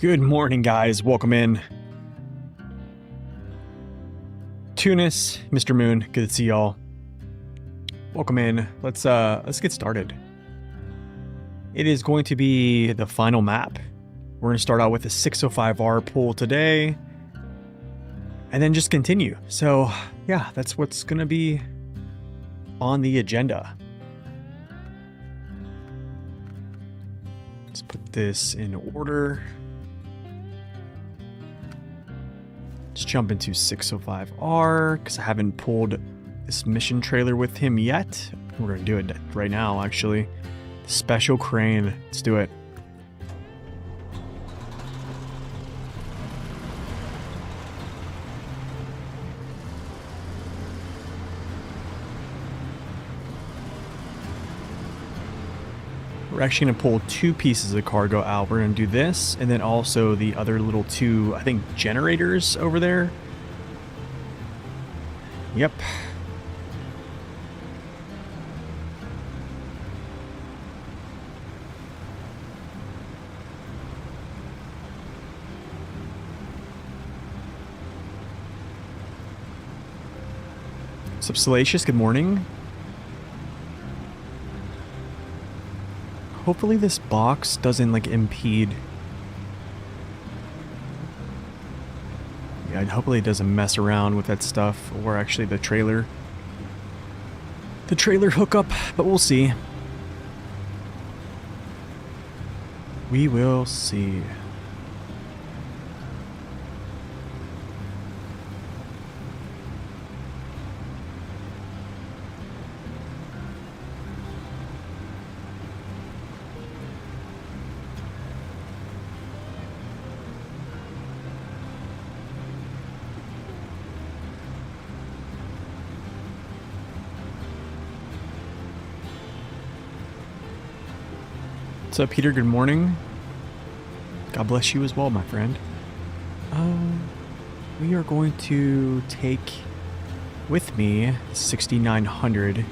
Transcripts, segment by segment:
Good morning, guys. Welcome in. Tunis, Mr. Moon, good to see y'all. Welcome in. Let's get started. It is going to be the final map. We're going to start out with a 605R pool today, and then just continue. So, yeah, that's what's going to be on the agenda. Let's put this in order. Let's jump into 605R because I haven't pulled this mission trailer with him yet. We're going to do it right now, actually. Special crane. Let's do it. We're actually going to pull two pieces of cargo out. We're going to do this, and then also the other little two, I think, generators over there. Yep. What's up, Salacious? Good morning. Hopefully this box doesn't like impede. Yeah, hopefully it doesn't mess around with that stuff, or actually the trailer. The trailer hookup, but we'll see. We will see. What's up, Peter? Good morning. God bless you as well, my friend. We are going to take with me 6900.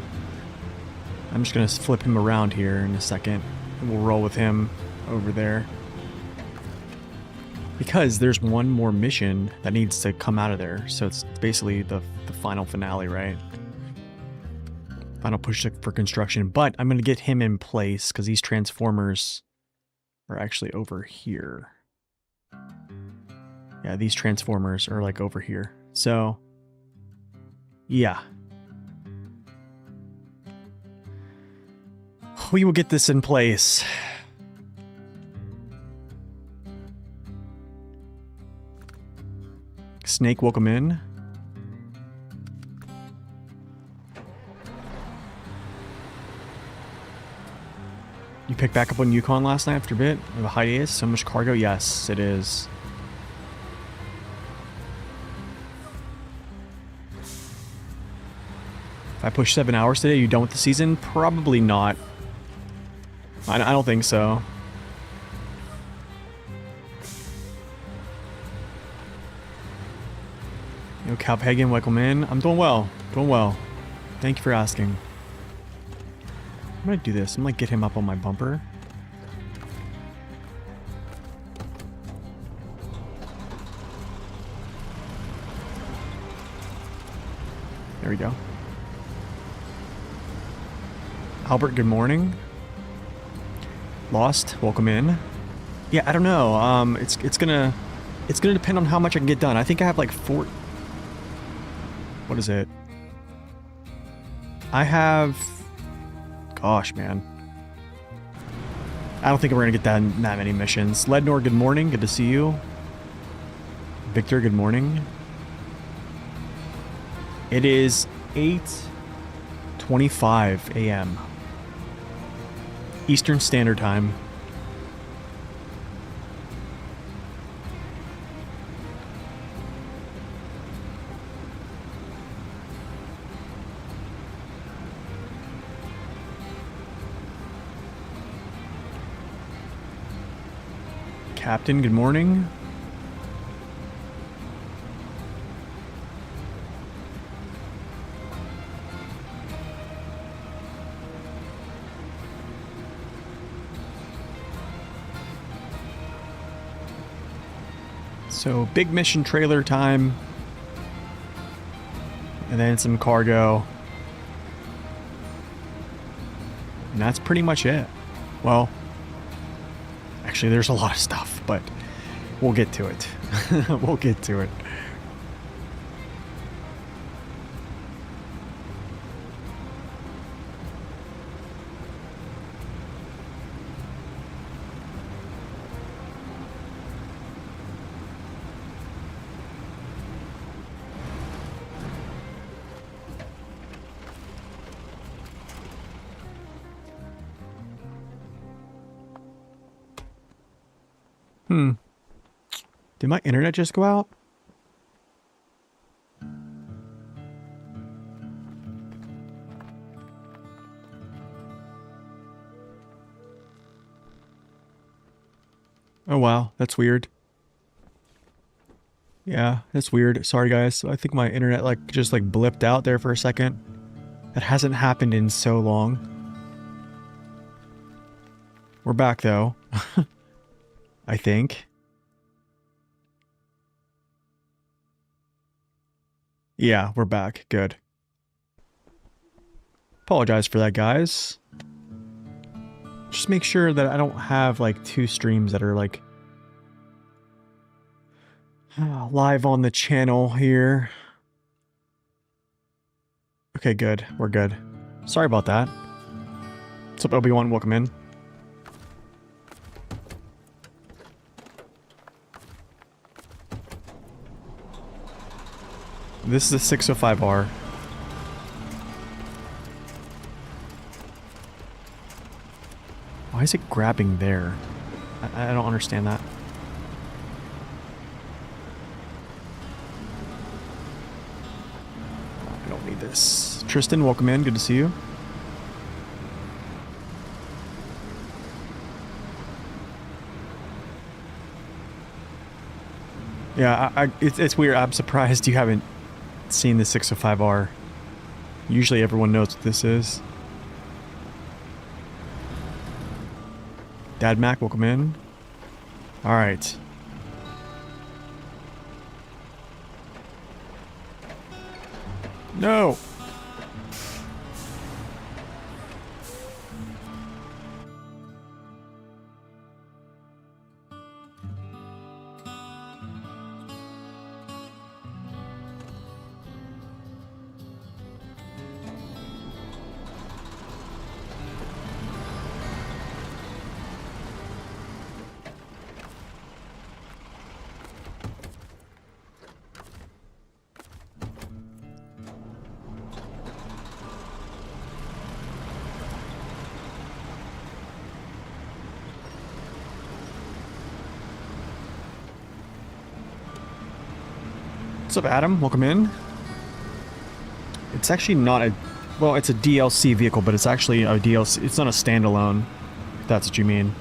I'm just going to flip him around here in a second, and we'll roll with him over there. Because there's one more mission that needs to come out of there, so it's basically the final finale, right? Final push for construction, but I'm going to get him in place because these transformers are actually over here. Yeah, these transformers are like over here. So, yeah. We will get this in place. Snake, welcome in. You picked back up on Yukon last night after a bit of a hiatus? So much cargo? Yes, it is. If I push 7 hours today, are you done with the season? Probably not. I don't think so. Yo, Calpagan, welcome in. I'm doing well. Doing well. Thank you for asking. I'm gonna do this. I'm gonna get him up on my bumper. There we go. Albert, good morning. Lost, welcome in. Yeah, I don't know. It's gonna depend on how much I can get done. I think I have like what is it? I have. Gosh, man. I don't think we're going to get that many missions. Lednor, good morning. Good to see you. Victor, good morning. It is 8:25 a.m. Eastern Standard Time. Captain, good morning. So big mission trailer time. And then some cargo. And that's pretty much it. Well, actually there's a lot of stuff, but we'll get to it. We'll get to it. Did my internet just go out? Oh wow, that's weird. Yeah, that's weird. Sorry guys. I think my internet just blipped out there for a second. That hasn't happened in so long. We're back though. I think. Yeah, we're back. Good. Apologize for that, guys. Just make sure that I don't have two streams that are live on the channel here. Okay, good. We're good. Sorry about that. What's up, Obi-Wan? Welcome in. This is a 605R. Why is it grabbing there? I don't understand that. I don't need this. Tristan, welcome in. Good to see you. Yeah, it's weird. I'm surprised you haven't seen the 605R. Usually everyone knows what this is. Dad Mac, welcome in. Alright. No! What's up, Adam? Welcome in. It's actually not a... Well, it's a DLC vehicle, but it's actually a DLC... It's not a standalone, if that's what you mean.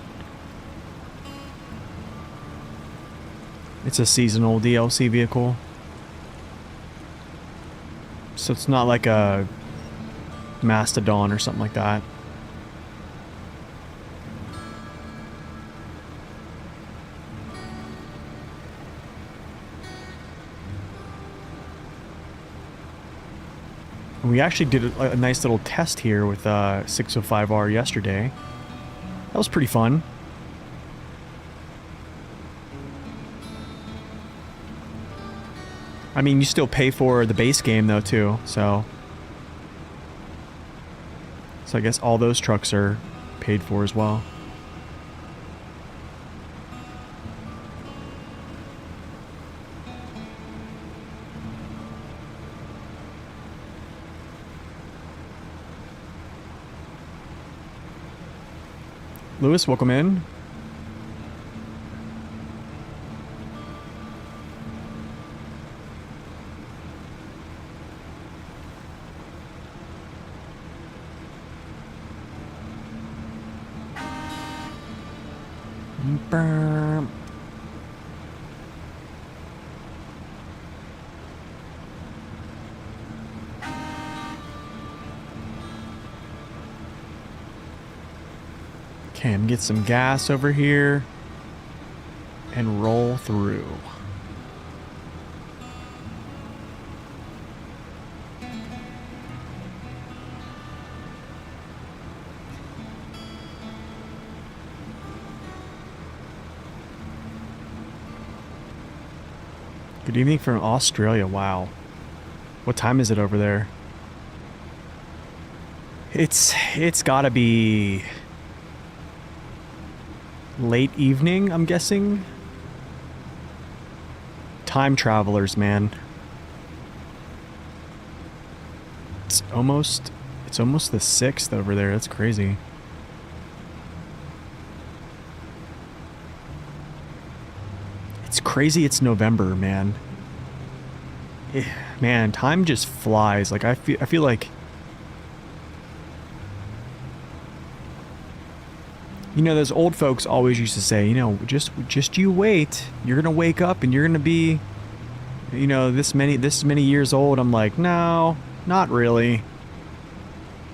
It's a seasonal DLC vehicle. So it's not like a Mastodon or something like that. We actually did a nice little test here with 605R yesterday. That was pretty fun. I mean, you still pay for the base game though too, so I guess all those trucks are paid for as well. Lewis, welcome in. Burm. Okay, I'm gonna get some gas over here and roll through. Good evening from Australia. Wow. What time is it over there? It's gotta be late evening, I'm guessing. Time travelers, man. It's almost the 6th over there. That's crazy. It's crazy it's November, man. Man, time just flies. Like I feel like, you know, those old folks always used to say, you know, just you wait. You're gonna wake up and you're gonna be, you know, this many years old. I'm like, no, not really.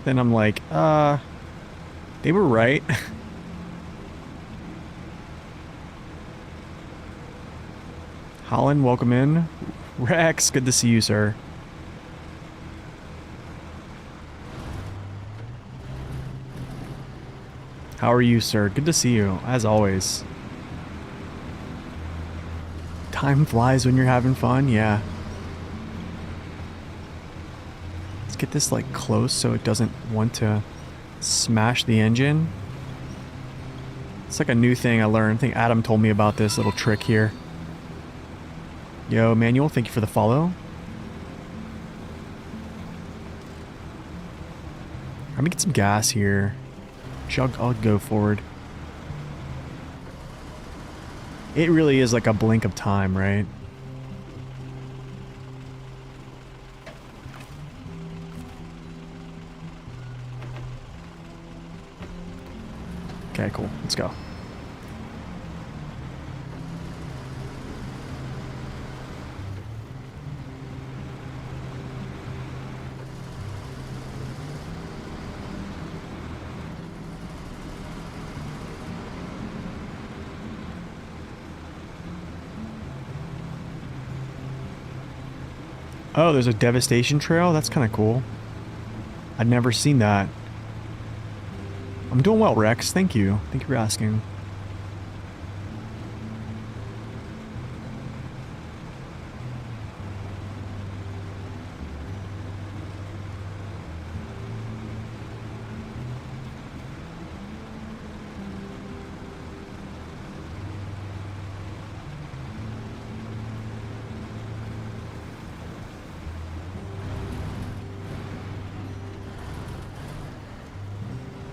Then I'm like, they were right. Holland, welcome in. Rex, good to see you, sir. How are you, sir? Good to see you, as always. Time flies when you're having fun, yeah. Let's get this, like, close so it doesn't want to smash the engine. It's like a new thing I learned. I think Adam told me about this little trick here. Yo, Manuel, thank you for the follow. Let me get some gas here. I'll go forward. It really is like a blink of time, right? Okay, cool. Let's go. Oh, there's a devastation trail? That's kind of cool. I'd never seen that. I'm doing well, Rex. Thank you. Thank you for asking.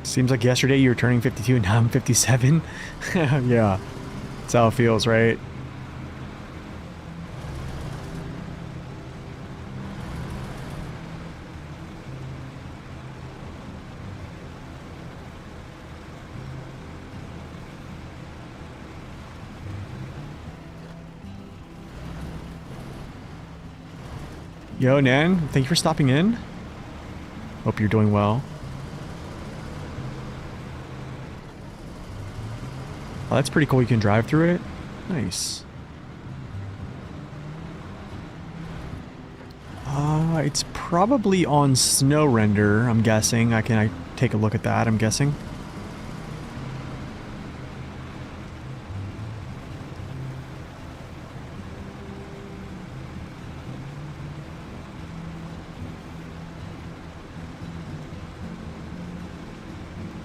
Seems like yesterday you were turning 52 and now I'm 57. Yeah, that's how it feels, right? Yo, Nan, thank you for stopping in. Hope you're doing well. Oh, that's pretty cool. You can drive through it. Nice. It's probably on snow render, I'm guessing. I take a look at that, I'm guessing.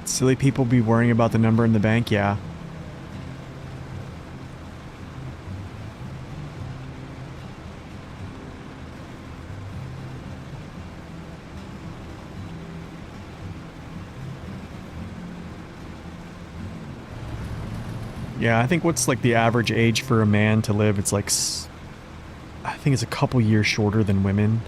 Silly people be worrying about the number in the bank, yeah. Yeah, I think what's like the average age for a man to live, it's like, I think it's a couple years shorter than women.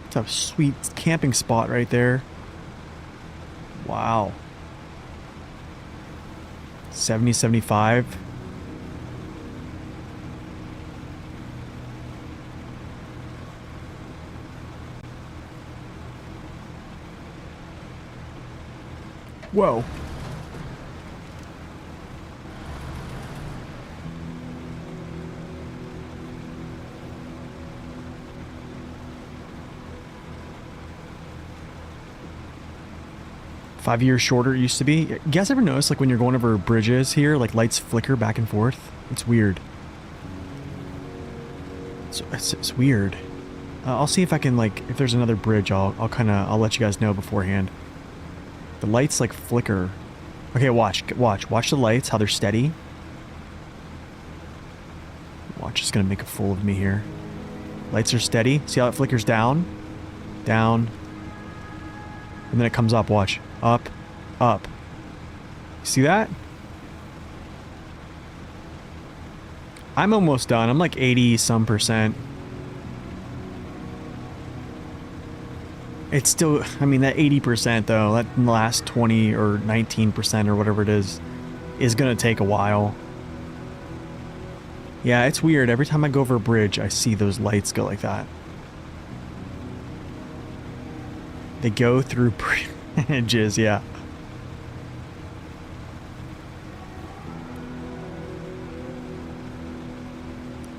It's a sweet camping spot right there. Wow. 70, 75. Whoa. 5 years shorter it used to be. You guys ever notice, like, when you're going over bridges here, like, lights flicker back and forth? It's weird. It's weird. I'll see if I can, like, if there's another bridge, I'll let you guys know beforehand. The lights, like, flicker. Okay, watch the lights, how they're steady. Watch, it's gonna make a fool of me here. Lights are steady. See how it flickers down? Down. And then it comes up, watch. Up. Up. See that? I'm almost done. I'm like 80-some%. It's still, I mean, that 80% though, that last 20 or 19% or whatever it is gonna take a while. Yeah, it's weird. Every time I go over a bridge, I see those lights go like that. They go through bridges, yeah.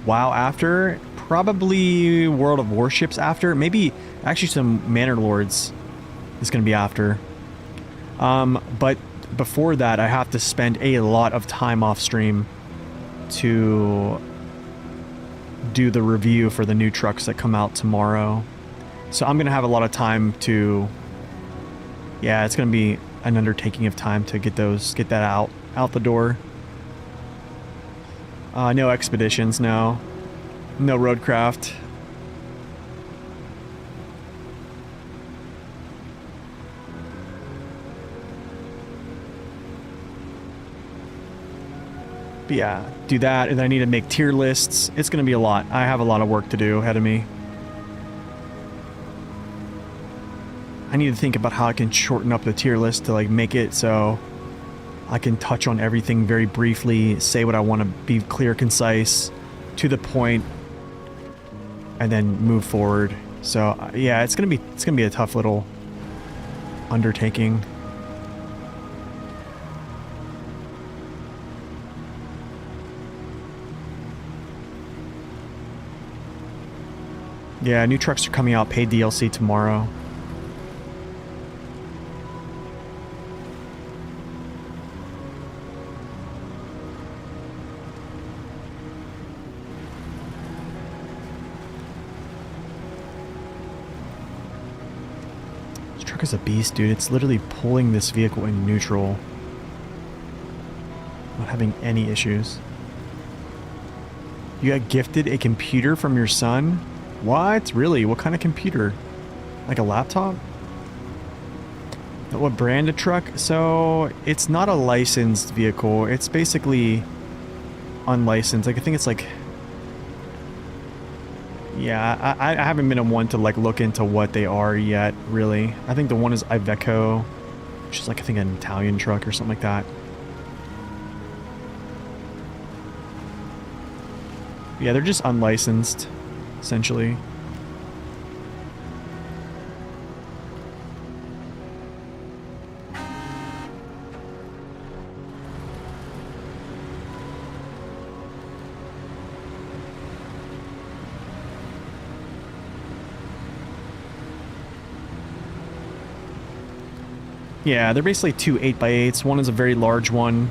WoW after, probably World of Warships after, maybe actually some Manor Lords is going to be after. But before that, I have to spend a lot of time off stream to do the review for the new trucks that come out tomorrow. So I'm going to have a lot of time to, yeah, it's going to be an undertaking of time to get that out the door. No expeditions, no roadcraft. But yeah, do that, and then I need to make tier lists. It's going to be a lot. I have a lot of work to do ahead of me. I need to think about how I can shorten up the tier list to like make it so I can touch on everything very briefly, say what I want to be clear, concise, to the point, and then move forward. So yeah, it's gonna be a tough little undertaking. Yeah, new trucks are coming out, paid DLC tomorrow. Is a beast, dude. It's literally pulling this vehicle in neutral. Not having any issues. You got gifted a computer from your son? What? Really? What kind of computer? Like a laptop? What brand of truck? So, it's not a licensed vehicle. It's basically unlicensed. Like, I think it's like... Yeah, I haven't been one to like look into what they are yet, really. I think the one is Iveco, which is like, I think an Italian truck or something like that. Yeah, they're just unlicensed, essentially. Yeah, they're basically two 8x8s. One is a very large one.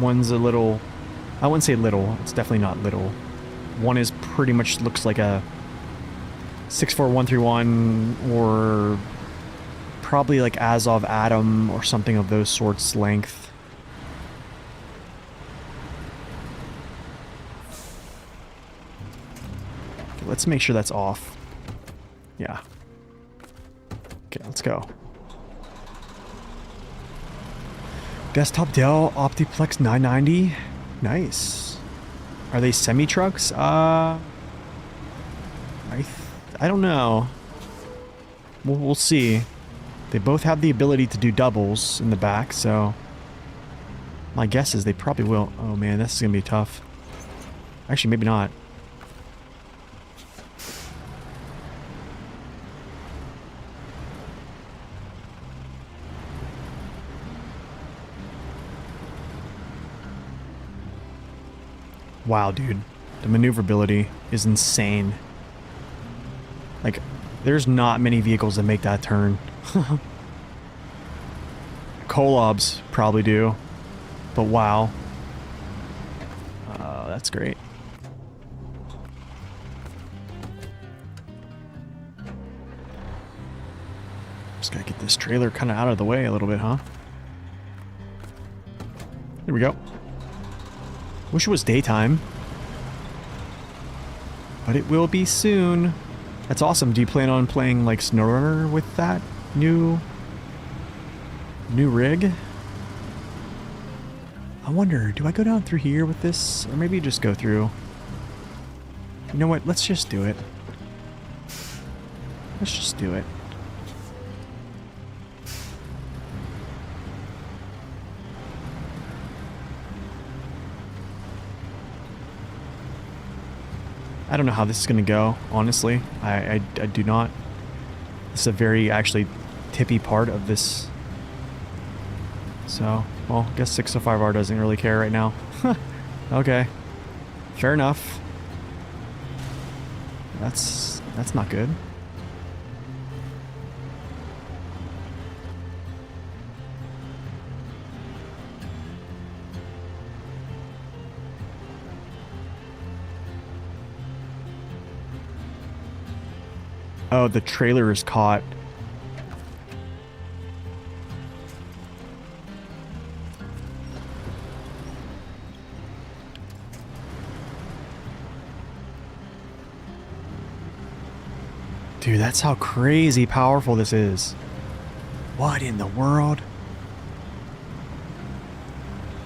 One's a little... I wouldn't say little. It's definitely not little. One is pretty much looks like a 64131 or probably like Azov Atom or something of those sorts length. Okay, let's make sure that's off. Yeah. Okay, let's go. Desktop Dell Optiplex 990. Nice. Are they semi-trucks? I don't know. We'll see. They both have the ability to do doubles in the back, so... My guess is they probably will. Oh man, this is gonna be tough. Actually, maybe not. Wow, dude. The maneuverability is insane. Like, there's not many vehicles that make that turn. Kolobs probably do. But wow. That's great. Just gotta get this trailer kind of out of the way a little bit, huh? There we go. Wish it was daytime. But it will be soon. That's awesome. Do you plan on playing like SnowRunner with that new rig? I wonder, do I go down through here with this? Or maybe just go through. You know what? Let's just do it. Let's just do it. I don't know how this is going to go, honestly. I do not. This is a very, actually, tippy part of this. So, well, I guess 605R doesn't really care right now. Okay. Fair enough. That's not good. Oh, the trailer is caught. Dude, that's how crazy powerful this is. What in the world?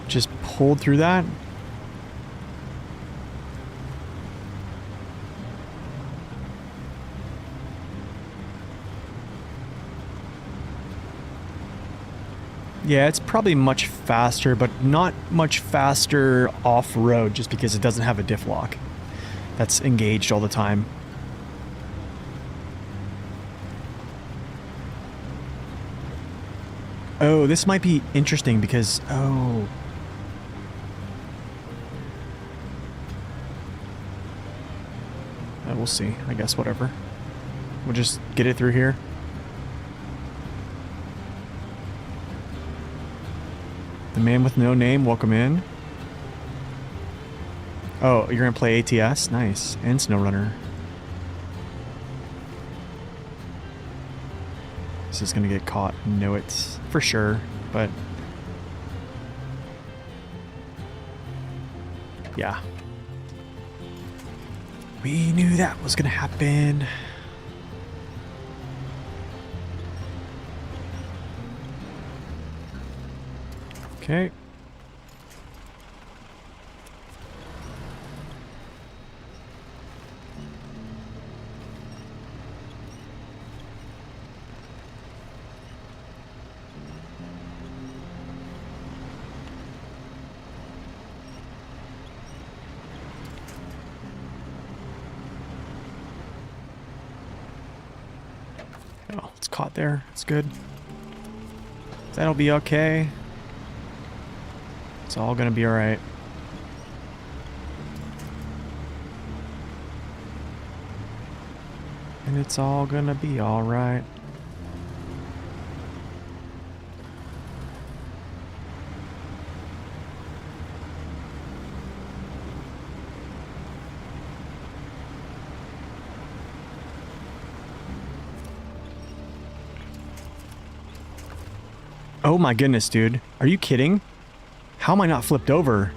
Just pulled through that? Yeah, it's probably much faster, but not much faster off-road just because it doesn't have a diff lock that's engaged all the time. Oh, this might be interesting because... Oh. We'll see. I guess whatever. We'll just get it through here. The man with no name, welcome in. Oh, you're gonna play ATS? Nice. And SnowRunner. This is gonna get caught. Know it for sure, but yeah. We knew that was gonna happen. Okay. Oh, it's caught there. It's good. That'll be okay. It's all gonna be alright. And it's all gonna be alright. Oh my goodness, dude. Are you kidding? How am I not flipped over?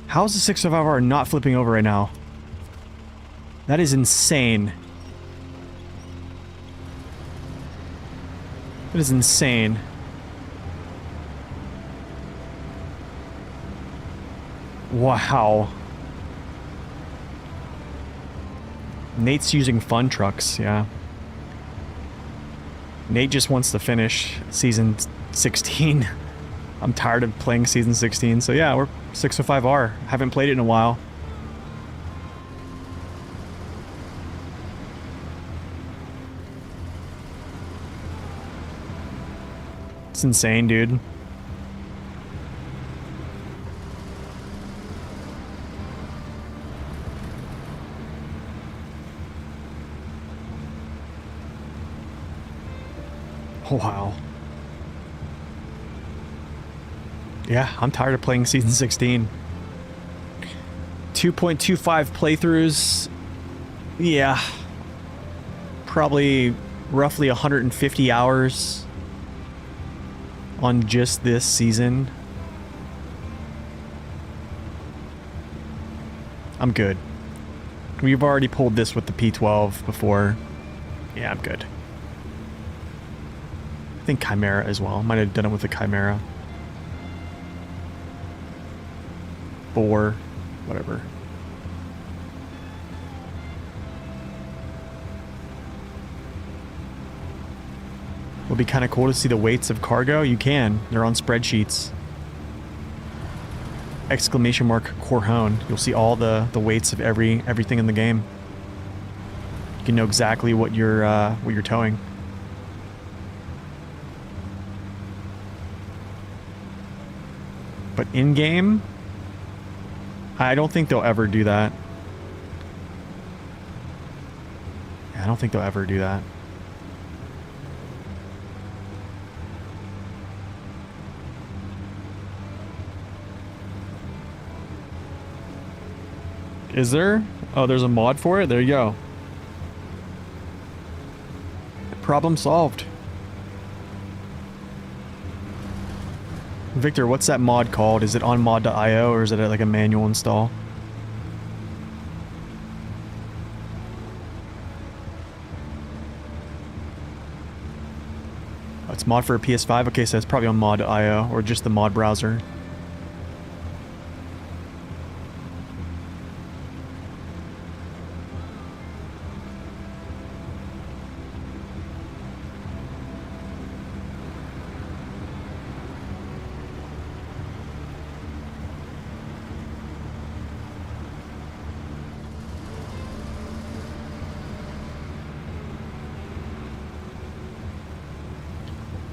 How is the 605R not flipping over right now? That is insane. That is insane. Wow. Nate's using fun trucks, yeah. Nate just wants to finish season 16. I'm tired of playing season 16, so yeah, we're 605R. Haven't played it in a while. It's insane, dude. Wow. Yeah, I'm tired of playing Season 16. 2.25 playthroughs. Yeah. Probably roughly 150 hours on just this season. I'm good. We've already pulled this with the P12 before. Yeah, I'm good. I think Chimera as well. Might have done it with the Chimera. 4, whatever. Would be kind of cool to see the weights of cargo. You can. They're on spreadsheets. Exclamation mark Corhone. You'll see all the weights of everything in the game. You can know exactly what you're towing. But in game, I don't think they'll ever do that. Yeah, I don't think they'll ever do that. Is there? Oh, there's a mod for it? There you go. Problem solved. Victor, what's that mod called? Is it on mod.io or is it like a manual install? Oh, it's mod for a PS5? Okay, so it's probably on mod.io or just the mod browser.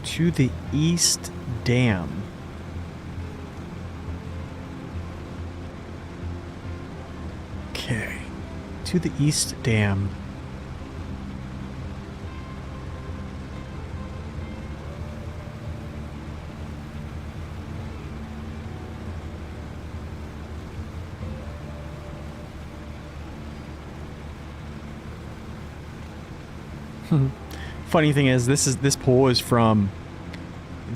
To the East Dam. Okay. To the East Dam. Funny thing is, this pool is from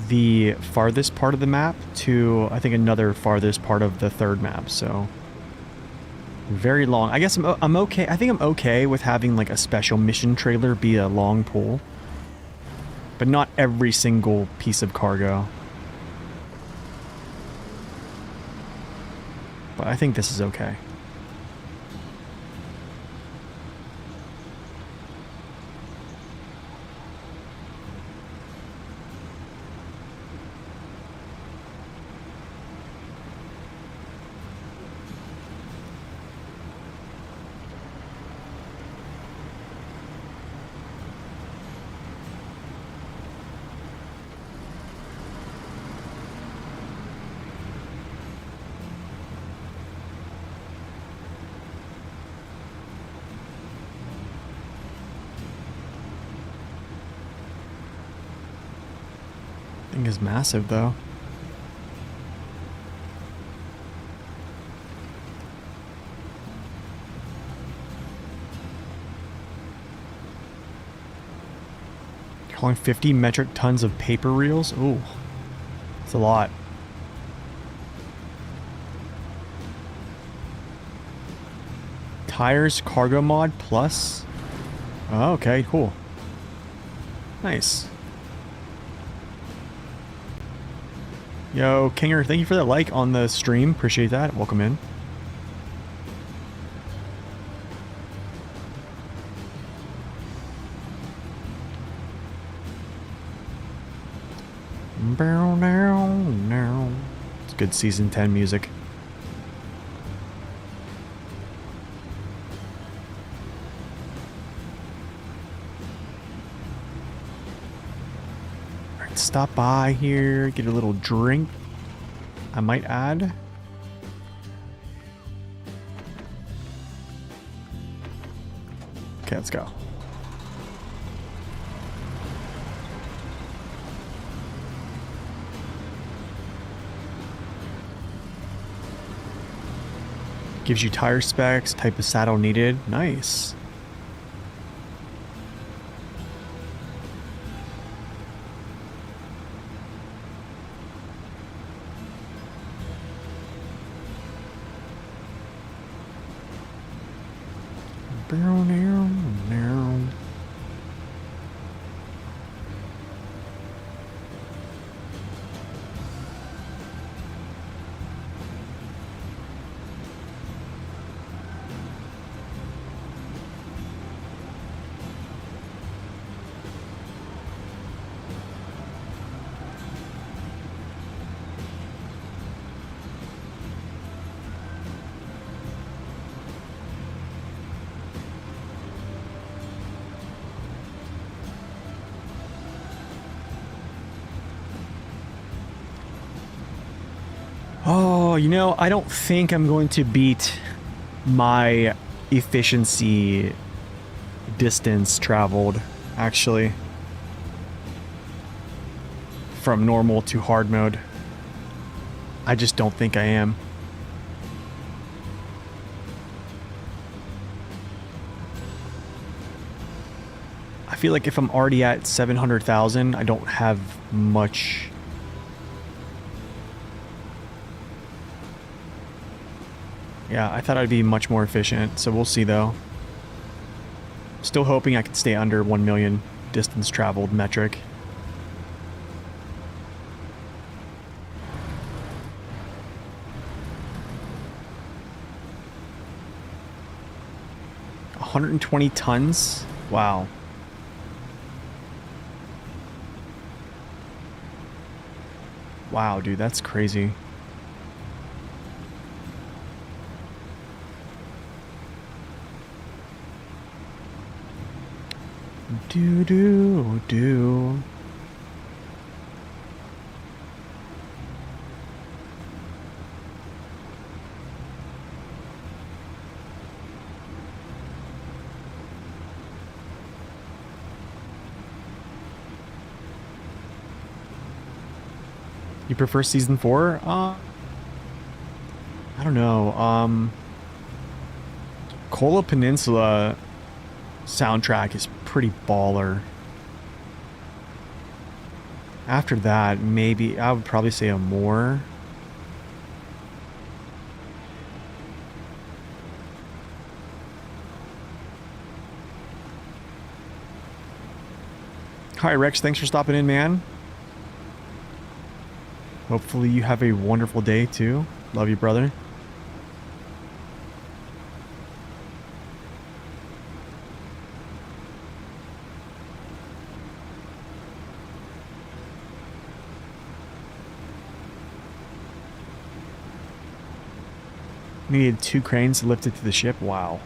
the farthest part of the map to I think another farthest part of the third map, so very long. I guess I'm okay. I think I'm okay with having like a special mission trailer be a long pool, but not every single piece of cargo. But I think this is okay. Thing is massive though. You're hauling 50 metric tons of paper reels? Ooh, it's a lot. Tires cargo mod plus? Oh, okay, cool. Nice. Yo, Kinger, thank you for that like on the stream. Appreciate that. Welcome in. It's good season 10 music. Stop by here, get a little drink, I might add. Okay, let's go. Gives you tire specs, type of saddle needed. Nice. Oh, you know, I don't think I'm going to beat my efficiency distance traveled, actually. From normal to hard mode. I just don't think I am. I feel like if I'm already at 700,000, I don't have much. Yeah, I thought I'd be much more efficient, so we'll see though. Still hoping I can stay under 1 million distance traveled metric. $120 tons? Wow. Wow, dude, that's crazy. Do. You prefer season 4? I don't know. Kola Peninsula soundtrack is pretty baller. After that, maybe I would probably say a more. Hi Rex, thanks for stopping in, man. Hopefully you have a wonderful day too. Love you, brother. Needed 2 cranes to lift it to the ship. Wow.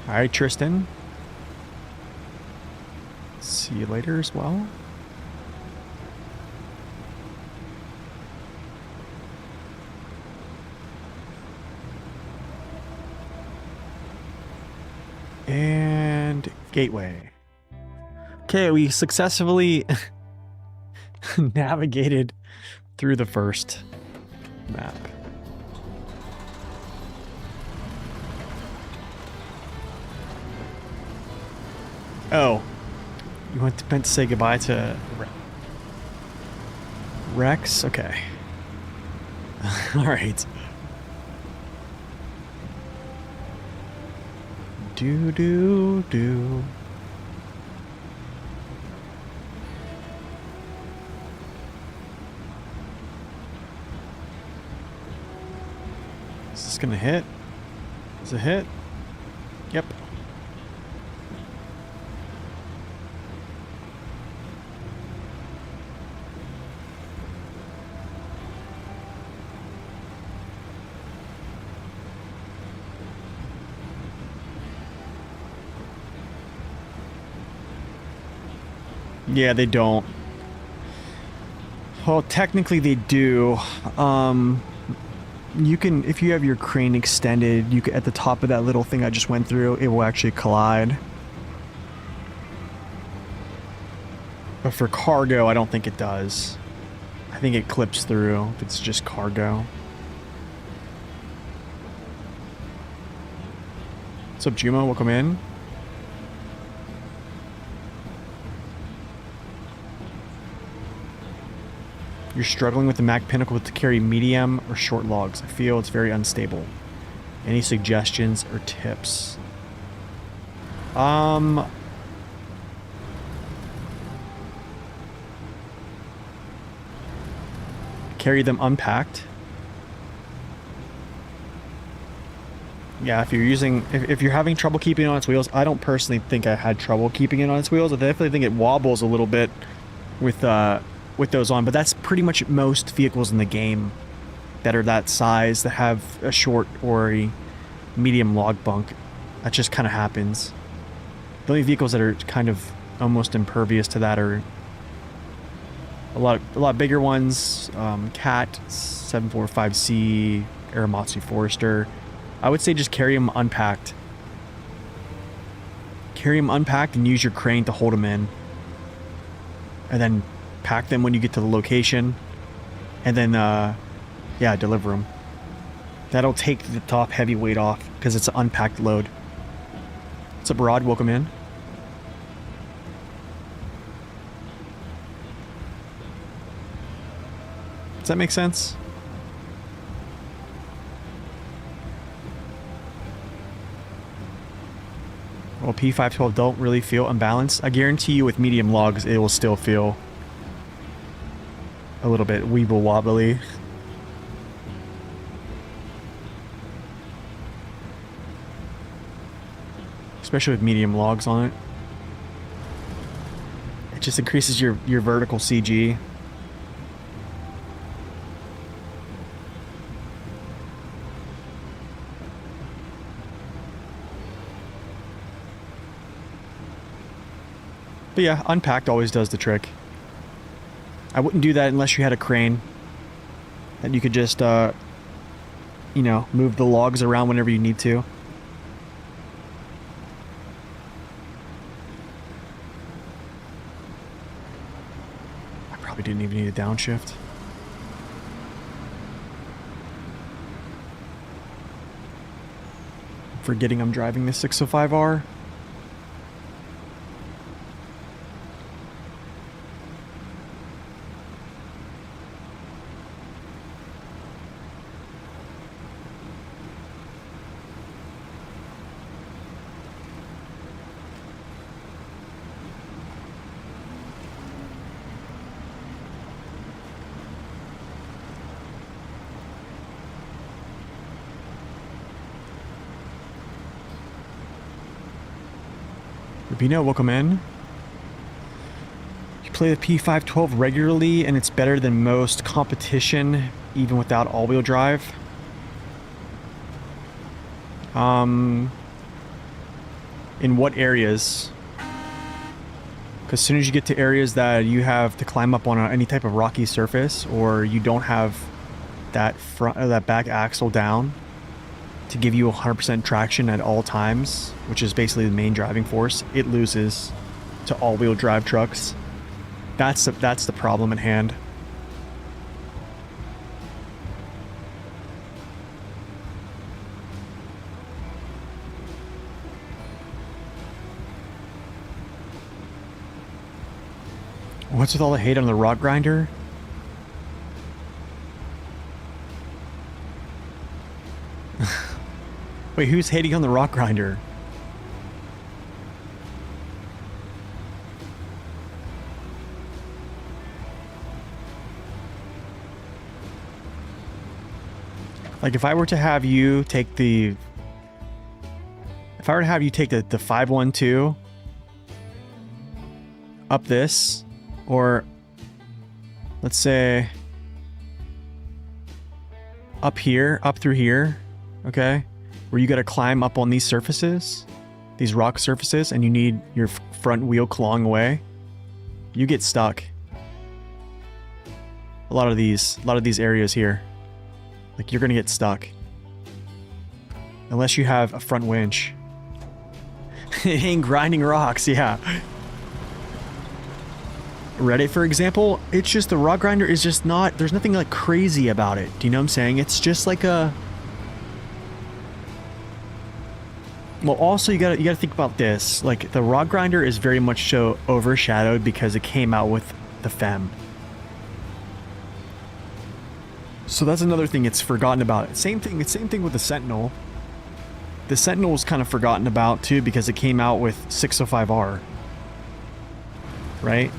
All right, Tristan. See you later as well. And gateway. Okay, we successfully navigated through the first map. Oh, you meant to say goodbye to Rex? Okay. All right. Do. Is this gonna hit? Is it hit? Yep. Yeah, they don't. Well, technically they do. You can, if you have your crane extended, you can, at the top of that little thing I just went through, it will actually collide. But for cargo, I don't think it does. I think it clips through if it's just cargo. What's up, Juma? Welcome in. You're struggling with the Mac Pinnacle to carry medium or short logs. I feel it's very unstable. Any suggestions or tips? Carry them unpacked. Yeah, if you're having trouble keeping it on its wheels, I don't personally think I had trouble keeping it on its wheels. I definitely think it wobbles a little bit with those on, but that's pretty much most vehicles in the game that are that size that have a short or a medium log bunk. That just kind of happens. The only vehicles that are kind of almost impervious to that are a lot bigger ones. Cat 745C, Aramatsu Forester. I would say just carry them unpacked. Carry them unpacked and use your crane to hold them in. And then pack them when you get to the location. And then, yeah, deliver them. That'll take the top heavy weight off because it's an unpacked load. What's up, Rod? Welcome in. Does that make sense? Well, P512 don't really feel unbalanced. I guarantee you with medium logs, it will still feel a little bit weeble wobbly. Especially with medium logs on it. It just increases your vertical CG. But yeah, unpacked always does the trick. I wouldn't do that unless you had a crane. And you could just, you know, move the logs around whenever you need to. I probably didn't even need a downshift. Forgetting I'm driving the 605R. Rubino, welcome in. You play the P512 regularly and it's better than most competition, even without all-wheel drive. In what areas? Because as soon as you get to areas that you have to climb up on any type of rocky surface, or you don't have that front or that back axle down to give you 100% traction at all times, which is basically the main driving force, it loses to all-wheel drive trucks. That's the problem at hand. What's with all the hate on the rock grinder? Wait, who's hating on the rock grinder? Like if I were to have you take the 512 up this, or let's say up here, up through here, okay? Where you got to climb up on these surfaces, these rock surfaces, and you need your front wheel clawing away, you get stuck. A lot of these areas here, like you're gonna get stuck unless you have a front winch. It ain't grinding rocks, yeah. Reddit, for example, it's just the rock grinder is just not, there's nothing like crazy about it. Do you know what I'm saying? It's just like a... Well, also you gotta think about this. Like, the rock grinder is very much so overshadowed because it came out with the Fem. So that's another thing it's forgotten about. Same thing with the Sentinel. The Sentinel was kind of forgotten about too because it came out with 605R. Right?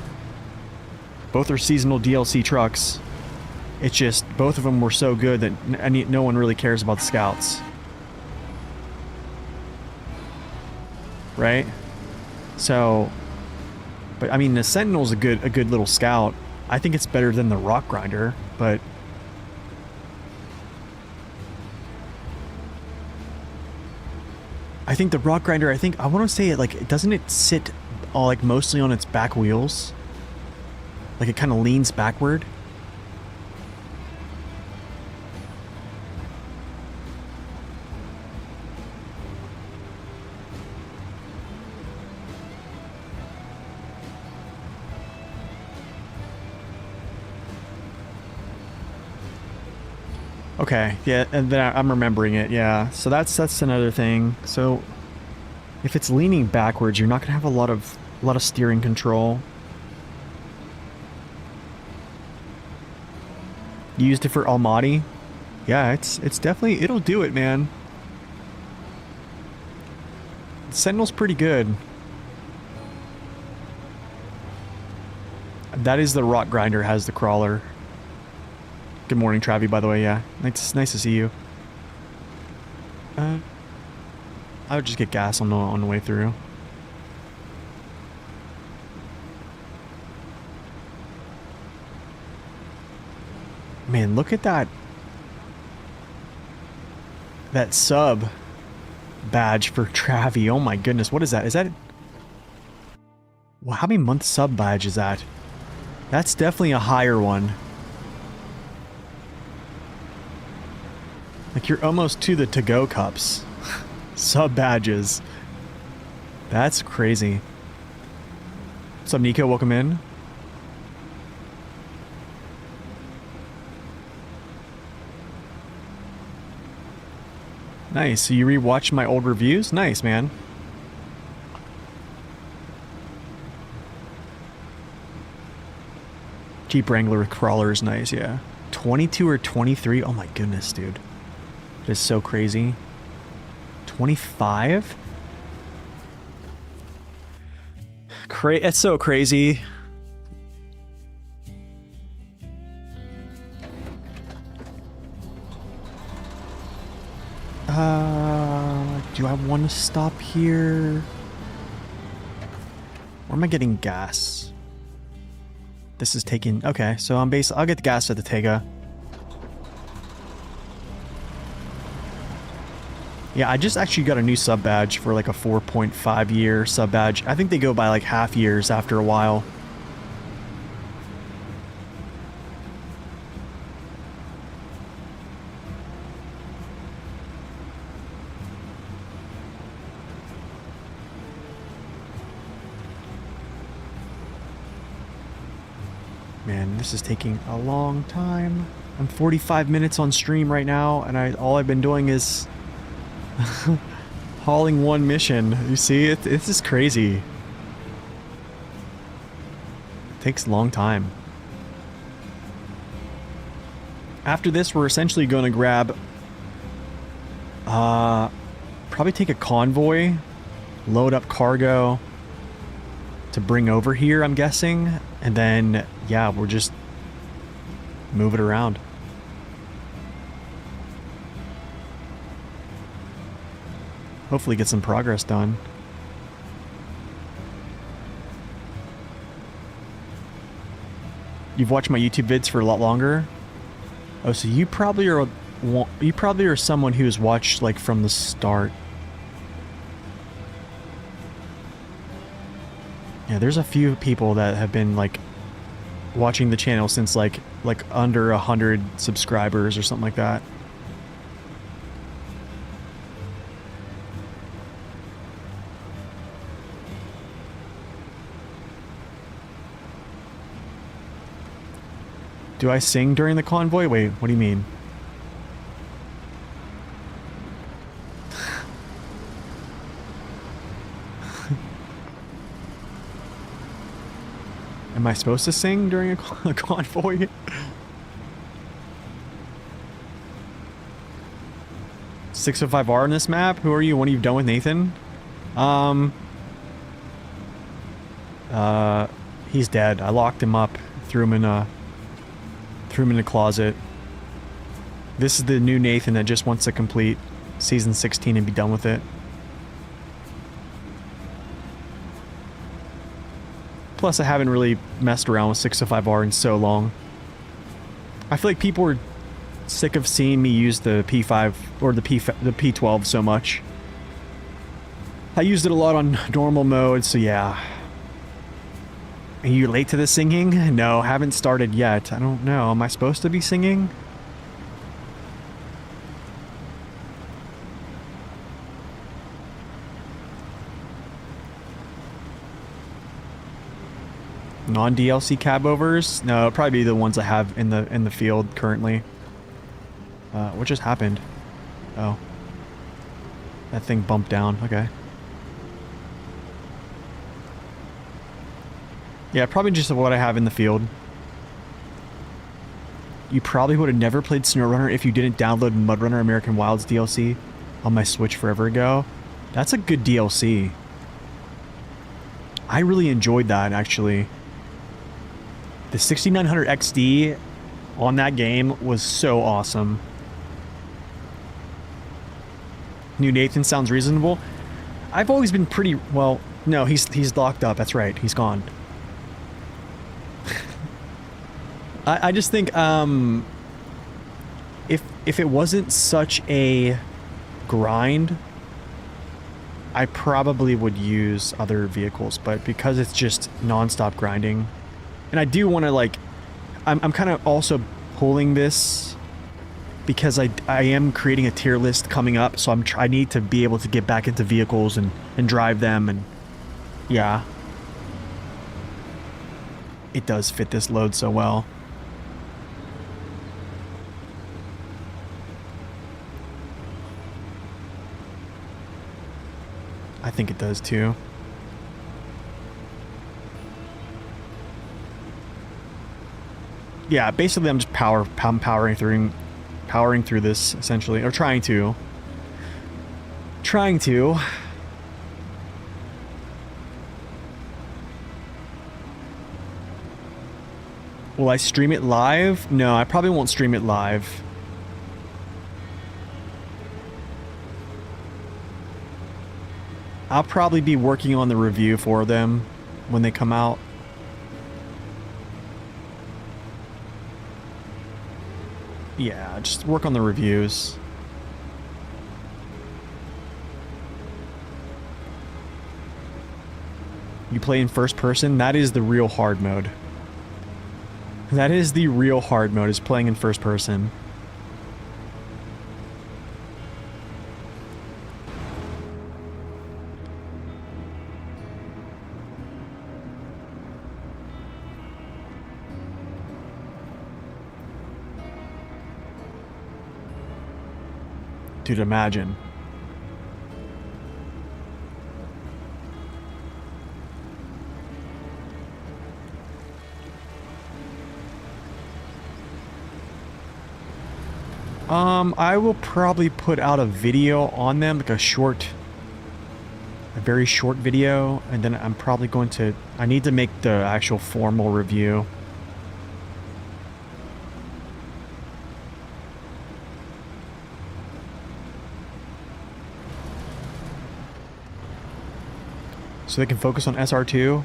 Both are seasonal DLC trucks. It's just, both of them were so good that no one really cares about the Scouts. Right? So, but I mean, the Sentinel's a good little Scout. I think it's better than the rock grinder, but I think the rock grinder, I want to say it like, doesn't it sit all like mostly on its back wheels? Like it kind of leans backward. Okay, yeah, and then I'm remembering it, yeah. So that's another thing. So if it's leaning backwards, you're not gonna have a lot of steering control. You used it for Almaty? Yeah, it's definitely, it'll do it, man. Sentinel's pretty good. That is the rock grinder, has the crawler. Good morning, Travi, by the way, yeah. Nice to see you. I would just get gas on the way through. Man, look at that. That sub badge for Travi. Oh my goodness, what is that? Is that... Well, how many month sub badge is that? That's definitely a higher one. Like, you're almost to the to-go cups. Sub badges. That's crazy. What's up, Nico? Welcome in. Nice. So you rewatched my old reviews? Nice, man. Jeep Wrangler crawler is nice, yeah. 22 or 23? Oh my goodness, dude. That is so crazy. 25? It's so crazy. Do I want to stop here? Or am I getting gas? This is taking... Okay, so I'll get the gas at the Tega. Yeah, I just actually got a new sub badge for like a 4.5 year sub badge. I think they go by like half years after a while. Man, this is taking a long time. I'm 45 minutes on stream right now, and all I've been doing is hauling one mission. You see, it's just crazy. It takes a long time. After this, we're essentially going to grab, probably take a convoy, load up cargo to bring over here, I'm guessing, and then, yeah, we'll just move it around. Hopefully get some progress done. You've watched my YouTube vids for a lot longer? Oh, so you probably are someone who's watched like from the start. Yeah, there's a few people that have been like watching the channel since like under 100 subscribers or something like that. Do I sing during the convoy? Wait, what do you mean? Am I supposed to sing during a convoy? .605R on this map? Who are you? What are you done with, Nathan? He's dead. I locked him up, threw him in a closet. This is the new Nathan that just wants to complete season 16 and be done with it. Plus, I haven't really messed around with 605R in so long. I feel like people are sick of seeing me use the P5 or the P12 so much. I used it a lot on normal mode, so yeah. Are you late to the singing? No, haven't started yet. I don't know. Am I supposed to be singing? Non-DLC cab overs? No, it'll probably be the ones I have in the field currently. What just happened? Oh. That thing bumped down. Okay. Yeah, probably just what I have in the field. You probably would have never played SnowRunner if you didn't download MudRunner American Wilds DLC on my Switch forever ago. That's a good DLC. I really enjoyed that, actually. The 6900 XD on that game was so awesome. New Nathan sounds reasonable. I've always been pretty... Well, no, he's locked up. That's right. He's gone. I just think, if it wasn't such a grind, I probably would use other vehicles, but because it's just non-stop grinding, and I do want to, like, I'm kind of also pulling this because I am creating a tier list coming up, so I need to be able to get back into vehicles and drive them, and yeah. It does fit this load so well. I think it does too. Yeah, basically I'm just powering through this essentially, or trying to. Will I stream it live? No, I probably won't stream it live. I'll probably be working on the review for them when they come out. Yeah, just work on the reviews. You play in first person? That is the real hard mode. That is the real hard mode, is playing in first person. Dude, imagine. I will probably put out a video on them, like a very short video, and then I'm probably going to, I need to make the actual formal review. So they can focus on SR2?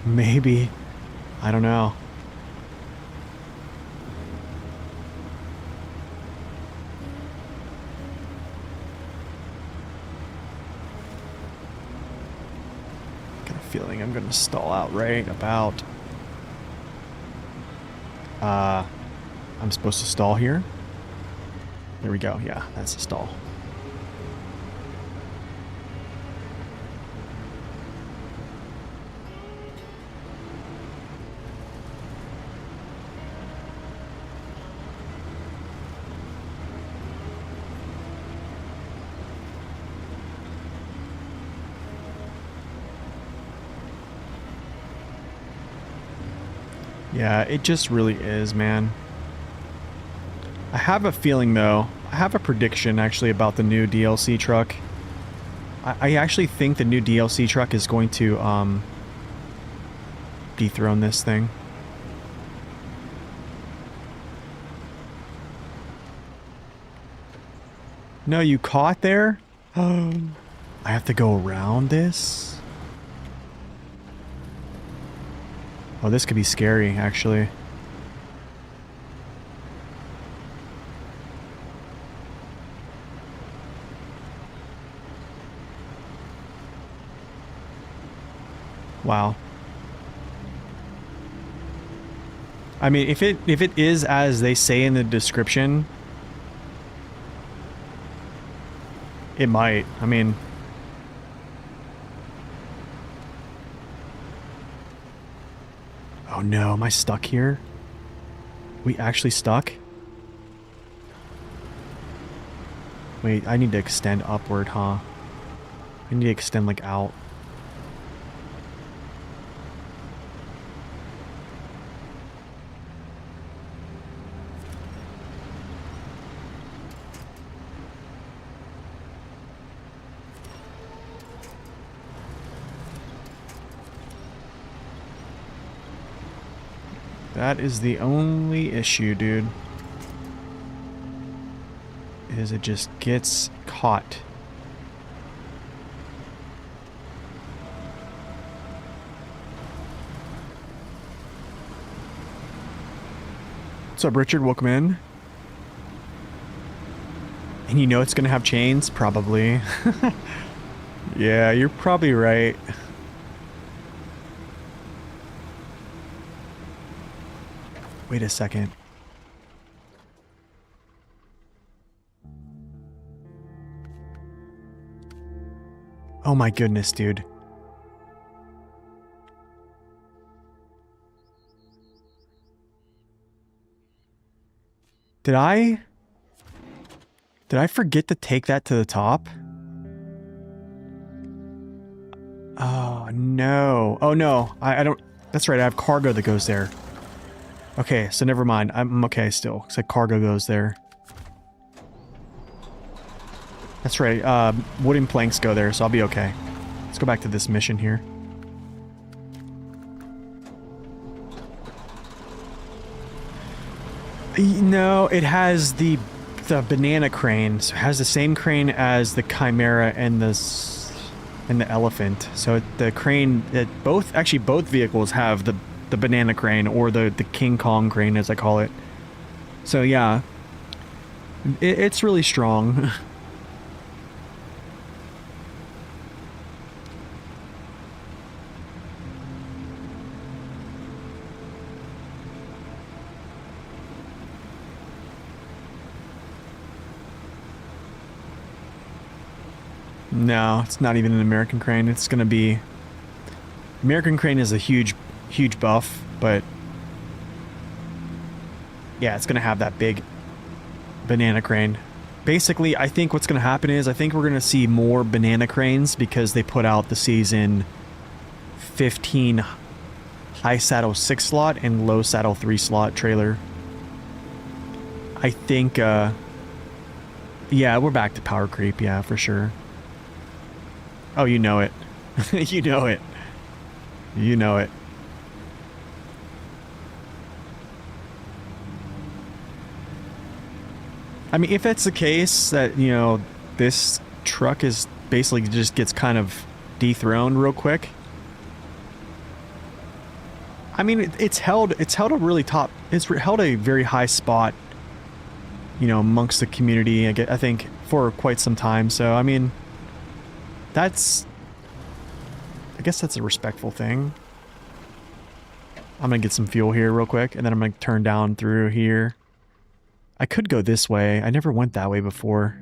Maybe. I don't know. Got a feeling I'm gonna stall out right about... I'm supposed to stall here? There we go. Yeah, that's a stall. Yeah, it just really is, man. I have a feeling, though. I have a prediction, actually, about the new DLC truck. I actually think the new DLC truck is going to, dethrone this thing. No, you caught there? I have to go around this? Oh, this could be scary, actually. Wow. I mean, if it is as they say in the description, it might. I mean, oh no, am I stuck here? We actually stuck? Wait, I need to extend upward, huh? I need to extend, like, out. That is the only issue, dude. Is it just gets caught. What's up, Richard? Welcome in. And you know it's gonna have chains? Probably. Yeah, you're probably right. Wait a second. Oh my goodness, dude. Did I forget to take that to the top? Oh, no. Oh, no. I don't... That's right, I have cargo that goes there. Okay, so never mind. I'm okay still. It's like cargo goes there. That's right, wooden planks go there, so I'll be okay. Let's go back to this mission here. No, it has the banana crane. So it has the same crane as the Chimera and the elephant. So the crane that both vehicles have the banana crane, or the King Kong crane as I call it. So yeah, it's really strong. No, it's not even an American crane. It's gonna be... American crane is a huge buff, but... yeah, it's gonna have that big banana crane. Basically, I think what's gonna happen is, I think we're gonna see more banana cranes because they put out the season 15 high saddle 6 slot and low saddle 3 slot trailer. I think, yeah, we're back to power creep, yeah, for sure. Oh, you know it. You know it. You know it. I mean, if that's the case, that, you know, this truck is basically just gets kind of dethroned real quick. I mean, it's held a really top, it's held a very high spot, you know, amongst the community, I think, for quite some time. So, I mean, I guess that's a respectful thing. I'm gonna get some fuel here real quick, and then I'm gonna turn down through here. I could go this way. I never went that way before.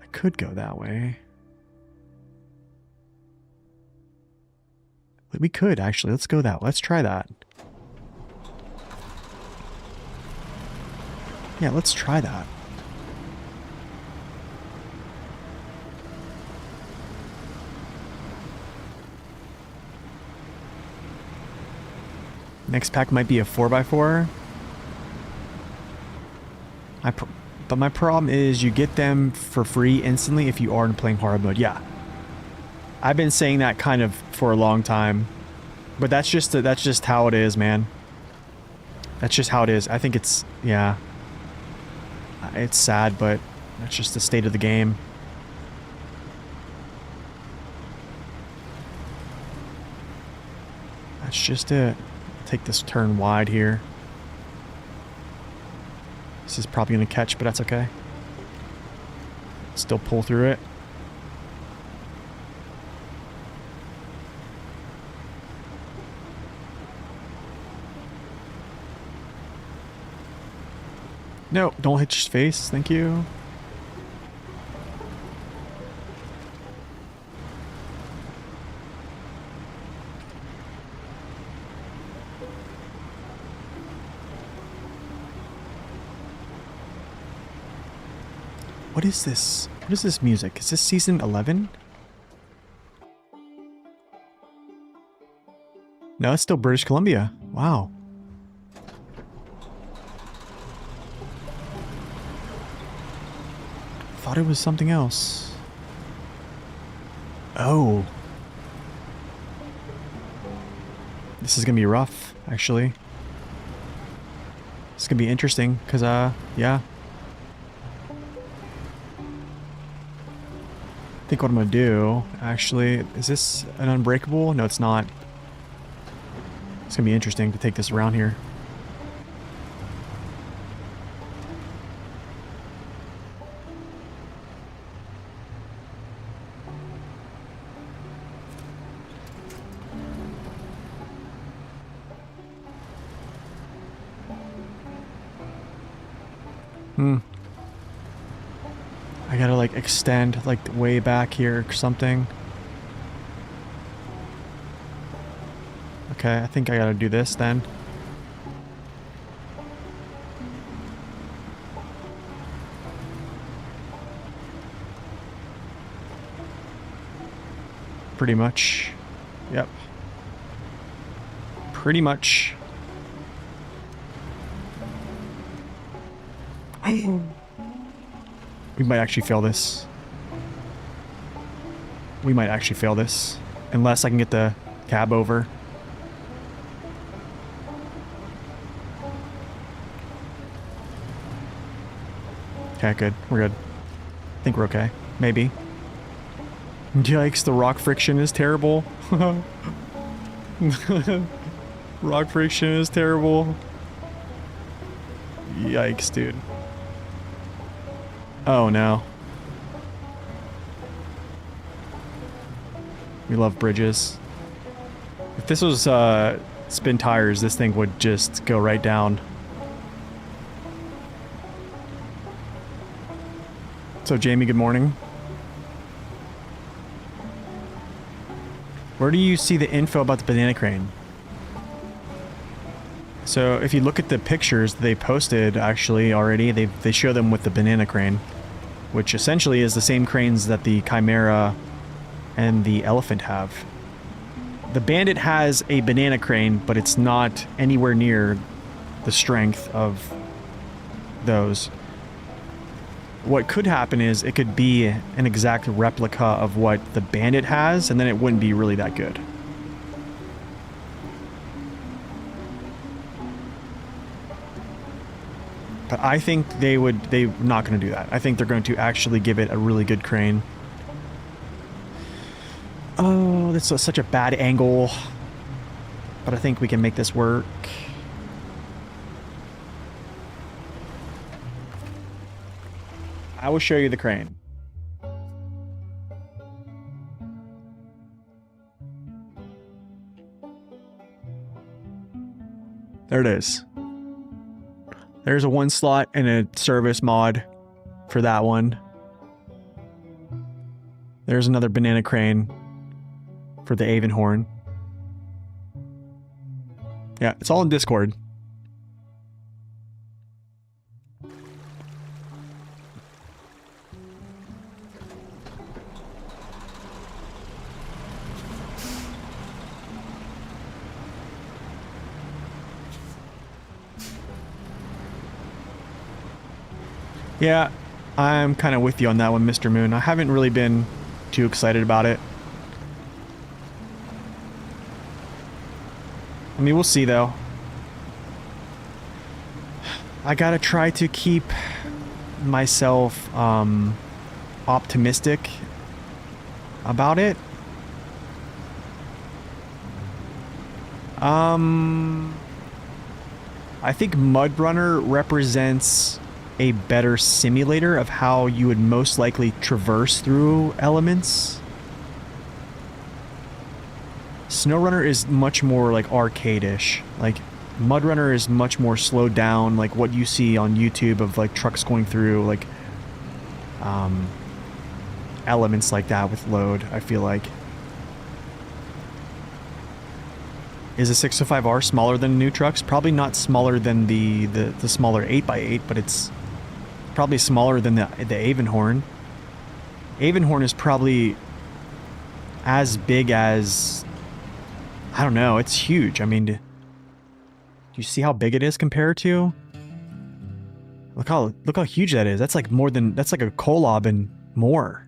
I could go that way. We could, actually. Let's go that way. Let's try that. Yeah, let's try that. Next pack might be a 4x4. But my problem is you get them for free instantly if you are playing hard mode. Yeah. I've been saying that kind of for a long time. But that's just how it is, man. That's just how it is. I think it's, yeah. It's sad, but that's just the state of the game. That's just it. Take this turn wide here. This is probably going to catch, but that's okay. Still pull through it. No, don't hit your face. Thank you. What is this? What is this music? Is this season 11? No, it's still British Columbia. Wow. Thought it was something else. Oh. This is gonna be rough, actually. It's gonna be interesting, because, yeah. I think what I'm gonna do, actually, is this an unbreakable? No, it's not. It's gonna be interesting to take this around here. I gotta like extend like way back here or something. Okay, I think I gotta do this then. Pretty much. Yep. Pretty much. We might actually fail this. We might actually fail this. Unless I can get the cab over. Okay, good. We're good. I think we're okay. Maybe. Yikes, the rock friction is terrible. Rock friction is terrible. Yikes, dude. Oh no. We love bridges. If this was spin tires, this thing would just go right down. So Jamie, good morning. Where do you see the info about the banana crane? So if you look at the pictures they posted actually already, they show them with the banana crane, which essentially is the same cranes that the Chimera and the Elephant have. The Bandit has a banana crane, but it's not anywhere near the strength of those. What could happen is it could be an exact replica of what the Bandit has, and then it wouldn't be really that good. But I think they're not going to do that. I think they're going to actually give it a really good crane. Oh, that's such a bad angle. But I think we can make this work. I will show you the crane. There it is. There's a 1 slot and a service mod for that one. There's another banana crane for the Avonhorn. Yeah, it's all in Discord. Yeah, I'm kind of with you on that one, Mr. Moon. I haven't really been too excited about it. I mean, we'll see, though. I gotta try to keep myself, optimistic about it. I think Mud Runner represents a better simulator of how you would most likely traverse through elements. SnowRunner is much more like arcade-ish. Like, Mud Runner is much more slowed down, like what you see on YouTube of like trucks going through, like, elements like that with load, I feel like. Is a 605R smaller than new trucks? Probably not smaller than the smaller 8x8, but it's probably smaller than the Avonhorn. Avonhorn is probably as big as... I don't know, it's huge. I mean, do you see how big it is compared to? Look how huge that is. That's like more than... That's like a Kolob and more.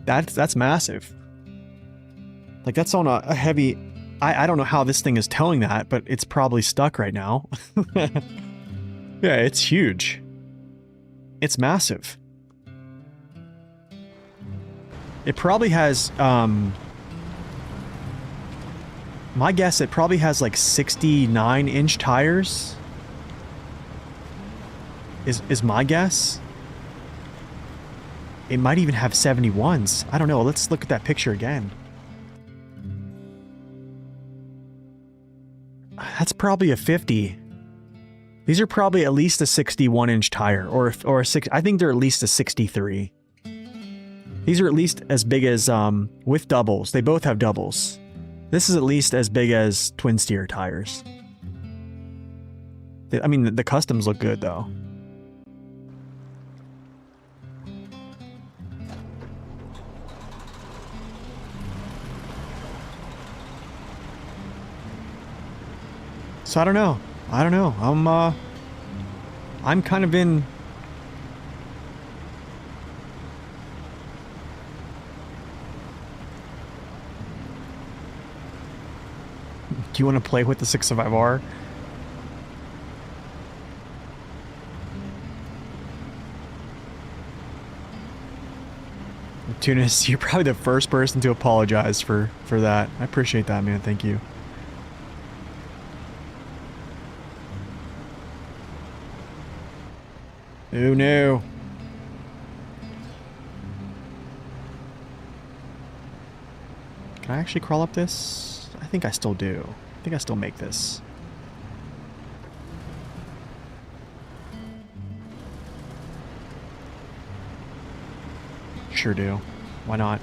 That's massive. Like, that's on a heavy... I don't know how this thing is towing that, but it's probably stuck right now. Yeah, it's huge. It's massive. It probably has, my guess, it probably has like 69-inch tires. Is my guess. It might even have 71s. I don't know. Let's look at that picture again. That's probably a 50. These are probably at least a 61-inch tire, or a 6. I think they're at least a 63. These are at least as big as with doubles. They both have doubles. This is at least as big as twin steer tires. I mean, the customs look good though. So I don't know. I'm kind of in... Do you want to play with the 605R? Tunis, you're probably the first person to apologize for that. I appreciate that, man. Thank you. Oh no. Can I actually crawl up this? I think I still do. I think I still make this. Sure do. Why not?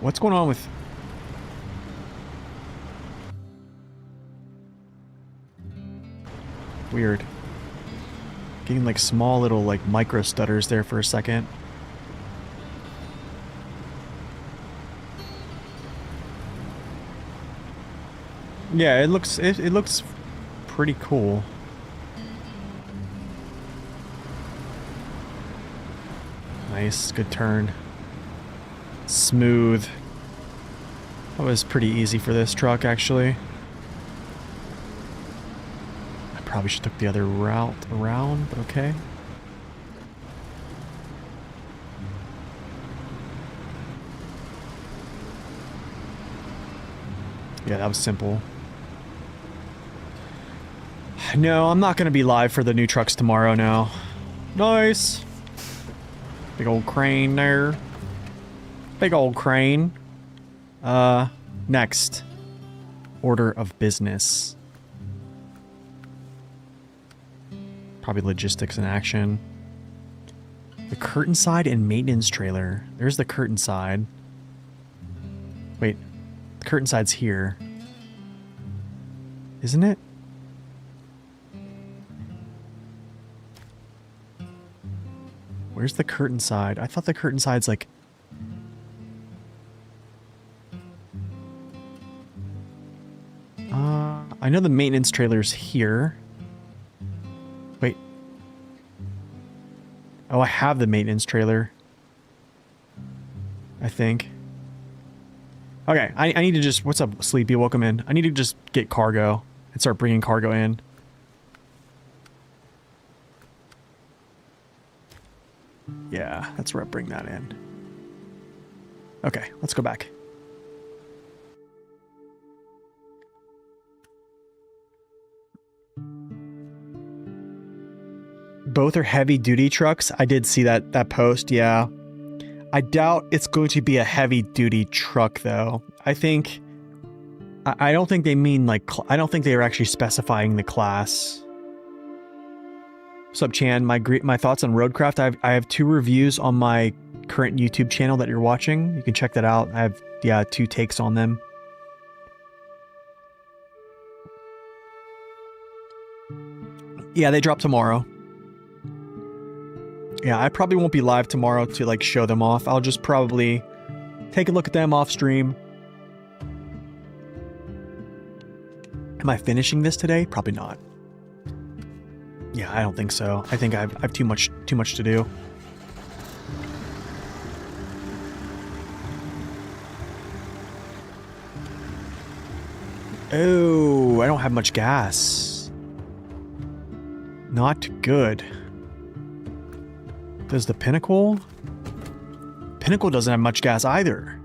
What's going on with... Weird. Getting like small little like micro stutters there for a second. Yeah, it looks pretty cool. Nice, good turn. Smooth. That was pretty easy for this truck, actually. Probably should have took the other route around, but okay. Yeah, that was simple. No, I'm not going to be live for the new trucks tomorrow now. Nice. Big old crane there. Big old crane. Next. Order of business. Probably logistics in action. The curtain side and maintenance trailer. There's the curtain side. Wait, the curtain side's here. Isn't it? Where's the curtain side? I thought the curtain side's like... I know the maintenance trailer's here. Oh, I have the maintenance trailer. I think. Okay, I need to just... What's up, Sleepy? Welcome in. I need to just get cargo and start bringing cargo in. Yeah, that's where I bring that in. Okay, let's go back. Both are heavy-duty trucks. I did see that post, yeah. I doubt it's going to be a heavy-duty truck, though. I think... I don't think they mean, like... I don't think they were actually specifying the class. What's up, Chan? My thoughts on Roadcraft. I have 2 reviews on my current YouTube channel that you're watching. You can check that out. I have, yeah, 2 takes on them. Yeah, they drop tomorrow. Yeah, I probably won't be live tomorrow to, like, show them off. I'll just probably take a look at them off stream. Am I finishing this today? Probably not. Yeah, I don't think so. I think I've too much to do. Oh, I don't have much gas. Not good. Does the Pinnacle? Pinnacle doesn't have much gas either.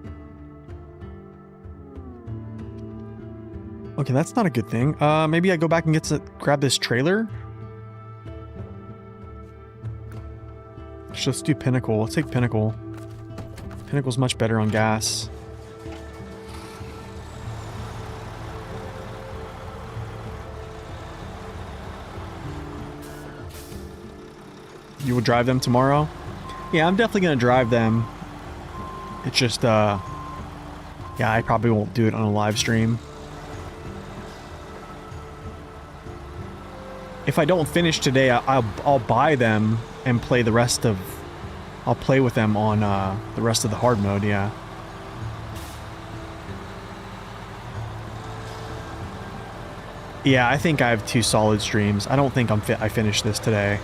Okay, that's not a good thing. Maybe I go back and grab this trailer. Let's just do Pinnacle. Let's take Pinnacle. Pinnacle's much better on gas. You will drive them tomorrow? Yeah, I'm definitely going to drive them. It's just, yeah, I probably won't do it on a live stream. If I don't finish today, I'll buy them and play the rest of... I'll play with them on the rest of the hard mode, yeah. Yeah, I think I have 2 solid streams. I don't think I finished this today.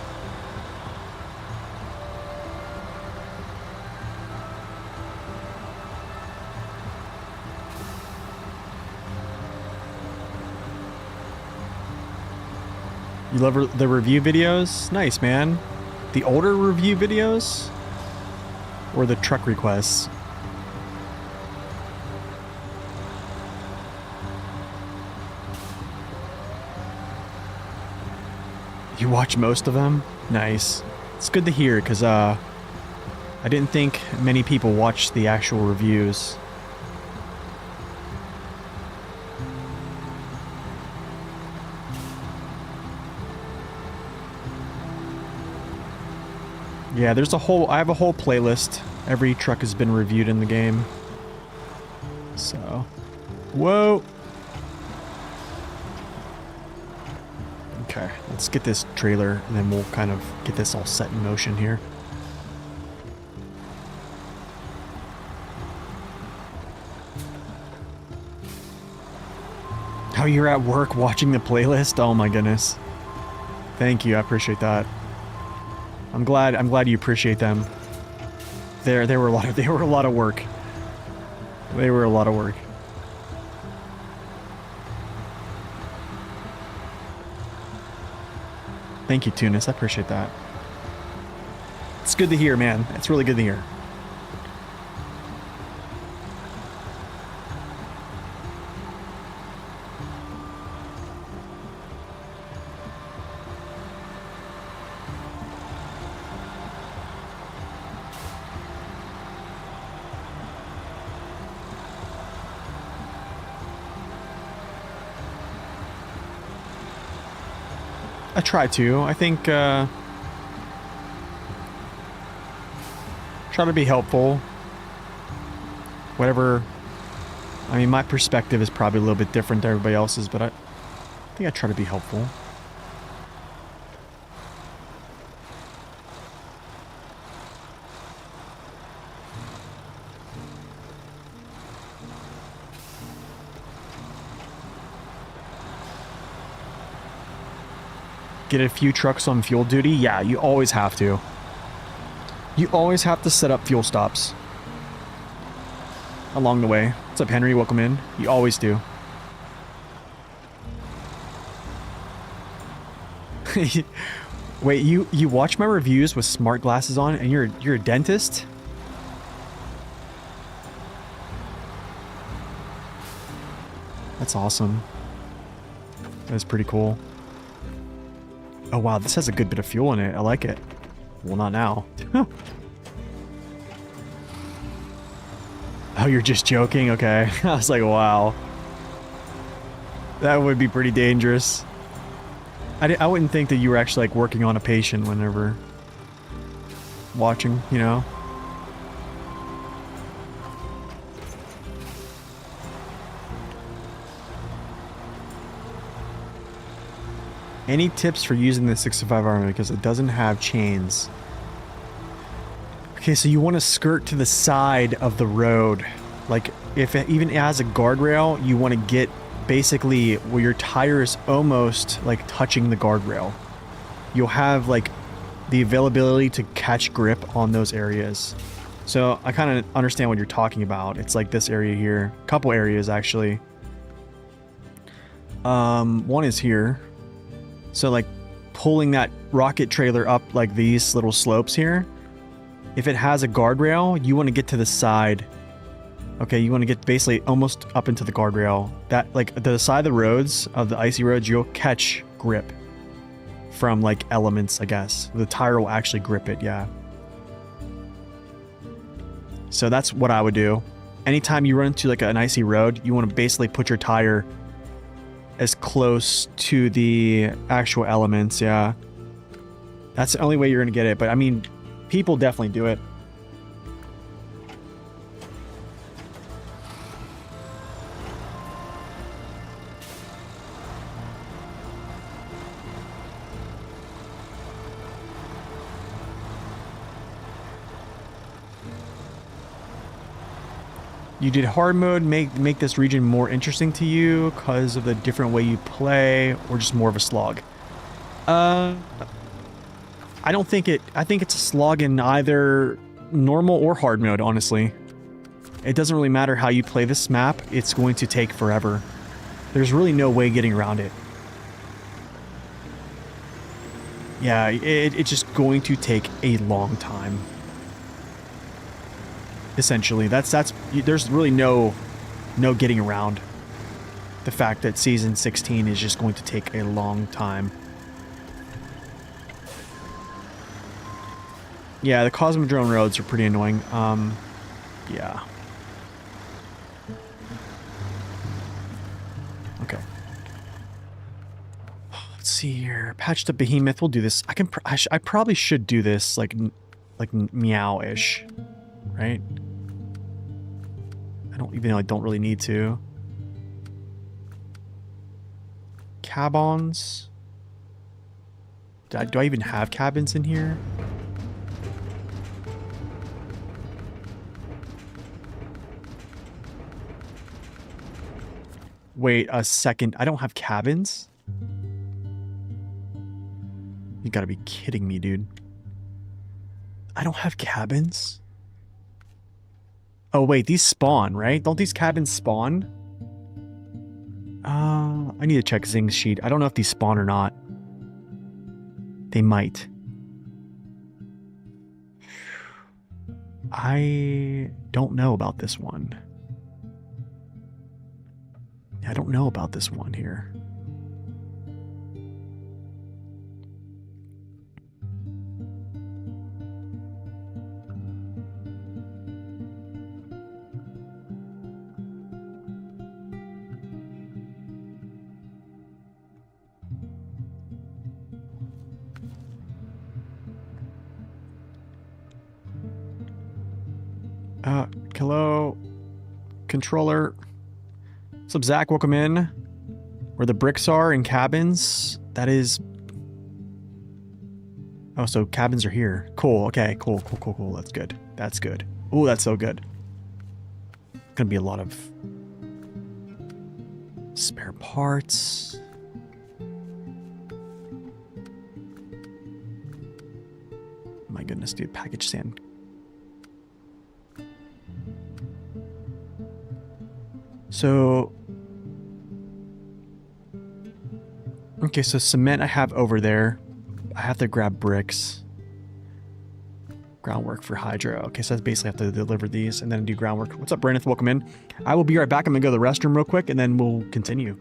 You love the review videos? Nice, man. The older review videos? Or the truck requests? You watch most of them? Nice. It's good to hear, because I didn't think many people watched the actual reviews. Yeah, I have a whole playlist. Every truck has been reviewed in the game. So, whoa. Okay, let's get this trailer and then we'll kind of get this all set in motion here. How you're at work watching the playlist? Oh my goodness. Thank you, I appreciate that. I'm glad you appreciate them. They were a lot of work. They were a lot of work. Thank you, Tunis. I appreciate that. It's good to hear, man. It's really good to hear. I try to. I think, try to be helpful. Whatever. I mean, my perspective is probably a little bit different to everybody else's, but I think I try to be helpful. Get a few trucks on fuel duty? Yeah, you always have to. You always have to set up fuel stops along the way. What's up, Henry? Welcome in. You always do. Wait, you watch my reviews with smart glasses on, and you're a dentist? That's awesome. That's pretty cool. Oh wow, this has a good bit of fuel in it. I like it. Well, not now. Oh, you're just joking? Okay. I was like, wow. That would be pretty dangerous. I wouldn't think that you were actually like working on a patient whenever watching, you know? Any tips for using the 65 armor because it doesn't have chains? Okay, so you want to skirt to the side of the road. Like, if it even has a guardrail, you want to get basically where your tire is almost like touching the guardrail. You'll have like the availability to catch grip on those areas. So I kind of understand what you're talking about. It's like this area here. A couple areas actually. One is here. So like pulling that rocket trailer up like these little slopes here. If it has a guardrail, you want to get to the side. Okay, you want to get basically almost up into the guardrail. That, like, the side of the roads, of the icy roads, you'll catch grip from, like, elements, I guess. The tire will actually grip it, yeah. So that's what I would do. Anytime you run into, like, an icy road, you want to basically put your tire as close to the actual elements, yeah. That's the only way you're going to get it, but, I mean, people definitely do it. You did hard mode make this region more interesting to you because of the different way you play, or just more of a slog? I don't think it... I think it's a slog in either normal or hard mode, honestly. It doesn't really matter how you play this map, it's going to take forever. There's really no way getting around it. Yeah, it's just going to take a long time. Essentially, there's really no getting around the fact that Season 16 is just going to take a long time. Yeah, the Cosmodrome roads are pretty annoying. Yeah. Okay. Let's see here. Patched up Behemoth. We'll do this. I probably should do this like meow-ish, right? Even though I don't really need to. Cabins. Do I even have cabins in here? Wait a second. I don't have cabins? You gotta be kidding me, dude. I don't have cabins? Oh, wait. These spawn, right? Don't these cabins spawn? I need to check Zing's sheet. I don't know if these spawn or not. They might. I don't know about this one. I don't know about this one here. Hello, controller. What's up, Zach? Welcome in. Where the bricks are in cabins, that is... Oh, so cabins are here. Cool, okay, cool. That's good. That's good. Ooh, that's so good. Gonna be a lot of spare parts. My my goodness, dude. Package sand. So... Okay, so cement I have over there. I have to grab bricks. Groundwork for hydro. Okay, so I basically have to deliver these and then do groundwork. What's up, Brandon? Welcome in. I will be right back. I'm gonna go to the restroom real quick and then we'll continue.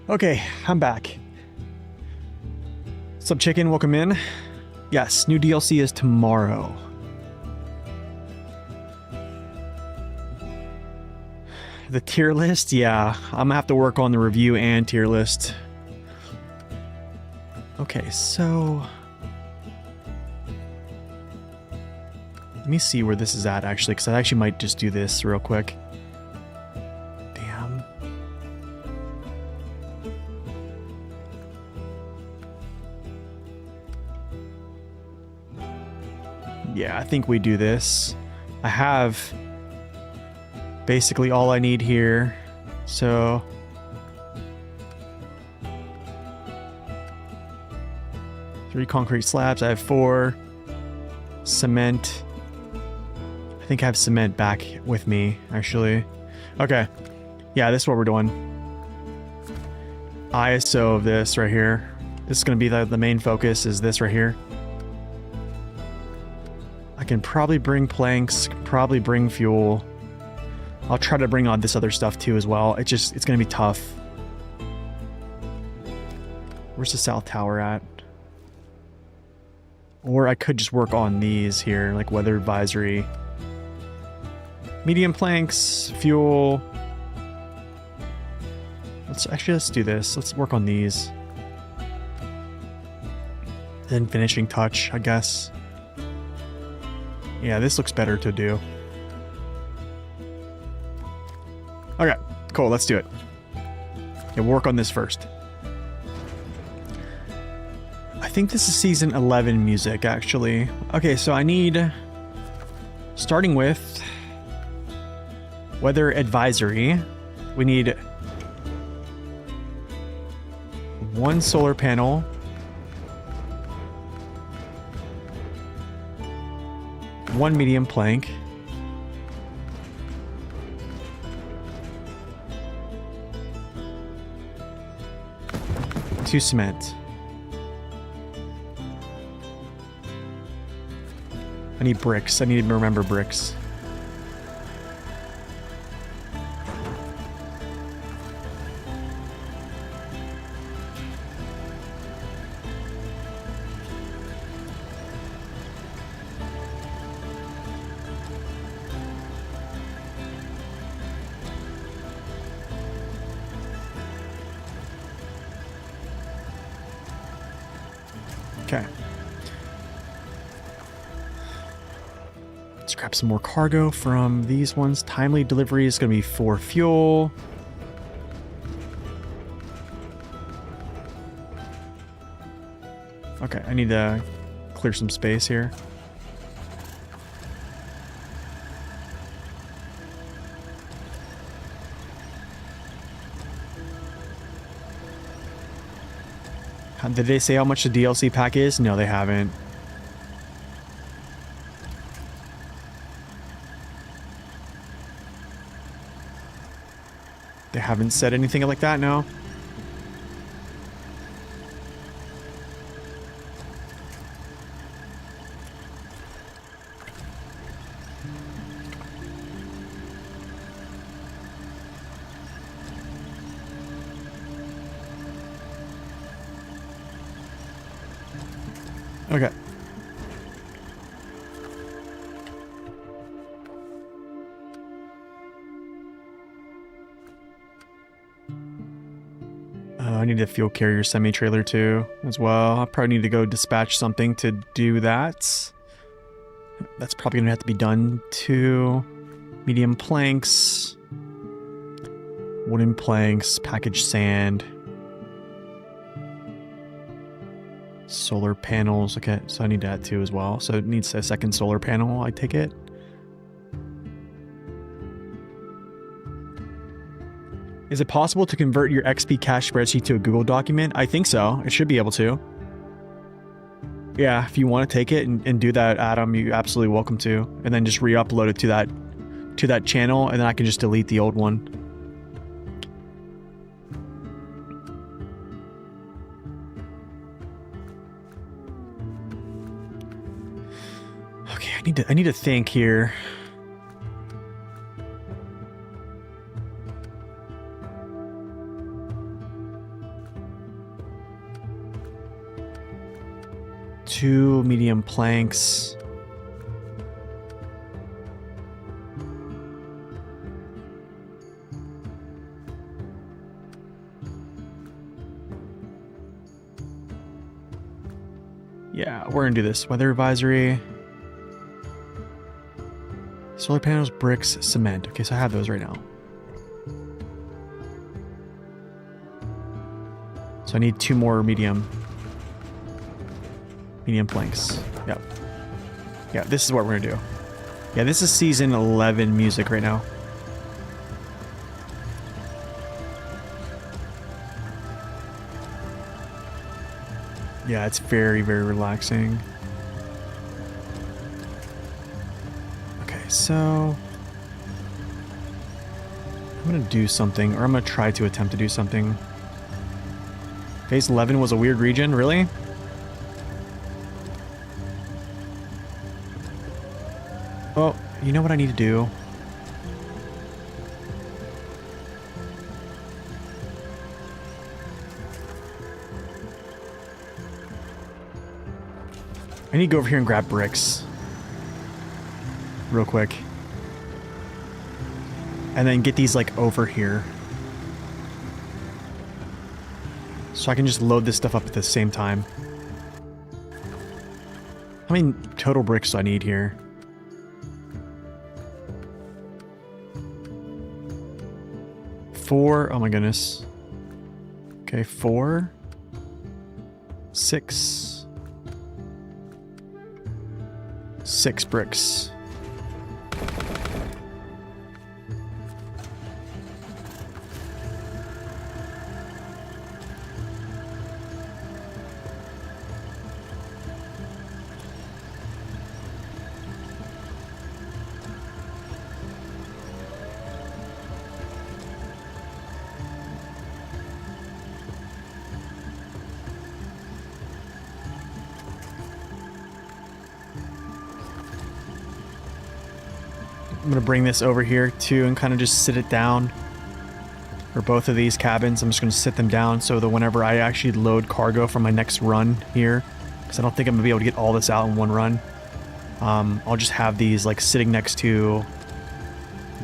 Okay, I'm back. What's up, chicken? Welcome in. Yes, new DLC is tomorrow. The tier list? Yeah, I'm gonna have to work on the review and tier list. Okay, so... let me see where this is at, actually, because I actually might just do this real quick. Damn. Yeah, I think we do this. I have basically all I need here, so... 3 concrete slabs, I have 4. Cement. I think I have cement back with me, actually. Okay. Yeah, this is what we're doing. ISO of this right here. This is going to be the main focus, is this right here. I can probably bring planks, probably bring fuel. I'll try to bring on this other stuff too as well. It's going to be tough. Where's the south tower at? Or I could just work on these here, like weather advisory. Medium planks, fuel. Let's do this. Let's work on these. Then finishing touch, I guess. Yeah, this looks better to do. Okay, cool, let's do it. Yeah, we'll work on this first. I think this is season 11 music, actually. Okay, so I need, starting with weather advisory, we need 1 solar panel, 1 medium plank, 2 cement. I need bricks. I need to remember bricks. Okay. Let's grab some more cargo from these ones. Timely delivery is going to be 4 fuel. Okay, I need to clear some space here. Did they say how much the DLC pack is? No, they haven't. They haven't said anything like that, no? Okay. I need a fuel carrier semi-trailer too, as well. I probably need to go dispatch something to do that. That's probably gonna have to be done too. Medium planks, wooden planks, packaged sand. Solar panels, okay, so I need that too as well. So it needs a second solar panel, I take it. Is it possible to convert your XP cache spreadsheet to a Google document? I think so. It should be able to. Yeah, if you want to take it and do that, Adam, you're absolutely welcome to. And then just re-upload it to that channel, and then I can just delete the old one. Okay, I need to think here. Two medium planks. Yeah, we're gonna do this. Weather advisory. Solar panels, bricks, cement. Okay, so I have those right now. So I need 2 more medium planks. Yep. Yeah, this is what we're gonna do. Yeah, this is season 11 music right now. Yeah, it's very, very relaxing. Okay, so I'm gonna do something, or I'm gonna try to attempt to do something. Phase 11 was a weird region, really? Oh, you know what I need to do? I need to go over here and grab bricks. Real quick. And then get these, like, over here. So I can just load this stuff up at the same time. How many total bricks do I need here? 4. Oh my goodness. Okay, 4. 6. 6 bricks. I'm gonna bring this over here too and kind of just sit it down for both of these cabins. I'm just gonna sit them down so that whenever I actually load cargo for my next run here, because I don't think I'm gonna be able to get all this out in one run, I'll just have these like sitting next to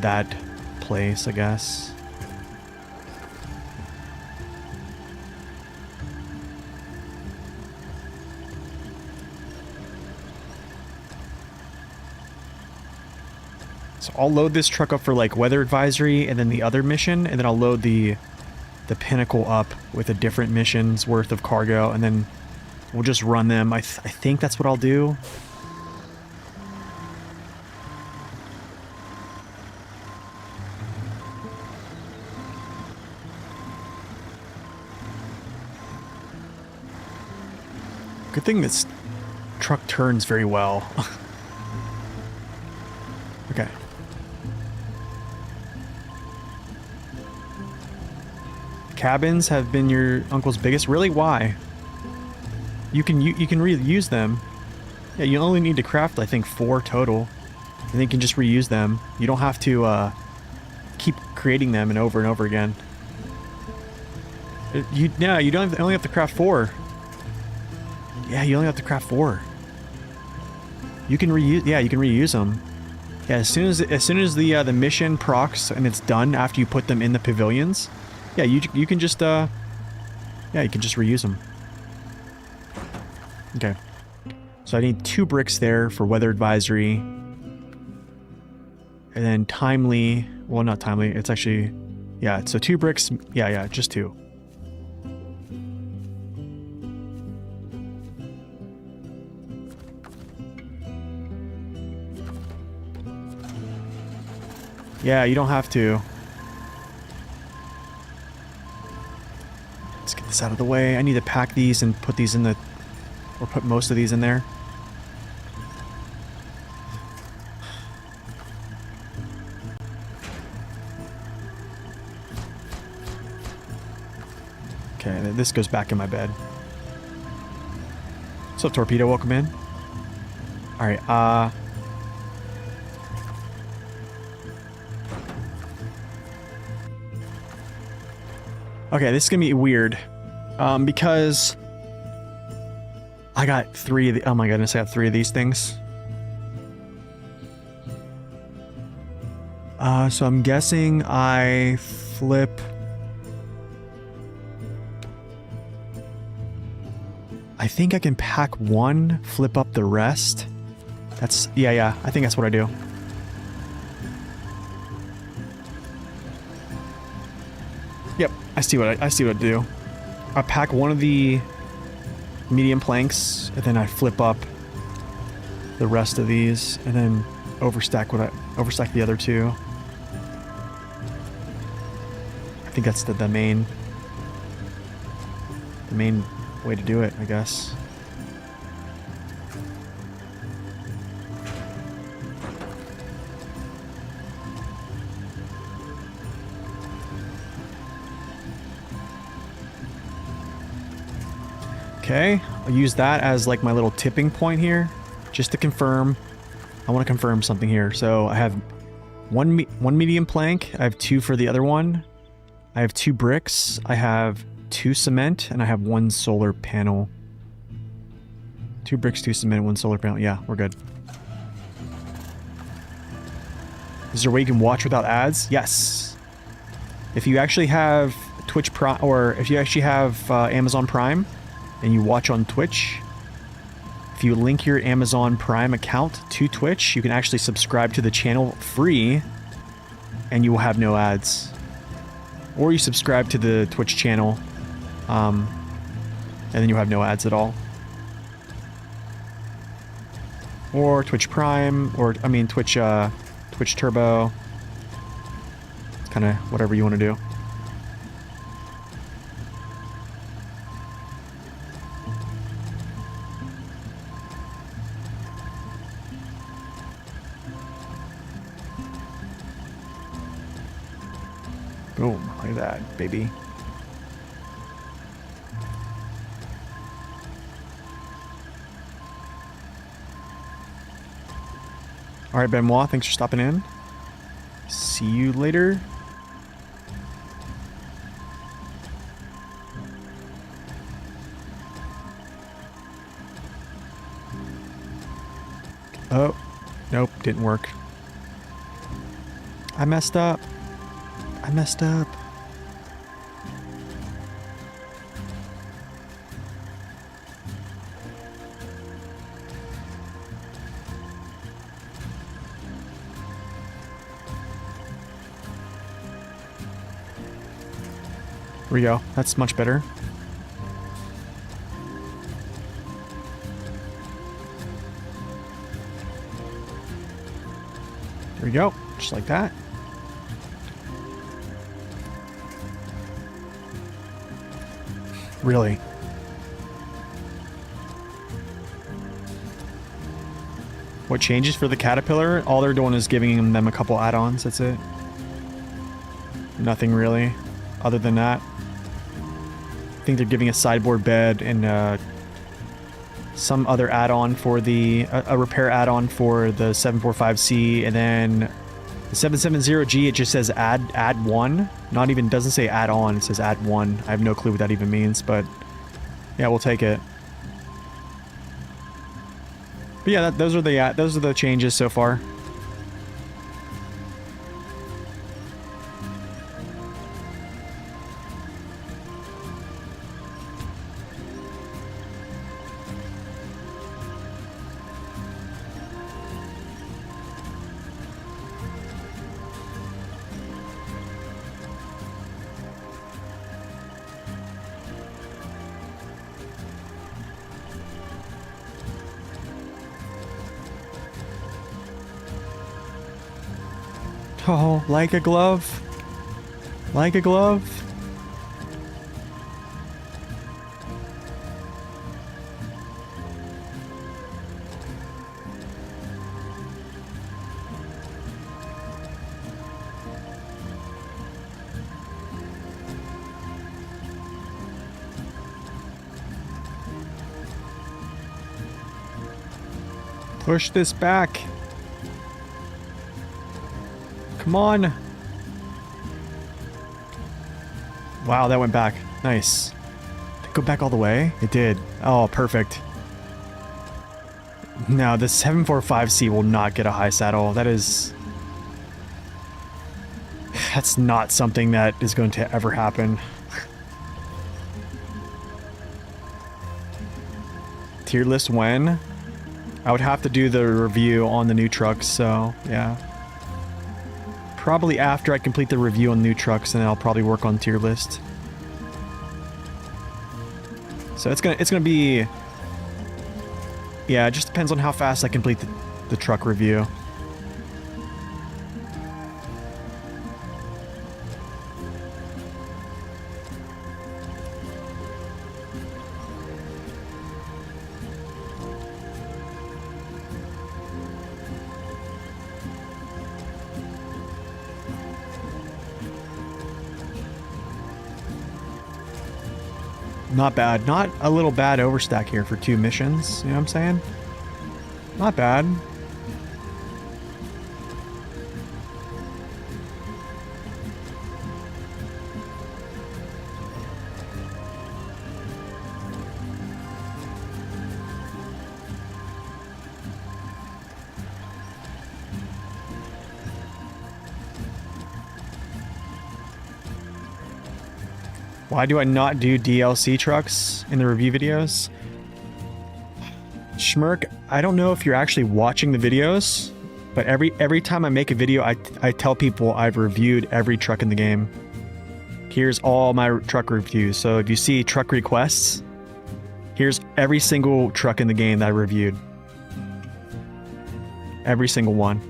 that place, I guess. So I'll load this truck up for like weather advisory and then the other mission, and then I'll load the pinnacle up with a different mission's worth of cargo, and then we'll just run them. I think that's what I'll do. Good thing this truck turns very well. Okay. Cabins have been your uncle's biggest. Really? Why? You can reuse them. Yeah, you only need to craft I think 4 total, and then you can just reuse them. You don't have to keep creating them and over again. You only have to craft 4. Yeah, you only have to craft 4. You can reuse. Yeah, you can reuse them. Yeah, as soon as the mission procs and it's done after you put them in the pavilions, yeah, you can just yeah, you can just reuse them. Okay, so I need 2 bricks there for weather advisory, and then timely. Well, not timely. It's actually, yeah. So 2 bricks. Yeah, just 2. Yeah, you don't have to. Let's get this out of the way. I need to pack these and put these in the... or put most of these in there. Okay, this goes back in my bed. What's up, Torpedo? Welcome in. Alright, okay, this is gonna be weird, because I got 3 of the, oh my goodness, I have 3 of these things. So I'm guessing I flip... I think I can pack 1, flip up the rest. That's, yeah, I think that's what I do. Yep, I see what I do. I pack 1 of the medium planks, and then I flip up the rest of these, and then overstack the other 2. I think that's the main way to do it, I guess. Okay, I'll use that as like my little tipping point here, just to confirm. I want to confirm something here. So I have one medium plank, I have 2 for the other one, I have 2 bricks, I have 2 cement, and I have 1 solar panel. 2 bricks, 2 cement, 1 solar panel. Yeah, we're good. Is there a way you can watch without ads? Yes. If you actually have Twitch Prime, or if you actually have Amazon Prime, and you watch on Twitch, if you link your Amazon Prime account to Twitch, you can actually subscribe to the channel free, and you will have no ads. Or you subscribe to the Twitch channel, and then you have no ads at all. Or Twitch Prime, or, I mean, Twitch Turbo. It's kind of whatever you want to do. Boom, look at that, baby. All right, Benoit, thanks for stopping in. See you later. Oh, nope, didn't work. I messed up. I messed up. Here we go. That's much better. There we go. Just like that. Really? What changes for the Caterpillar? All they're doing is giving them a couple add-ons, that's it. Nothing really, other than that. I think they're giving a sideboard bed and some other add-on for the... a repair add-on for the 745C, and then the 770G, it just says add one. Not even, doesn't say add on, it says add one. I have no clue what that even means, but yeah, we'll take it. But yeah, those are the changes so far. Oh, like a glove. Like a glove. Push this back. Come on. Wow, that went back. Nice. Did it go back all the way? It did. Oh, perfect. No, the 745C will not get a high saddle. That's not something that is going to ever happen. Tier list when? I would have to do the review on the new trucks, so yeah. Probably after I complete the review on new trucks, and then I'll probably work on tier list. So it's gonna be... Yeah, it just depends on how fast I complete the truck review. Not bad. Not a little bad overstack here for 2 missions. You know what I'm saying? Not bad. Why do I not do DLC trucks in the review videos? Schmirk, I don't know if you're actually watching the videos, but every time I make a video, I tell people I've reviewed every truck in the game. Here's all my truck reviews. So if you see truck requests, here's every single truck in the game that I reviewed. Every single one.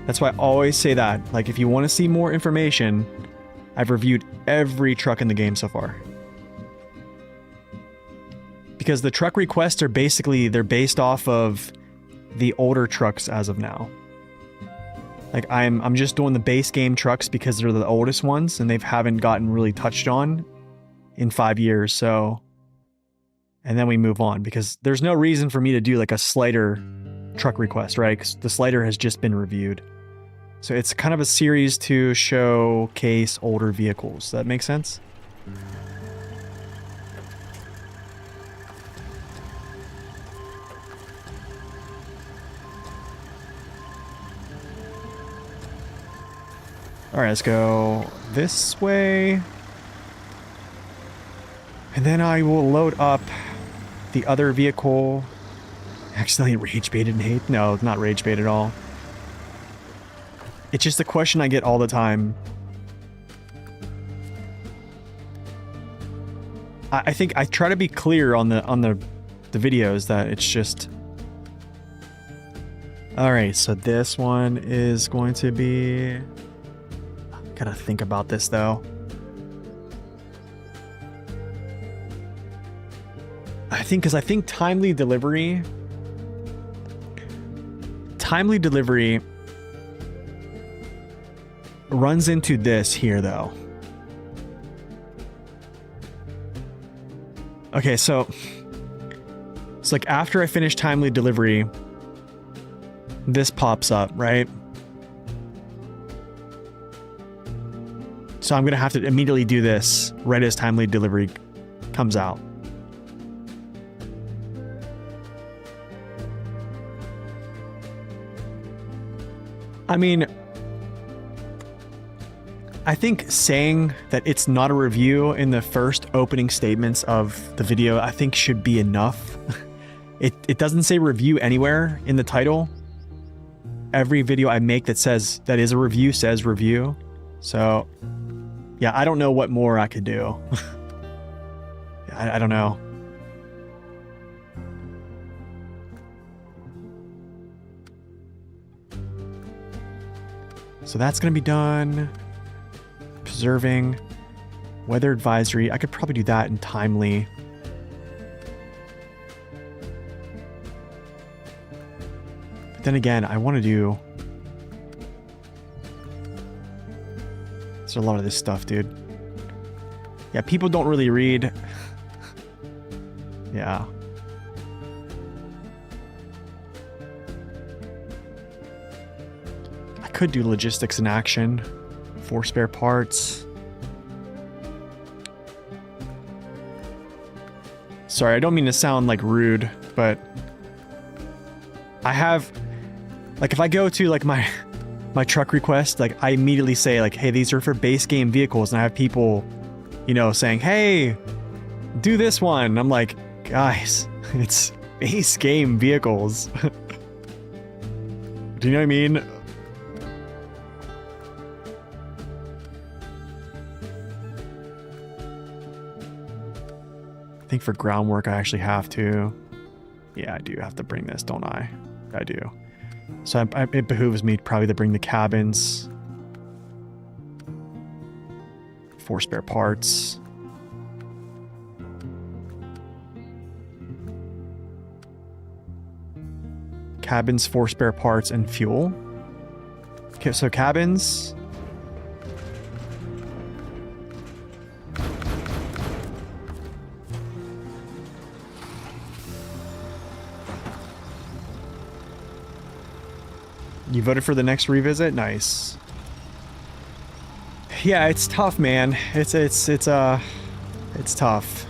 That's why I always say that. Like, if you want to see more information, I've reviewed every truck in the game so far. Because the truck requests are basically, they're based off of the older trucks as of now. Like, I'm just doing the base game trucks because they're the oldest ones and they haven't gotten really touched on in 5 years, so... And then we move on, because there's no reason for me to do like a Slider truck request, right? Because the Slider has just been reviewed. So it's kind of a series to showcase older vehicles. Does that make sense? Alright, let's go this way. And then I will load up the other vehicle. Accidentally rage baited and hate? No, not rage bait at all. It's just a question I get all the time. I think I try to be clear on the videos that it's just... Alright, so this one is going to be... Gotta think about this though. I think timely delivery runs into this here though. Okay, so it's like after I finish timely delivery, this pops up, right? So I'm gonna have to immediately do this right as timely delivery comes out. I mean, I think saying that it's not a review in the first opening statements of the video, I think should be enough. It doesn't say review anywhere in the title. Every video I make that says that is a review says review. So, yeah, I don't know what more I could do. I don't know. So that's going to be done. Preserving. Weather advisory. I could probably do that in timely. But then again, I want to do... There's a lot of this stuff, dude. Yeah, people don't really read. Yeah. Could do logistics in action for spare parts. Sorry, I don't mean to sound like rude, but I have, like, if I go to like my truck request, like I immediately say like, hey, these are for base game vehicles, and I have people, you know, saying, hey, do this one. I'm like, guys, it's base game vehicles. Do you know what I mean? I think for groundwork I actually have to. Yeah, I do have to bring this, don't I? I do. So it behooves me probably to bring the cabins. 4 spare parts. Cabins, 4 spare parts, and fuel. Okay, so cabins... You voted for the next revisit? Nice. Yeah, it's tough, man. It's tough.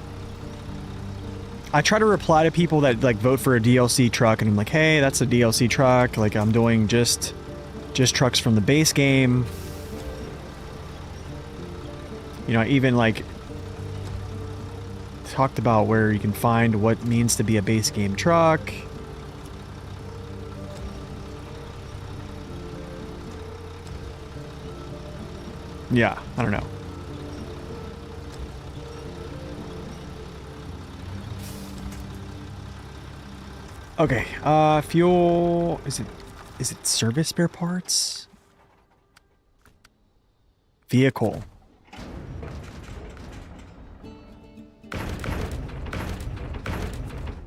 I try to reply to people that like vote for a DLC truck, and I'm like, hey, that's a DLC truck. Like, I'm doing just trucks from the base game. You know, I even like talked about where you can find what means to be a base game truck. Yeah, I don't know. Okay, fuel, is it service spare parts? Vehicle.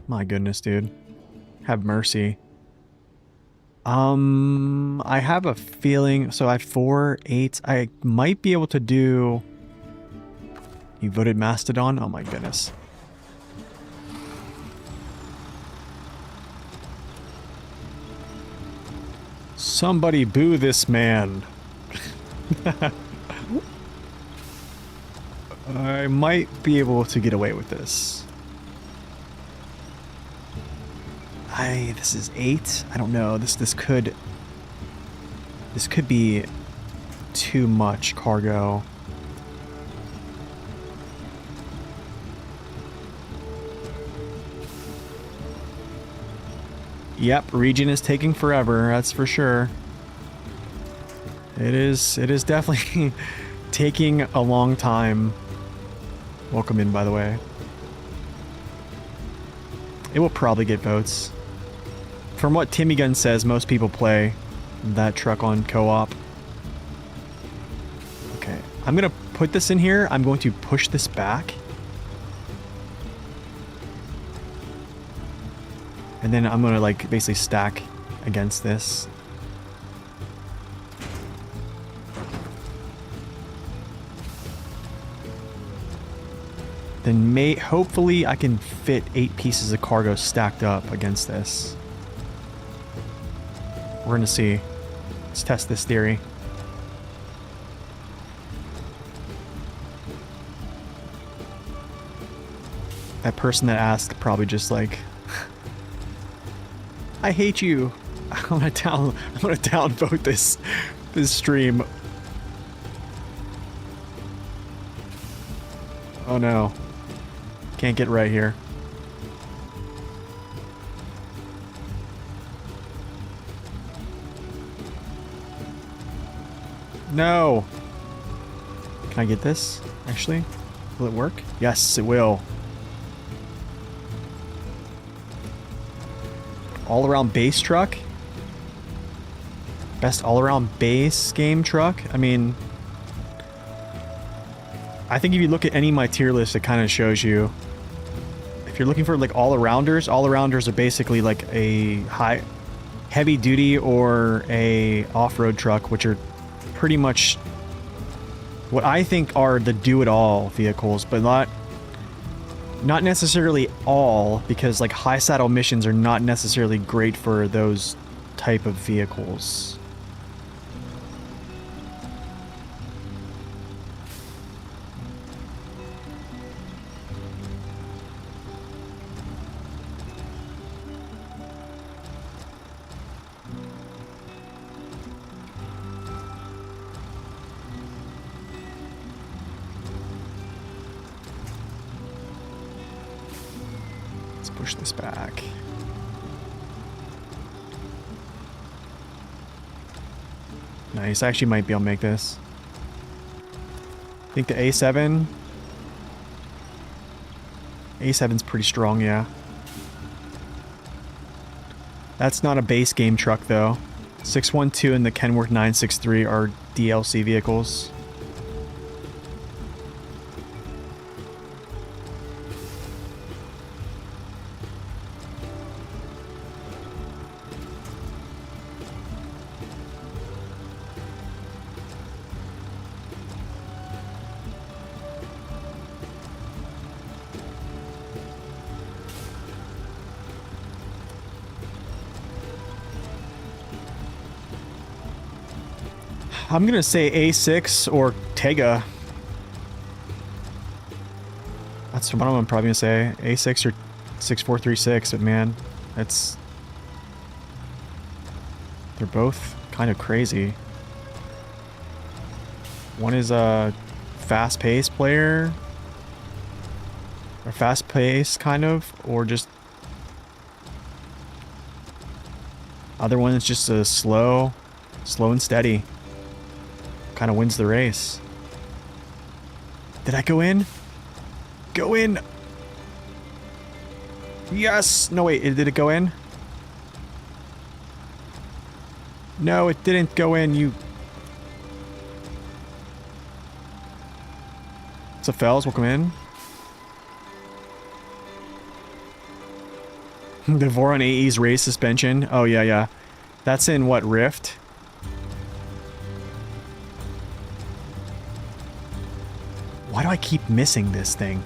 My goodness, dude. Have mercy. I have a feeling, so I have 4, 8, I might be able to do... You voted Mastodon? Oh my goodness. Somebody boo this man. I might be able to get away with this. This is 8. I don't know. This could be too much cargo. Yep, region is taking forever, that's for sure. It is definitely taking a long time. Welcome in, by the way. It will probably get votes. From what Timmy Gun says, most people play that truck on co-op. Okay, I'm gonna put this in here. I'm going to push this back. And then I'm gonna like basically stack against this. Then hopefully I can fit 8 pieces of cargo stacked up against this. We're gonna see. Let's test this theory. That person that asked probably just like, I hate you. I'm gonna downvote this stream. Oh no. Can't get right here. No. Can I get this? Actually, will it work? Yes, it will. All-around base truck? Best all-around base game truck? I mean, I think if you look at any of my tier lists, it kind of shows you. If you're looking for like all-arounders are basically like a heavy duty or a off-road truck, which are pretty much what I think are the do-it-all vehicles, but not necessarily all, because like high saddle missions are not necessarily great for those type of vehicles. Push this back. Nice. I actually might be able to make this. I think the A7. A7's pretty strong, yeah. That's not a base game truck, though. 612 and the Kenworth 963 are DLC vehicles. I'm gonna say A6 or Tega. That's what I'm probably gonna say. A6 or 6436, but man, that's... They're both kind of crazy. One is a fast-paced player. Or fast-paced, kind of, or just... Other one is just a slow and steady. Kind of wins the race. Did I go in? Go in! Yes! No, wait, did it go in? No, it didn't go in, you... What's up, fellas? Welcome in. The Voron AE's race suspension. Oh, yeah, yeah. That's in what, Rift? Why do I keep missing this thing?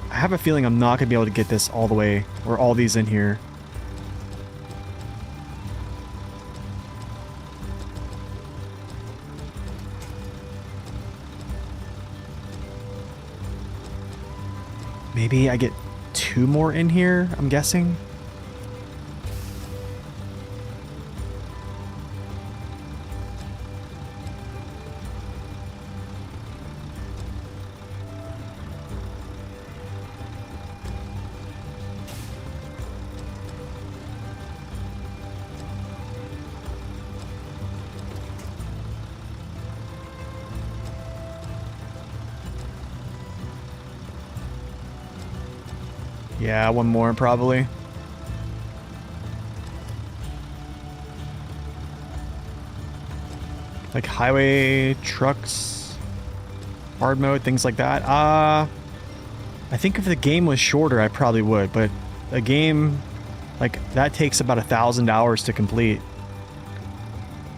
I have a feeling I'm not going to be able to get this all the way, or all these in here. Maybe I get 2 more in here, I'm guessing. Yeah, 1 more probably. Like highway trucks, hard mode, things like that. I think if the game was shorter, I probably would, but a game like that takes about 1,000 hours to complete.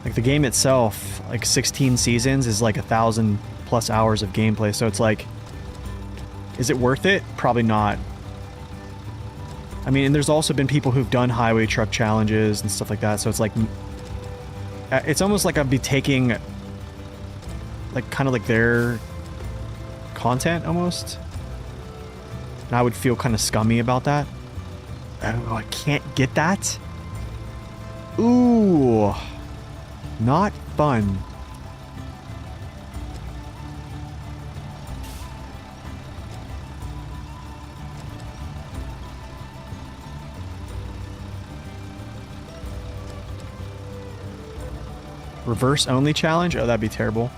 Like the game itself, like 16 seasons is like 1,000+ hours of gameplay. So it's like, is it worth it? Probably not. I mean, and there's also been people who've done highway truck challenges and stuff like that, so it's like... It's almost like I'd be taking... like, kind of like their... content, almost. And I would feel kind of scummy about that. Oh, I can't get that? Ooh. Not fun. Reverse only challenge? Oh, that'd be terrible.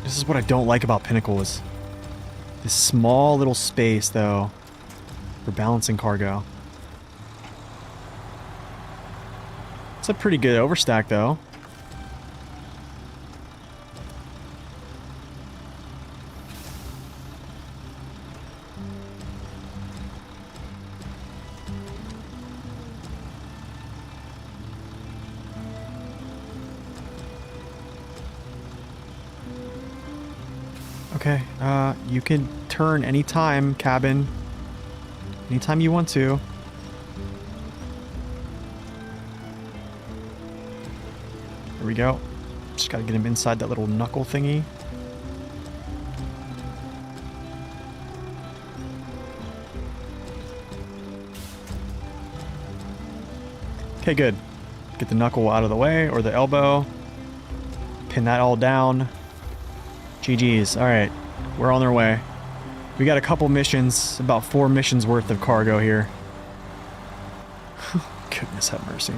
This is what I don't like about Pinnacle is this small little space, though, for balancing cargo. It's a pretty good overstack, though. Okay, you can turn anytime, cabin. Anytime you want to. There we go. Just gotta get him inside that little knuckle thingy. Okay, good. Get the knuckle out of the way, or the elbow. Pin that all down. GG's. Alright. We're on our way. We got a couple missions, about 4 missions worth of cargo here. Goodness have mercy.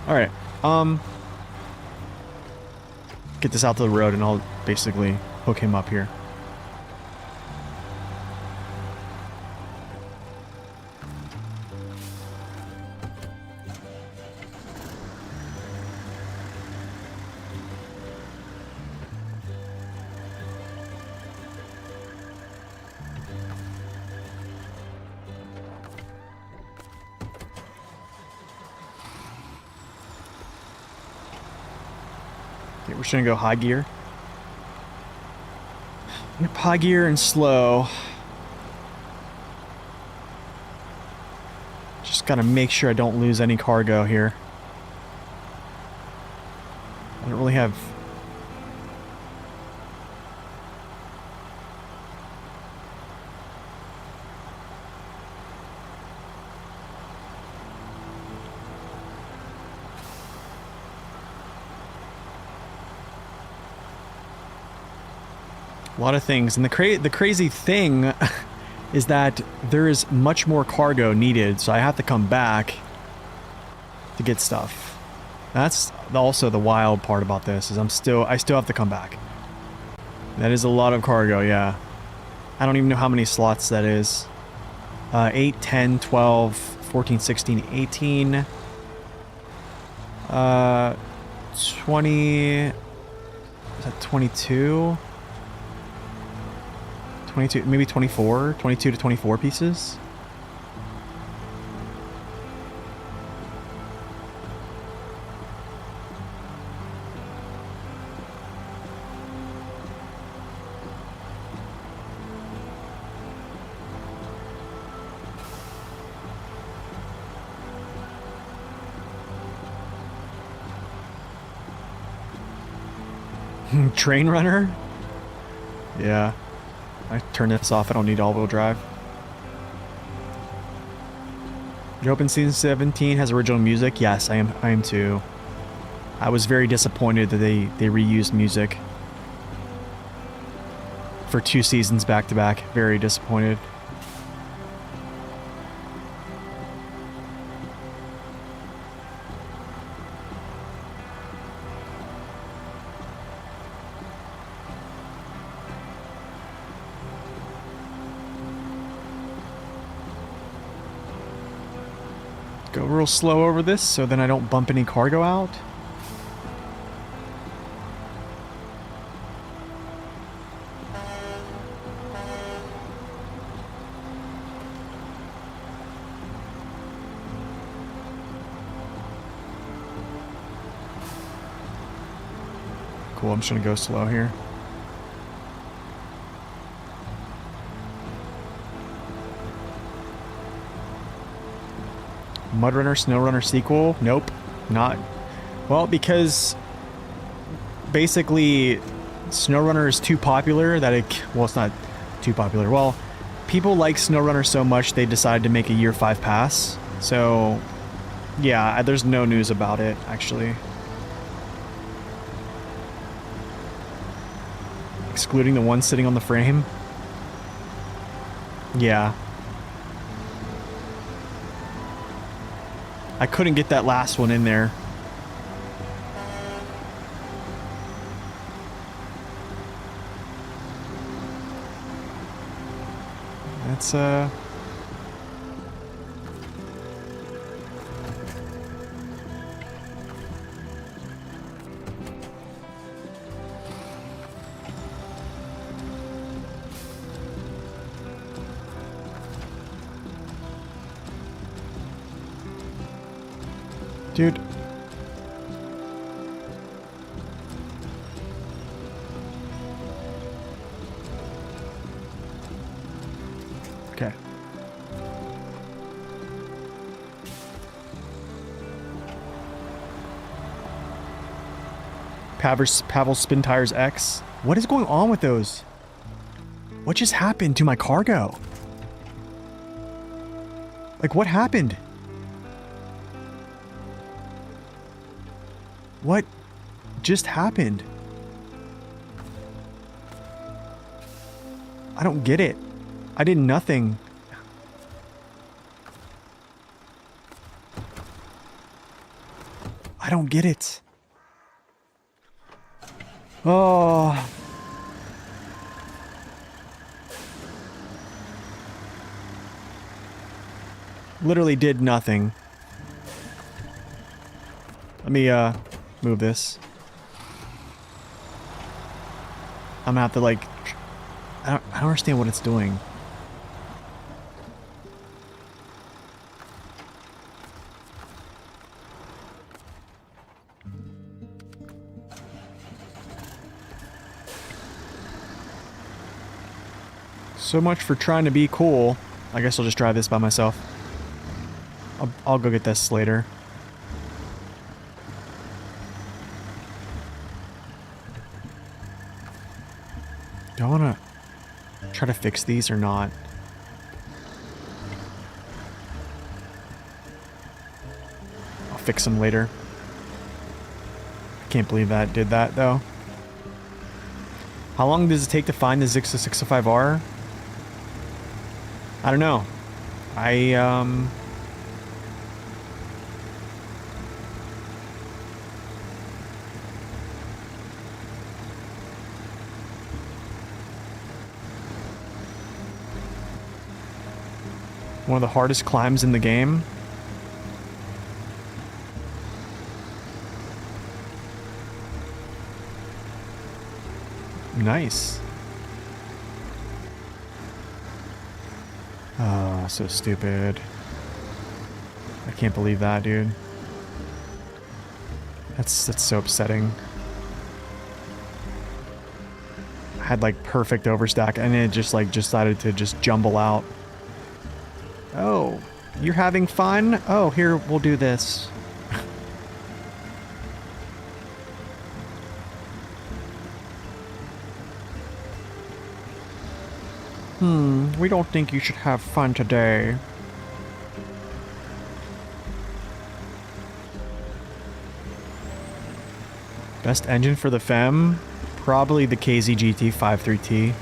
Alright. Get this out to the road and I'll basically hook him up here. Okay, we're just gonna go high gear. High gear and slow. Just gotta make sure I don't lose any cargo here. I don't really have... a lot of things, and the crazy thing is that there is much more cargo needed, so I have to come back to get stuff. That's also the wild part about this, is I still have to come back. That is a lot of cargo, yeah. I don't even know how many slots that is. 8, 10, 12, 14, 16, 18. 20... Is that 22? 22, maybe 24? 22 to 24 pieces? Train runner? Yeah. I turn this off. I don't need all-wheel drive. You hoping season 17 has original music? Yes, I am too. I was very disappointed that they reused music for 2 seasons back to back. Very disappointed. Go real slow over this so then I don't bump any cargo out. Cool, I'm just gonna go slow here. Mud Runner, Snow Runner sequel? Nope, not. Well, because basically Snow Runner is too popular that it, well, it's not too popular. Well, people like Snow Runner so much they decided to make a year 5 pass. So, yeah, there's no news about it, actually. Excluding the one sitting on the frame? Yeah. I couldn't get that last one in there. That's, dude. Okay. Pavel Spin Tires X. What is going on with those? What just happened to my cargo? Like, what happened? What just happened? I don't get it. I did nothing. I don't get it. Oh. Literally did nothing. Let me, move this. I'm gonna have to, like... I don't understand what it's doing. So much for trying to be cool. I guess I'll just drive this by myself. I'll go get this later. Do I want to try to fix these or not? I'll fix them later. I can't believe that did that, though. How long does it take to find the Zixa 605R? I don't know. One of the hardest climbs in the game. Nice. Oh, so stupid. I can't believe that, dude. That's so upsetting. I had like perfect overstack and it just like decided to just jumble out. Oh, you're having fun? Oh, here, we'll do this. We don't think you should have fun today. Best engine for the FEM? Probably the KZ GT53T.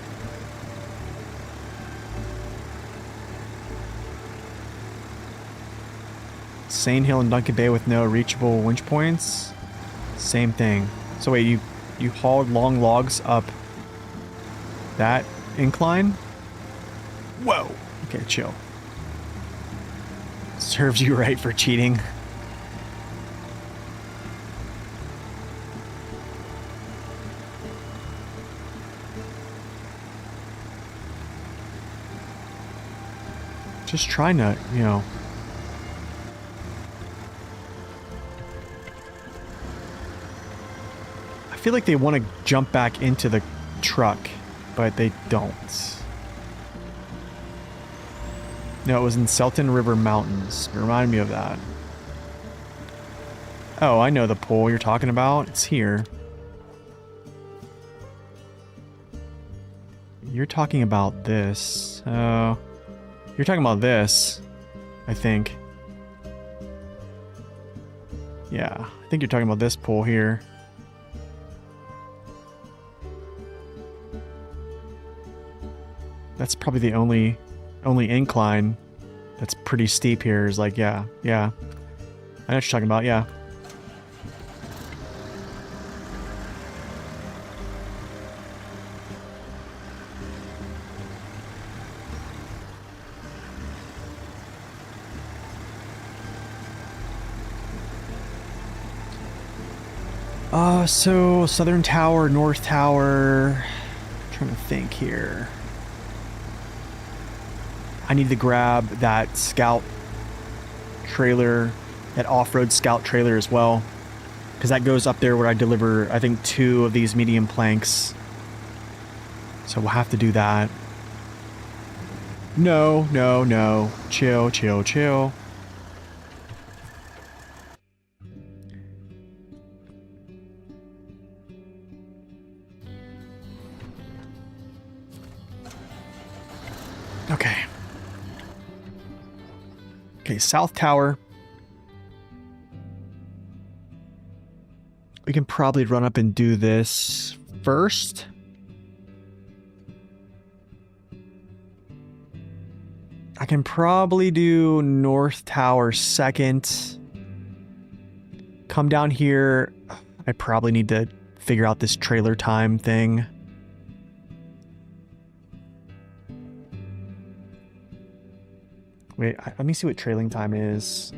Sane Hill and Duncan Bay with no reachable winch points? Same thing. So wait, you hauled long logs up that incline? Whoa! Okay, chill. Serves you right for cheating. Just trying to, you know... I feel like they want to jump back into the truck, but they don't. No, it was in Selton River Mountains. Remind me of that. Oh, I know the pole you're talking about. It's here. You're talking about this. Oh. You're talking about this, I think. Yeah, I think you're talking about this pole here. That's probably the only incline that's pretty steep here is like, yeah. I know what you're talking about, yeah. So Southern Tower, North Tower. I'm trying to think here. I need to grab that scout trailer, that off-road scout trailer as well, because that goes up there where I deliver, I think, 2 of these medium planks. So we'll have to do that. No. Chill. Okay, South Tower. We can probably run up and do this first. I can probably do North Tower second. Come down here. I probably need to figure out this trailer time thing. Wait, let me see what trailing time is.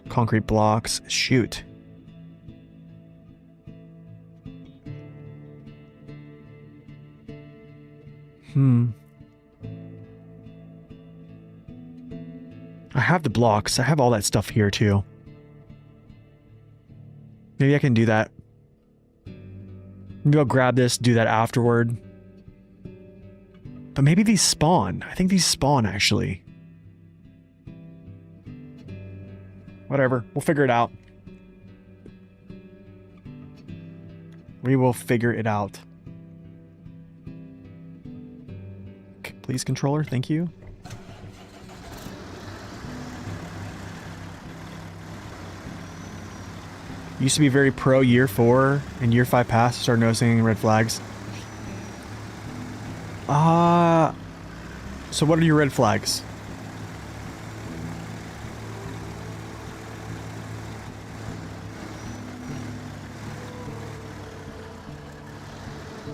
Concrete blocks. Shoot. I have the blocks. I have all that stuff here too. Maybe I can do that. Maybe I'll grab this, do that afterward. But maybe these spawn. I think these spawn, actually. Whatever. We'll figure it out. We will figure it out. Okay, please, controller. Thank you. Used to be very pro year 4 and year 5 past. Started noticing red flags. So what are your red flags?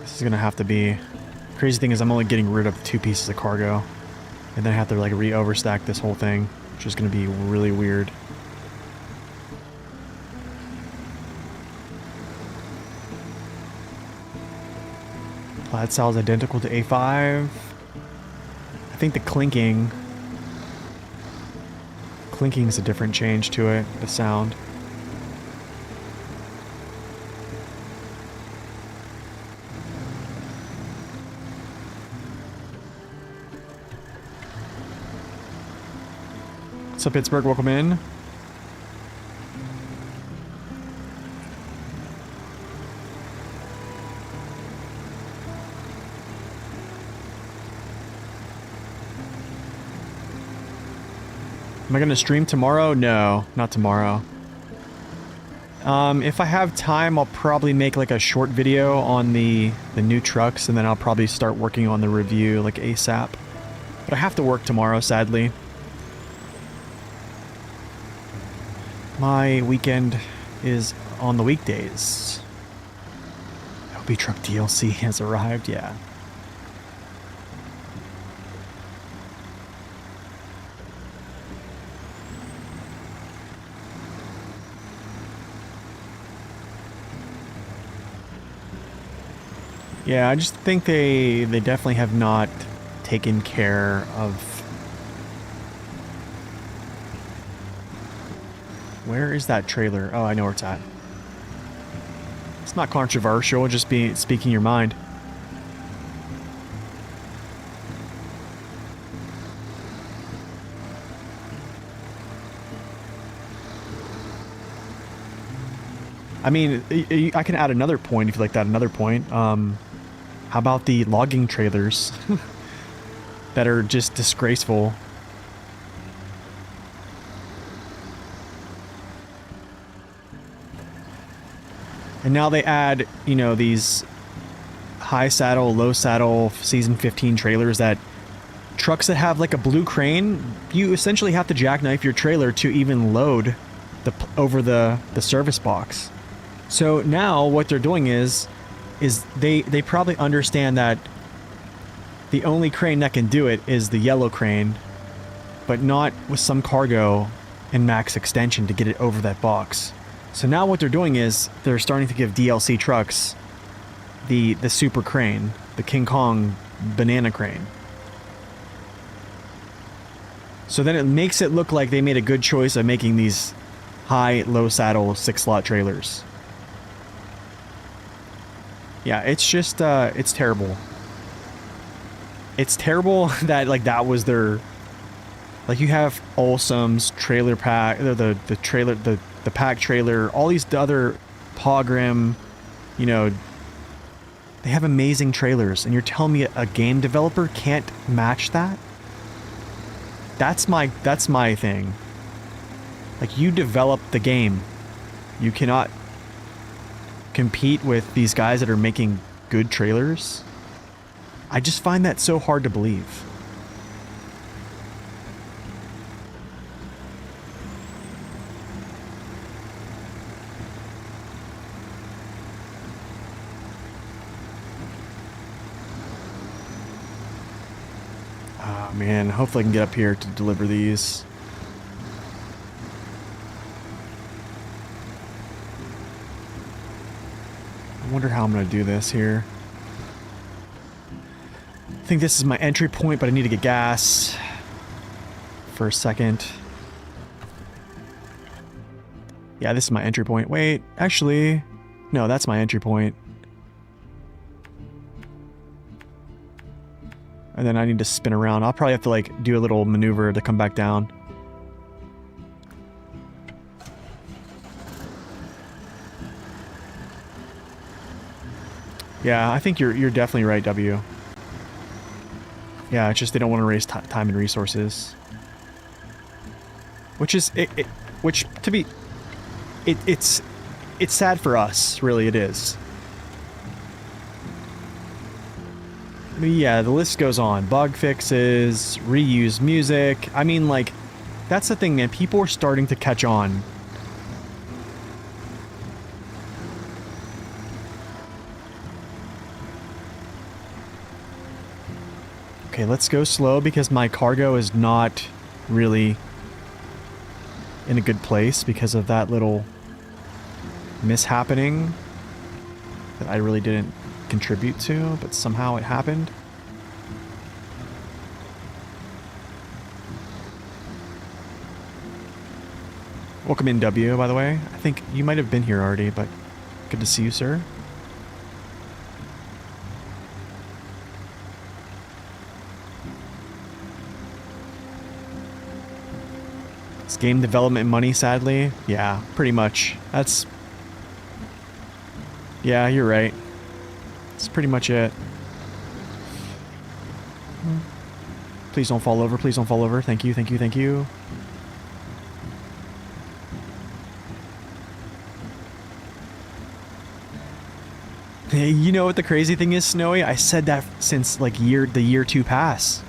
This is gonna have to be Crazy thing is I'm only getting rid of 2 pieces of cargo. And then I have to like re-overstack this whole thing, which is going to be really weird. Plaid style is identical to A5. I think the clinking is a different change to it, the sound. What's up, Pittsburgh? Welcome in. Am I going to stream tomorrow? No, not tomorrow. If I have time, I'll probably make like a short video on the new trucks, and then I'll probably start working on the review like ASAP. But I have to work tomorrow, sadly. My weekend is on the weekdays. LB Truck DLC has arrived, yeah. Yeah, I just think they definitely have not taken care of... Where is that trailer? Oh, I know where it's at. It's not controversial, just speaking your mind. I mean, I can add another point if you like that. Another point. How about the logging trailers that are just disgraceful? And now they add, you know, these high saddle, low saddle season 15 trailers that trucks that have like a blue crane, you essentially have to jackknife your trailer to even load over the service box. So now what they're doing is they probably understand that the only crane that can do it is the yellow crane, but not with some cargo and max extension to get it over that box. So now what they're doing is they're starting to give DLC trucks the super crane, the King Kong banana crane. So then it makes it look like they made a good choice of making these high, low saddle 6-slot trailers. Yeah, it's just, it's terrible. It's terrible that, like, that was their... Like, you have Olsom's trailer pack, the trailer, the pack trailer, all these other Pogrim, you know, they have amazing trailers, and you're telling me a game developer can't match that? That's my thing. Like, you develop the game. You cannot compete with these guys that are making good trailers. I just find that so hard to believe. Oh man, hopefully I can get up here to deliver these. I wonder how I'm going to do this here. I think this is my entry point, but I need to get gas for a second. Yeah, this is my entry point. Wait, actually, no, that's my entry point. And then I need to spin around. I'll probably have to like do a little maneuver to come back down. Yeah, I think you're definitely right, W. Yeah, it's just they don't want to waste time and resources. Which is it's sad for us, really it is. But yeah, the list goes on. Bug fixes, reuse music. I mean, like, that's the thing, man. People are starting to catch on. Okay, let's go slow because my cargo is not really in a good place because of that little mishappening that I really didn't contribute to, but somehow it happened. Welcome in, W, by the way. I think you might have been here already, but good to see you, sir. It's game development money, sadly. Yeah, pretty much. That's... Yeah, you're right. That's pretty much it. Please don't fall over. Please don't fall over. Thank you, thank you, thank you. Hey, you know what the crazy thing is, Snowy? I said that since like the year 2 pass.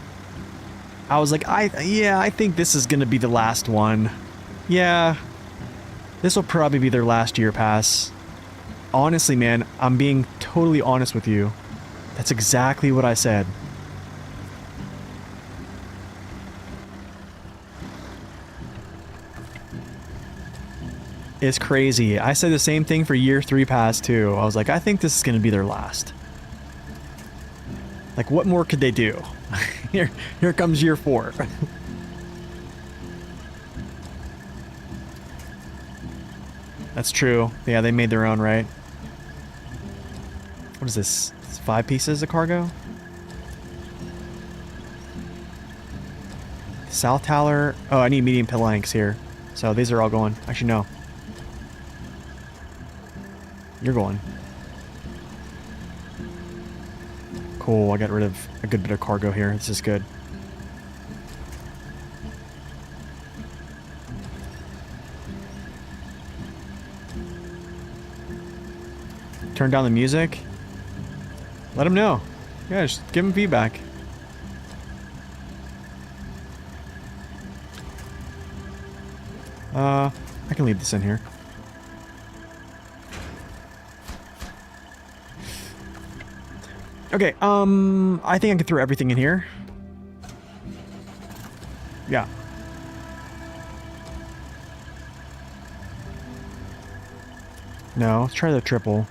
I was like, yeah, I think this is gonna be the last one. Yeah, this will probably be their last year pass. Honestly, man, I'm being totally honest with you. That's exactly what I said. It's crazy. I said the same thing for year 3 pass too. I was like, I think this is gonna be their last. Like, what more could they do? Here comes year 4. That's true. Yeah, they made their own, right? What is this? It's 5 pieces of cargo? South Tower. Oh, I need medium phalanx here. So these are all going. Actually, no. You're going. Cool, I got rid of a good bit of cargo here. This is good. Turn down the music. Let them know. Yeah, just give them feedback. I can leave this in here. Okay, I think I can throw everything in here. Yeah. No, let's try the triple.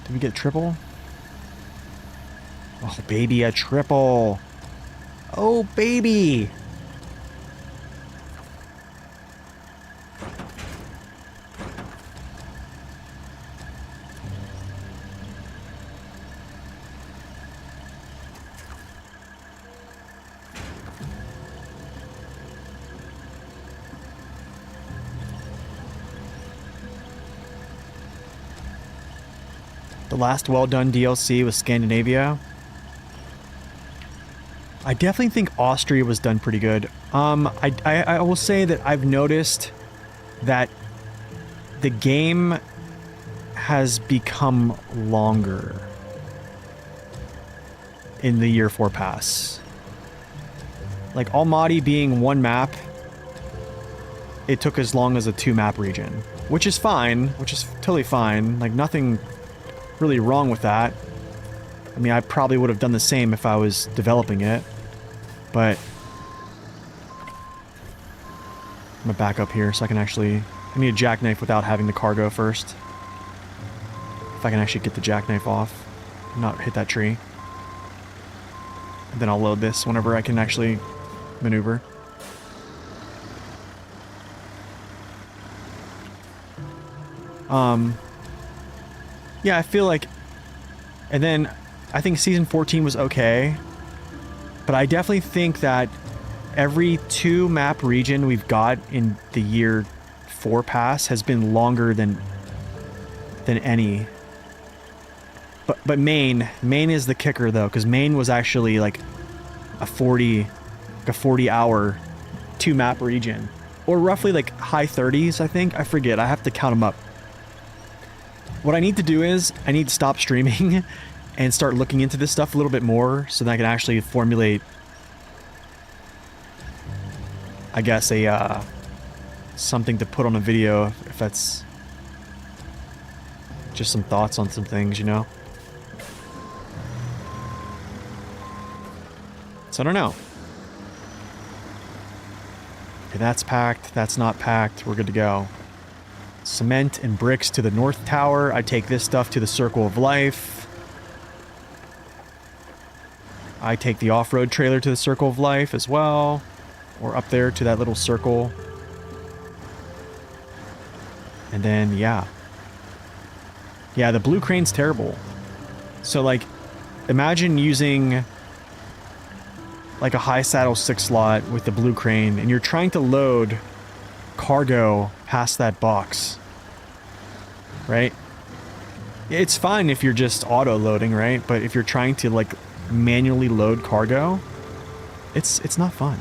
Did we get triple? Oh, baby, a triple. Oh, baby. The last well-done DLC was Scandinavia. I definitely think Austria was done pretty good. I will say that I've noticed that the game has become longer in the year 4 pass. Like Almaty being 1 map, it took as long as a 2 map region, which is fine, which is totally fine. Like nothing really wrong with that. I mean, I probably would have done the same if I was developing it, but I'm gonna back up here so I can actually... I need a jackknife without having the cargo first. If I can actually get the jackknife off, not hit that tree. And then I'll load this whenever I can actually maneuver. Yeah, I feel like... And then, I think Season 14 was okay. But I definitely think that every 2 map region we've got in the year 4 pass has been longer than any. But Maine is the kicker though, because Maine was actually like a 40 hour 2 map region. Or roughly like high 30s, I think. I forget, I have to count them up. What I need to do is, I need to stop streaming and start looking into this stuff a little bit more so that I can actually formulate, I guess, a, something to put on a video, if that's just some thoughts on some things, you know? So I don't know. Okay, that's packed. That's not packed. We're good to go. Cement and bricks to the North Tower. I take this stuff to the Circle of Life. I take the off-road trailer to the Circle of Life as well. Or up there to that little circle. And then, yeah. Yeah, the blue crane's terrible. So, like, imagine using like a high saddle 6 slot with the blue crane, and you're trying to load cargo past that box. Right? It's fine if you're just auto-loading, right? But if you're trying to, like, manually load cargo, it's not fun.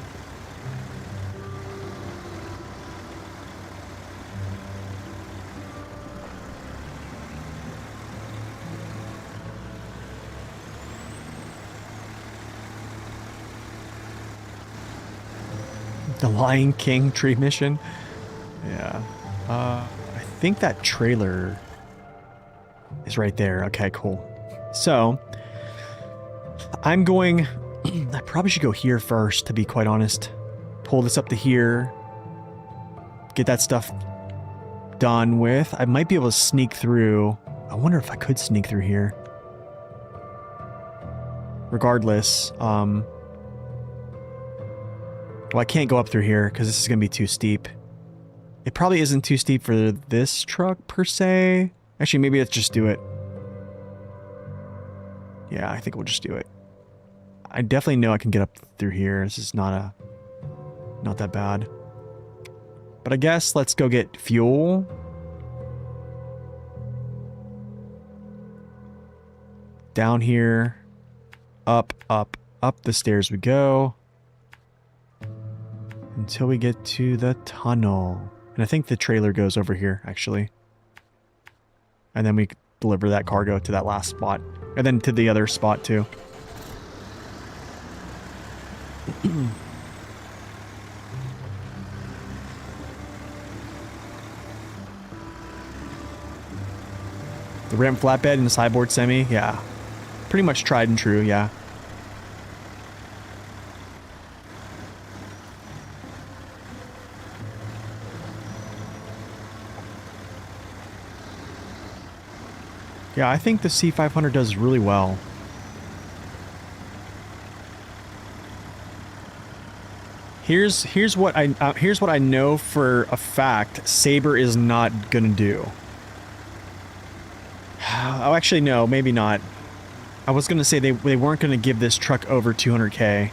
The Lion King tree mission? Yeah. I think that trailer is right there. Okay, cool. So, I'm going... I probably should go here first, to be quite honest. Pull this up to here. Get that stuff done with. I might be able to sneak through. I wonder if I could sneak through here. Regardless, well, I can't go up through here because this is going to be too steep. It probably isn't too steep for this truck, per se. Actually, maybe let's just do it. Yeah, I think we'll just do it. I definitely know I can get up through here. This is not that bad. But I guess let's go get fuel. Down here. Up, up, up the stairs we go. Until we get to the tunnel. And I think the trailer goes over here, actually. And then we deliver that cargo to that last spot. And then to the other spot, too. The ramp flatbed and the sideboard semi, yeah. Pretty much tried and true, yeah. Yeah, I think the C500 does really well. Here's what I know for a fact Saber is not gonna do. Oh, actually no, maybe not. I was gonna say they weren't gonna give this truck over 200k,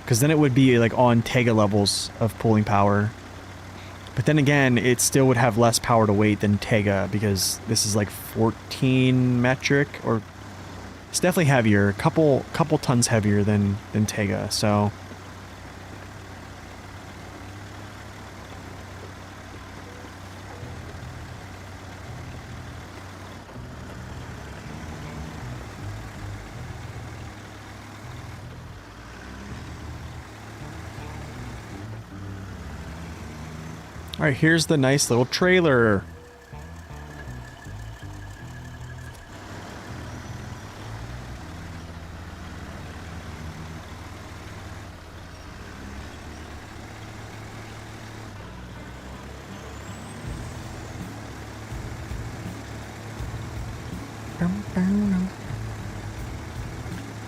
because then it would be like on Tega levels of pulling power. But then again, it still would have less power to weight than Tega, because this is like 14 metric, or it's definitely heavier, a couple tons heavier than Tega. So alright, here's the nice little trailer.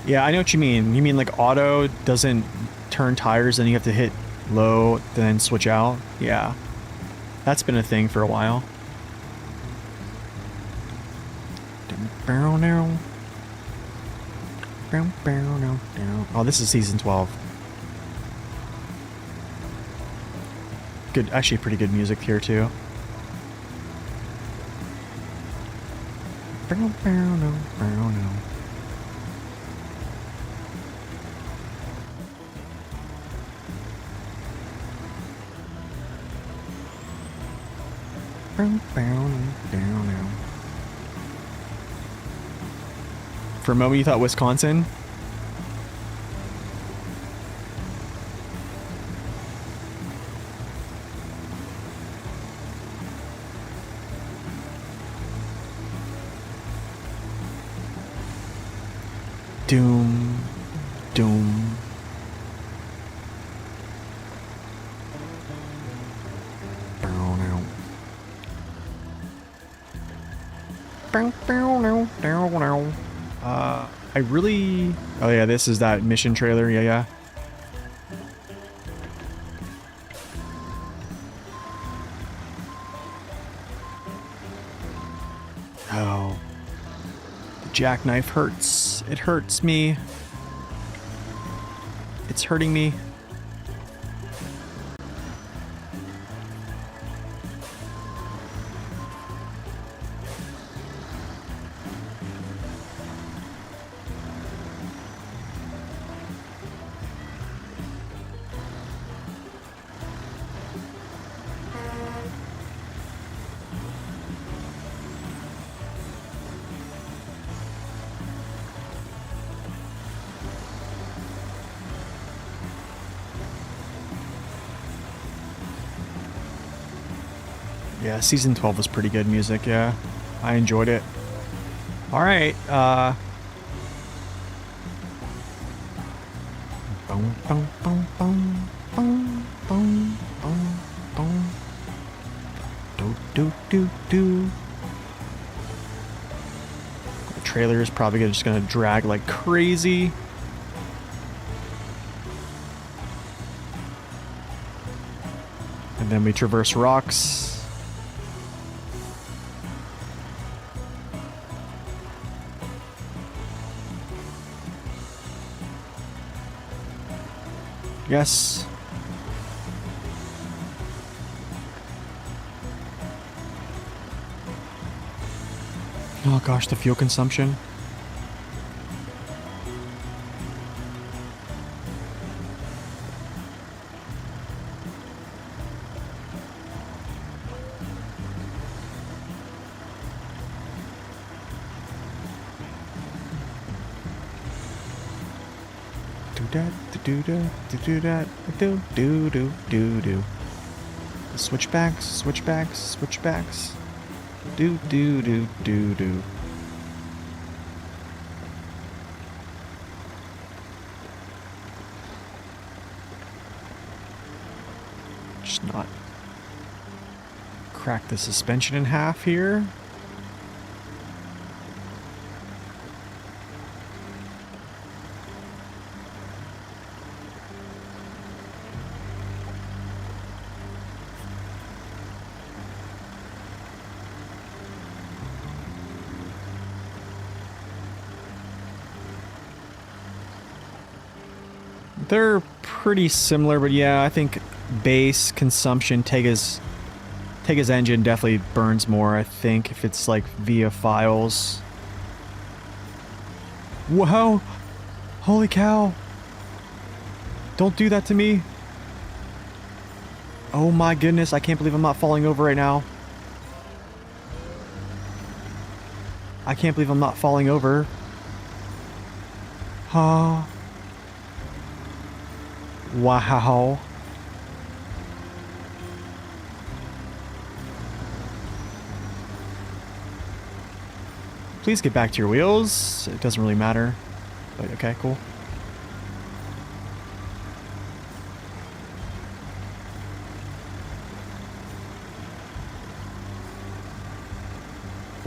Yeah, I know what you mean. You mean like auto doesn't turn tires and you have to hit low, then switch out? Yeah. That's been a thing for a while. Oh, this is season 12. Good, actually pretty good music here too. For a moment you thought Wisconsin? Doom. Doom. I really... Oh yeah, this is that mission trailer. Yeah, yeah. Oh. The jackknife hurts. It hurts me. It's hurting me. Yeah, season 12 was pretty good music, yeah. I enjoyed it. Alright, boom, boom, boom, boom, boom, boom, boom, boom. Do, do, do, do. The trailer is probably just gonna drag like crazy. And then we traverse rocks. Yes. Oh gosh, the fuel consumption. Do that, do. Switchbacks, switchbacks, switchbacks. Do. Just not crack the suspension in half here. They're pretty similar, but yeah, I think base consumption, Tega's engine definitely burns more, I think, if it's like via files. Wow! Holy cow! Don't do that to me! Oh my goodness, I can't believe I'm not falling over right now. I can't believe I'm not falling over. Ah. Wow. Please get back to your wheels. It doesn't really matter. But okay, cool.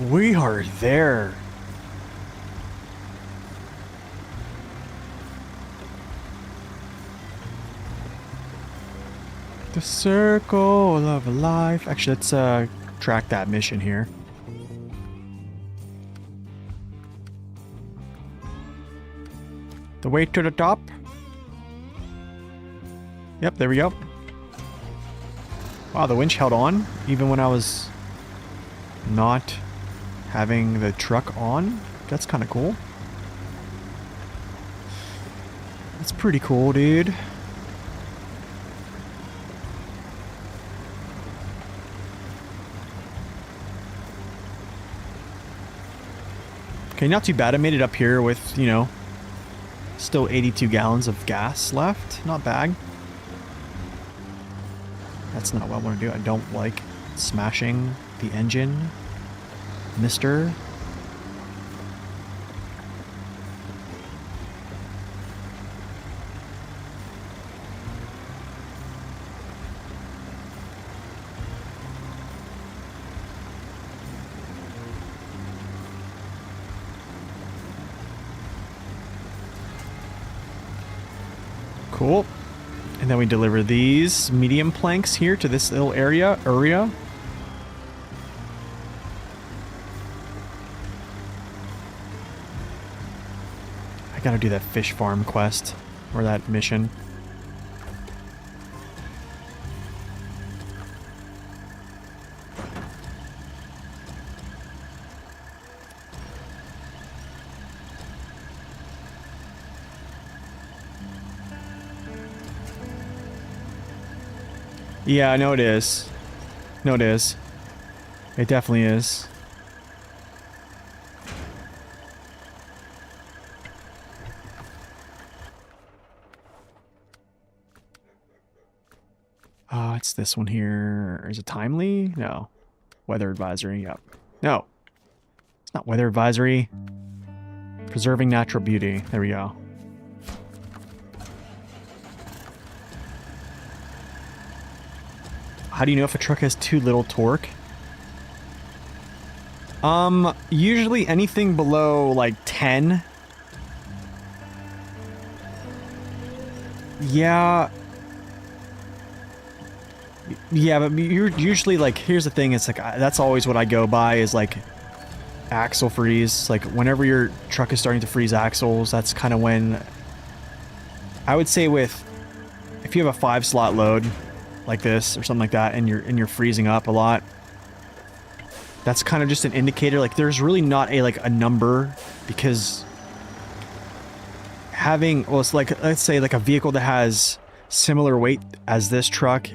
We are there. The circle of life. Actually, let's track that mission here. The way to the top. Yep, there we go. Wow, the winch held on even when I was not having the truck on. That's kind of cool. That's pretty cool, dude. Okay, not too bad. I made it up here with, you know, still 82 gallons of gas left. Not bad. That's not what I want to do. I don't like smashing the engine, mister. Cool. And then we deliver these medium planks here to this little area. I gotta do that fish farm quest. Or that mission. Yeah, I know it is. No, it is. It definitely is. It's this one here. Is it timely? No. Weather advisory, yep. No. It's not weather advisory. Preserving natural beauty. There we go. How do you know if a truck has too little torque? Usually anything below like 10. Yeah. Yeah, but you're usually like, here's the thing, it's like, that's always what I go by is like axle freeze. Like whenever your truck is starting to freeze axles, that's kind of when I would say if you have a 5-slot load like this or something like that and you're freezing up a lot, that's kind of just an indicator. Like there's really not a number, because having, well, it's like, let's say like a vehicle that has similar weight as this truck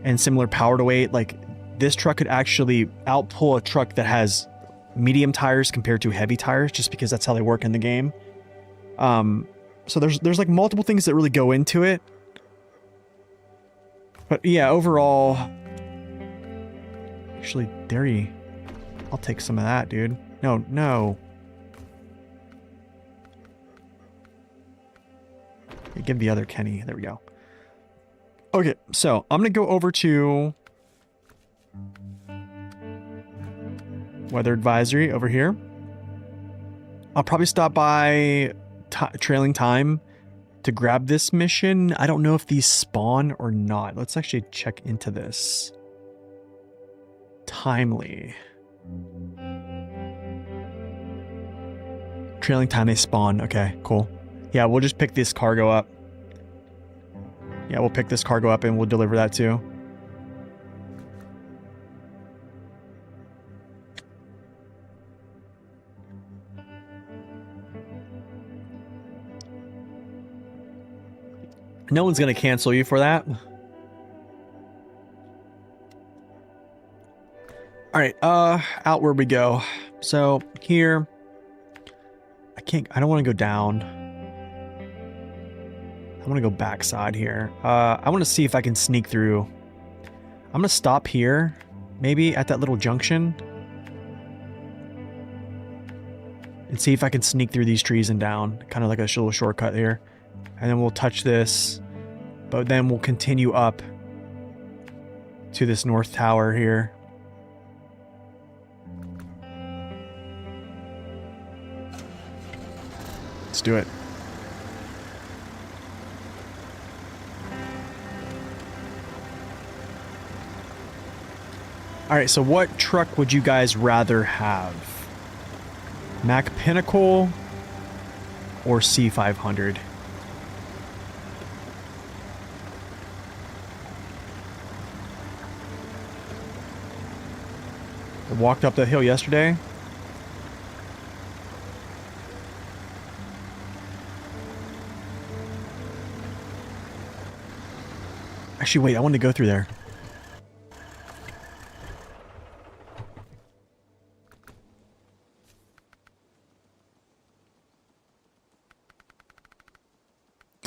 and similar power to weight, like this truck could actually outpull a truck that has medium tires compared to heavy tires, just because that's how they work in the game. So there's like multiple things that really go into it. But yeah, overall, actually, dairy, I'll take some of that, dude. No. Okay, give the other Kenny. There we go. Okay, so I'm gonna go over to weather advisory over here. I'll probably stop by trailing time to grab this mission. I don't know if these spawn or not. Let's actually check into this. Timely. Trailing time, they spawn. Okay, cool. Yeah, we'll just pick this cargo up. Yeah, we'll pick this cargo up and we'll deliver that too. No one's gonna cancel you for that. Alright, outward we go. So, here... I don't want to go down. I want to go backside here. I want to see if I can sneak through. I'm going to stop here, maybe at that little junction. And see if I can sneak through these trees and down. Kind of like a little shortcut here. And then we'll touch this. But then we'll continue up to this north tower here. Let's do it. Alright, so what truck would you guys rather have? Mack Pinnacle or C500? I walked up that hill yesterday. Actually, wait, I want to go through there.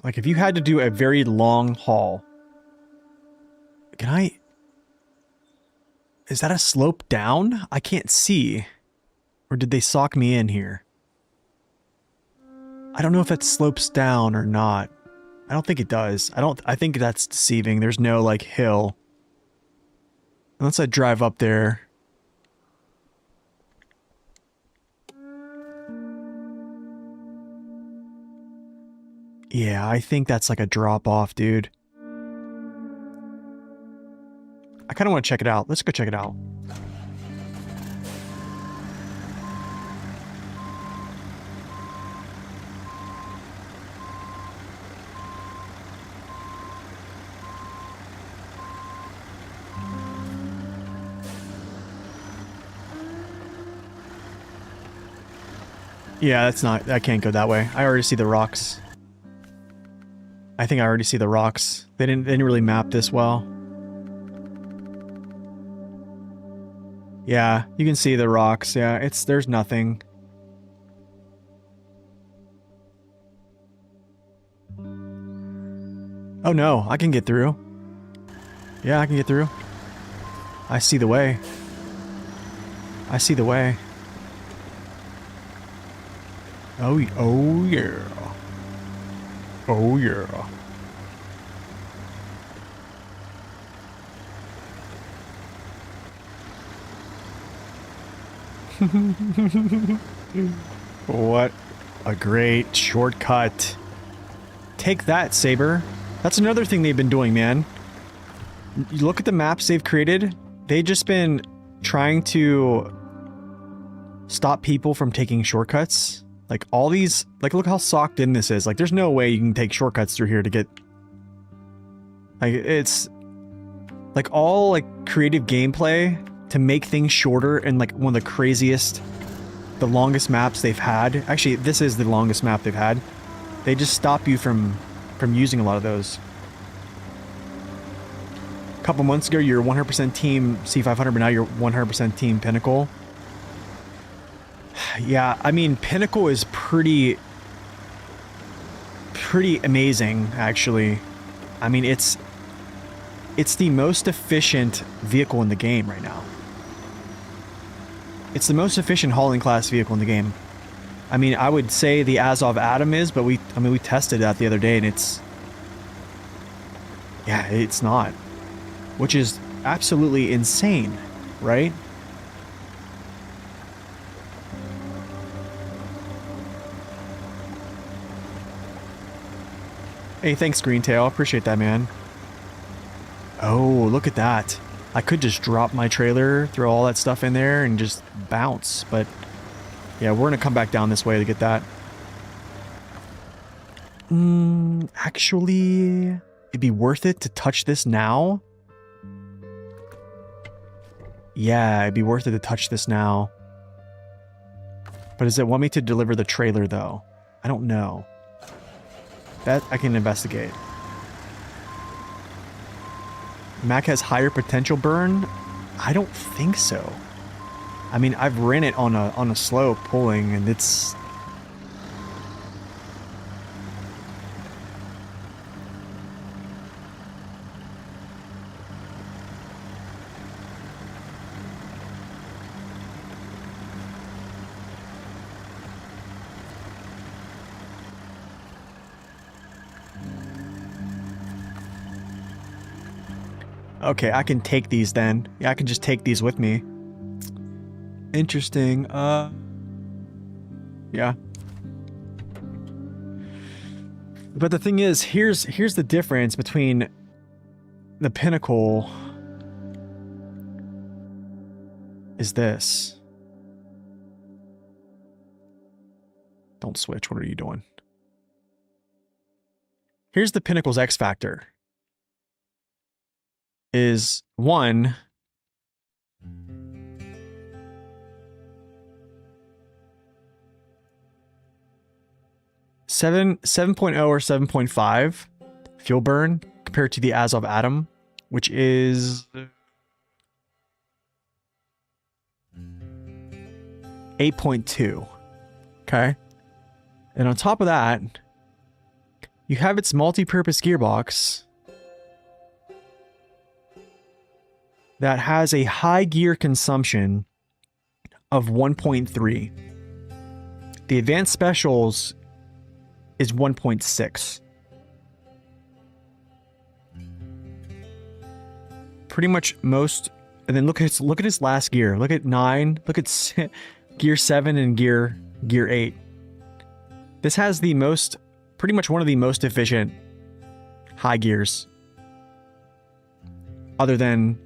Like, if you had to do a very long haul... Can I... Is that a slope down? I can't see. Or did they sock me in here? I don't know if that slopes down or not. I don't think it does. I think that's deceiving. There's no, like, hill. Unless I drive up there. Yeah, I think that's like a drop off, dude. I kind of want to check it out. Let's go check it out. Yeah, that's not... I can't go that way. I already see the rocks. I think I already see the rocks. They didn't really map this well. Yeah, you can see the rocks. Yeah, there's nothing. Oh no, I can get through. Yeah, I can get through. I see the way. I see the way. Oh yeah. Oh yeah. What a great shortcut. Take that, Saber. That's another thing they've been doing, man. You look at the maps they've created. They've just been trying to stop people from taking shortcuts. Like all these, like look how socked in this is. Like there's no way you can take shortcuts through here to get, like it's like all like creative gameplay to make things shorter and like one of the craziest, the longest maps they've had. Actually, this is the longest map they've had. They just stop you from using a lot of those. A couple months ago, you're 100% team C500, but now you're 100% team Pinnacle. Yeah, I mean, Pinnacle is pretty amazing, actually. I mean, it's the most efficient vehicle in the game right now. It's the most efficient hauling class vehicle in the game. I mean, I would say the Azov Atom is, but we tested that the other day, and yeah, it's not. Which is absolutely insane, right? Hey, thanks, Greentail. Appreciate that, man. Oh, look at that. I could just drop my trailer, throw all that stuff in there, and just bounce. But, yeah, we're going to come back down this way to get that. Actually, it'd be worth it to touch this now. Yeah, it'd be worth it to touch this now. But does it want me to deliver the trailer, though? I don't know. That I can investigate. Mac has higher potential burn? I don't think so. I mean, I've ran it on a slow pulling, and it's... Okay, I can take these then. Yeah, I can just take these with me. Interesting. Yeah. But the thing is, here's the difference between the Pinnacle is this. Don't switch. What are you doing? Here's the Pinnacle's X factor. Is 1, seven 7.0 or 7.5 fuel burn compared to the Azov Atom, which is 8.2. Okay. And on top of that, you have its multi-purpose gearbox that has a high gear consumption of 1.3. The advanced specials is 1.6. Pretty much most, and then look at its last gear. Look at 9. Look at gear 7 and gear 8. This has the most pretty much one of the most efficient high gears. Other than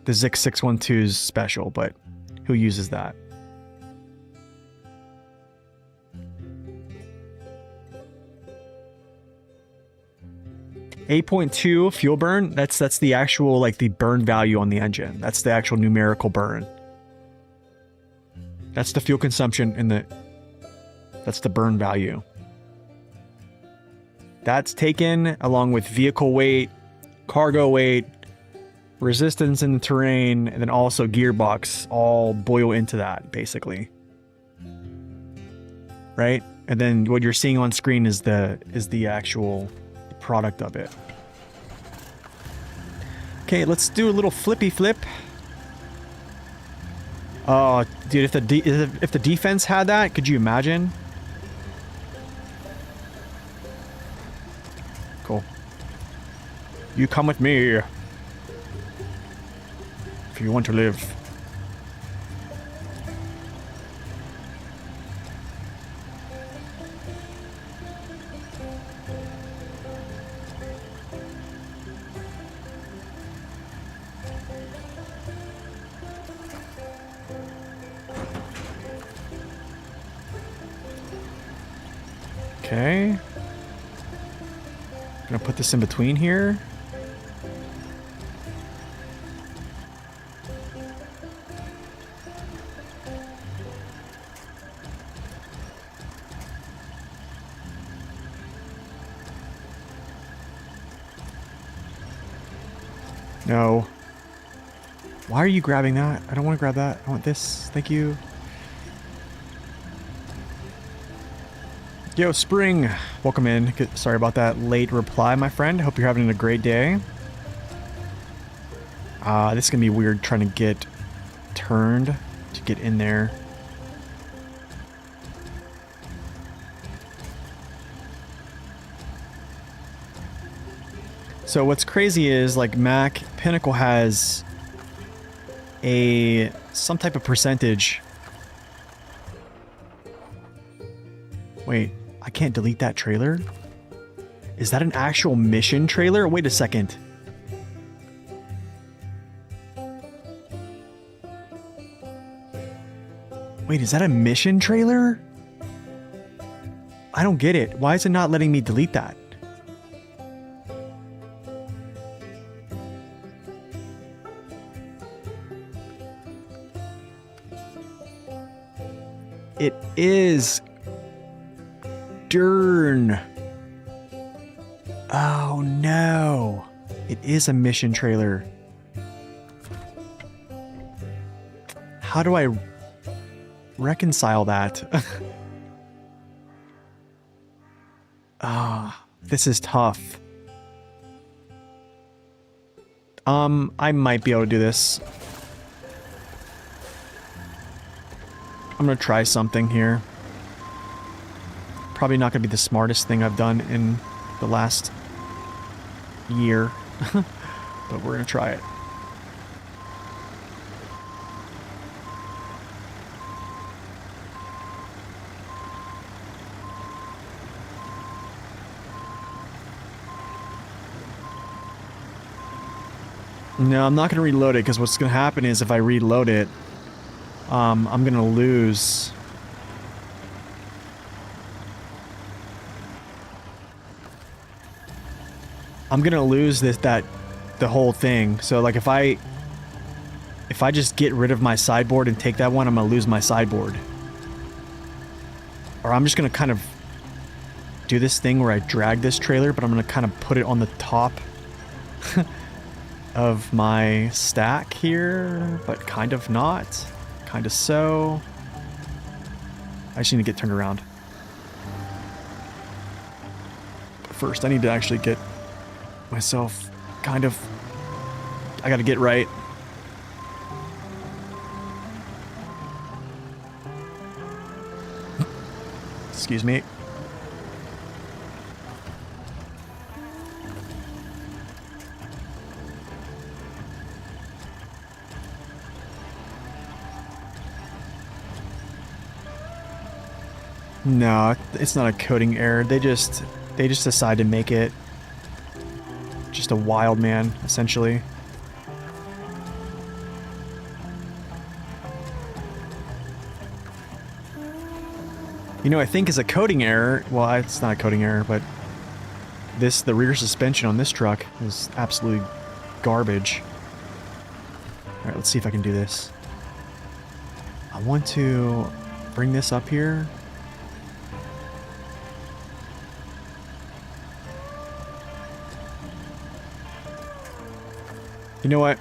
the ZX612's special, but who uses that? .2 fuel burn, that's the actual, like, the burn value on the engine. That's the actual numerical burn. That's the fuel consumption in the... That's the burn value. That's taken along with vehicle weight, cargo weight, resistance in the terrain, and then also gearbox all boil into that, basically. Right? And then what you're seeing on screen is the actual product of it. Okay, let's do a little flippy flip. Oh, dude, if the defense had that, could you imagine? Cool. You come with me if you want to live. Okay. Gonna put this in between here. No. Why are you grabbing that? I don't want to grab that. I want this. Thank you. Yo, Spring. Welcome in. Sorry about that late reply, my friend. Hope you're having a great day. This is going to be weird trying to get turned to get in there. So what's crazy is, like, Mac Pinnacle has some type of percentage. Wait, I can't delete that trailer? Is that an actual mission trailer? Wait a second. Wait, is that a mission trailer? I don't get it. Why is it not letting me delete that? It is. Darn. Oh no. It is a mission trailer. How do I reconcile that? This is tough. I might be able to do this. I'm gonna try something here. Probably not gonna be the smartest thing I've done in the last year, but we're gonna try it. No, I'm not gonna reload it, because what's gonna happen is if I reload it, I'm gonna lose. I'm gonna lose the whole thing. So like if I just get rid of my sideboard and take that one, I'm gonna lose my sideboard. Or I'm just gonna kind of do this thing where I drag this trailer, but I'm gonna kind of put it on the top of my stack here, but kind of not. Kind of so. I just need to get turned around. But first, I need to actually get myself kind of... I gotta get right. Excuse me. No, it's not a coding error. They just decide to make it just a wild man, essentially. You know, I think is a coding error. Well, it's not a coding error, but the rear suspension on this truck is absolutely garbage. All right, let's see if I can do this. I want to bring this up here. You know what?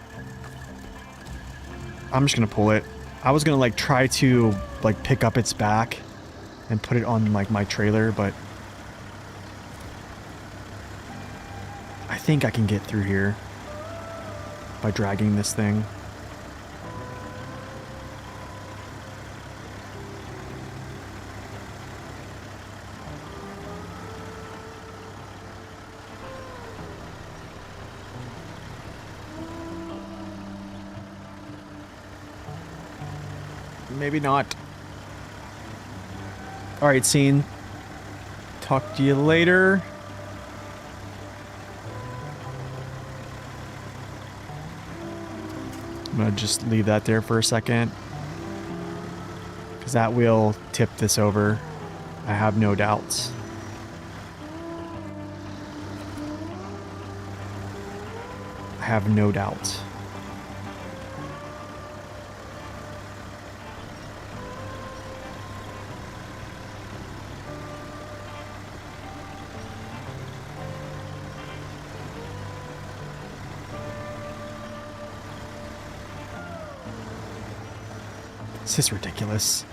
I'm just gonna pull it. I was gonna like try to like pick up its back and put it on like my trailer, but I think I can get through here by dragging this thing. Maybe not. Alright, scene. Talk to you later. I'm gonna just leave that there for a second, because that will tip this over. I have no doubts. I have no doubts. This is ridiculous.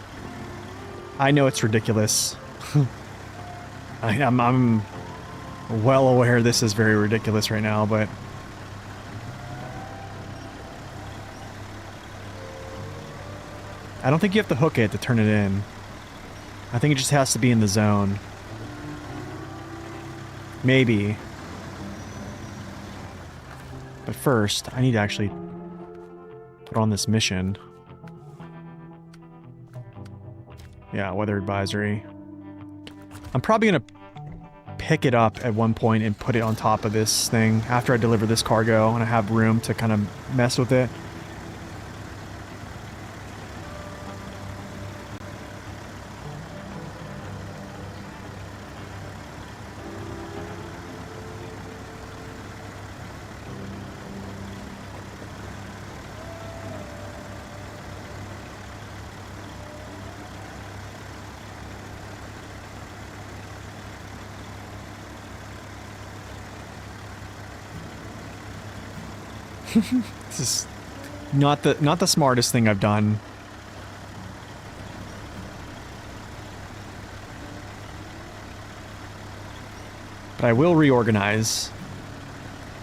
I know it's ridiculous. I'm well aware this is very ridiculous right now, but I don't think you have to hook it to turn it in. I think it just has to be in the zone. Maybe. But first, I need to actually put on this mission. Yeah, weather advisory. I'm probably gonna pick it up at one point and put it on top of this thing after I deliver this cargo and I have room to kind of mess with it. This is not the smartest thing I've done. But I will reorganize.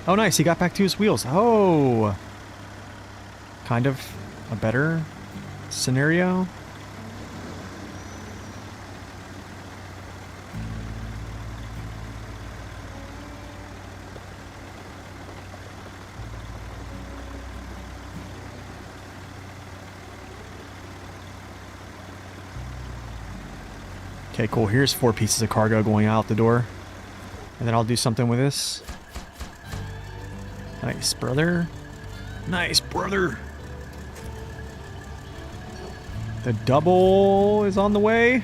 Oh nice, he got back to his wheels. Oh! Kind of a better scenario. Okay, cool. Here's 4 pieces of cargo going out the door. And then I'll do something with this. Nice, brother. Nice, brother. The double is on the way.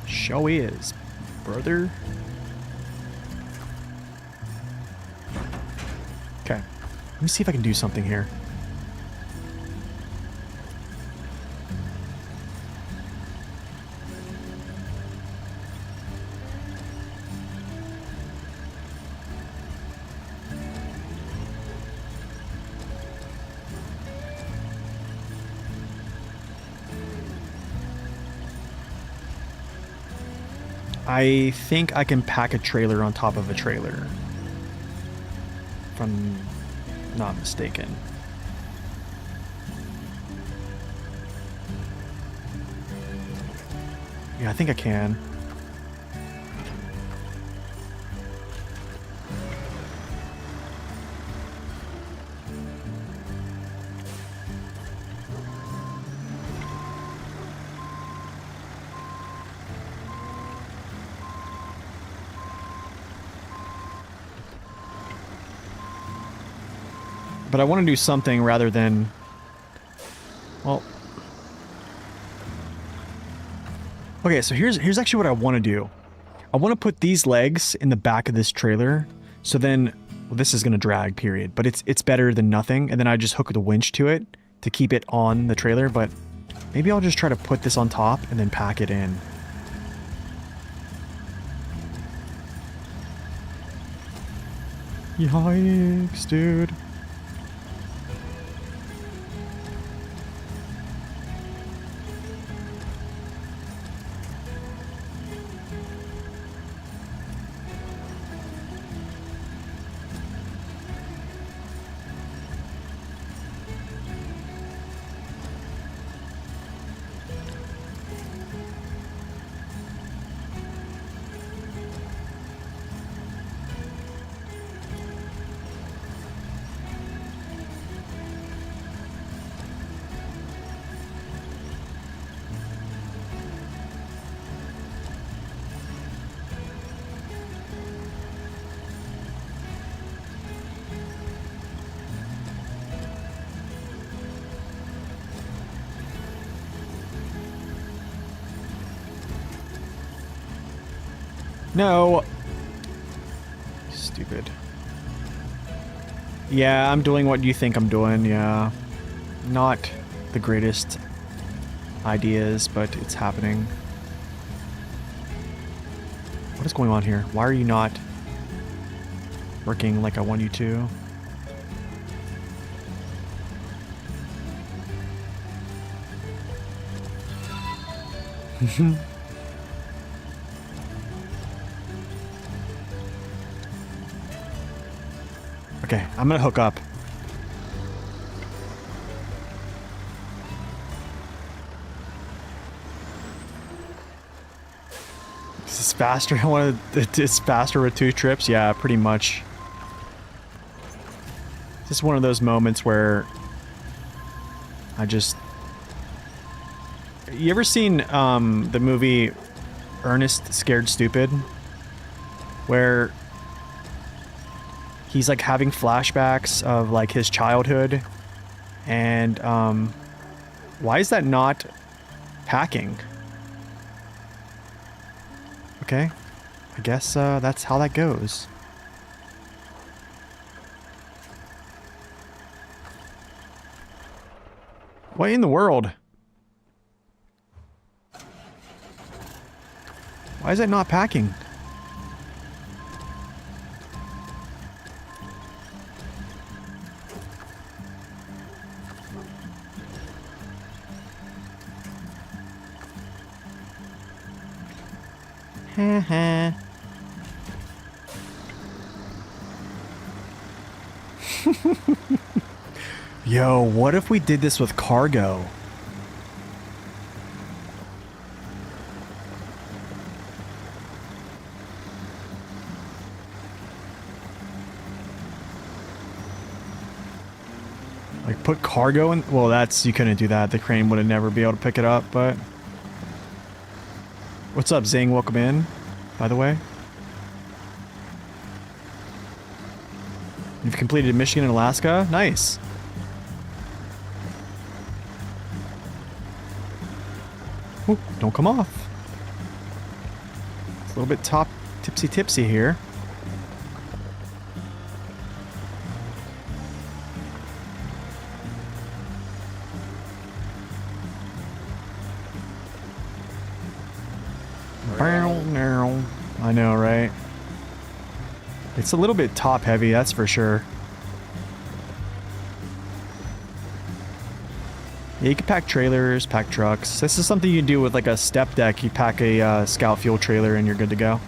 Show is, brother. Okay. Let me see if I can do something here. I think I can pack a trailer on top of a trailer. If I'm not mistaken. Yeah, I think I can. But I want to do something rather than... Well... Okay, so here's actually what I want to do. I want to put these legs in the back of this trailer, so then... Well, this is going to drag, period. But it's better than nothing, and then I just hook the winch to it to keep it on the trailer, but maybe I'll just try to put this on top and then pack it in. Yikes, dude. No. Stupid. Yeah, I'm doing what you think I'm doing, yeah. Not the greatest ideas, but it's happening. What is going on here? Why are you not working like I want you to? Okay, I'm gonna hook up. Is this faster? It's faster with 2 trips? Yeah, pretty much. This is one of those moments where I just... You ever seen the movie Ernest Scared Stupid? Where he's like having flashbacks of like his childhood, and why is that not packing? Okay, I guess that's how that goes. What in the world? Why is it not packing? Yo, what if we did this with cargo? Like put cargo in? Well, that's, you couldn't do that. The crane would have never be able to pick it up, but... What's up, Zing? Welcome in, by the way. You've completed Michigan and Alaska? Nice. Ooh, don't come off. It's a little bit tipsy here. I know, right? It's a little bit top heavy, that's for sure. Yeah, you can pack trailers, pack trucks. This is something you do with like a step deck. You pack a scout fuel trailer and you're good to go.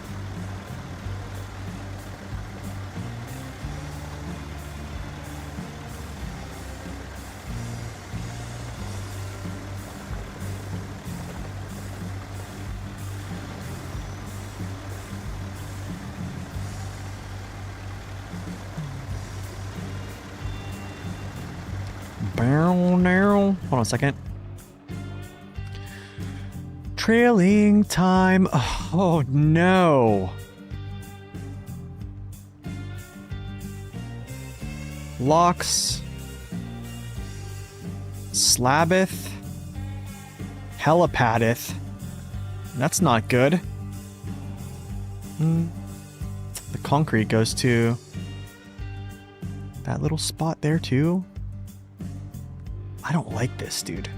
Hold on a second. Trailing time. Oh no. Locks Slabeth. Helipadith. That's not good. The concrete goes to that little spot there too. I don't like this, dude.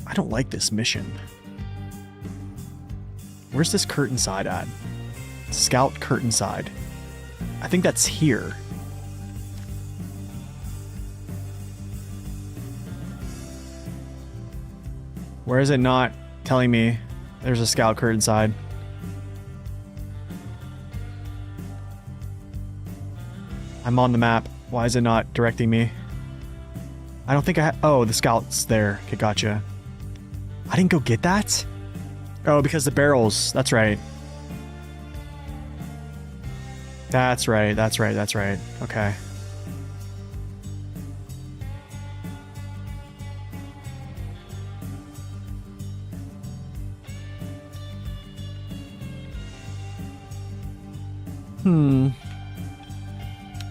I don't like this mission. Where's this curtain side at? Scout curtain side. I think that's here. Where is it not telling me there's a scout curtain side? I'm on the map. Why is it not directing me? I don't think oh, the scout's there. Okay, gotcha. I didn't go get that? Oh, because the barrels. That's right. That's right. Okay. I'm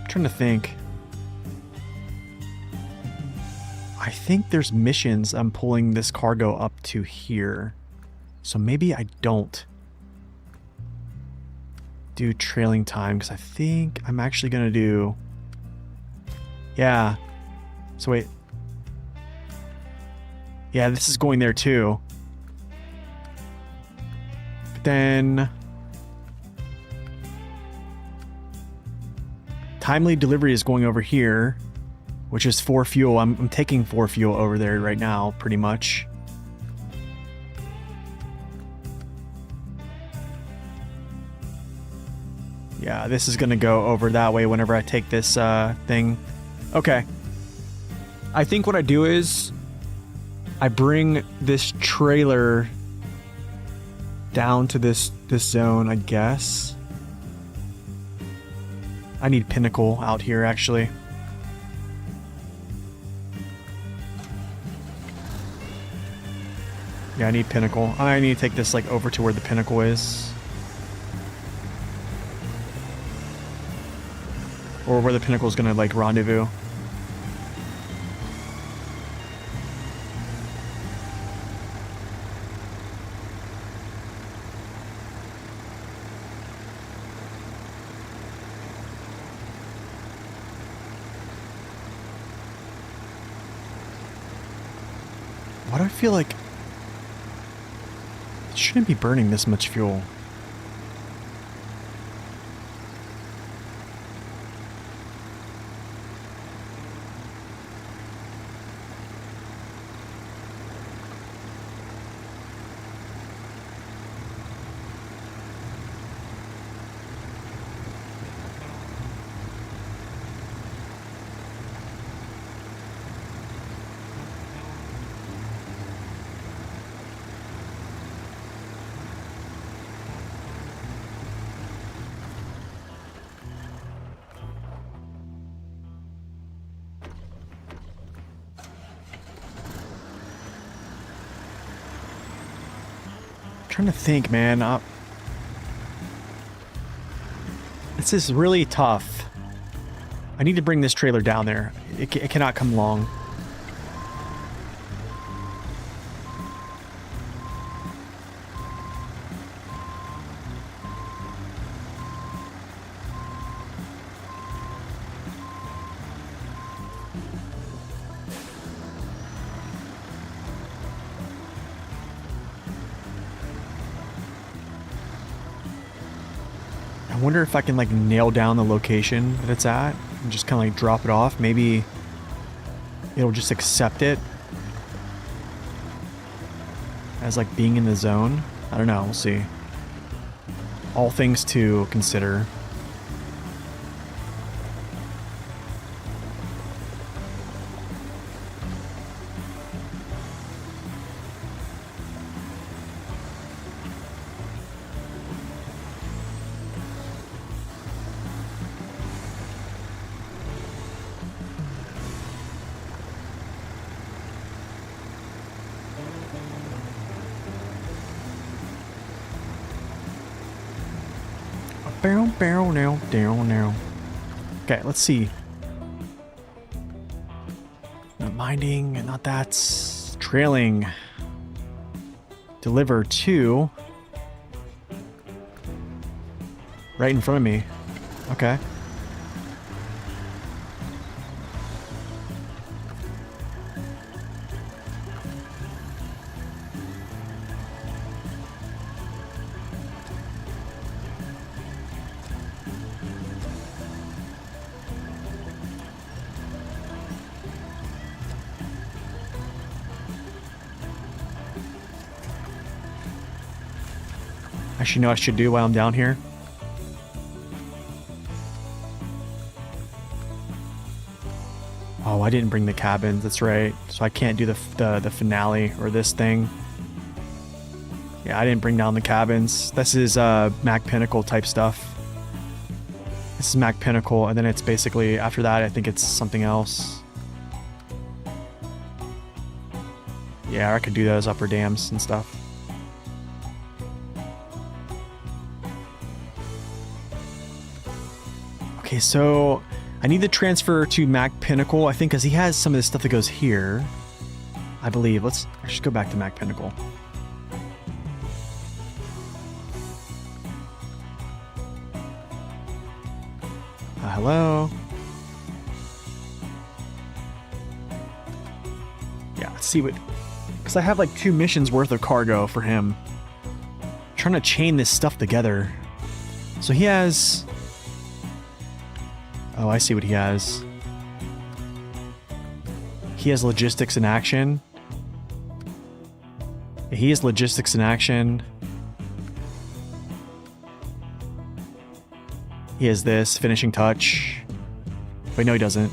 trying to think. I think there's missions I'm pulling this cargo up to here. So maybe I don't do trailing time, because I think I'm actually going to do... Yeah. So wait. Yeah, this is going there too. But then... Timely delivery is going over here, which is 4 fuel. I'm taking 4 fuel over there right now, pretty much. Yeah, this is going to go over that way whenever I take this thing. Okay. I think what I do is I bring this trailer down to this zone, I guess. I need Pinnacle out here, actually. Yeah, I need Pinnacle. I need to take this, like, over to where the Pinnacle is. Or where the Pinnacle is gonna, like, rendezvous. Why do I feel like it shouldn't be burning this much fuel? Trying to think, man. This is really tough. I need to bring this trailer down there. It cannot come along. I wonder if I can, like, nail down the location that it's at and just kind of, like, drop it off. Maybe it'll just accept it as, like, being in the zone. I don't know. We'll see. All things to consider. Barrel now. Okay, let's see. binding, not that. Trailing. Deliver to. Right in front of me. Okay. Actually, know what I should do while I'm down here? Oh, I didn't bring the cabins. That's right. So I can't do the finale or this thing. Yeah, I didn't bring down the cabins. This is Mac Pinnacle type stuff. This is Mac Pinnacle, and then it's basically after that. I think it's something else. Yeah, I could do those upper dams and stuff. Okay, so I need the transfer to Mac Pinnacle, I think, because he has some of this stuff that goes here. I believe. Let's just go back to Mac Pinnacle. Hello? Yeah, let's see what... Because I have like 2 missions worth of cargo for him. I'm trying to chain this stuff together. So he has... Oh, I see what he has. He has logistics in action. He has logistics in action. He has this, finishing touch. Wait, no, he doesn't.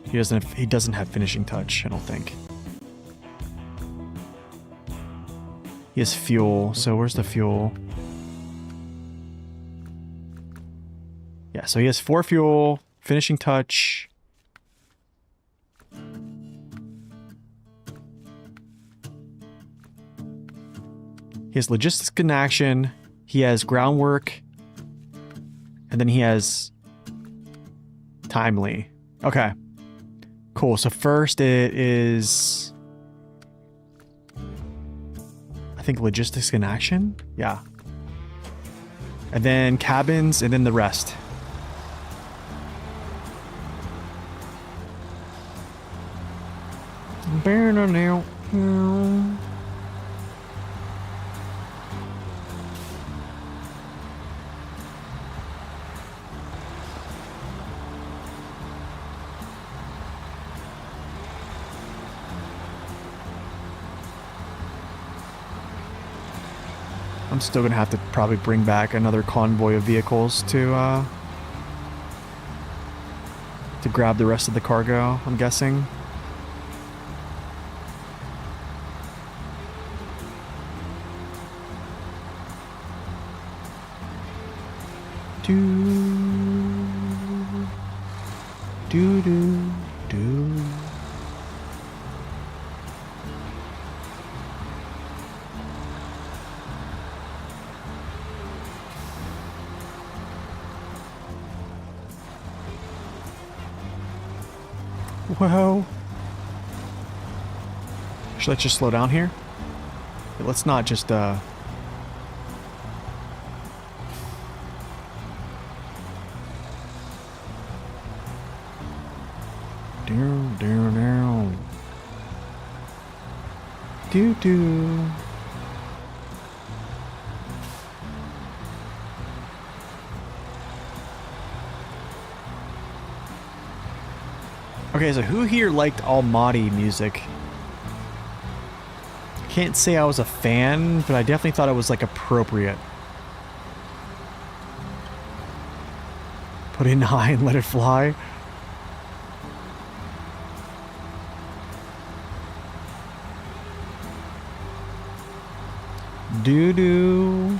He doesn't have finishing touch, I don't think. He has fuel, so where's the fuel? Yeah, so he has 4 fuel, finishing touch. He has logistics in action. He has groundwork. And then he has timely. Okay. Cool. So first it is... I think logistics in action? Yeah. And then cabins, and then the rest. Now. I'm still gonna have to probably bring back another convoy of vehicles to grab the rest of the cargo, I'm guessing. Whoa. Should I just slow down here? Yeah, let's not just down. Doo-doo. Okay, so who here liked Almighty music? Can't say I was a fan, but I definitely thought it was like appropriate. Put in high and let it fly. Doo-doo.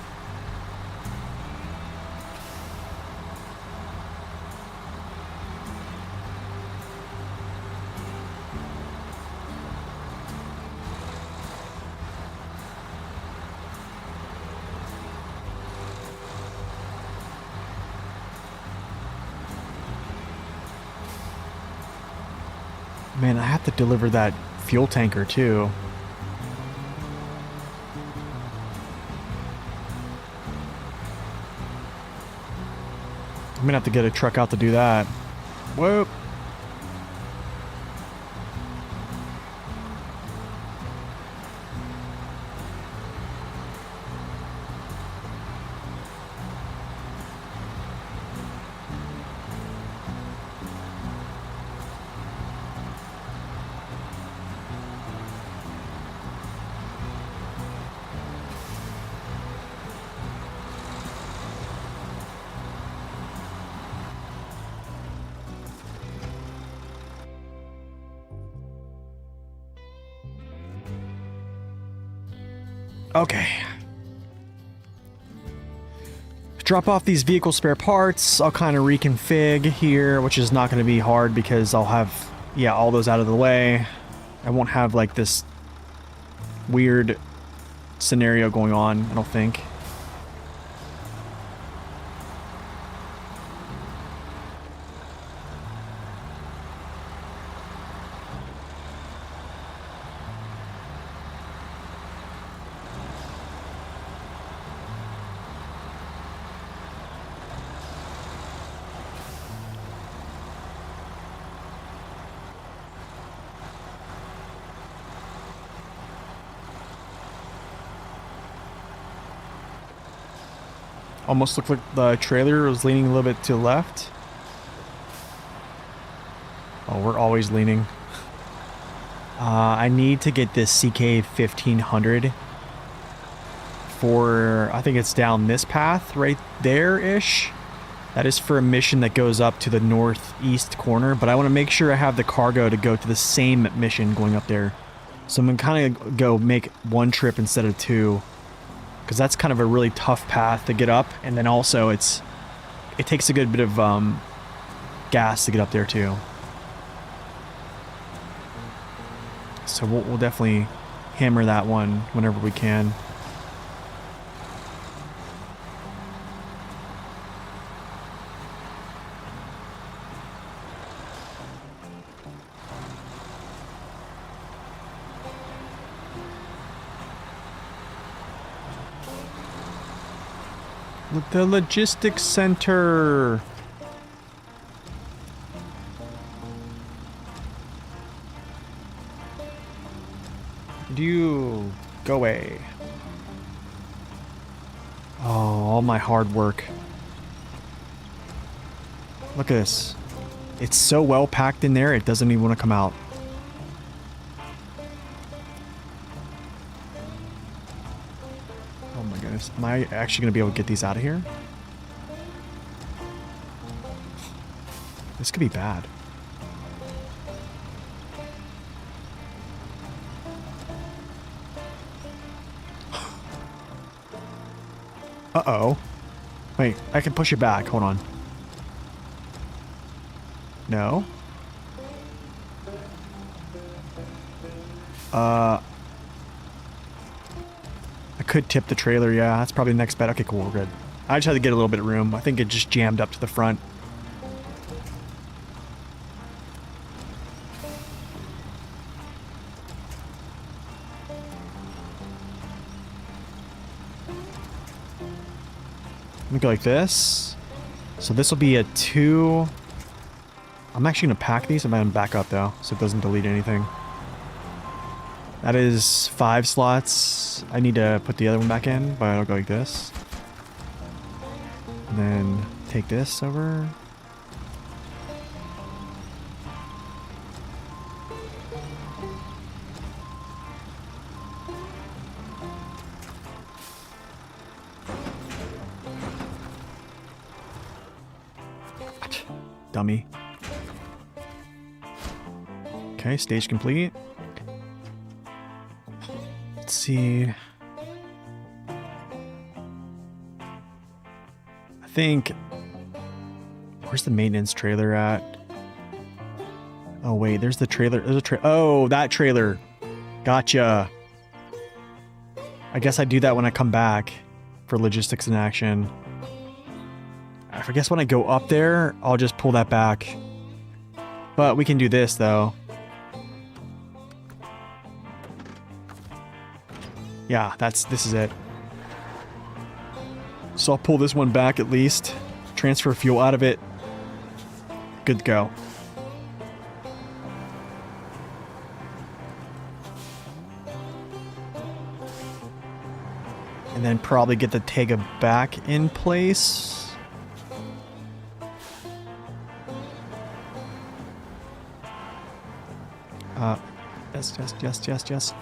Man, I have to deliver that fuel tanker too. I'm gonna have to get a truck out to do that. Whoop. Okay. Drop off these vehicle spare parts. I'll kind of reconfig here, which is not going to be hard because I'll have, yeah, all those out of the way. I won't have like this weird scenario going on, I don't think. Almost looked like the trailer was leaning a little bit to the left. Oh, we're always leaning. I need to get this CK 1500 for, I think it's down this path right there-ish. That is for a mission that goes up to the northeast corner, but I want to make sure I have the cargo to go to the same mission going up there. So I'm going to kind of go make one trip instead of two, because that's kind of a really tough path to get up, and then also it takes a good bit of gas to get up there too. So we'll definitely hammer that one whenever we can. The logistics center. You go away. Oh, all my hard work. Look at this. It's so well packed in there, it doesn't even want to come out. Oh my goodness. Am I actually going to be able to get these out of here? This could be bad. Uh-oh. Wait, I can push it back. Hold on. No. I could tip the trailer, yeah. That's probably the next bet. Okay, cool, we're good. I just had to get a little bit of room. I think it just jammed up to the front. Let me go like this. So this will be a 2. I'm actually going to pack these. I'm going to back up though, so it doesn't delete anything. That is 5 slots. I need to put the other one back in, but I'll go like this. And then take this over. Dummy. Okay, stage complete. Let's see. I think... Where's the maintenance trailer at? Oh, wait, there's the trailer. There's a oh, that trailer. Gotcha. I guess I do that when I come back for logistics in action. I guess when I go up there, I'll just pull that back. But we can do this, though. Yeah, this is it. So I'll pull this one back at least. Transfer fuel out of it. Good to go. And then probably get the Tega back in place. Yes.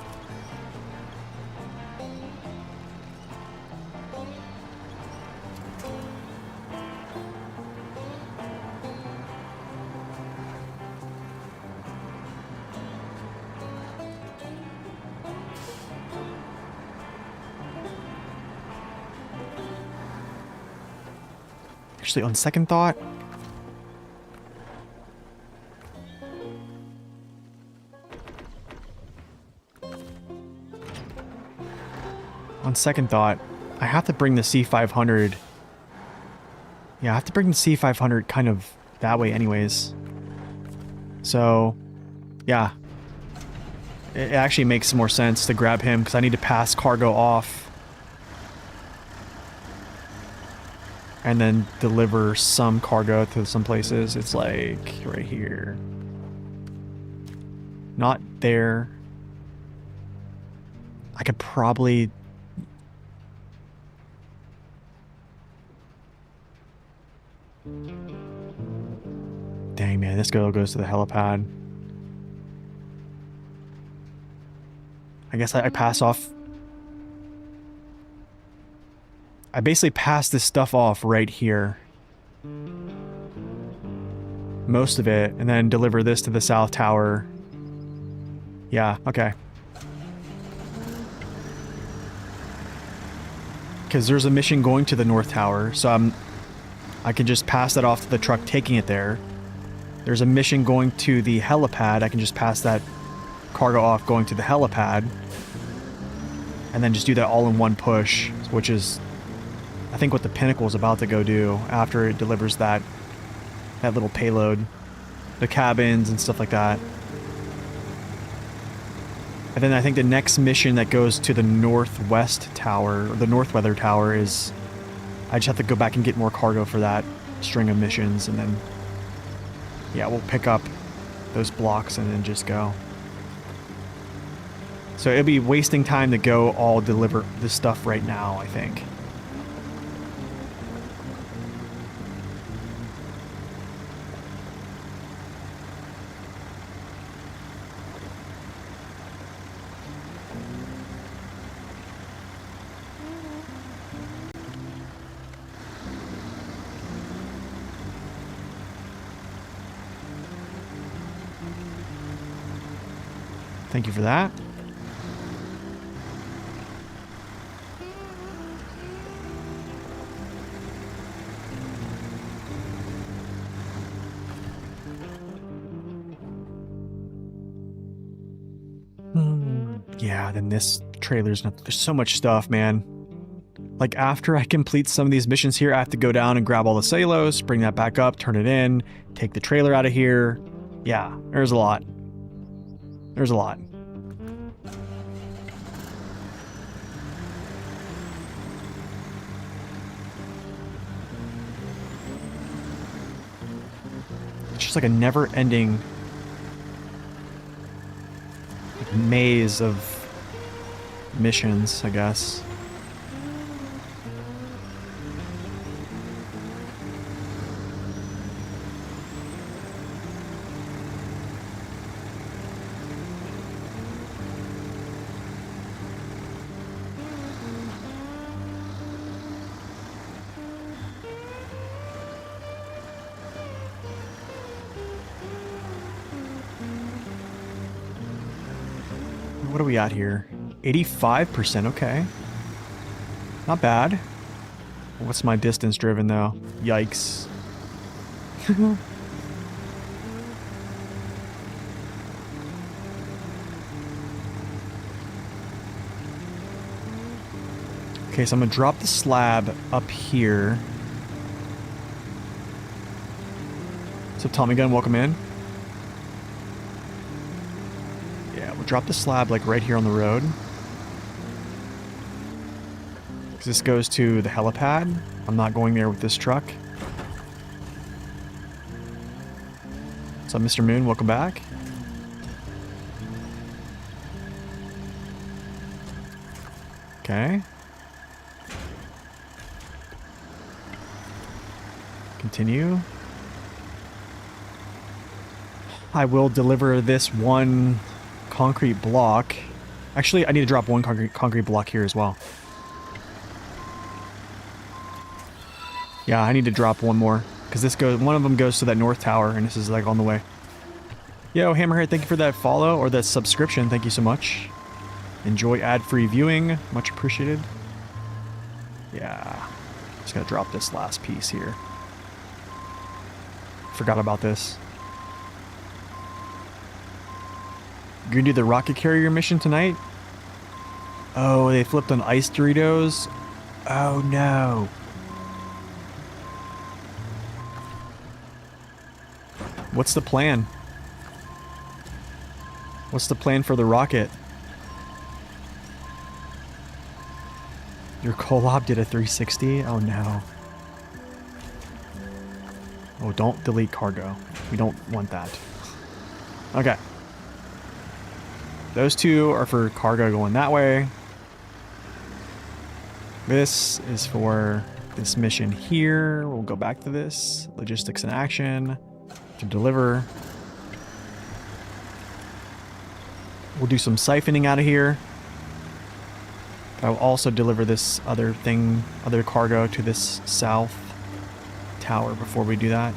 Actually, on second thought, I have to bring the C500. Yeah, I have to bring the C500 kind of that way anyways. So, yeah. It actually makes more sense to grab him because I need to pass cargo off. And then deliver some cargo to some places. It's like right here. Not there. I could probably... Dang, man, this girl goes to the helipad. I guess I pass off... I basically pass this stuff off right here. Most of it, and then deliver this to the South Tower. Yeah, okay. Because there's a mission going to the North Tower, so I can just pass that off to the truck taking it there. There's a mission going to the helipad, I can just pass that cargo off going to the helipad. And then just do that all in one push, which is... I think what the Pinnacle is about to go do after it delivers that little payload. The cabins and stuff like that. And then I think the next mission that goes to the Northwest Tower, or the North Weather Tower, is... I just have to go back and get more cargo for that string of missions, and then... Yeah, we'll pick up those blocks and then just go. So it'll be wasting time to go all deliver this stuff right now, I think. Thank you for that. Yeah, then this trailer's not... There's so much stuff, man. Like, after I complete some of these missions here, I have to go down and grab all the cellulose, bring that back up, turn it in, take the trailer out of here. Yeah, there's a lot. There's a lot. It's just like a never-ending maze of missions, I guess. What are we at here? 85%, okay. Not bad. What's my distance driven though? Yikes. Okay, so I'm gonna drop the slab up here. What's up, Tommy Gun? Welcome in. Yeah, we'll drop the slab like right here on the road. This goes to the helipad. I'm not going there with this truck. What's up, Mr. Moon? Welcome back. Okay. Continue. I will deliver this one concrete block. Actually, I need to drop one concrete block here as well. Yeah, I need to drop one more because one of them goes to that north tower, and this is like on the way. Yo, Hammerhead, thank you for that follow or that subscription. Thank you so much. Enjoy ad-free viewing. Much appreciated. Yeah. Just gotta drop this last piece here. Forgot about this. You're gonna do the rocket carrier mission tonight? Oh, they flipped on ice Doritos? Oh no. What's the plan? What's the plan for the rocket? Your collab did a 360? Oh no. Oh, don't delete cargo. We don't want that. Okay. Those two are for cargo going that way. This is for this mission here. We'll go back to this. Logistics in action. To deliver. We'll do some siphoning out of here. I'll also deliver this other cargo to this south tower before we do that.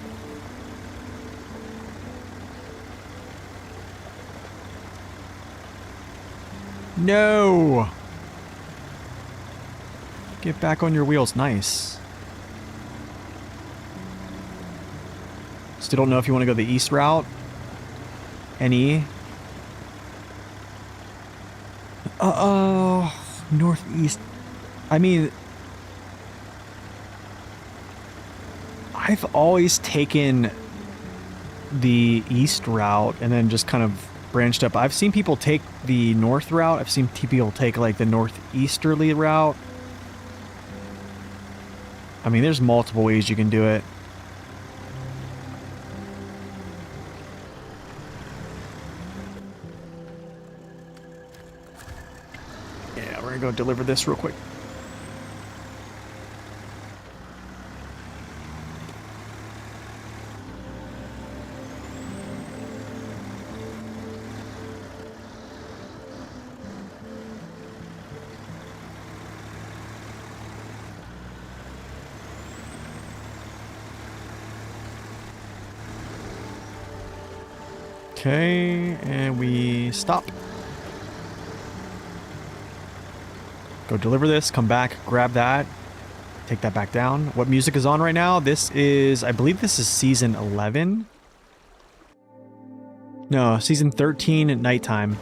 No! Get back on your wheels. Nice. Still don't know if you want to go the east route. NE. Northeast. I mean, I've always taken the east route and then just kind of branched up. I've seen people take the north route. I've seen people take like the northeasterly route. I mean, there's multiple ways you can do it. Yeah, we're gonna go deliver this real quick. Okay, and we stop. Go deliver this, come back, grab that, take that back down. What music is on right now? This is, I believe this is season 11. No, season 13 at nighttime.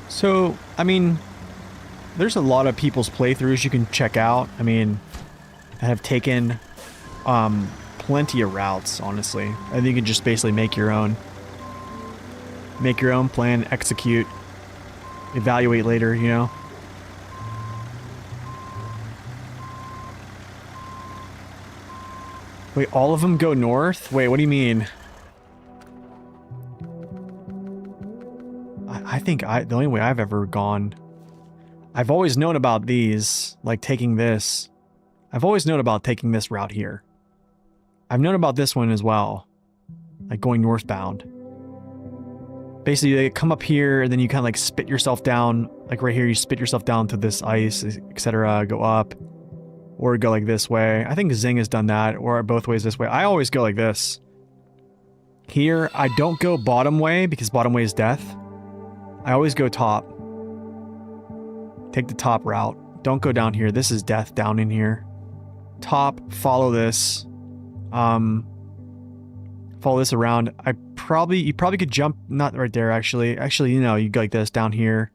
So, I mean, there's a lot of people's playthroughs you can check out. I mean, that have taken plenty of routes, honestly. I think you can just basically make your own. Make your own plan, execute, evaluate later, you know? Wait, all of them go north? Wait, what do you mean? I think the only way I've ever gone... I've always known about these, like taking this. I've always known about taking this route here. I've known about this one as well. Like going northbound. Basically, they come up here and then you kind of like spit yourself down. Like right here, you spit yourself down to this ice, etc. Go up. Or go like this way. I think Zing has done that. Or both ways this way. I always go like this. Here, I don't go bottom way because bottom way is death. I always go top. Take the top route. Don't go down here. This is death down in here. Top, follow this. Follow this around. You probably could jump, not right there actually. Actually, you know, you go like this down here.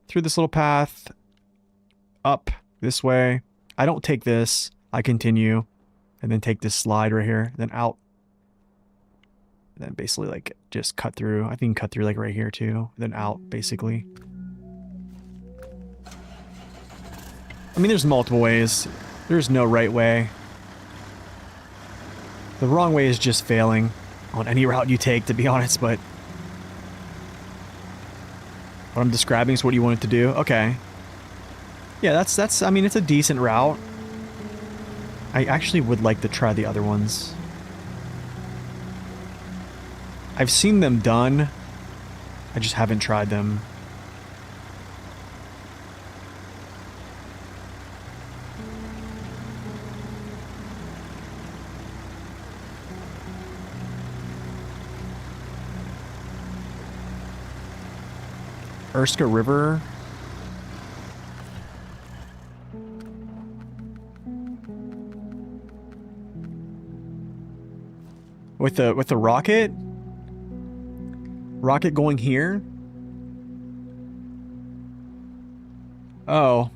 Through this little path. Up this way. I don't take this. I continue. And then take this slide right here. Then out. And then basically like just cut through. I think cut through like right here too. Then out basically. I mean, there's multiple ways. There's no right way. The wrong way is just failing on any route you take, to be honest, but what I'm describing is what you want it to do. Okay. Yeah, that's I mean, it's a decent route. I actually would like to try the other ones. I've seen them done. I just haven't tried them. Erska River. With the rocket? Rocket going here? Oh.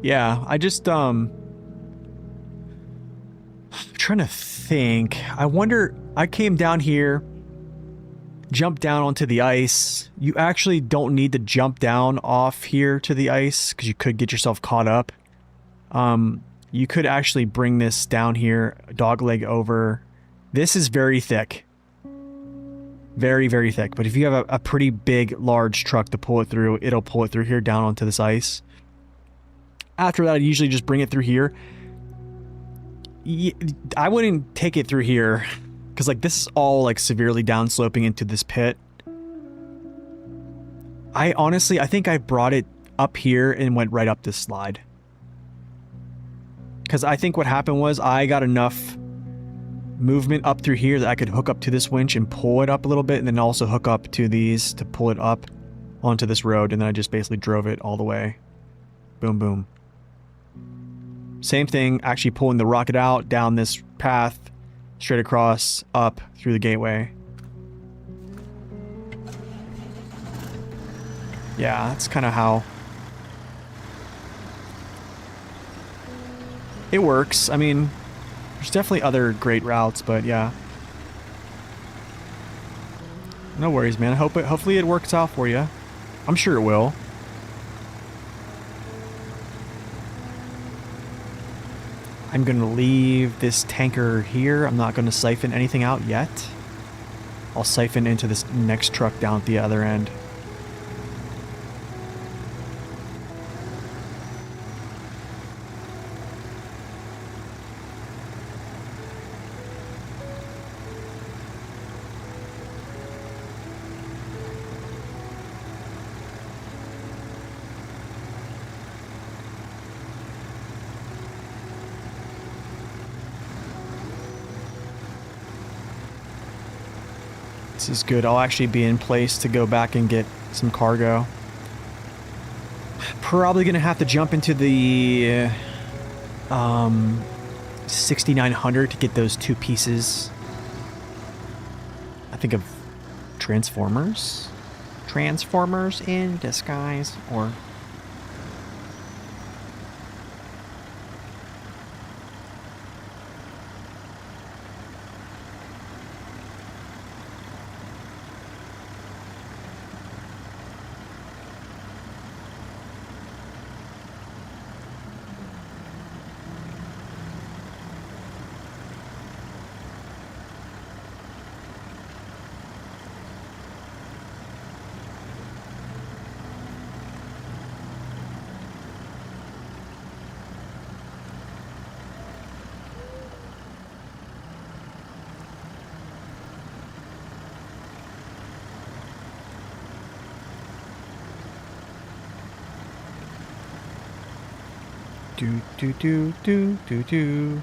Yeah, I just I'm trying to think. I wonder, I came down here, jump down onto the ice. You actually don't need to jump down off here to the ice because you could get yourself caught up. You could actually bring this down here, dogleg over. This is very thick. Very, very thick. But if you have a pretty big, large truck to pull it through, it'll pull it through here down onto this ice. After that, I usually just bring it through here. I wouldn't take it through here because like this is all like severely downsloping into this pit. I think I brought it up here and went right up this slide. Because I think what happened was I got enough movement up through here that I could hook up to this winch and pull it up a little bit, and then also hook up to these to pull it up onto this road, and then I just basically drove it all the way. Boom, boom. Same thing, actually pulling the rocket out, down this path, straight across, up, through the gateway. Yeah, that's kind of how it works. I mean, there's definitely other great routes, but yeah. No worries, man. Hopefully it works out for you. I'm sure it will. I'm going to leave this tanker here. I'm not going to siphon anything out yet. I'll siphon into this next truck down at the other end. This is good. I'll actually be in place to go back and get some cargo. Probably gonna have to jump into the 6900 to get those two pieces. I think of Transformers? Transformers in disguise, or... Do do do do do do.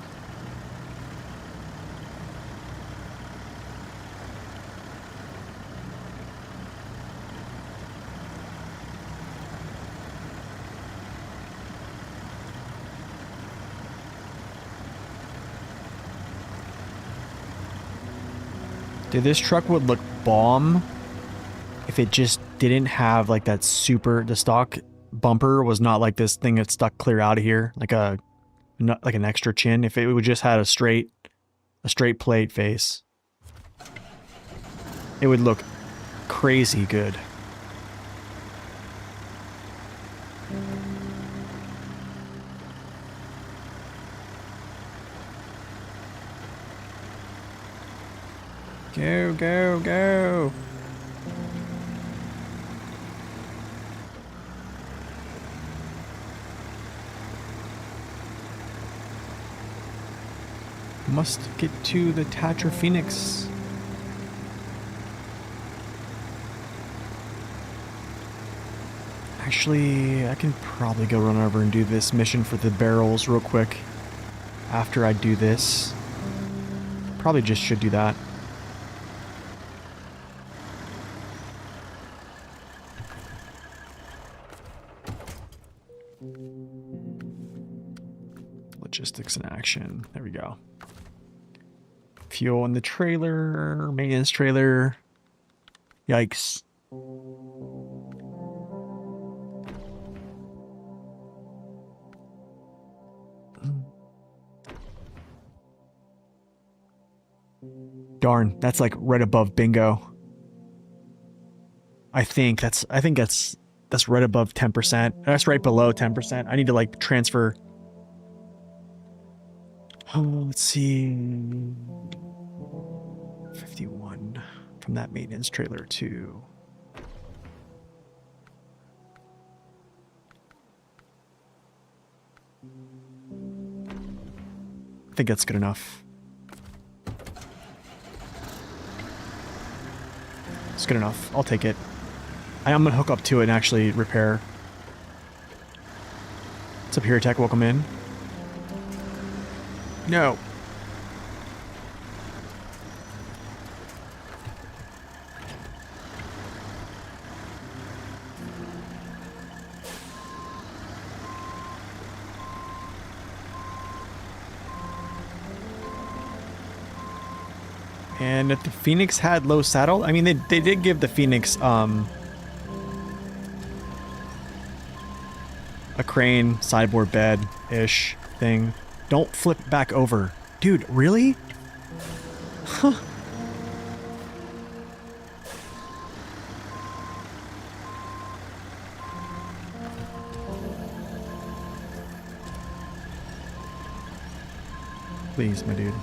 Dude, this truck would look bomb if it just didn't have like that the stock bumper was not like this thing that stuck clear out of here, like an extra chin. If it would just had a straight plate face, it would look crazy good. Go, go, go. Must get to the Tatra Phoenix. Actually, I can probably go run over and do this mission for the barrels real quick after I do this. Probably just should do that. Logistics in action. There we go. Fuel in the trailer, maintenance trailer. Yikes. Darn, that's like right above bingo. I think that's right above 10%. That's right below 10%. I need to like transfer. Oh, let's see. 51 from that maintenance trailer to I think that's good enough. It's good enough. I'll take it. I'm gonna hook up to it and actually repair. What's up here, Tech? Welcome in. No. And if the Phoenix had low saddle, I mean, they did give the Phoenix a crane sideboard bed-ish thing. Don't flip back over. Dude, really? Huh. Please, my dude.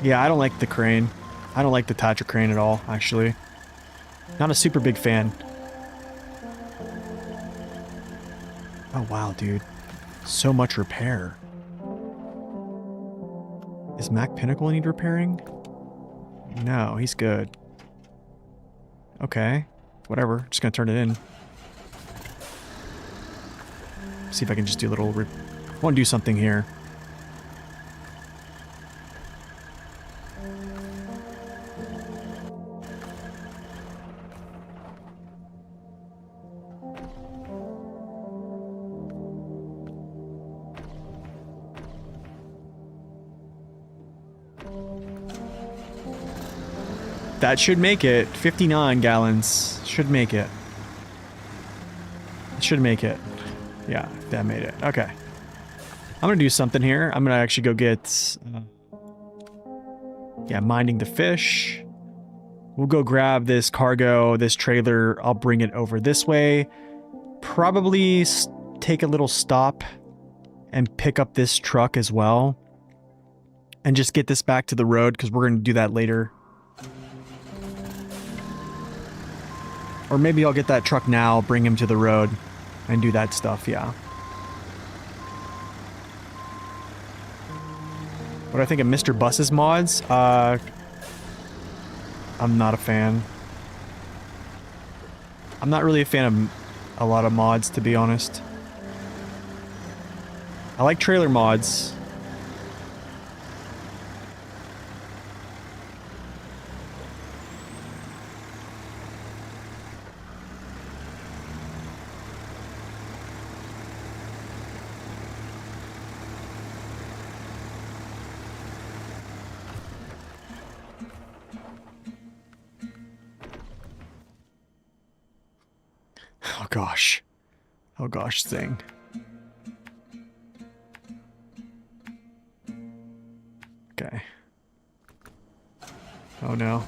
Yeah, I don't like the crane. I don't like the Tatra crane at all, actually. Not a super big fan. Oh, wow, dude. So much repair. Is Mac Pinnacle need repairing? No, he's good. Okay. Whatever. Just gonna turn it in. See if I can just do a little... I want to do something here. That should make it. 59 gallons. Should make it. Should make it. Yeah, that made it. Okay. I'm gonna do something here. I'm gonna actually go get... yeah, minding the fish. We'll go grab this cargo, this trailer. I'll bring it over this way. Probably take a little stop and pick up this truck as well. And just get this back to the road, because we're gonna do that later. Or maybe I'll get that truck now, bring him to the road, and do that stuff, yeah. What do I think of Mr. Bus's mods? I'm not a fan. I'm not really a fan of a lot of mods, to be honest. I like trailer mods. gosh. Oh gosh thing. Okay. Oh no.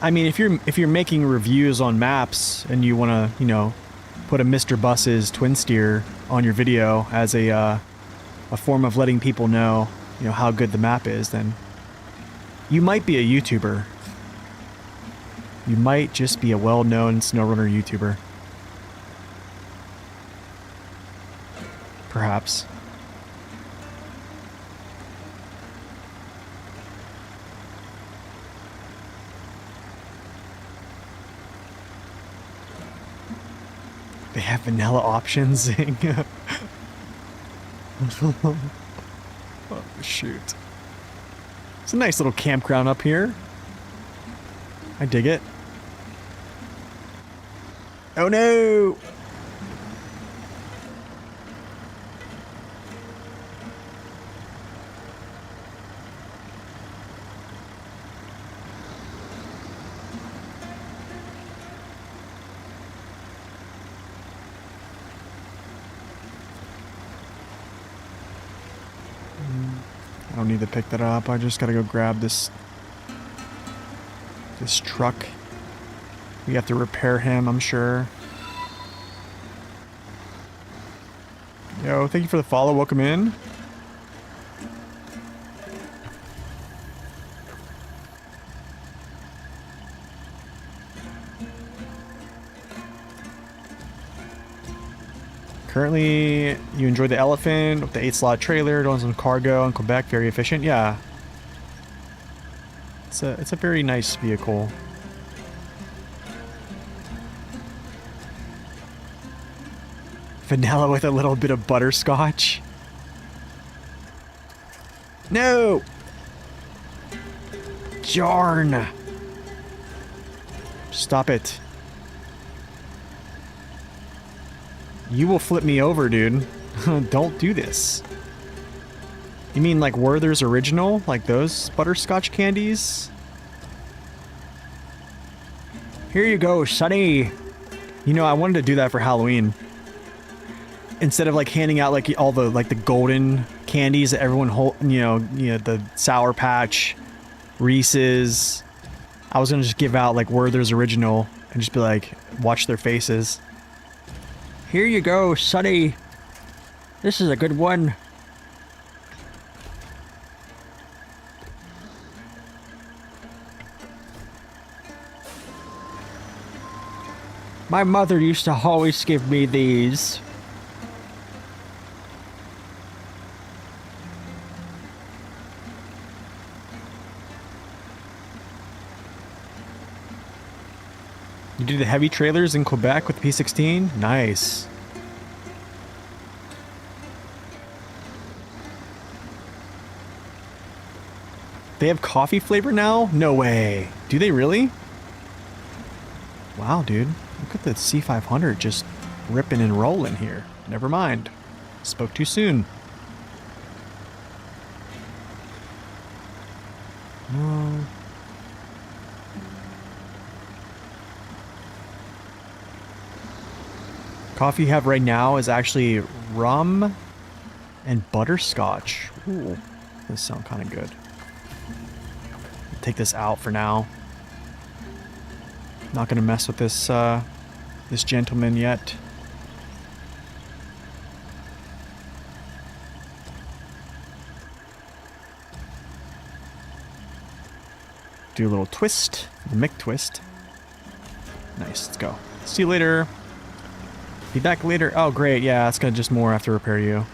I mean, if you're making reviews on maps and you want to, you know, put a Mr. Bus's twin steer on your video as a form of letting people know, you know, how good the map is, then you might be a YouTuber. You might just be a well-known SnowRunner YouTuber. Perhaps. They have vanilla options. Oh, shoot. It's a nice little campground up here. I dig it. Oh no! I don't need to pick that up. I just gotta go grab this truck. We have to repair him, I'm sure. Yo, thank you for the follow. Welcome in. Currently, you enjoy the Elephant with the 8-slot trailer, doing some cargo in Quebec, very efficient. Yeah, it's a very nice vehicle. Vanilla with a little bit of butterscotch. No! Jarn! Stop it. You will flip me over, dude. Don't do this. You mean like Werther's Original? Like those butterscotch candies? Here you go, Sonny. You know, I wanted to do that for Halloween. Instead of like handing out like all the like the golden candies that everyone you know the Sour Patch, Reese's, I was gonna just give out like Werther's Original and just be like, watch their faces. Here you go, Sonny. This is a good one. My mother used to always give me these. You did the heavy trailers in Quebec with P16? Nice. They have coffee flavor now? No way. Do they really? Wow, dude. Look at the C500 just ripping and rolling here. Never mind. Spoke too soon. No. Coffee you have right now is actually rum and butterscotch. Ooh, this sounds kind of good. Take this out for now. Not gonna mess with this this gentleman yet. Do a little twist, the Mick twist. Nice, let's go. See you later. Be back later. Oh, great. Yeah, it's gonna just more have to repair you.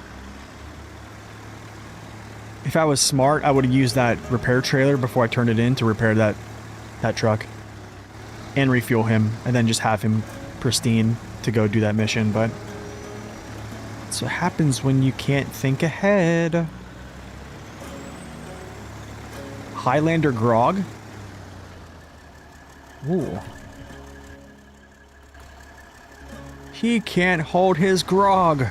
If I was smart, I would have used that repair trailer before I turned it in to repair that truck. And refuel him, and then just have him pristine to go do that mission, but that's what happens when you can't think ahead. Highlander grog? Ooh. He can't hold his grog.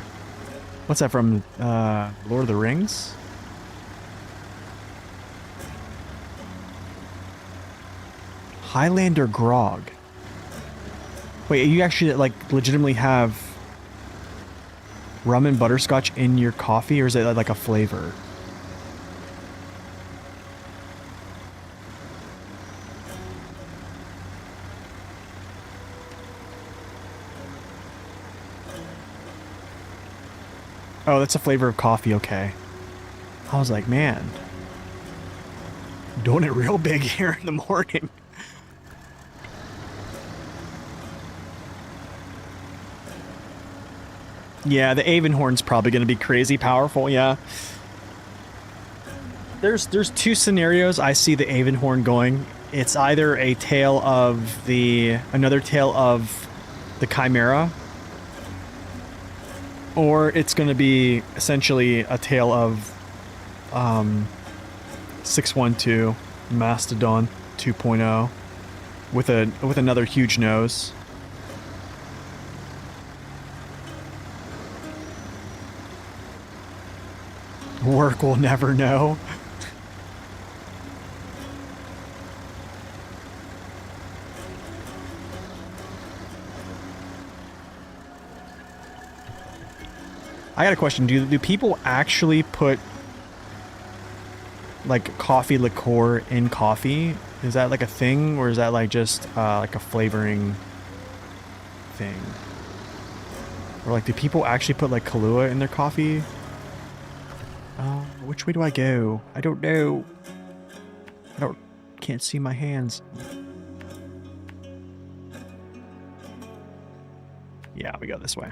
What's that from, Lord of the Rings? Highlander grog. Wait, you actually, like, legitimately have rum and butterscotch in your coffee, or is it like a flavor? Oh, that's a flavor of coffee, okay. I was like, man, doing it real big here in the morning. Yeah, the Avonhorn's probably going to be crazy powerful, yeah. There's two scenarios I see the Avonhorn going. It's either a tale of another tale of the Chimera, or it's going to be essentially a tale of 612 Mastodon 2.0 with another huge nose. Work will never know. I got a question. Do people actually put like coffee liqueur in coffee? Is that like a thing, or is that like just like a flavoring thing? Or like, do people actually put like Kahlua in their coffee? Which way do I go? I don't know. Can't see my hands. Yeah, we go this way.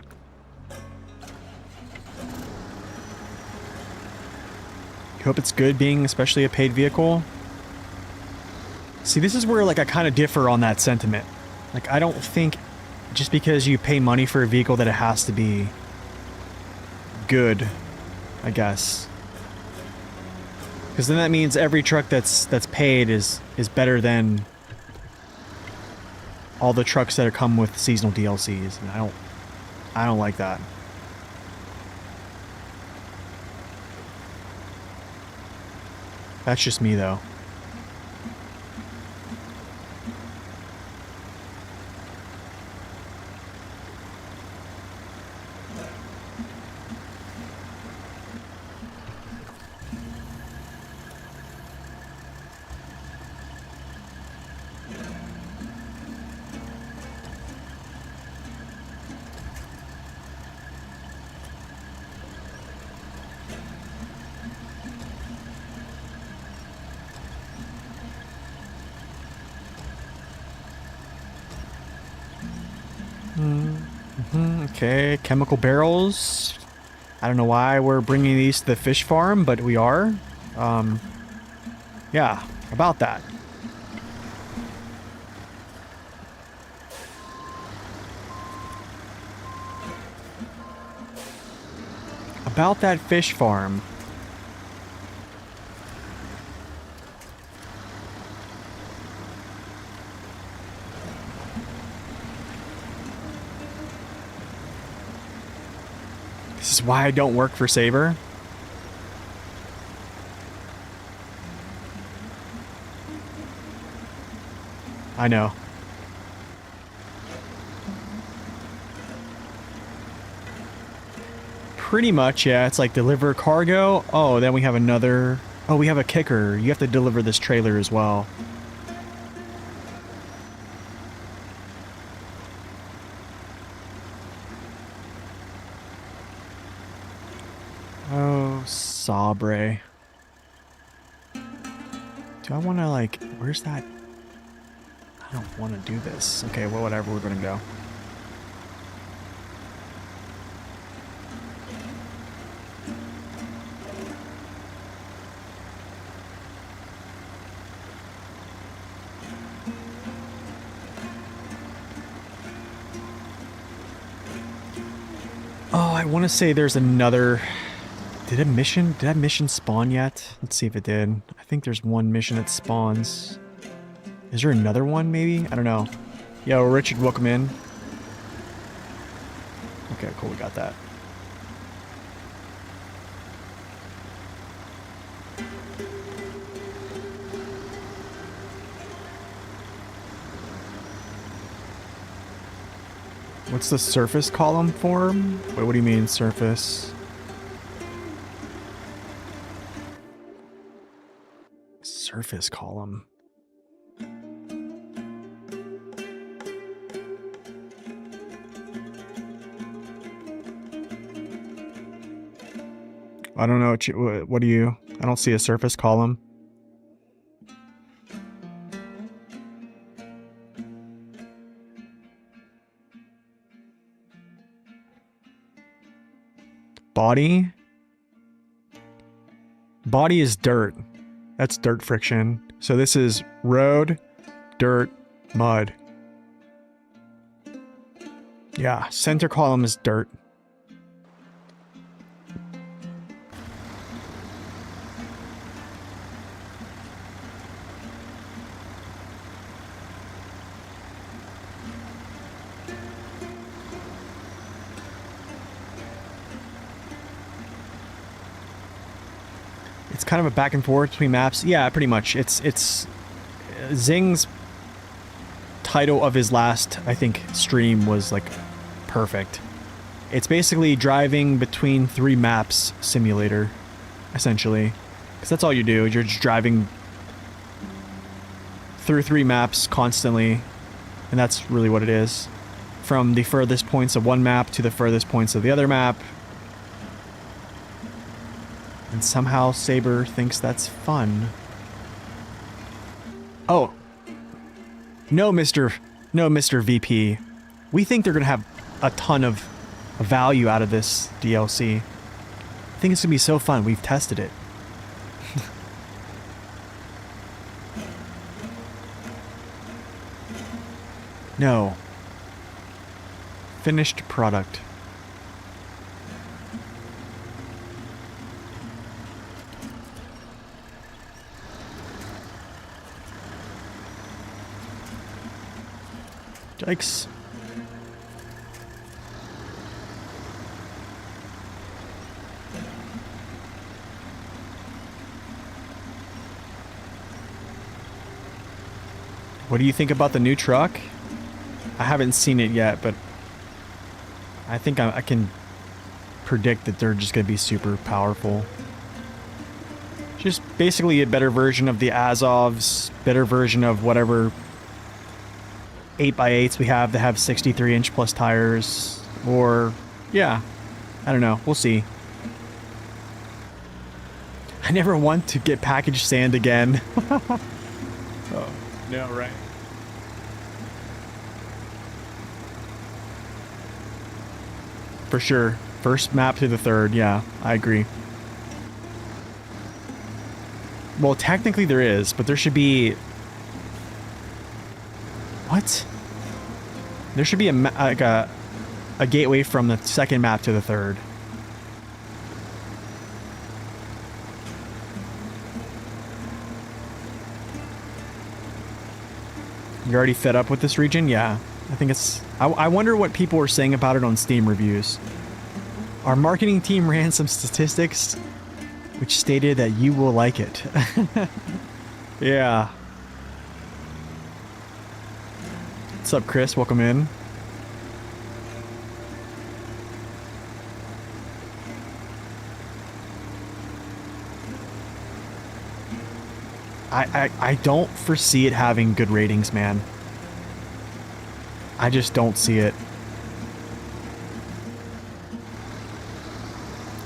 Hope it's good being especially a paid vehicle. See, this is where like I kind of differ on that sentiment. Like, I don't think just because you pay money for a vehicle that it has to be good, I guess. Because then that means every truck that's paid is better than all the trucks that come with seasonal DLCs, and I don't like that. That's just me, though. Okay, chemical barrels. I don't know why we're bringing these to the fish farm, but we are. Yeah, about that. About that fish farm. This is why I don't work for Saber. I know. Pretty much, yeah. It's like deliver cargo. Oh, then we have another... Oh, we have a kicker. You have to deliver this trailer as well. Oh, Sabre. Do I want to, like... Where's that? I don't want to do this. Okay, well, whatever. We're going to go. Oh, I want to say there's another... Did that mission spawn yet? Let's see if it did. I think there's one mission that spawns. Is there another one, maybe? I don't know. Yo, Richard, welcome in. Okay, cool, we got that. What's the surface column form? Wait, what do you mean, surface? Surface column. I don't know what do you... I don't see a surface column. Body? Body is dirt. That's dirt friction. So this is road, dirt, mud. Yeah, center column is dirt. It's kind of a back and forth between maps. Yeah, pretty much. It's Zing's title of his last, I think, stream was like perfect. It's basically driving between 3 maps simulator, essentially. Because that's all you do. You're just driving through 3 maps constantly. And that's really what it is. From the furthest points of one map to the furthest points of the other map. And somehow Saber thinks that's fun. Oh. No, Mr. VP. We think they're going to have a ton of value out of this DLC. I think it's going to be so fun. We've tested it. No. Finished product. Yikes. What do you think about the new truck? I haven't seen it yet, but I think I can predict that they're just going to be super powerful. Just basically a better version of the Azovs, better version of whatever 8x8s we have that have 63-inch plus tires, or, yeah, I don't know, we'll see. I never want to get packaged sand again. Oh, no, right. For sure. First map to the third, yeah, I agree. Well, technically there is, but there should be... What? There should be a gateway from the second map to the third. You're already fed up with this region? Yeah. I think it's... I wonder what people were saying about it on Steam reviews. Our marketing team ran some statistics which stated that you will like it. Yeah. What's up, Chris? Welcome in. I don't foresee it having good ratings, man. I just don't see it.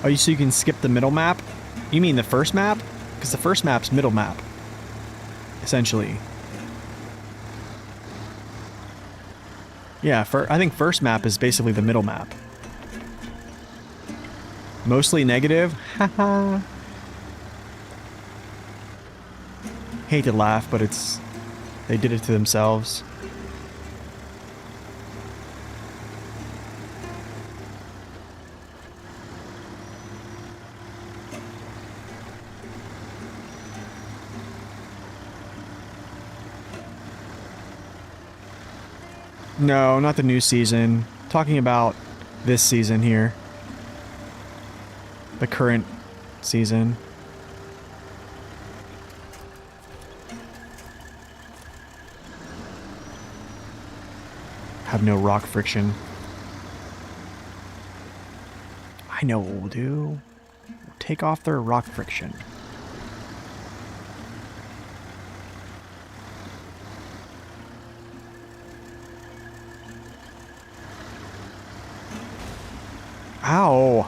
Oh, so you can skip the middle map? You mean the first map? Because the first map's middle map. Essentially. Yeah, I think first map is basically the middle map. Mostly negative? Haha. Hate to laugh, but it's... They did it to themselves. No, not the new season. Talking about this season here. The current season. Have no rock friction. I know what we'll do. We'll take off their rock friction. Ow!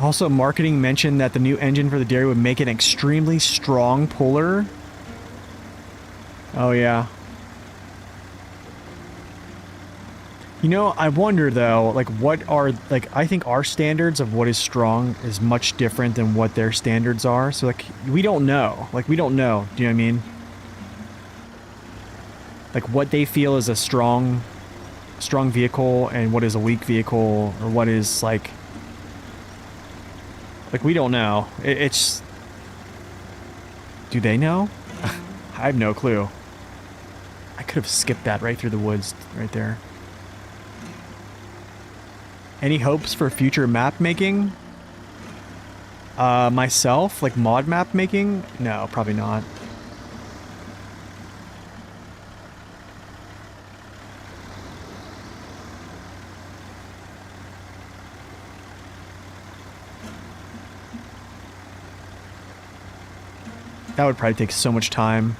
Also, marketing mentioned that the new engine for the dairy would make an extremely strong puller. Oh, yeah. You know, I wonder, though, like, what are, like, I think our standards of what is strong is much different than what their standards are. So, like, we don't know. Like, we don't know. Do you know what I mean? Like, what they feel is a strong vehicle and what is a weak vehicle, or what is, like, we don't know. It's... Do they know? I have no clue. I could have skipped that right through the woods right there. Any hopes for future map making? Myself? Like mod map making? No, probably not. That would probably take so much time.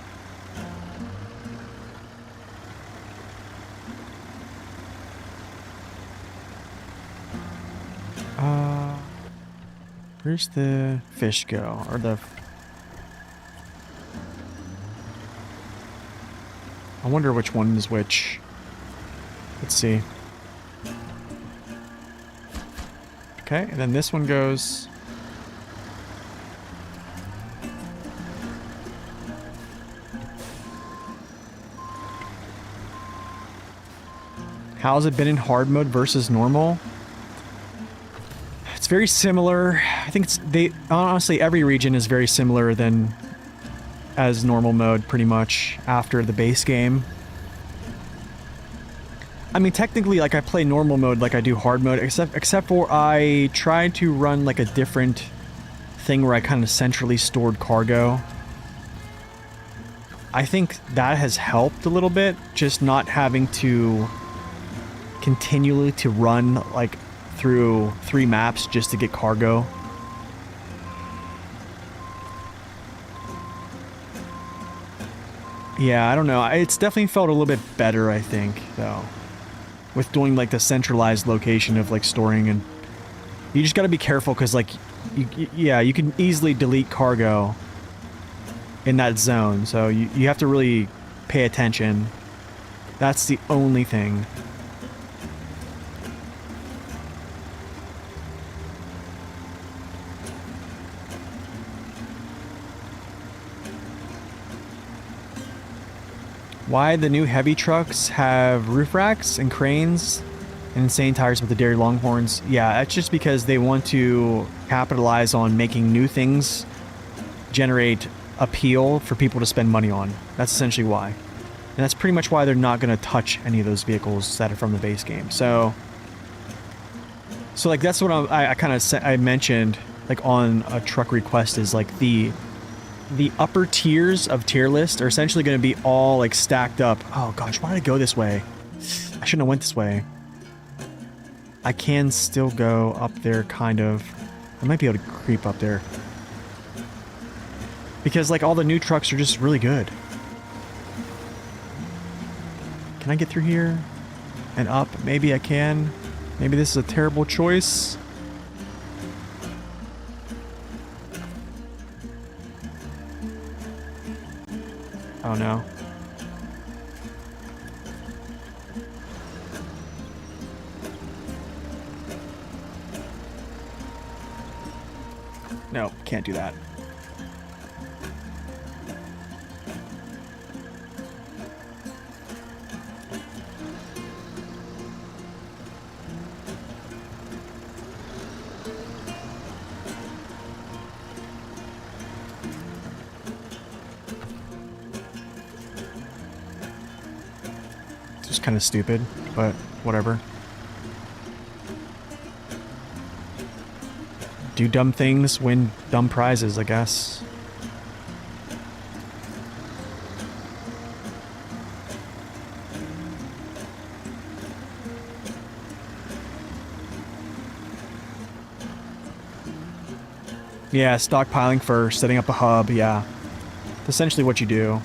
Where's the fish go? Or the... I wonder which one is which. Let's see. Okay, and then this one goes... How's it been in hard mode versus normal? It's very similar. I think it's honestly every region is very similar than as normal mode pretty much after the base game. I mean, technically, like, I play normal mode like I do hard mode, except for I tried to run like a different thing where I kind of centrally stored cargo. I think that has helped a little bit, just not having to continually to run like through 3 maps just to get cargo. Yeah, I don't know. It's definitely felt a little bit better, I think, though, with doing like the centralized location of like storing. And you just got to be careful because, like, yeah, you can easily delete cargo in that zone, so you have to really pay attention. That's the only thing. Why the new heavy trucks have roof racks and cranes and insane tires with the dairy longhorns? Yeah, that's just because they want to capitalize on making new things generate appeal for people to spend money on. That's essentially why. And that's pretty much why they're not going to touch any of those vehicles that are from the base game. So like, that's what I kind of I mentioned, like, on a truck request, is like the upper tiers of tier list are essentially going to be all like stacked up. Oh gosh, why did I go this way? I shouldn't have went this way. I can still go up there, kind of. I might be able to creep up there. Because like all the new trucks are just really good. Can I get through here? And up? Maybe I can. Maybe this is a terrible choice. Oh no. No, can't do that. kind of stupid, but whatever. Do dumb things, win dumb prizes, I guess. Yeah, stockpiling first, setting up a hub, yeah. That's essentially what you do.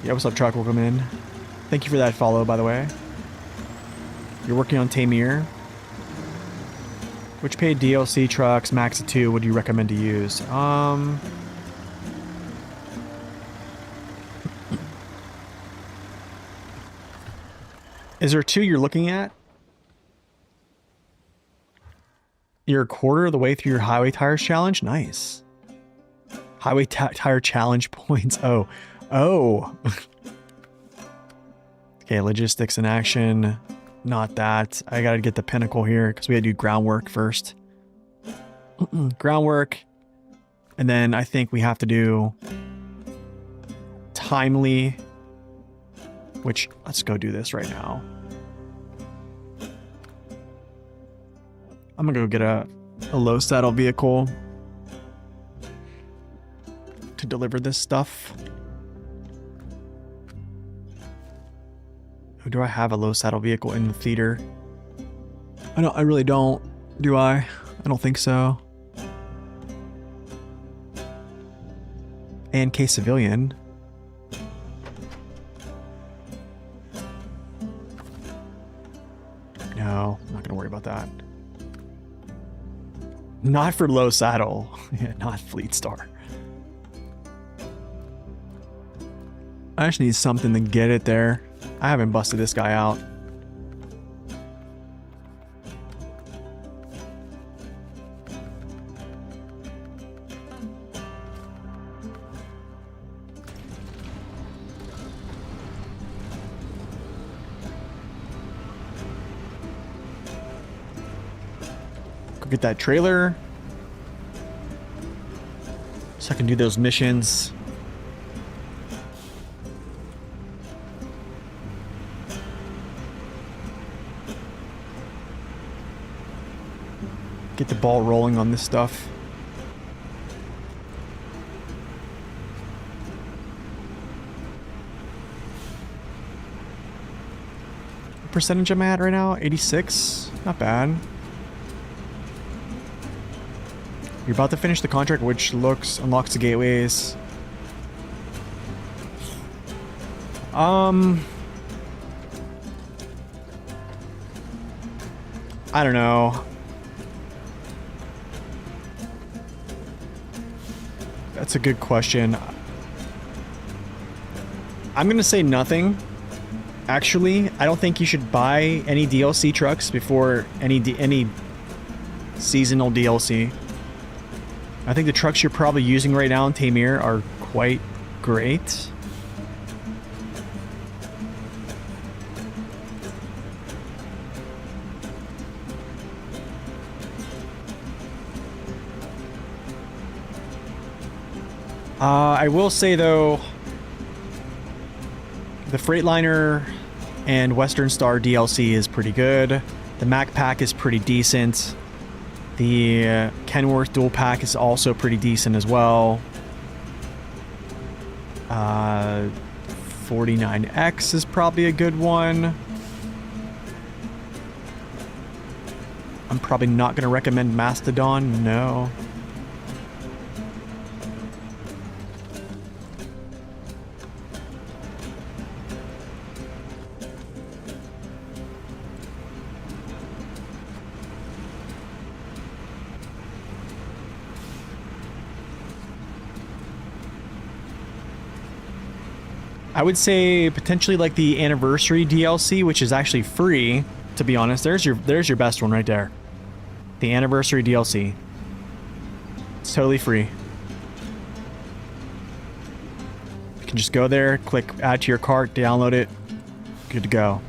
Yeah, what's up, truck? Welcome in. Thank you for that follow, by the way. You're working on Tamir. Which paid DLC trucks, max of 2, would you recommend to use? Is there 2 you're looking at? You're a quarter of the way through your highway tires challenge? Nice. Highway tire challenge points. Oh. Oh. Okay, logistics in action. Not that. I gotta get the pinnacle here because we gotta do groundwork first. Groundwork. And then I think we have to do timely. Which, let's go do this right now. I'm gonna go get a low saddle vehicle to deliver this stuff. Who do I have a low saddle vehicle in the theater? I really don't. Do I? I don't think so. And K Civilian. No, I'm not gonna worry about that. Not for low saddle. Yeah, not Fleet Star. I just need something to get it there. I haven't busted this guy out. Go get that trailer so I can do those missions. Get the ball rolling on this stuff. What percentage am I at right now? 86? Not bad. You're about to finish the contract, which unlocks the gateways. I don't know. That's a good question. I'm gonna say nothing. Actually, I don't think you should buy any DLC trucks before any seasonal DLC. I think the trucks you're probably using right now in Tamir are quite great. I will say though, the Freightliner and Western Star DLC is pretty good. The Mac Pack is pretty decent. The Kenworth Dual Pack is also pretty decent as well. 49X is probably a good one. I'm probably not going to recommend Mastodon, no. I would say potentially like the anniversary DLC, which is actually free, to be honest. There's your best one right there. The anniversary DLC. It's totally free. You can just go there, click add to your cart, download it, good to go.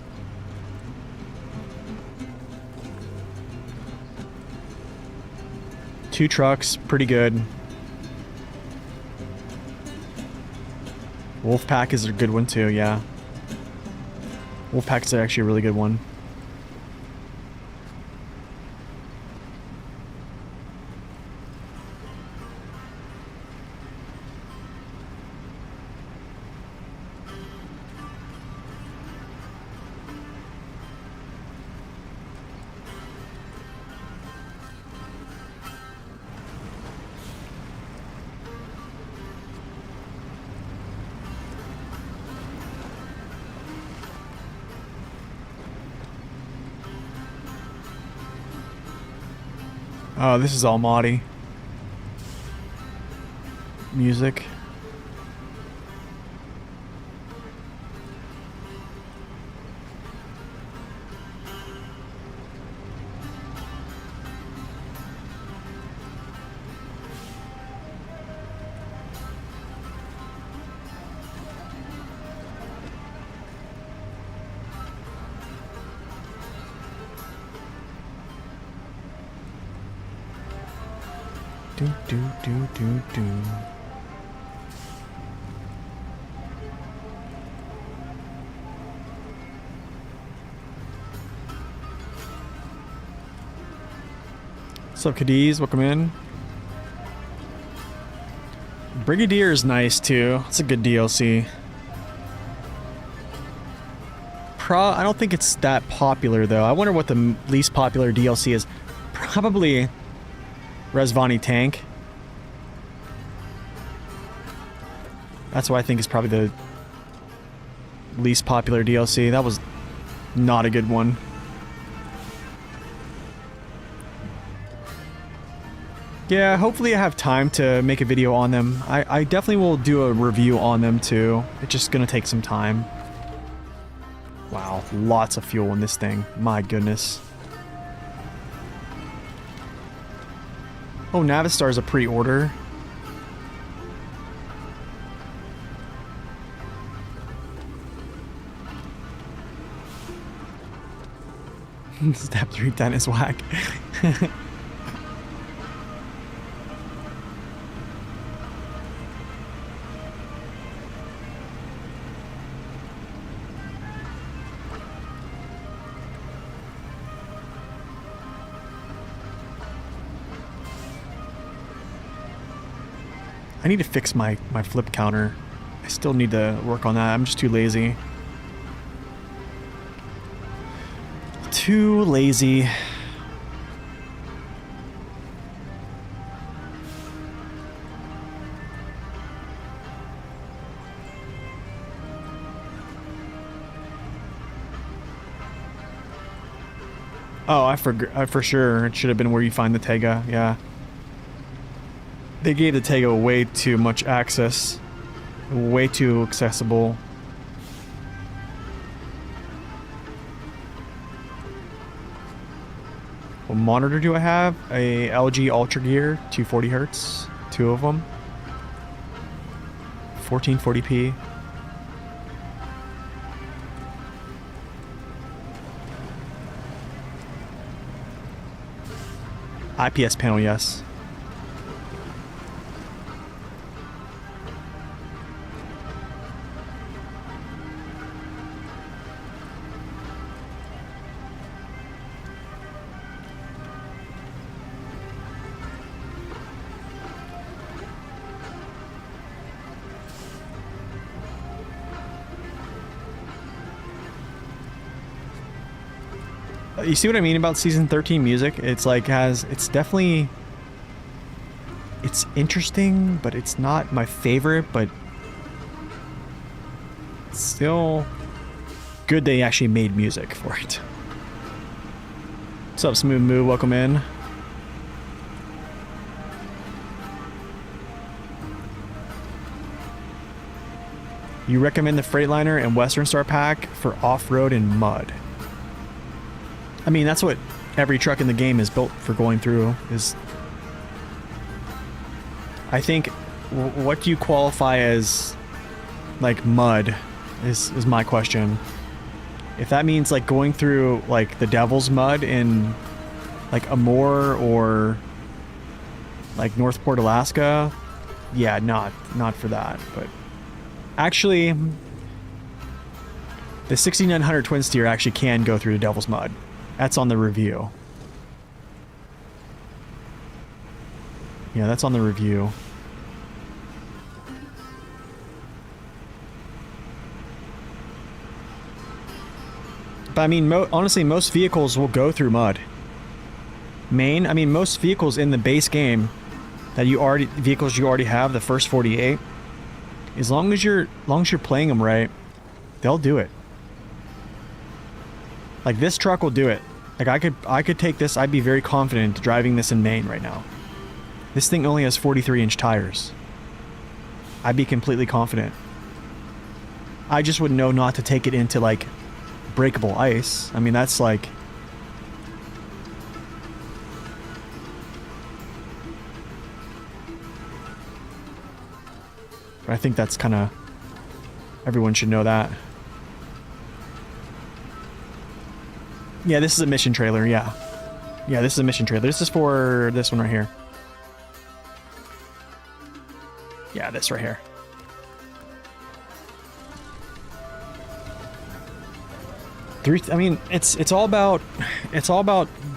Two trucks, pretty good. Wolfpack is a good one too, yeah. Wolfpack's actually a really good one. Oh, this is all Mahdi. Music. Do do do do do. What's up, Cadiz? Welcome in. Brigadier is nice too. It's a good DLC. I don't think it's that popular though. I wonder what the least popular DLC is. Probably Resvani Tank. That's what I think is probably the least popular DLC. That was not a good one. Yeah, hopefully I have time to make a video on them. I definitely will do a review on them too. It's just gonna take some time. Wow, lots of fuel in this thing. My goodness. Oh, Navistar is a pre-order. Step 310 is whack. I need to fix my flip counter. I still need to work on that. I'm just too lazy. Too lazy. Oh, I forgot. For sure. It should have been where you find the Tega. Yeah. They gave the Tega way too much access. Way too accessible. What monitor do I have? A LG Ultra Gear, 240 Hertz, two of them. 1440p. IPS panel, yes. You see what I mean about season 13 music? It's like it's definitely, it's interesting, but it's not my favorite, but it's still good they actually made music for it. What's up, Smooth Moo? Welcome in. You recommend the Freightliner and Western Star pack for off-road and mud. I mean, that's what every truck in the game is built for going through, is... I think, what do you qualify as, like, mud, is my question. If that means, like, going through, like, the Devil's Mud in, like, Amur or, like, Northport, Alaska, yeah, not for that, but... Actually, The 6900 twin steer actually can go through the Devil's Mud. That's on the review. Yeah, that's on the review. But I mean, honestly, most vehicles will go through mud. I mean, most vehicles in the base game that vehicles you already have, the first 48, as long as you're playing them right, they'll do it. Like this truck will do it. Like I could take this. I'd be very confident driving this in Maine right now. This thing only has 43-inch tires. I'd be completely confident. I just would know not to take it into like breakable ice. I mean, that's like... I think that's kind of... Everyone should know that. Yeah, this is a mission trailer, yeah. Yeah, this is a mission trailer. This is for this one right here. Yeah, this right here. I mean, it's all about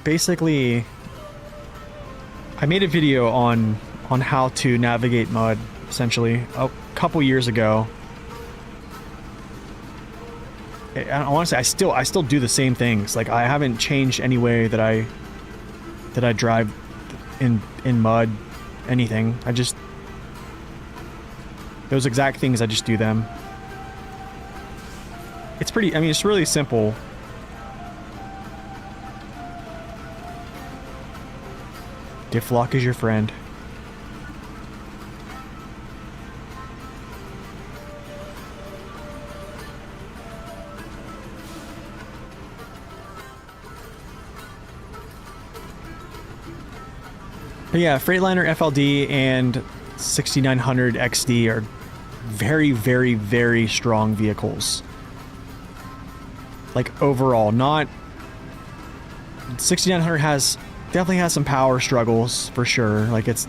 basically... I made a video on how to navigate mud, essentially, a couple years ago. I want to say I still do the same things. Like I haven't changed any way that I drive in mud, anything. I just those exact things, I just do them. It's pretty, I mean, it's really simple. Diff lock is your friend. But yeah, Freightliner FLD and 6900 XD are very, very, very strong vehicles. Like overall, not 6900 definitely has some power struggles for sure. Like it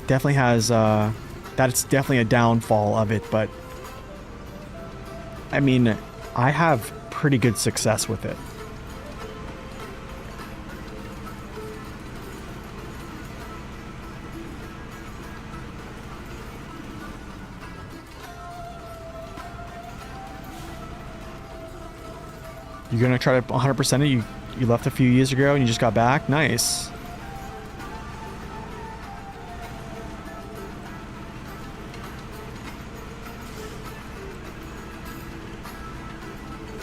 definitely has that's definitely a downfall of it, but I mean, I have pretty good success with it. You're gonna try to 100% it? You left a few years ago and you just got back? Nice.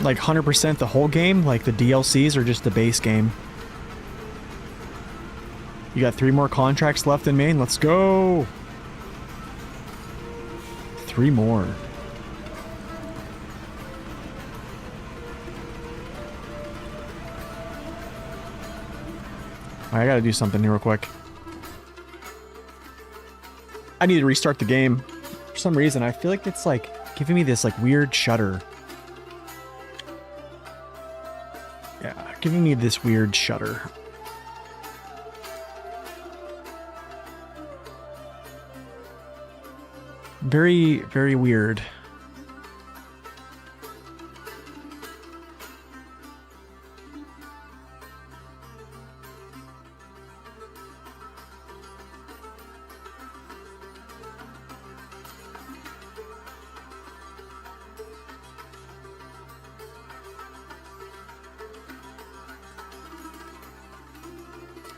Like 100% the whole game? Like the DLCs or just the base game? You got 3 more contracts left in Maine? Let's go! 3 more. I gotta do something here real quick. I need to restart the game. For some reason, I feel like it's like giving me this like weird shudder. Yeah, giving me this weird shudder. Very, very weird.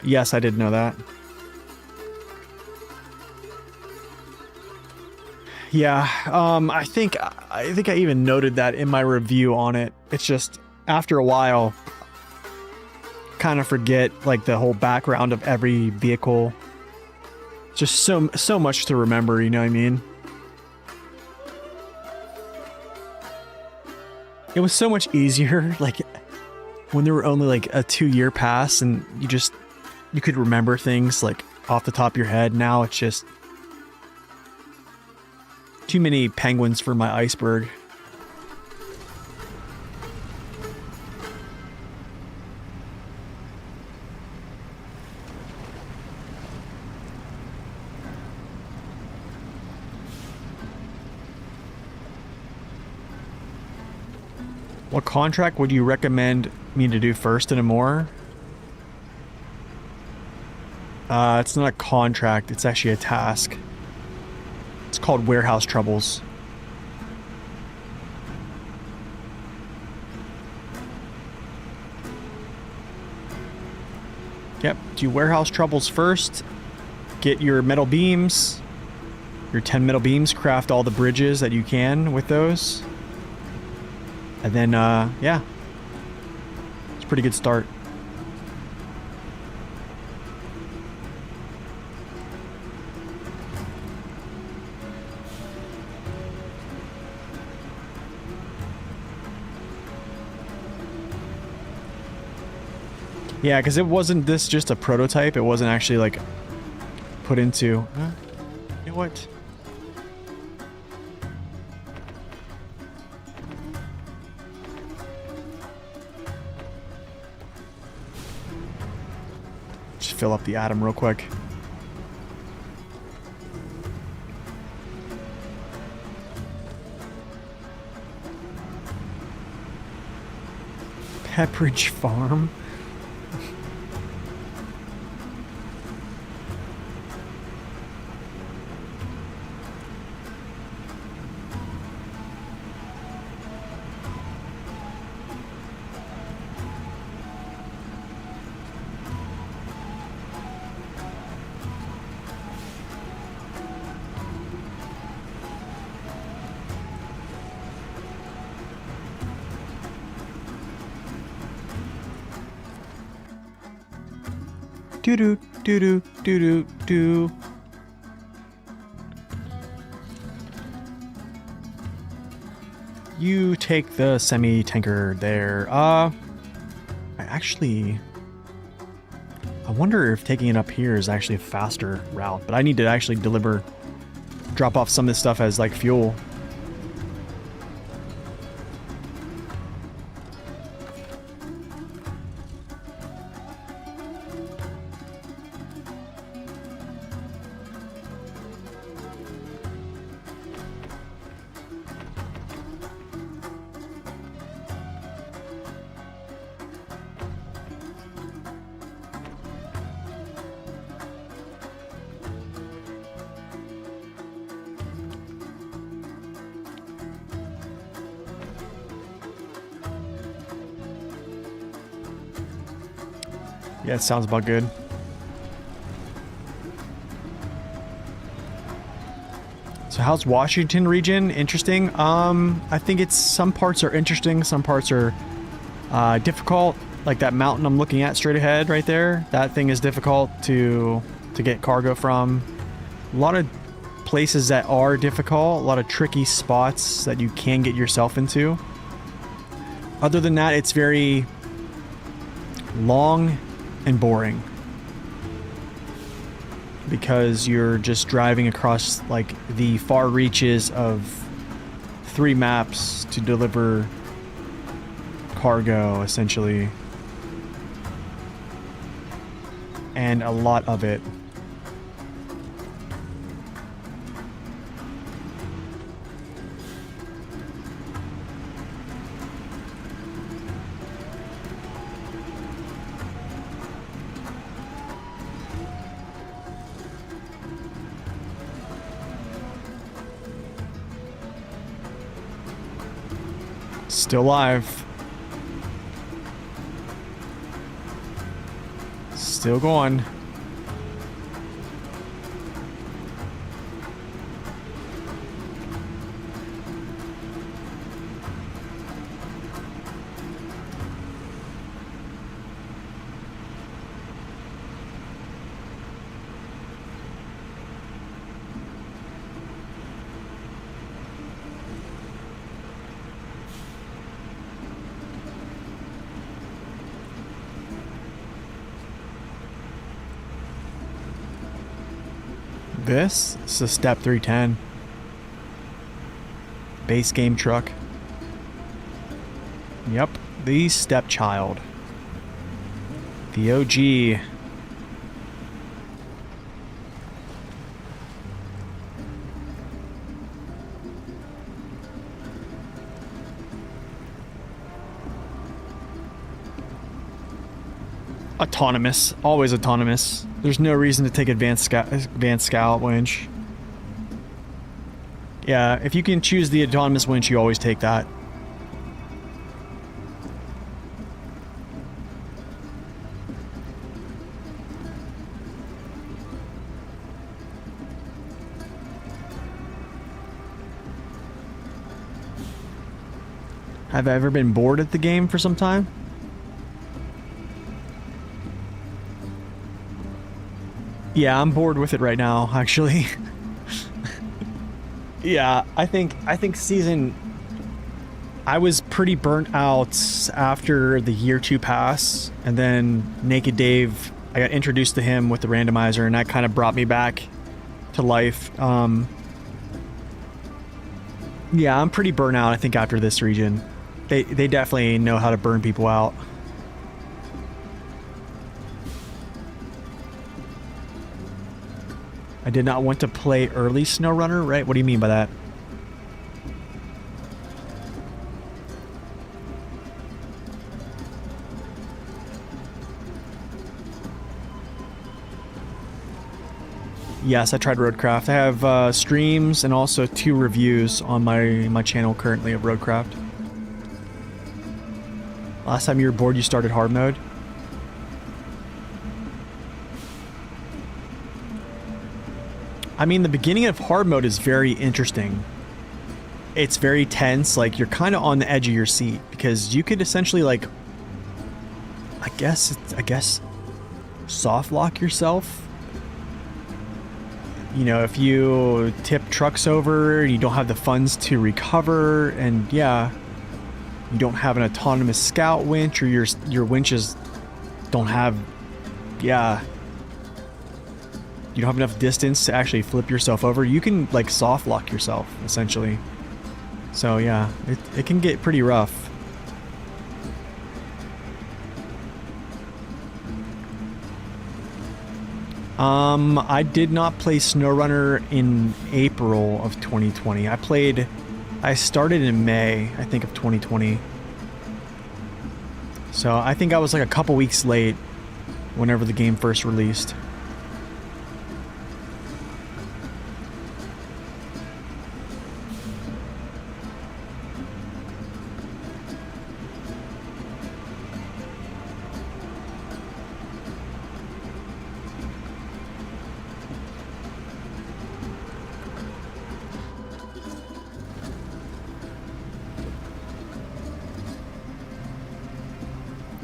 Yes, I did know that. Yeah, I think I even noted that in my review on it. It's just after a while, kind of forget like the whole background of every vehicle. Just so much to remember, you know what I mean? It was so much easier, like when there were only like a 2-year pass and you could remember things like off the top of your head. Now it's just too many penguins for my iceberg. What contract would you recommend me to do first in a more? It's not a contract, it's actually a task. It's called Warehouse Troubles. Yep, do Warehouse Troubles first. Get your metal beams. Your 10 metal beams, craft all the bridges that you can with those. And then, yeah. It's a pretty good start. Yeah, because it wasn't this just a prototype. It wasn't actually like put into... you know what? Just fill up the atom real quick. Pepperidge Farm? Doo-doo, doo-doo, doo-doo, doo. You take the semi-tanker there. I wonder if taking it up here is actually a faster route, but I need to actually drop off some of this stuff as like fuel. Yeah, it sounds about good. So how's Washington region? Interesting. I think it's some parts are interesting, some parts are difficult. Like that mountain I'm looking at straight ahead right there. That thing is difficult to get cargo from. A lot of places that are difficult, a lot of tricky spots that you can get yourself into. Other than that, it's very long and boring because you're just driving across like the far reaches of 3 maps to deliver cargo essentially, and a lot of it. Still alive. Still going. This is a Step 310 base game truck. Yep, the stepchild, the OG. Autonomous. Always autonomous. There's no reason to take advanced scout winch. Yeah, if you can choose the autonomous winch, you always take that. Have I ever been bored at the game for some time? Yeah, I'm bored with it right now, actually. Yeah, I think season... I was pretty burnt out after the year 2 pass, and then Naked Dave, I got introduced to him with the randomizer, and that kind of brought me back to life. Yeah, I'm pretty burnt out, I think, after this region. They definitely know how to burn people out. I did not want to play early SnowRunner, right? What do you mean by that? Yes, I tried Roadcraft. I have streams and also 2 reviews on my channel currently of Roadcraft. Last time you were bored, you started hard mode. I mean, the beginning of hard mode is very interesting. It's very tense, like you're kind of on the edge of your seat because you could essentially like, I guess soft lock yourself. You know, if you tip trucks over and you don't have the funds to recover, and yeah, you don't have an autonomous scout winch, or your winches don't have, yeah, you don't have enough distance to actually flip yourself over, you can like soft lock yourself essentially. So yeah, it can get pretty rough. I did not play SnowRunner in April of 2020. I started in May, I think, of 2020. So I think I was like a couple weeks late whenever the game first released.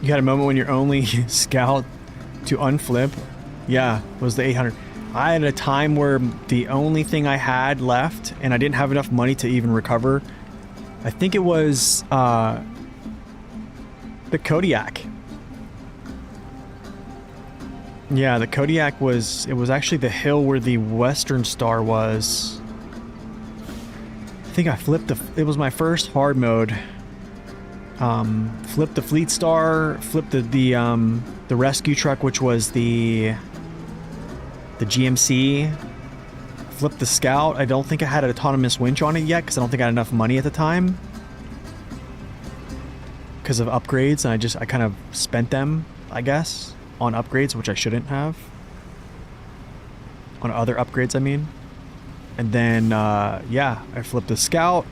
You had a moment when your only scout to unflip, yeah, was the 800. I had a time where the only thing I had left, and I didn't have enough money to even recover, I think it was the Kodiak. Yeah, the Kodiak was actually the hill where the Western Star was. I think I flipped it was my first hard mode. Flipped the Fleet Star, flipped the rescue truck, which was the GMC, flipped the Scout. I don't think I had an autonomous winch on it yet because I don't think I had enough money at the time because of upgrades, and I kind of spent them, I guess, on upgrades, which I shouldn't have. On other upgrades, I mean. And then, yeah, I flipped the Scout.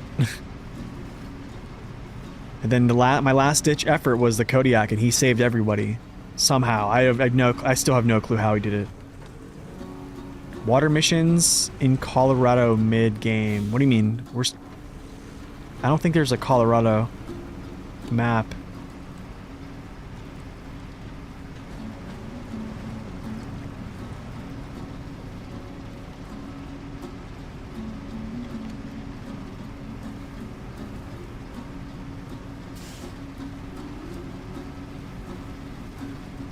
And then my last ditch effort was the Kodiak, and he saved everybody somehow. I still have no clue how he did it. Water missions in Colorado mid game. What do you mean? I don't think there's a Colorado map.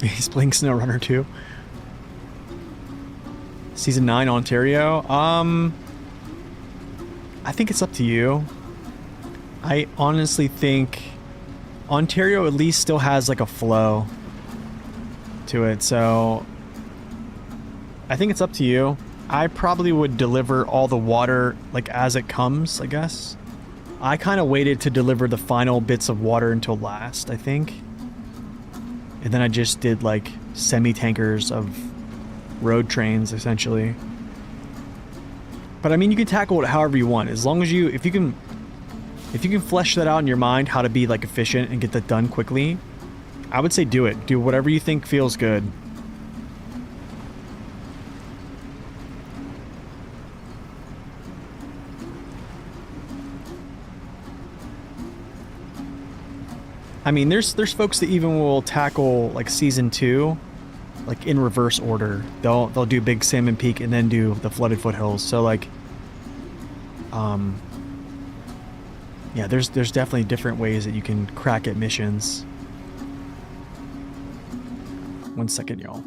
He's playing SnowRunner too. Season 9 Ontario. I think it's up to you. I honestly think Ontario at least still has like a flow to it, so I think it's up to you. I probably would deliver all the water like as it comes, I guess. I kind of waited to deliver the final bits of water until last, I think. And then I just did like semi-tankers of road trains, essentially. But I mean, you can tackle it however you want, as long as if you can flesh that out in your mind, how to be like efficient and get that done quickly, I would say do it. Do whatever you think feels good. I mean, there's folks that even will tackle like season 2, like in reverse order. They'll do Big Salmon Peak and then do the Flooded Foothills. So like, yeah, there's definitely different ways that you can crack at missions. 1 second, y'all.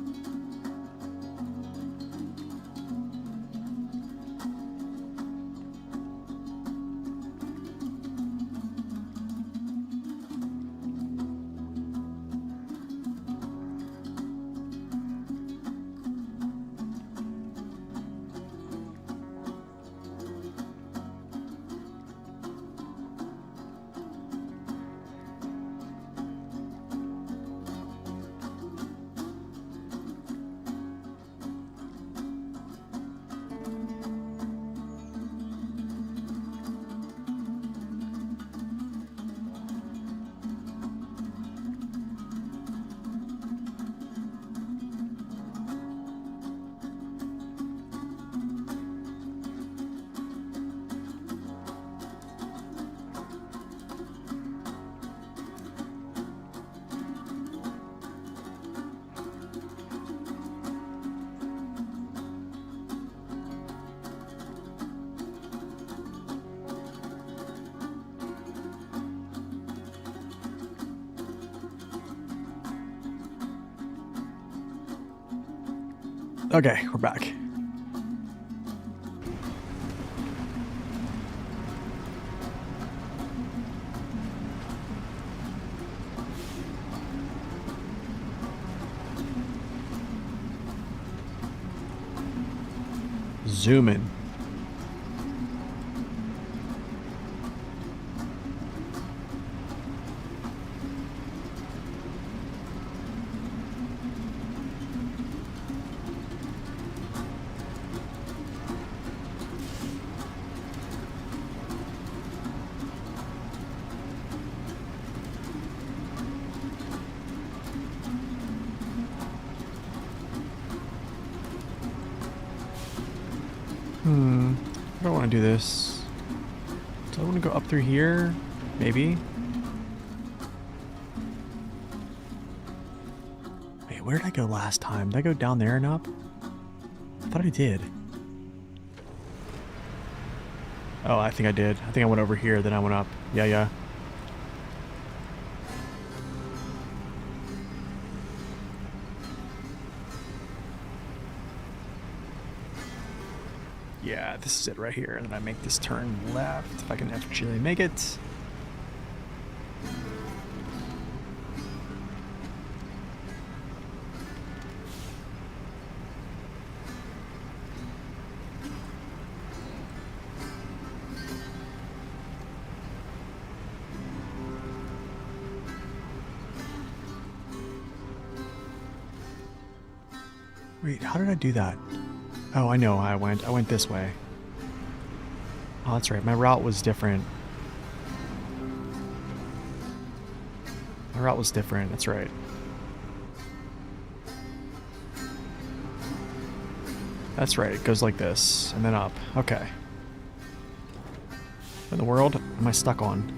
Okay, we're back. Zoom in. I don't want to do this. Do I want to go up through here? Maybe. Wait, where did I go last time? Did I go down there and up? I thought I did. Oh, I think I did. I think I went over here, then I went up. Yeah. Yeah, this is it right here. And then I make this turn left, if I can actually make it. Wait, how did I do that? Oh, I know I went this way. Oh, that's right. My route was different. That's right. That's right. It goes like this and then up. Okay. What in the world am I stuck on?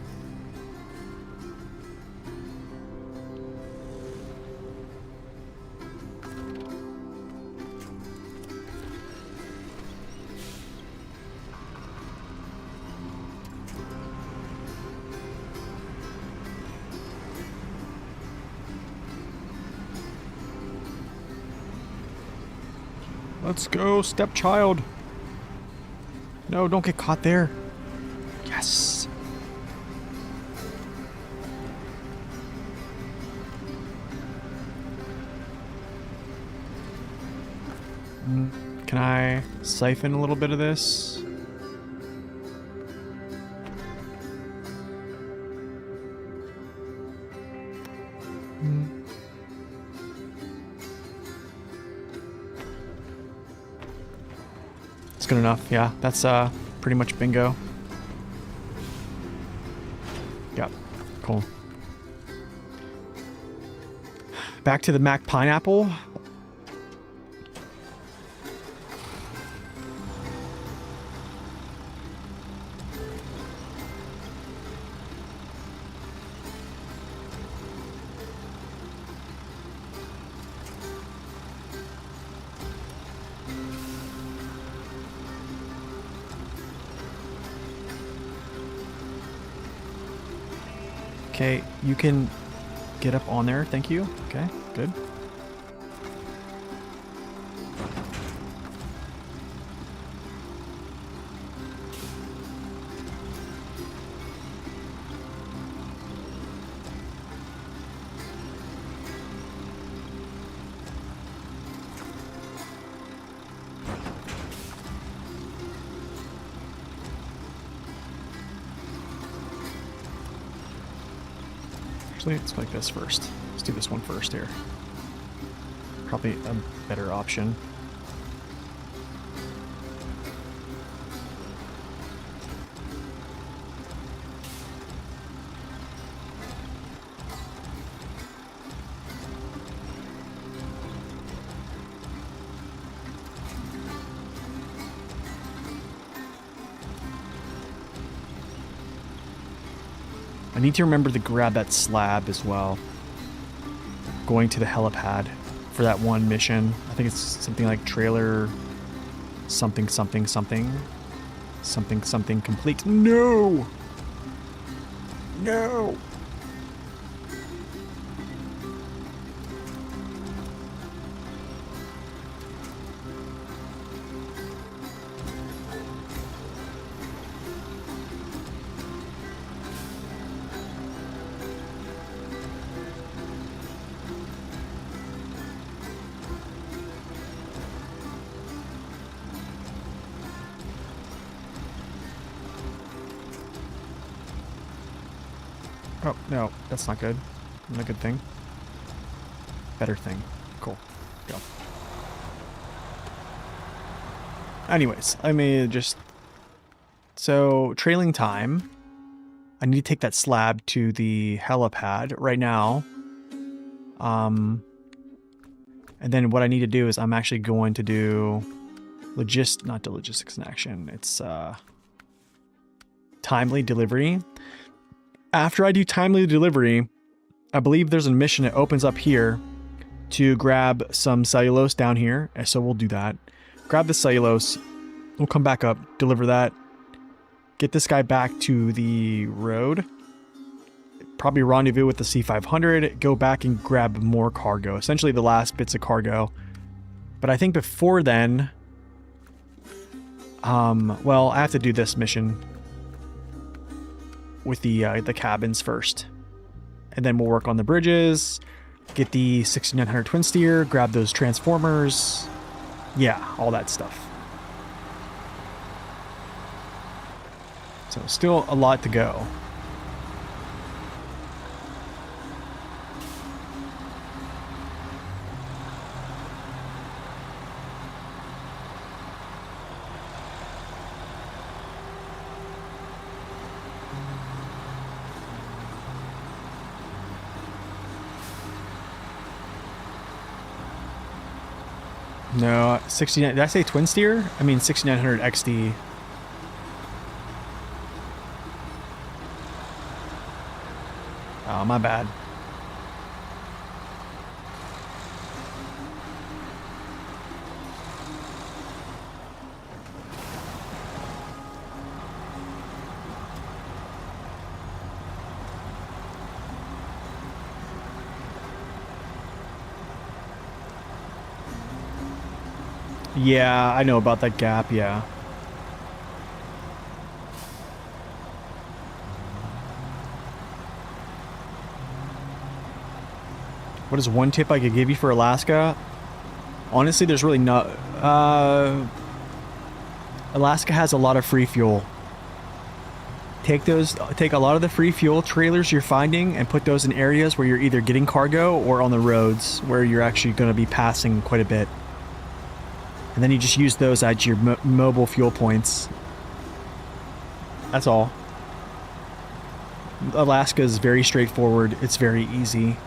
Let's go, stepchild. No, don't get caught there. Yes. Can I siphon a little bit of this? good enough. Yeah, that's pretty much bingo. Yep, cool. Back to the Mac Pineapple. Okay, you can get up on there. Thank you. Okay, good. Actually, let's make this first. Let's do this one first here. Probably a better option. I need to remember to grab that slab as well. Going to the helipad for that one mission. I think it's something like trailer something something something something something complete. No! No! Oh, no, that's not good. Not a good thing. Better thing. Cool. Go. Anyways, I may just... So, trailing time. I need to take that slab to the helipad right now. And then what I need to do is I'm actually going to do... not the logistics in action. It's timely delivery. After I do timely delivery, I believe there's a mission that opens up here to grab some cellulose down here. And so we'll do that. Grab the cellulose. We'll come back up, deliver that. Get this guy back to the road. Probably rendezvous with the C500. Go back and grab more cargo. Essentially the last bits of cargo. But I think before then... well, I have to do this mission with the cabins first, and then we'll work on the bridges, get the 6900 twin steer, grab those transformers, yeah, all that stuff. So still a lot to go. No, 69. Did I say twin steer? I mean 6900 XD. Oh, my bad. Yeah, I know about that gap, yeah. What is one tip I could give you for Alaska? Honestly, there's really not... Alaska has a lot of free fuel. Take a lot of the free fuel trailers you're finding and put those in areas where you're either getting cargo or on the roads where you're actually going to be passing quite a bit. And then you just use those as your mobile fuel points. That's all. Alaska is very straightforward. It's very easy.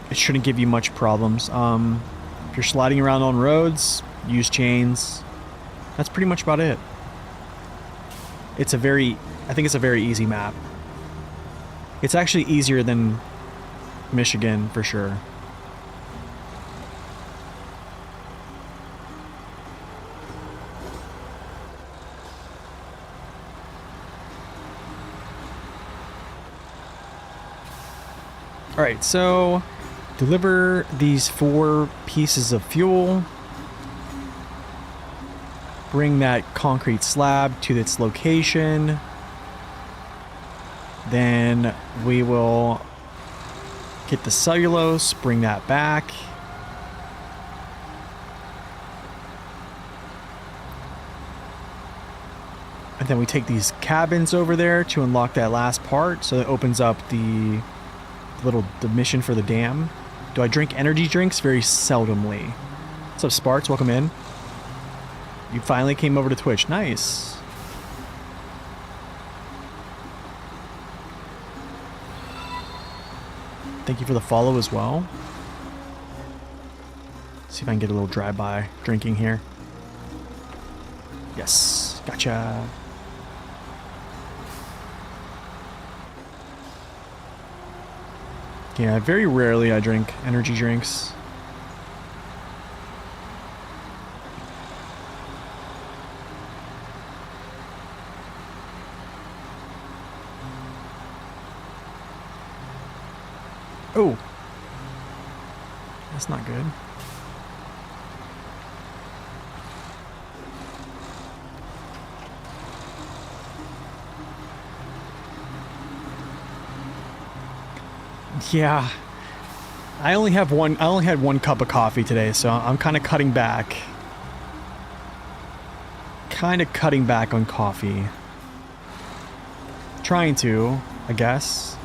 It shouldn't give you much problems. If you're sliding around on roads, use chains. That's pretty much about it. I think it's a very easy map. It's actually easier than Michigan for sure. Alright, so deliver these 4 pieces of fuel. Bring that concrete slab to its location. Then we will get the cellulose, bring that back. And then we take these cabins over there to unlock that last part. So it opens up the mission for the dam. Do I drink energy drinks? Very seldomly. What's up, Sparks? Welcome in. You finally came over to Twitch. Nice. Thank you for the follow as well. See if I can get a little drive-by drinking here. Yes. Gotcha. Yeah, very rarely I drink energy drinks. Oh. That's not good. Yeah. I only had one cup of coffee today, so I'm kind of cutting back. Kind of cutting back on coffee. Trying to, I guess.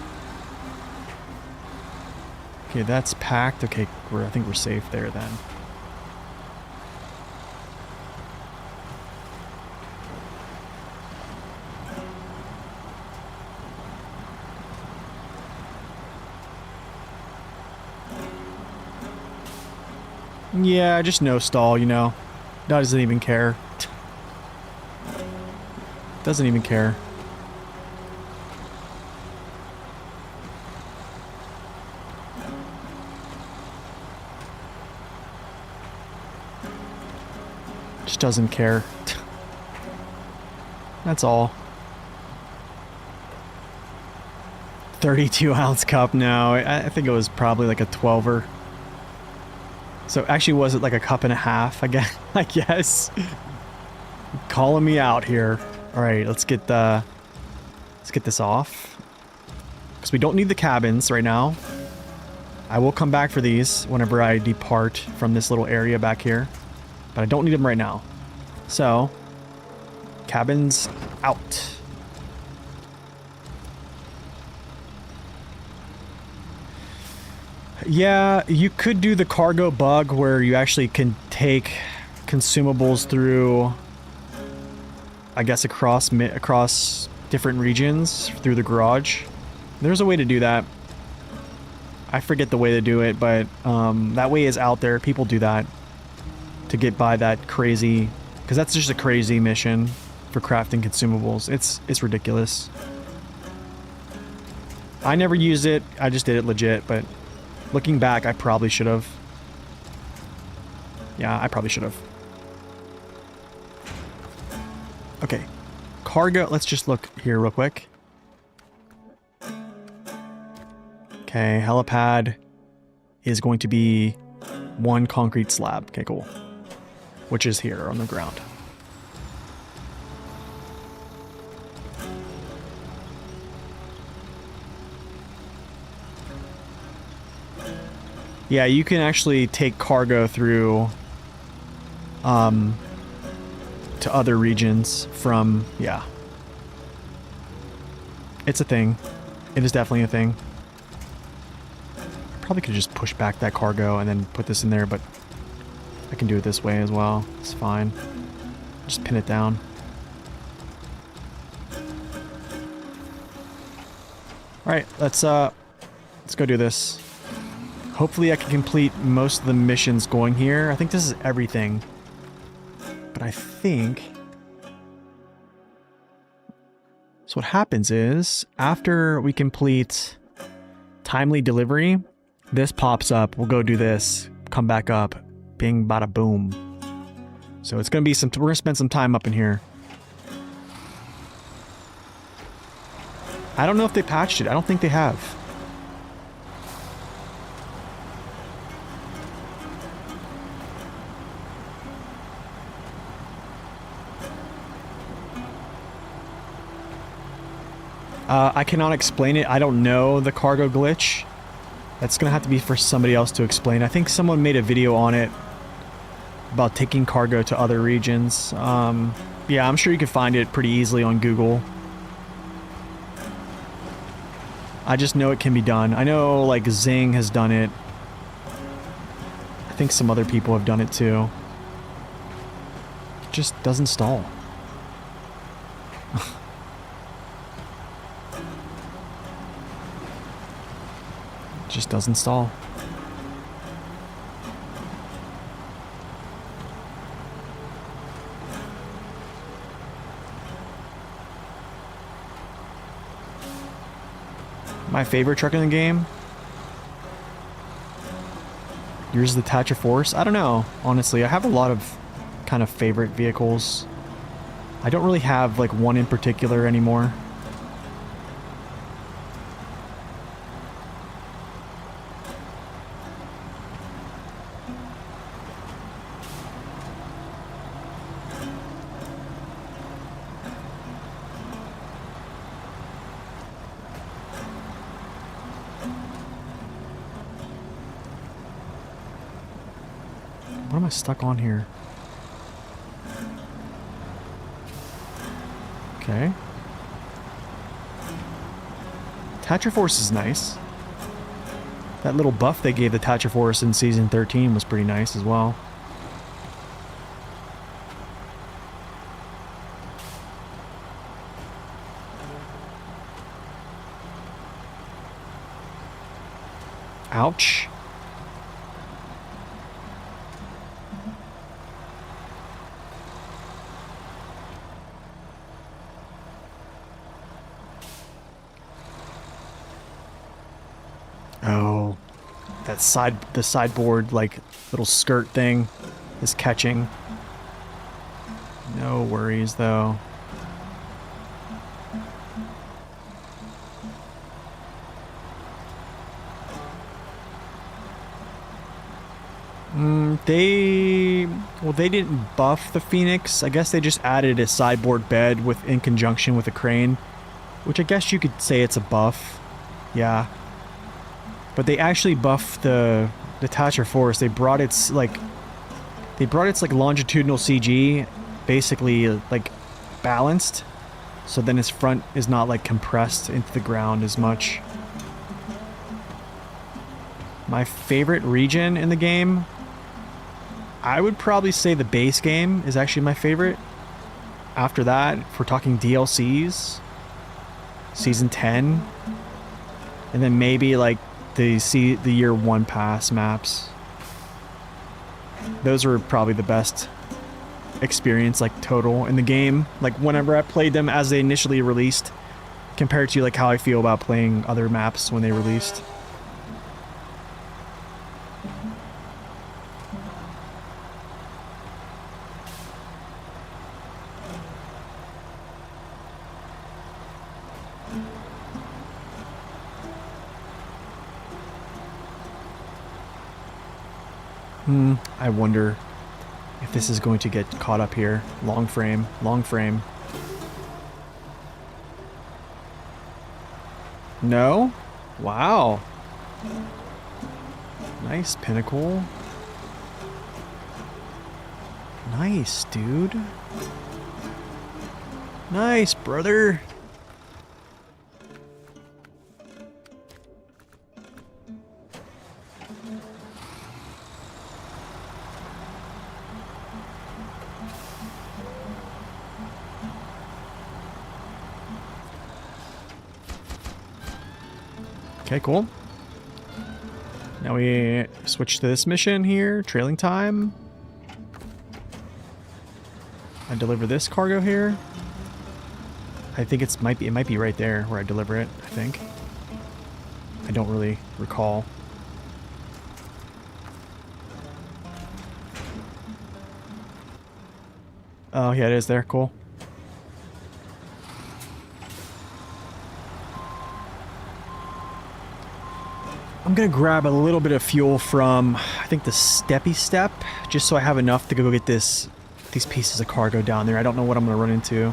Okay, that's packed. Okay, I think we're safe there then. Yeah, just no stall, you know. Doesn't even care. Doesn't even care. Just doesn't care. That's all. 32-ounce cup now. I think it was probably like a 12er. So actually, was it like a cup and a half? I guess. Calling me out here. All right, let's get this off, because we don't need the cabins right now. I will come back for these whenever I depart from this little area back here, but I don't need them right now. So, cabins out. Yeah, you could do the cargo bug where you actually can take consumables through, I guess, across different regions through the garage. There's a way to do that. I forget the way to do it, but that way is out there. People do that to get by that crazy, because that's just a crazy mission for crafting consumables. It's ridiculous. I never used it. I just did it legit, but looking back, I probably should have. Yeah, I probably should have. Okay. Cargo, let's just look here real quick. Okay, helipad is going to be 1 concrete slab. Okay, cool. Which is here on the ground. Yeah, you can actually take cargo through to other regions from, yeah. It's a thing. It is definitely a thing. Probably could just push back that cargo and then put this in there, but I can do it this way as well. It's fine. Just pin it down. Alright, let's go do this. Hopefully I can complete most of the missions going here. I think this is everything. But I think... So what happens is, after we complete timely delivery, this pops up. We'll go do this. Come back up. Bing, bada, boom. So it's gonna be some... We're gonna spend some time up in here. I don't know if they patched it. I don't think they have. I cannot explain it. I don't know the cargo glitch. That's gonna have to be for somebody else to explain. I think someone made a video on it about taking cargo to other regions. Yeah, I'm sure you can find it pretty easily on Google. I just know it can be done. I know, like, Zing has done it. I think some other people have done it too. It just doesn't stall. Just doesn't stall. My favorite truck in the game? Yours is the Thatcher Force? I don't know, honestly. I have a lot of kind of favorite vehicles. I don't really have like one in particular anymore. What am I stuck on here? Okay. Thatcher Force is nice. That little buff they gave the Thatcher Force in Season 13 was pretty nice as well. Ouch. Oh, the sideboard, like, little skirt thing is catching. No worries, though. They didn't buff the Phoenix. I guess they just added a sideboard bed in conjunction with a crane, which I guess you could say it's a buff. Yeah. But they actually buffed the Thatcher Force. They brought its like longitudinal CG basically like balanced, so then his front is not like compressed into the ground as much. My favorite region in the game, I would probably say the base game is actually my favorite. After that, if we're talking DLCs, Season 10, and then maybe like the Year 1 pass maps. Those were probably the best experience, like, total in the game. Like, whenever I played them as they initially released, compared to like how I feel about playing other maps when they released. I wonder if this is going to get caught up here. Long frame, long frame. No? Wow. Nice, Pinnacle. Nice, dude. Nice, brother. Okay, cool. Now we switch to this mission here. Trailing time. I deliver this cargo here. I think it might be right there where I deliver it, I think. I don't really recall. Oh, yeah, it is there. Cool. I'm gonna grab a little bit of fuel from, I think, the Steppy Step, just so I have enough to go get these pieces of cargo down there. I don't know what I'm gonna run into.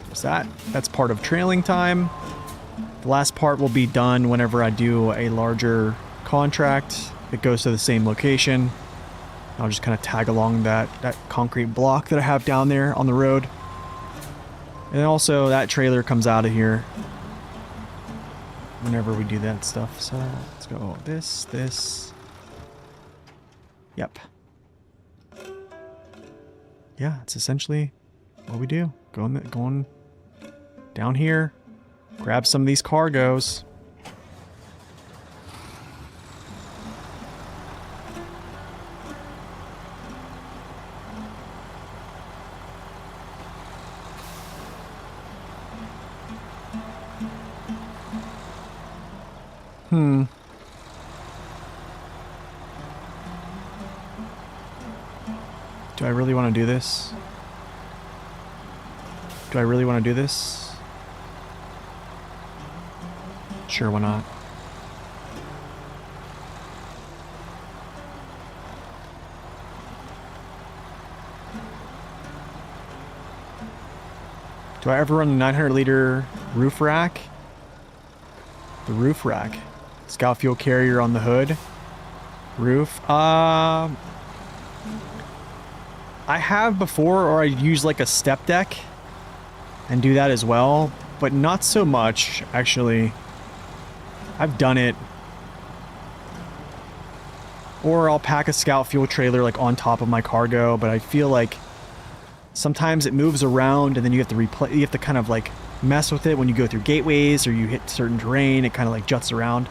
What's that? That's part of trailing time. The last part will be done whenever I do a larger contract that goes to the same location. I'll just kind of tag along that concrete block that I have down there on the road. And also that trailer comes out of here whenever we do that stuff. So let's go this. Yep. Yeah, it's essentially what we do. Going down here, grab some of these cargoes. Do I really want to do this? Do I really want to do this? Sure, why not? Do I ever run the 900 liter roof rack? The roof rack. Scout fuel carrier on the hood. Roof. I have before, or I use like a step deck and do that as well, but not so much, actually. I've done it. Or I'll pack a scout fuel trailer like on top of my cargo, but I feel like sometimes it moves around and then you have to you have to kind of like mess with it when you go through gateways or you hit certain terrain. It kind of like juts around.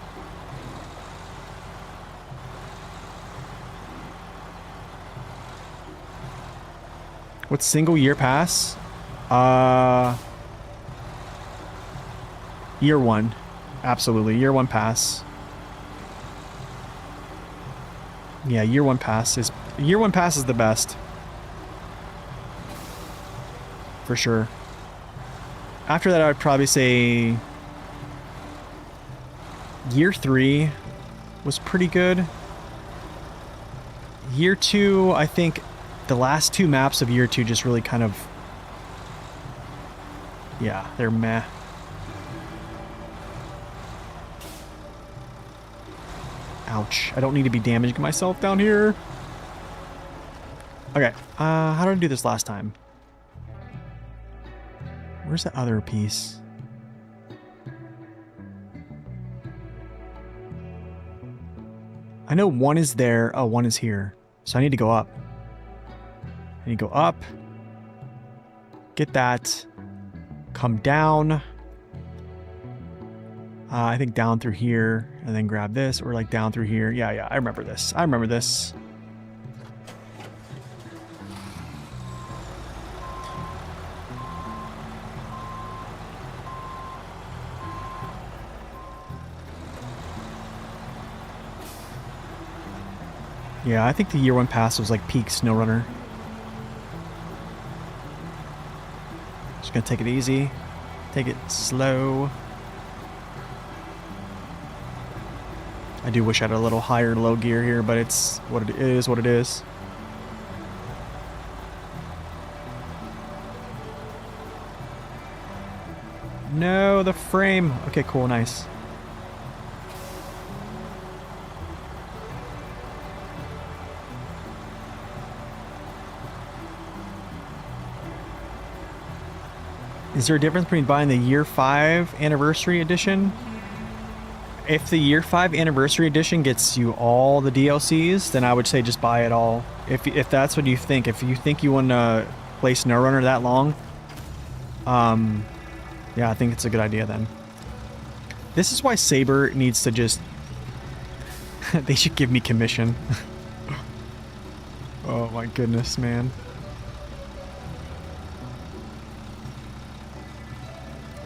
What's single year pass? Year one. Absolutely. Year one pass. Yeah, year one pass is the best. For sure. After that, I would probably say year 3 was pretty good. Year 2, I think the last 2 maps of year 2 just really kind of, yeah, they're meh. Ouch. I don't need to be damaging myself down here. Okay, how did I do this last time? Where's the other piece? I know one is there. Oh, one is here. So I need to go up. I need to go up. Get that. Come down. I think down through here. And then grab this. Or like down through here. Yeah, I remember this. I remember this. Yeah, I think the year 1 pass was like peak SnowRunner. Just gonna take it easy. Take it slow. I do wish I had a little higher low gear here, but it's what it is, what it is. No, the frame. Okay, cool, nice. Is there a difference between buying the year 5 anniversary edition? If the year 5 anniversary edition gets you all the DLCs, then I would say just buy it all. If that's what you think. If you think you want to play SnowRunner that long, Yeah, I think it's a good idea then. This is why Saber needs to just... they should give me commission. Oh my goodness, man.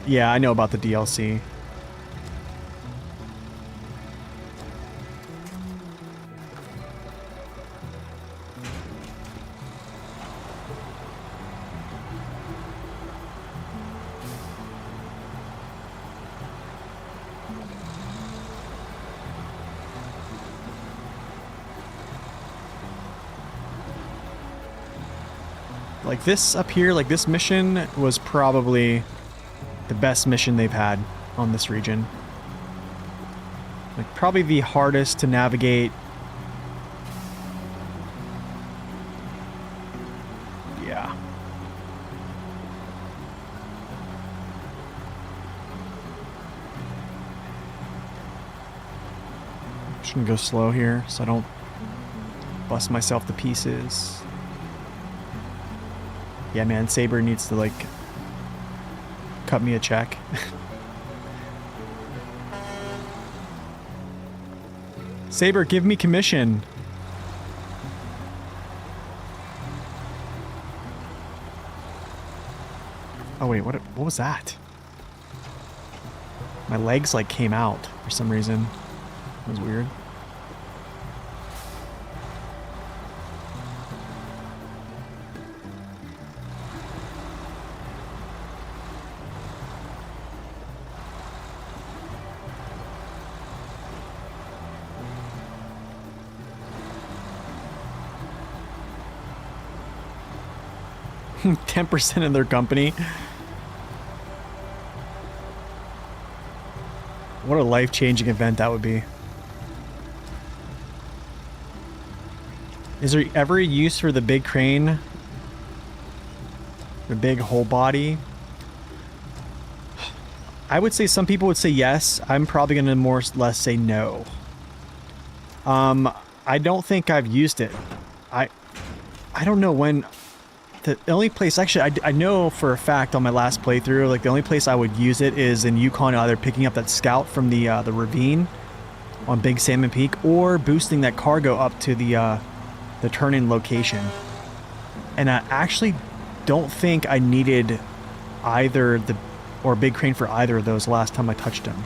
Yeah, I know about the DLC. Like this up here, like this mission was probably the best mission they've had on this region. Like probably the hardest to navigate. Yeah. Just gonna go slow here so I don't bust myself to pieces. Yeah, man, Saber needs to, like, cut me a check. Saber, give me commission. Oh, wait, what was that? My legs, like, came out for some reason. That was weird. Hmm. 10% in their company. What a life-changing event that would be. Is there ever a use for the big crane? The big whole body? I would say some people would say yes. I'm probably going to more or less say no. I don't think I've used it. I don't know when... The only place, actually, I know for a fact on my last playthrough, like the only place I would use it is in Yukon, either picking up that scout from the ravine on Big Salmon Peak, or boosting that cargo up to the turn-in location. And I actually don't think I needed either or Big Crane for either of those last time I touched him.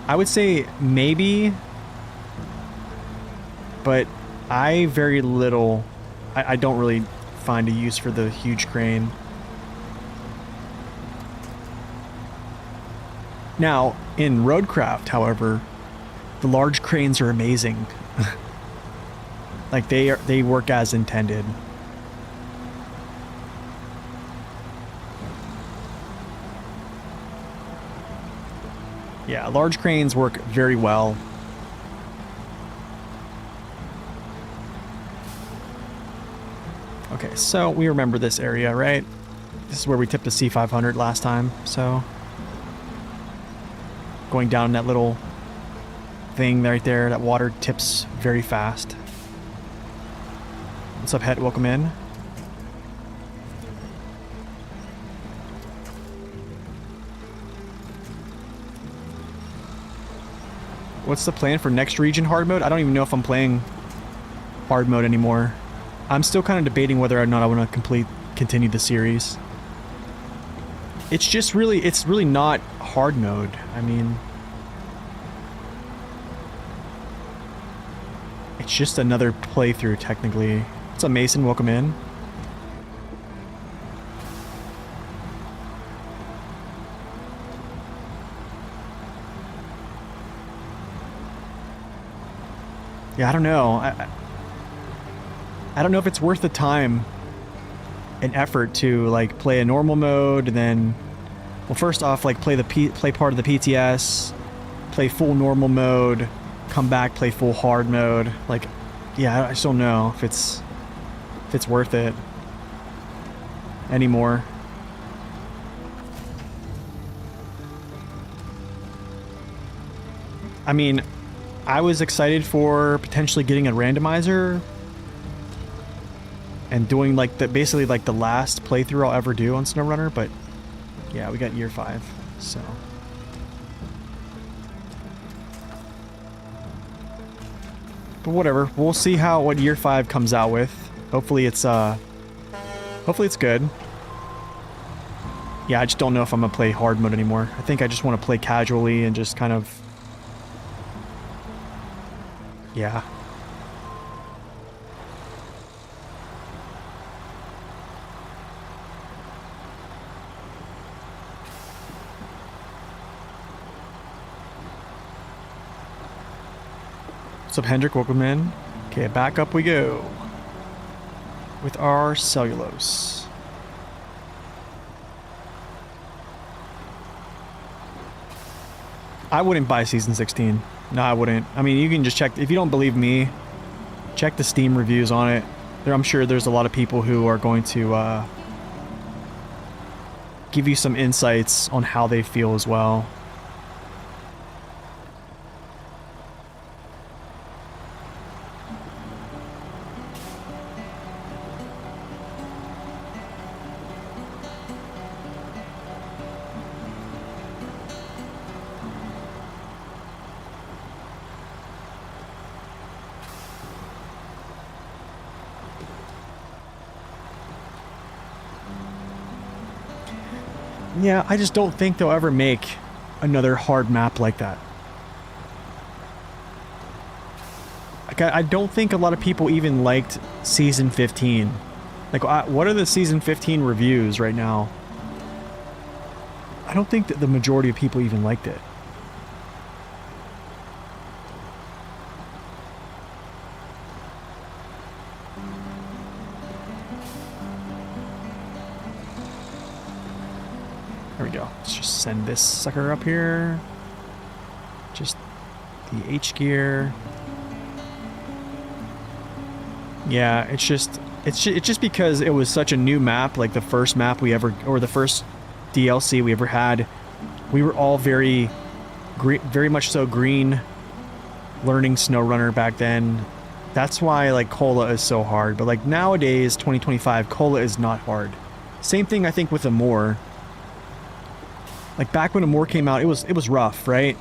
I would say maybe, but I very little... I don't really find a use for the huge crane. Now, in Roadcraft, however, the large cranes are amazing. Like they work as intended. Yeah, large cranes work very well. Okay, so we remember this area, right? This is where we tipped the C500 last time, so... Going down that little thing right there, that water tips very fast. What's up, Het? Welcome in. What's the plan for next region hard mode? I don't even know if I'm playing hard mode anymore. I'm still kind of debating whether or not I want to continue the series. It's just really, it's really not hard mode. I mean, it's just another playthrough technically. What's up, Mason? Welcome in. Yeah, I don't know. I don't know if it's worth the time and effort to like play a normal mode and then, well, first off, like play part of the PTS, play full normal mode, come back, play full hard mode. Like, yeah, I just don't know if it's worth it anymore. I mean, I was excited for potentially getting a randomizer and doing like basically like the last playthrough I'll ever do on SnowRunner, but Yeah, we got year 5, so. But whatever, we'll see what year 5 comes out with. Hopefully it's good. Yeah, I just don't know if I'm gonna play hard mode anymore. I think I just want to play casually and just kind of... Yeah. What's up, Hendrik? Welcome in. Okay, back up we go. With our cellulose. I wouldn't buy Season 16. No, I wouldn't. I mean, you can just check... If you don't believe me, check the Steam reviews on it. I'm sure there's a lot of people who are going to give you some insights on how they feel as well. Yeah, I just don't think they'll ever make another hard map like that. Like, I don't think a lot of people even liked Season 15. Like, what are the Season 15 reviews right now? I don't think that the majority of people even liked it. There we go. Let's just send this sucker up here. Just the H gear. Yeah, it's just because it was such a new map, like the first map we ever, or the first DLC we ever had. We were all very much so green, learning SnowRunner back then. That's why like Cola is so hard. But like nowadays, 2025, Cola is not hard. Same thing I think with Amore. Like back when Amore came out, it was rough, right?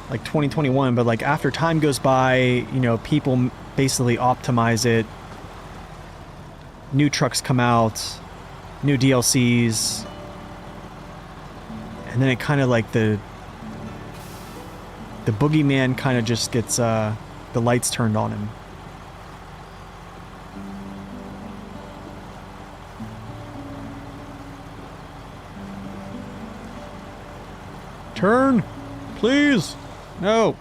Like 2021, but like after time goes by, you know, people basically optimize it. New trucks come out, new DLCs, and then it kind of like the boogeyman kind of just gets the lights turned on him. Turn, please. No.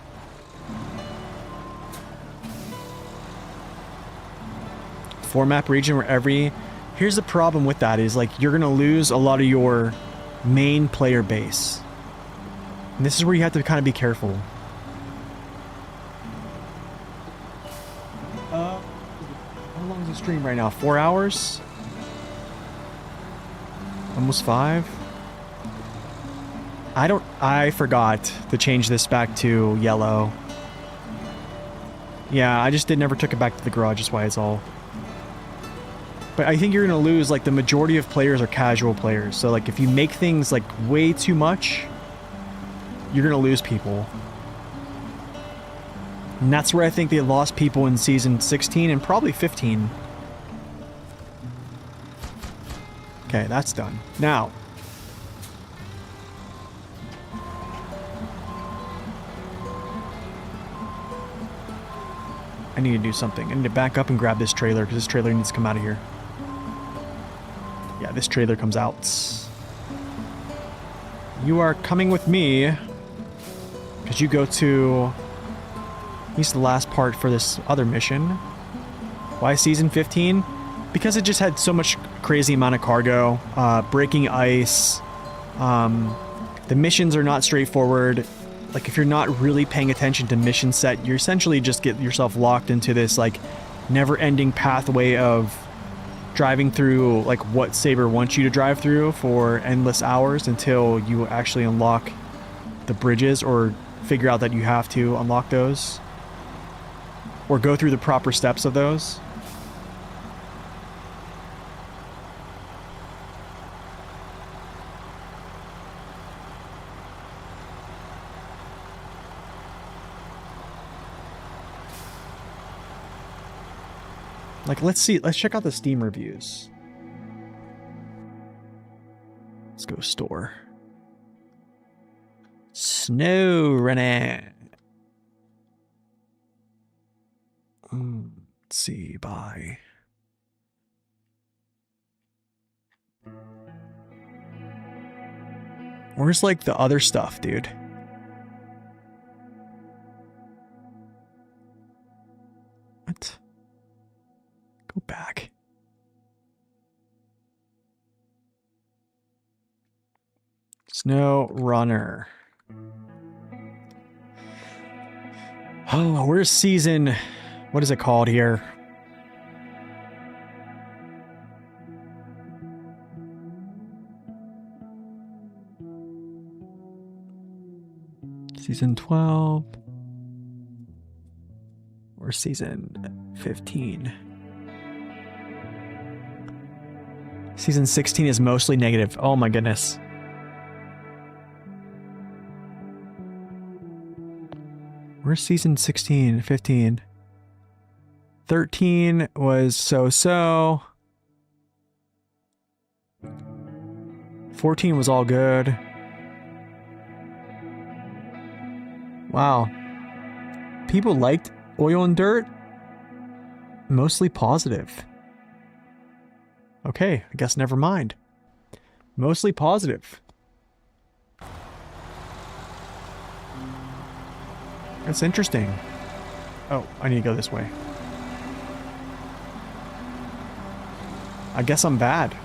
Four map region where here's the problem with that is like you're gonna lose a lot of your main player base. And this is where you have to kind of be careful. How long is the stream right now? 4 hours? Almost 5? I forgot to change this back to yellow. Yeah, I just never took it back to the garage, is why it's all. But I think you're gonna lose, like, the majority of players are casual players. So, like, if you make things, like, way too much, you're gonna lose people. And that's where I think they lost people in Season 16 and probably 15. Okay, that's done. Now... I need to do something. I need to back up and grab this trailer, because this trailer needs to come out of here. Yeah, this trailer comes out. You are coming with me, because you go to... at least the last part for this other mission. Why Season 15? Because it just had so much crazy amount of cargo. Breaking ice. The missions are not straightforward. Like, if you're not really paying attention to mission set, you essentially just get yourself locked into this, like, never-ending pathway of driving through, like, what Saber wants you to drive through for endless hours until you actually unlock the bridges or figure out that you have to unlock those. Or go through the proper steps of those. Like, let's check out the Steam reviews. Let's go store. Snow running. Let's see, buy. Where's like the other stuff, dude? What? Go back. Snow Runner. Oh, where's season? What is it called here? Season 12 or season 15? Season 16 is mostly negative. Oh my goodness. Where's season 16, 15? 13 was so-so. 14 was all good. Wow. People liked Oil and Dirt? Mostly positive. Okay, I guess never mind. Mostly positive. That's interesting. Oh, I need to go this way. I guess I'm bad.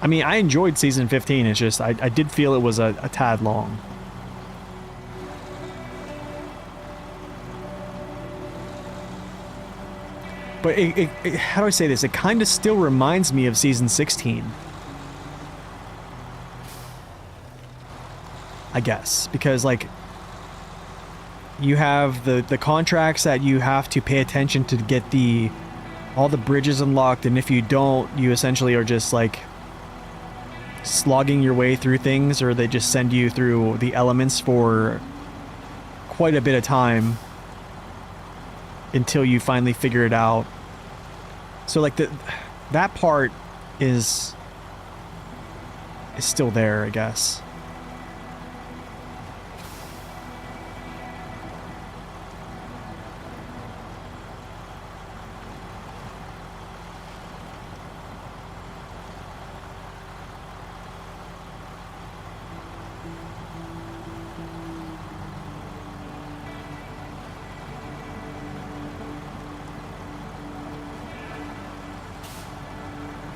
I mean, I enjoyed season 15. It's just, I did feel it was a tad long. But how do I say this? It kind of still reminds me of season 16. I guess. Because, like, you have the contracts that you have to pay attention to get all the bridges unlocked, and if you don't, you essentially are just, like, slogging your way through things, or they just send you through the elements for quite a bit of time until you finally figure it out. So like that part is still there, I guess.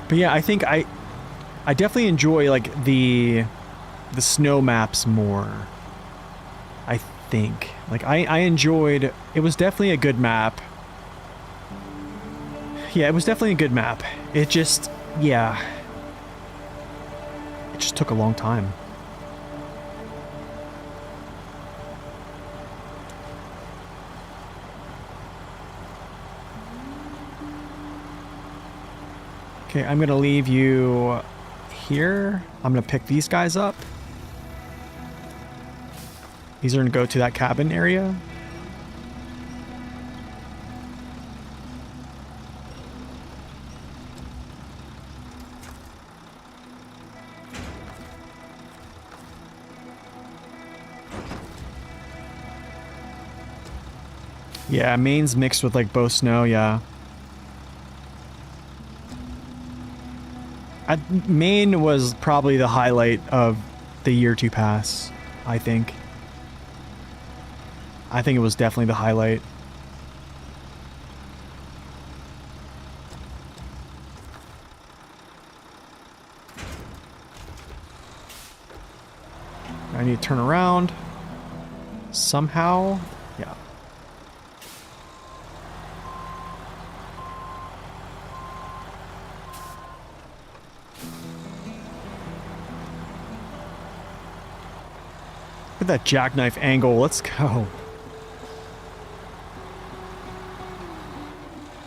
But yeah, I think I definitely enjoy like the snow maps more. I think. Like I enjoyed, it was definitely a good map. Yeah, it was definitely a good map. It just, yeah. It just took a long time. Okay, I'm gonna leave you here. I'm gonna pick these guys up. These are gonna go to that cabin area. Yeah, main's mixed with like both snow, yeah. Maine was probably the highlight of the year to pass, I think. I think it was definitely the highlight. I need to turn around somehow. Yeah. Look at that jackknife angle. Let's go.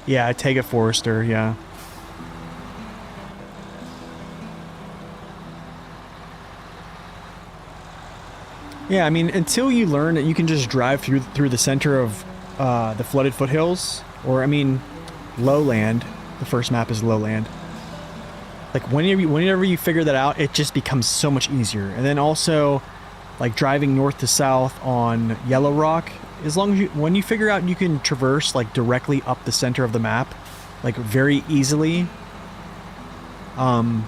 Yeah, take it, Forrester. Yeah. Yeah, I mean, until you learn that you can just drive through the center of the flooded foothills, or I mean, lowland. The first map is lowland. Like whenever you figure that out, it just becomes so much easier. And then also, like driving north to south on Yellow Rock, as long as when you figure out you can traverse like directly up the center of the map, like very easily. I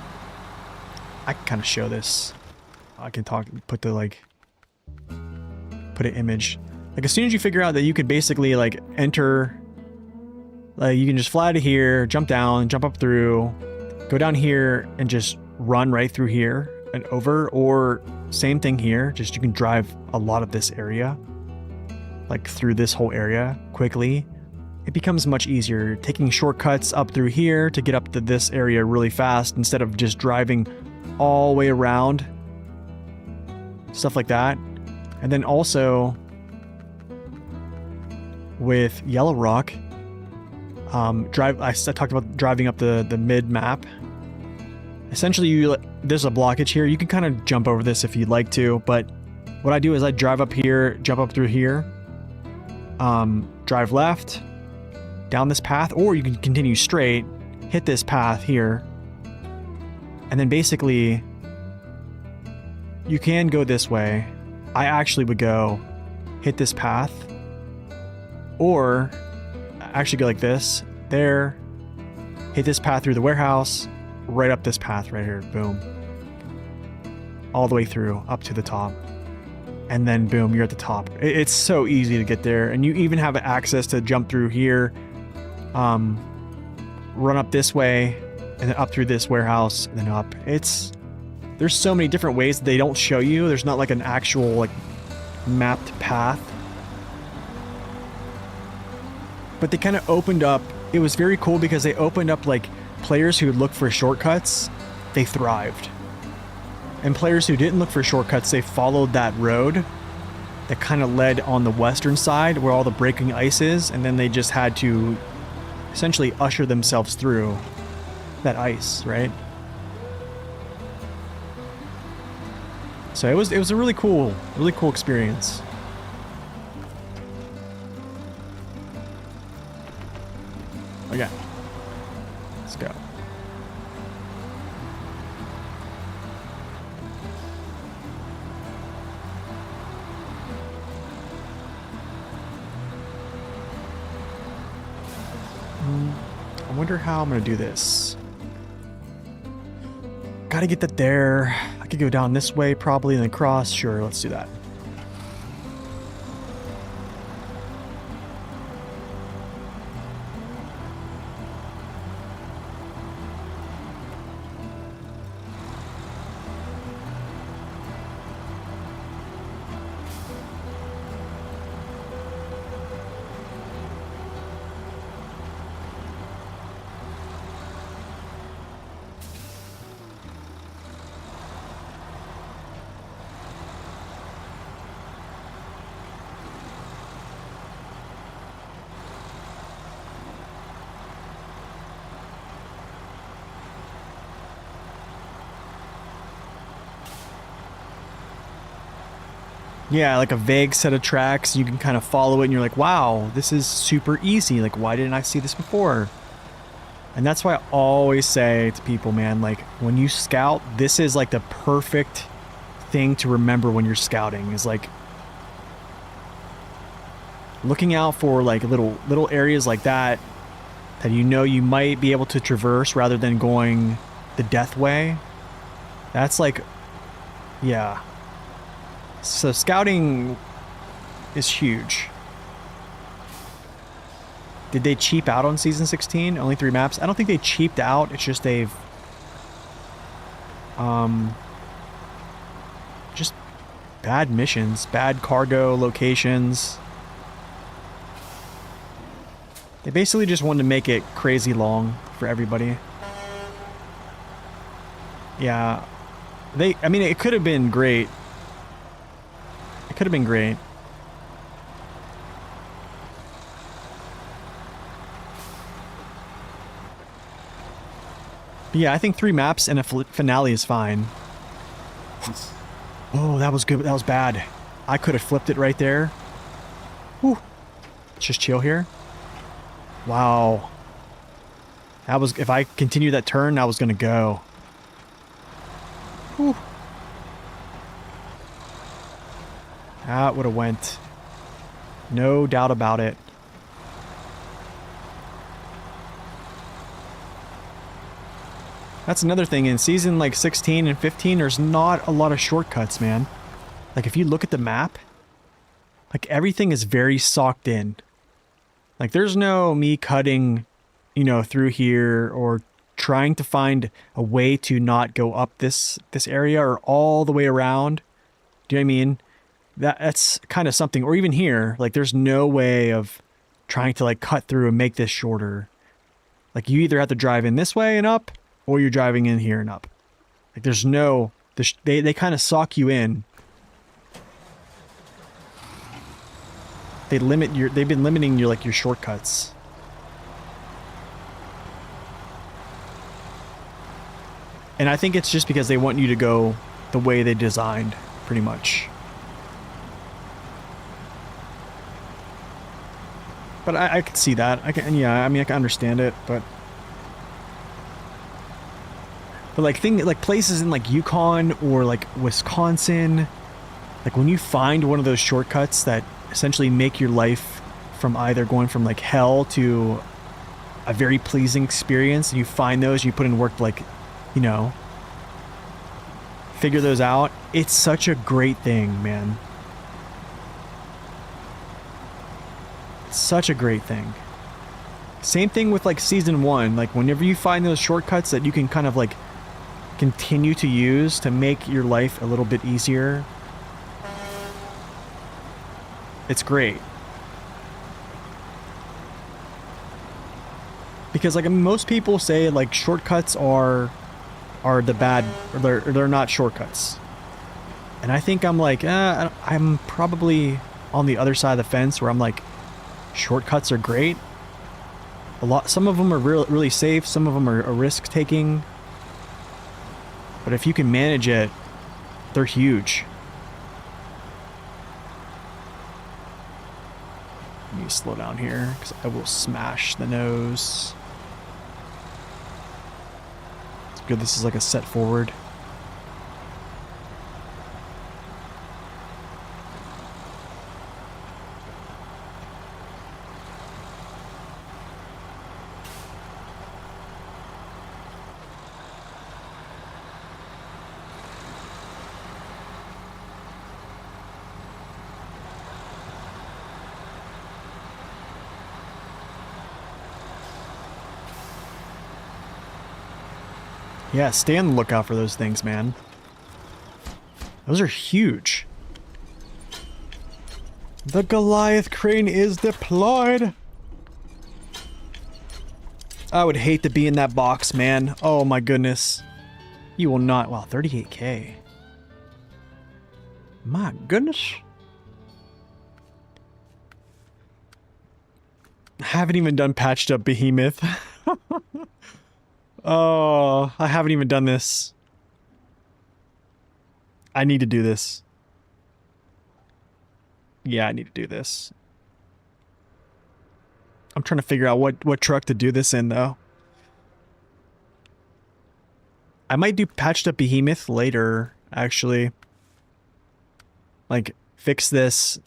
can kind of show this. I can put an image. Like as soon as you figure out that you could basically like enter, like you can just fly to here, jump down, jump up through, go down here and just run right through here and over, or same thing here, just you can drive a lot of this area, like through this whole area quickly. It becomes much easier taking shortcuts up through here to get up to this area really fast instead of just driving all the way around. Stuff like that. And then also with Yellow Rock, I talked about driving up the mid map. Essentially, there's a blockage here. You can kind of jump over this if you'd like to, but what I do is I drive up here, jump up through here, drive left, down this path, or you can continue straight, hit this path here, and then basically you can go this way. I actually would go hit this path, or actually go like this, there, hit this path through the warehouse, right up this path right here, boom. All the way through, up to the top. And then boom, you're at the top. It's so easy to get there, and you even have access to jump through here, run up this way, and then up through this warehouse, and then up. There's so many different ways that they don't show you. There's not like an actual like mapped path. But they kind of opened up, it was very cool because they opened up like players who would look for shortcuts, they thrived. And players who didn't look for shortcuts, they followed that road that kind of led on the western side where all the breaking ice is, and then they just had to essentially usher themselves through that ice, right? So it was a really cool experience. Okay, let's go. I wonder how I'm gonna do this. Gotta get that there. I could go down this way probably and then cross. Sure, let's do that. Yeah, like a vague set of tracks. You can kind of follow it and you're like, wow, this is super easy. Like, why didn't I see this before? And that's why I always say to people, man, like when you scout, this is like the perfect thing to remember when you're scouting, is like looking out for like little areas like that you know you might be able to traverse rather than going the death way. That's like, yeah. So scouting is huge. Did they cheap out on Season 16? Only 3 maps? I don't think they cheaped out. It's just they've... just bad missions. Bad cargo locations. They basically just wanted to make it crazy long for everybody. Yeah. I mean, it could have been great. It could have been great. But yeah, I think 3 maps and a finale is fine. Oh, that was good. That was bad. I could have flipped it right there. Whew. Let's just chill here. Wow. That was, if I continued that turn, I was going to go. Whew. That would have went. No doubt about it. That's another thing. In season like 16 and 15, there's not a lot of shortcuts, man. Like if you look at the map, like everything is very socked in. Like there's no me cutting, you know, through here or trying to find a way to not go up this area or all the way around. Do you know what I mean? That's kind of something. Or even here, like there's no way of trying to like cut through and make this shorter. Like you either have to drive in this way and up, or you're driving in here and up. Like there's no, they kind of sock you in. They've been limiting your like your shortcuts. And I think it's just because they want you to go the way they designed, pretty much. But I could see that. I can understand it, but like places in like Yukon or like Wisconsin, like when you find one of those shortcuts that essentially make your life from either going from like hell to a very pleasing experience, and you find those, you put in work to like, you know, figure those out. It's such a great thing, man. It's such a great thing. Same thing with like season 1. Like whenever you find those shortcuts that you can kind of like continue to use to make your life a little bit easier, it's great. Because like most people say like shortcuts are the bad, or they're not shortcuts. And I think I'm like, I'm probably on the other side of the fence where I'm like, shortcuts are great. Some of them are really safe. Some of them are risk taking. But if you can manage it, they're huge. Let me slow down here because I will smash the nose. It's good. This is like a set forward. Yeah, stay on the lookout for those things, man. Those are huge. The Goliath crane is deployed. I would hate to be in that box, man. Oh my goodness. You will not. Wow, 38K. My goodness. I haven't even done patched up Behemoth. Oh, I haven't even done this. I need to do this. Yeah, I need to do this. I'm trying to figure out what truck to do this in, though. I might do patched up Behemoth later, actually. Like, fix this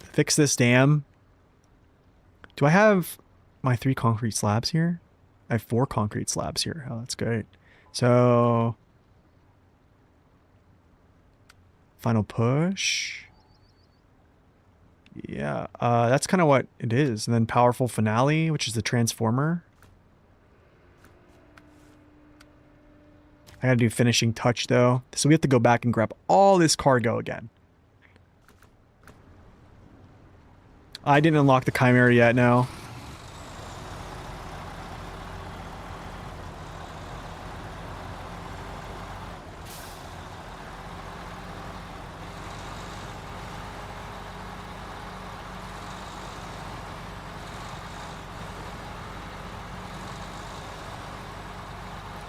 dam. Do I have my 3 concrete slabs here? I have 4 concrete slabs here. Oh, that's great. So, final push. Yeah, that's kind of what it is. And then powerful finale, which is the transformer. I gotta do finishing touch though. So we have to go back and grab all this cargo again. I didn't unlock the Chimera yet, no.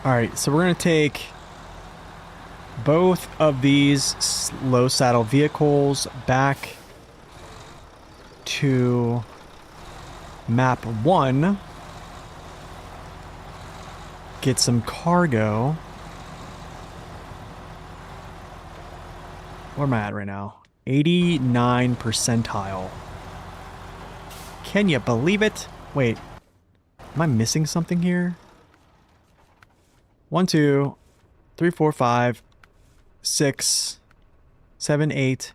Alright, so we're going to take both of these low saddle vehicles back to map 1. Get some cargo. Where am I at right now? 89 percentile. Can you believe it? Wait. Am I missing something here? 1, 2, 3, 4, 5, 6, 7, 8.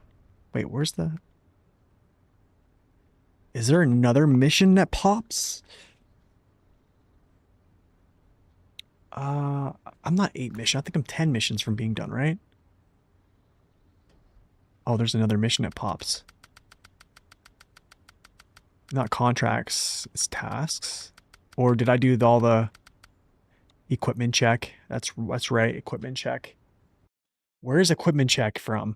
Wait, where's the... Is there another mission that pops? I'm not 8 missions. I think I'm 10 missions from being done, right? Oh, there's another mission that pops. Not contracts, it's tasks. Or did I do all the equipment check? That's right, equipment check. Where is equipment check from?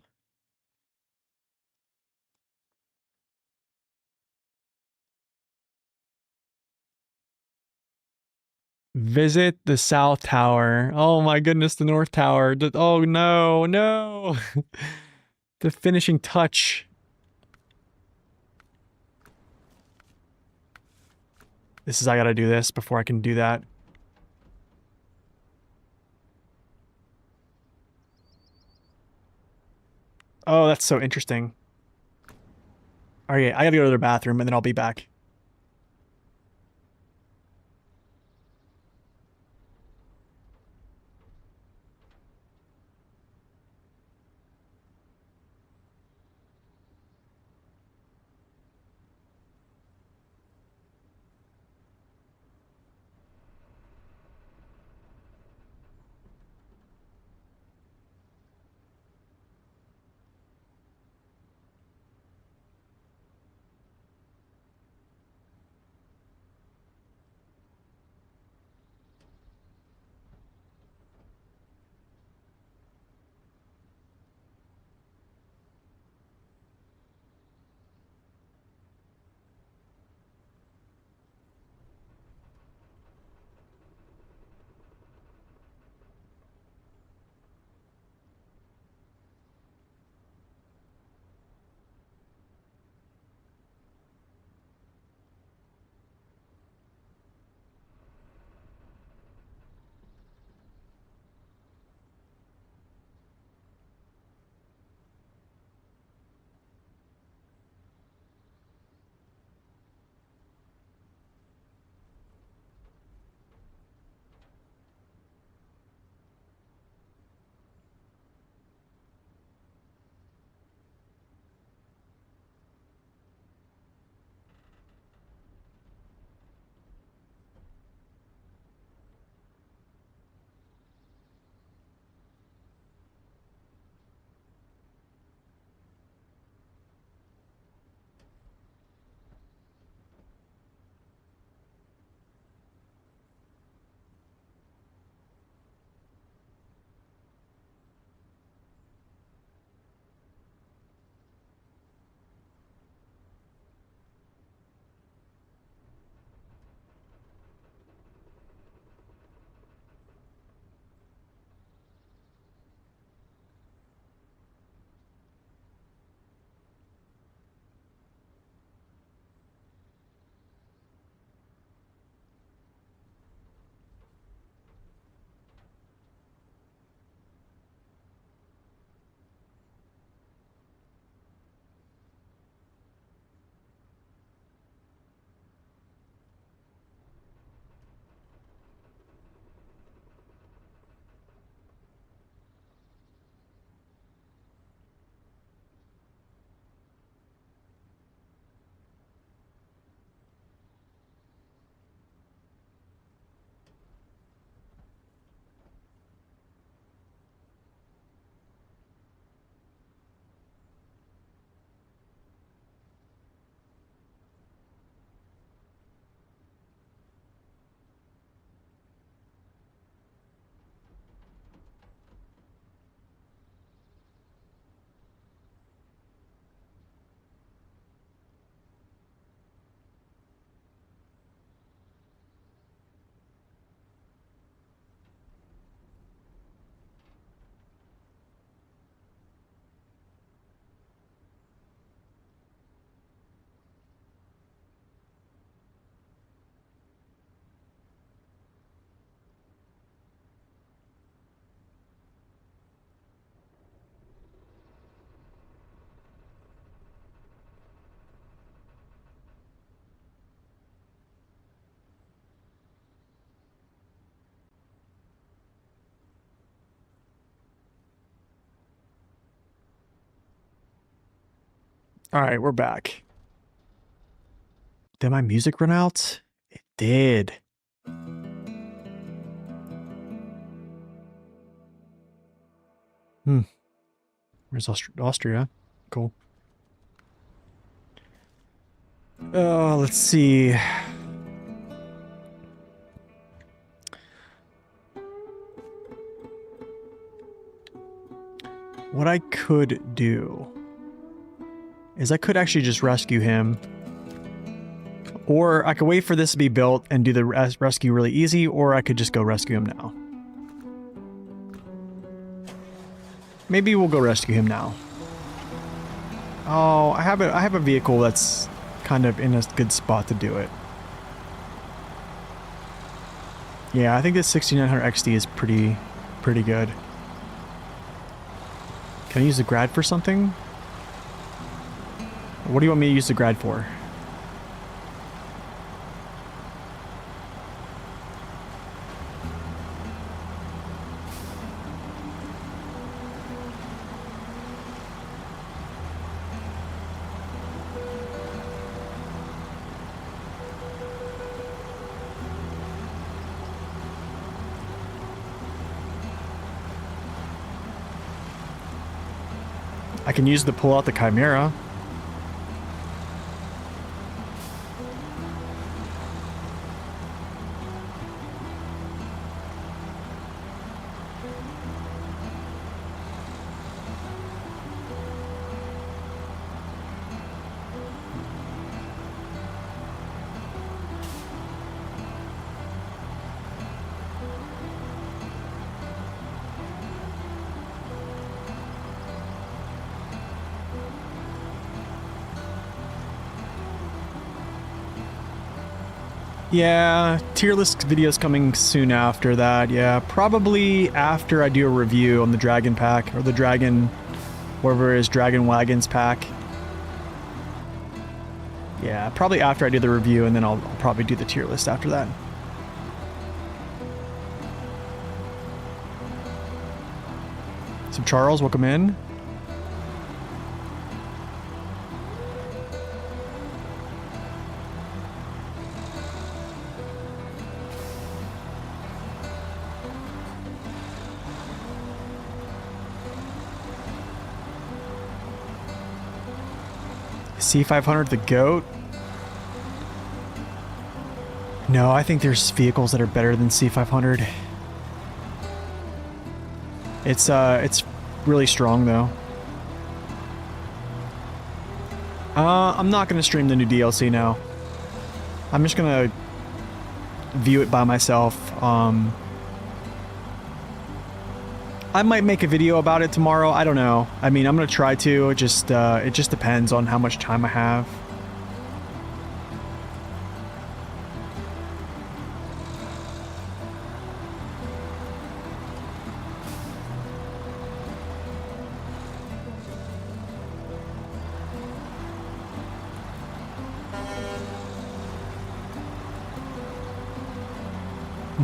Visit the South Tower. Oh my goodness, the North Tower. Oh no, no. The finishing touch. I gotta do this before I can do that. Oh, that's so interesting. Alright, I gotta go to the bathroom and then I'll be back. All right, we're back. Did my music run out? It did. Where's Austria? Cool. Let's see. What I could do is I could actually just rescue him. Or I could wait for this to be built and do the rescue really easy, or I could just go rescue him now. Maybe we'll go rescue him now. Oh, I have a vehicle that's kind of in a good spot to do it. Yeah, I think this 6900 XD is pretty good. Can I use the grad for something? What do you want me to use the grad for? I can use to pull out the Chimera. Yeah, tier list videos coming soon after that. Yeah, probably after I do a review on the Dragon pack, or the Dragon, whatever it is, Dragon Wagons pack. Yeah, probably after I do the review, and then I'll probably do the tier list after that. So Charles, welcome in. C500 the GOAT? No, I think there's vehicles that are better than C500. It's really strong though. I'm not gonna stream the new DLC now. I'm just gonna view it by myself. I might make a video about it tomorrow. I don't know. I mean, I'm gonna try to. It just depends on how much time I have.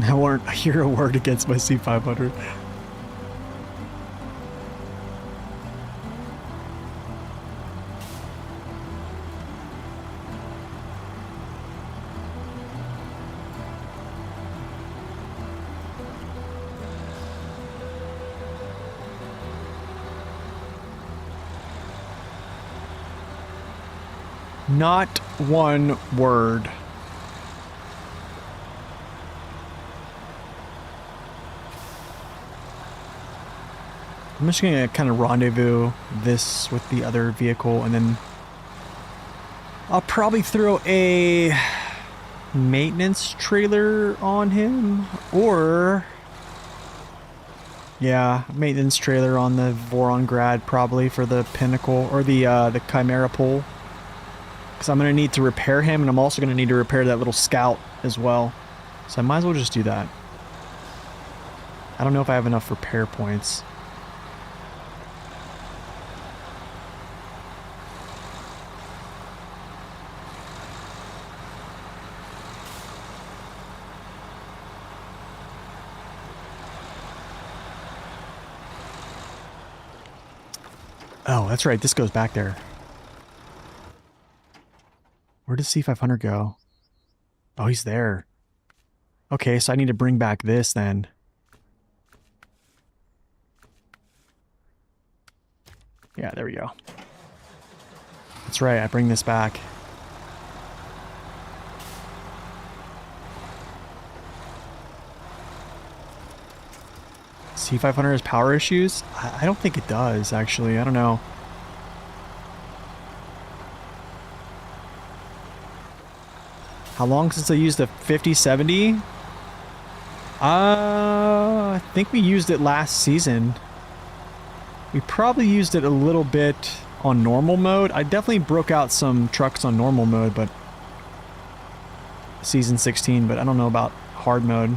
I won't hear a word against my C500. Not one word. I'm just gonna kind of rendezvous this with the other vehicle, and then I'll probably throw a maintenance trailer on him, or yeah, maintenance trailer on the Voron Grad probably for the Pinnacle or the Chimera pole. Because I'm going to need to repair him, and I'm also going to need to repair that little scout as well. So I might as well just do that. I don't know if I have enough repair points. Oh, that's right. This goes back there. Where does C500 go? Oh, he's there. Okay, so I need to bring back this then. Yeah, there we go. That's right, I bring this back. C500 has power issues? I don't think it does, actually. I don't know. How long since I used the 5070? I think we used it last season. We probably used it a little bit on normal mode. I definitely broke out some trucks on normal mode, but season 16, but I don't know about hard mode.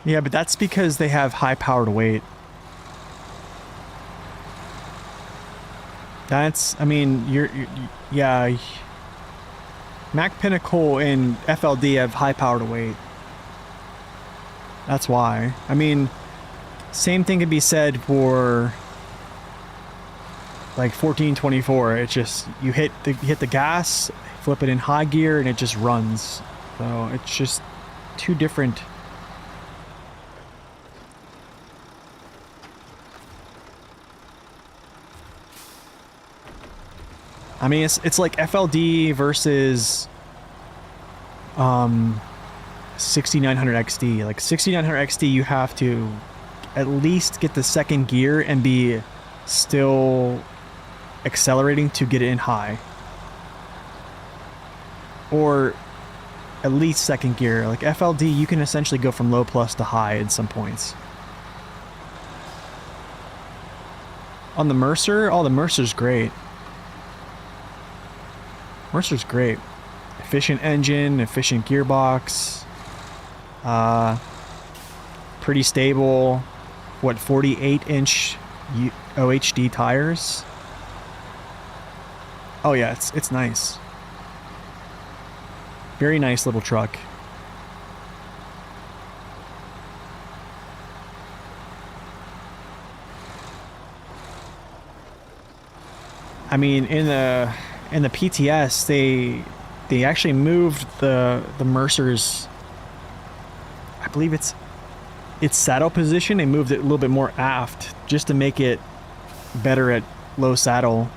Yeah, but that's because they have high powered weight. That's, I mean, yeah. Mac Pinnacle and FLD have high powered weight. That's why. I mean, same thing could be said for like 1424. It's just, you hit the gas, flip it in high gear, and it just runs. So it's just two different. I mean, it's like FLD versus 6900 XD. Like 6900 XD, you have to at least get the second gear and be still accelerating to get it in high. Or at least second gear. Like FLD, you can essentially go from low plus to high at some points. On the Mercer, oh, the Mercer's great. Mercer's great. Efficient engine, efficient gearbox. Pretty stable. What, 48-inch OHD tires? Oh yeah, it's nice. Very nice little truck. I mean, in the PTS, they actually moved the Mercer's, I believe its saddle position. They moved it a little bit more aft just to make it better at low saddle.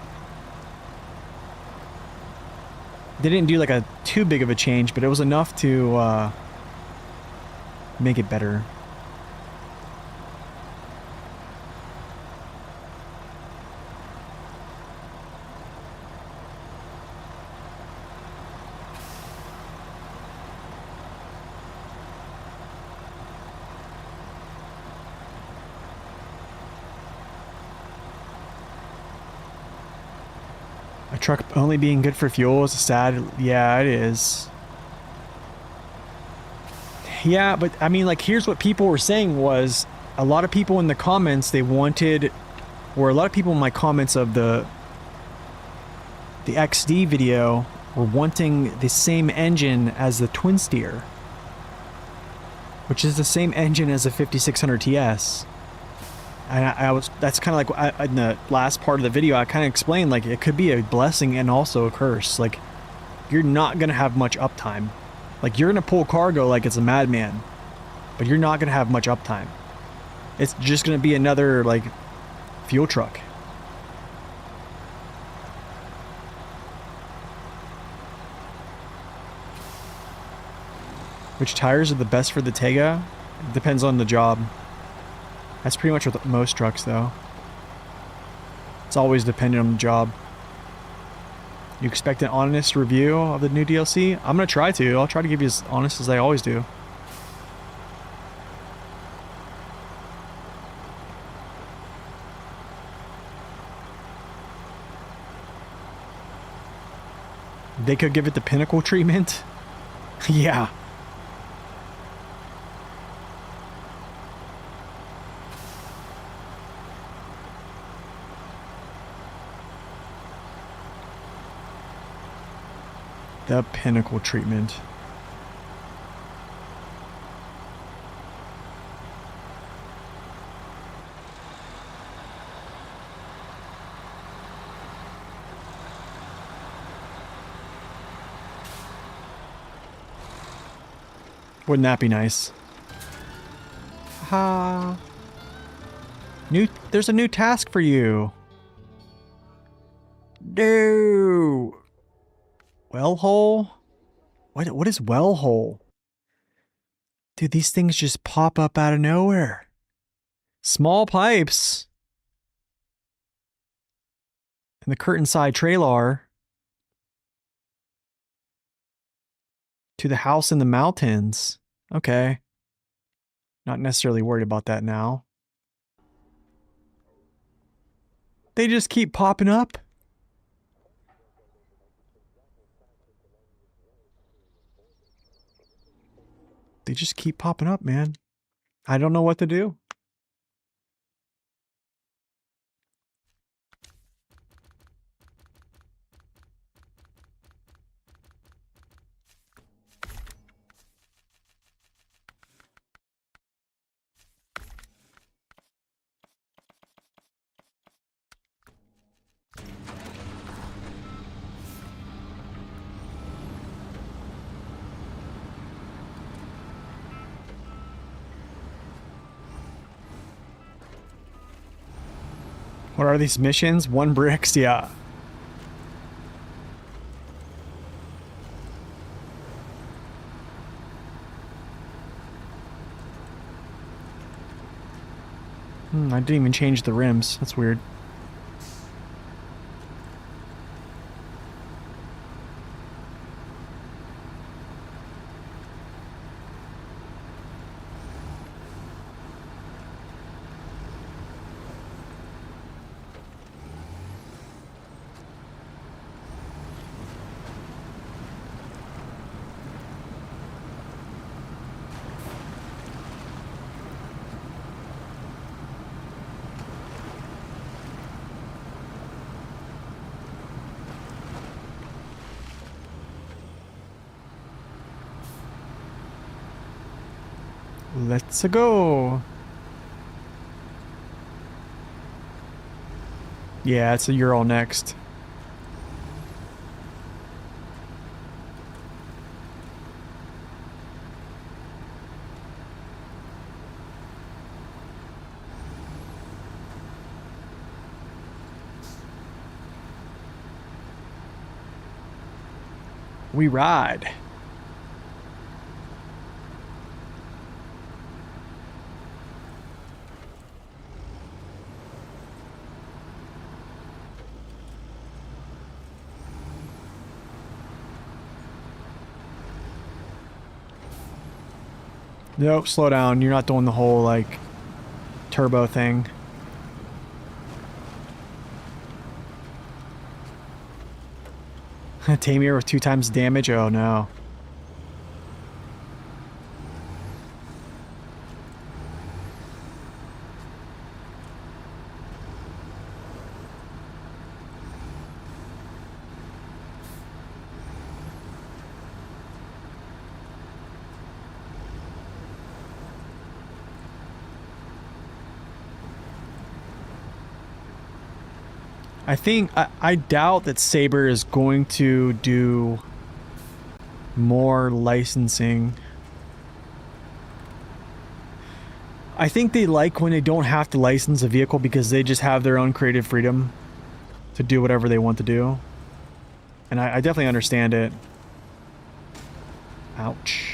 They didn't do like a too big of a change, but it was enough to make it better. A truck only being good for fuel is sad. Yeah, it is. Yeah, but I mean, like, here's what people were saying was a lot of people in the comments, they wanted, or a lot of people in my comments of the XD video were wanting the same engine as the twin steer, which is the same engine as a 5600 TS. And that's kind of like, in the last part of the video, I kind of explained, like, it could be a blessing and also a curse. Like, you're not going to have much uptime. Like, you're going to pull cargo like it's a madman, but you're not going to have much uptime. It's just going to be another, like, fuel truck. Which tires are the best for the Tega? It depends on the job. That's pretty much with most trucks, though. It's always dependent on the job. You expect an honest review of the new DLC? I'm gonna try to. I'll try to give you as honest as I always do. They could give it the pinnacle treatment. Yeah. The pinnacle treatment. Wouldn't that be nice? Ha. There's a new task for you. No. Well hole? What is well hole? Dude, these things just pop up out of nowhere. Small pipes. And the curtain side trailer. To the house in the mountains. Okay. Not necessarily worried about that now. They just keep popping up. They just keep popping up, man. I don't know what to do. What are these missions? 1 bricks? Yeah. I didn't even change the rims. That's weird. Let's go. Yeah, it's a Ural next. We ride. Nope, slow down. You're not doing the whole, like, turbo thing. Tamir with 2 times damage? Oh, no. I doubt that Saber is going to do more licensing. I think they like when they don't have to license a vehicle because they just have their own creative freedom to do whatever they want to do. And I definitely understand it. Ouch.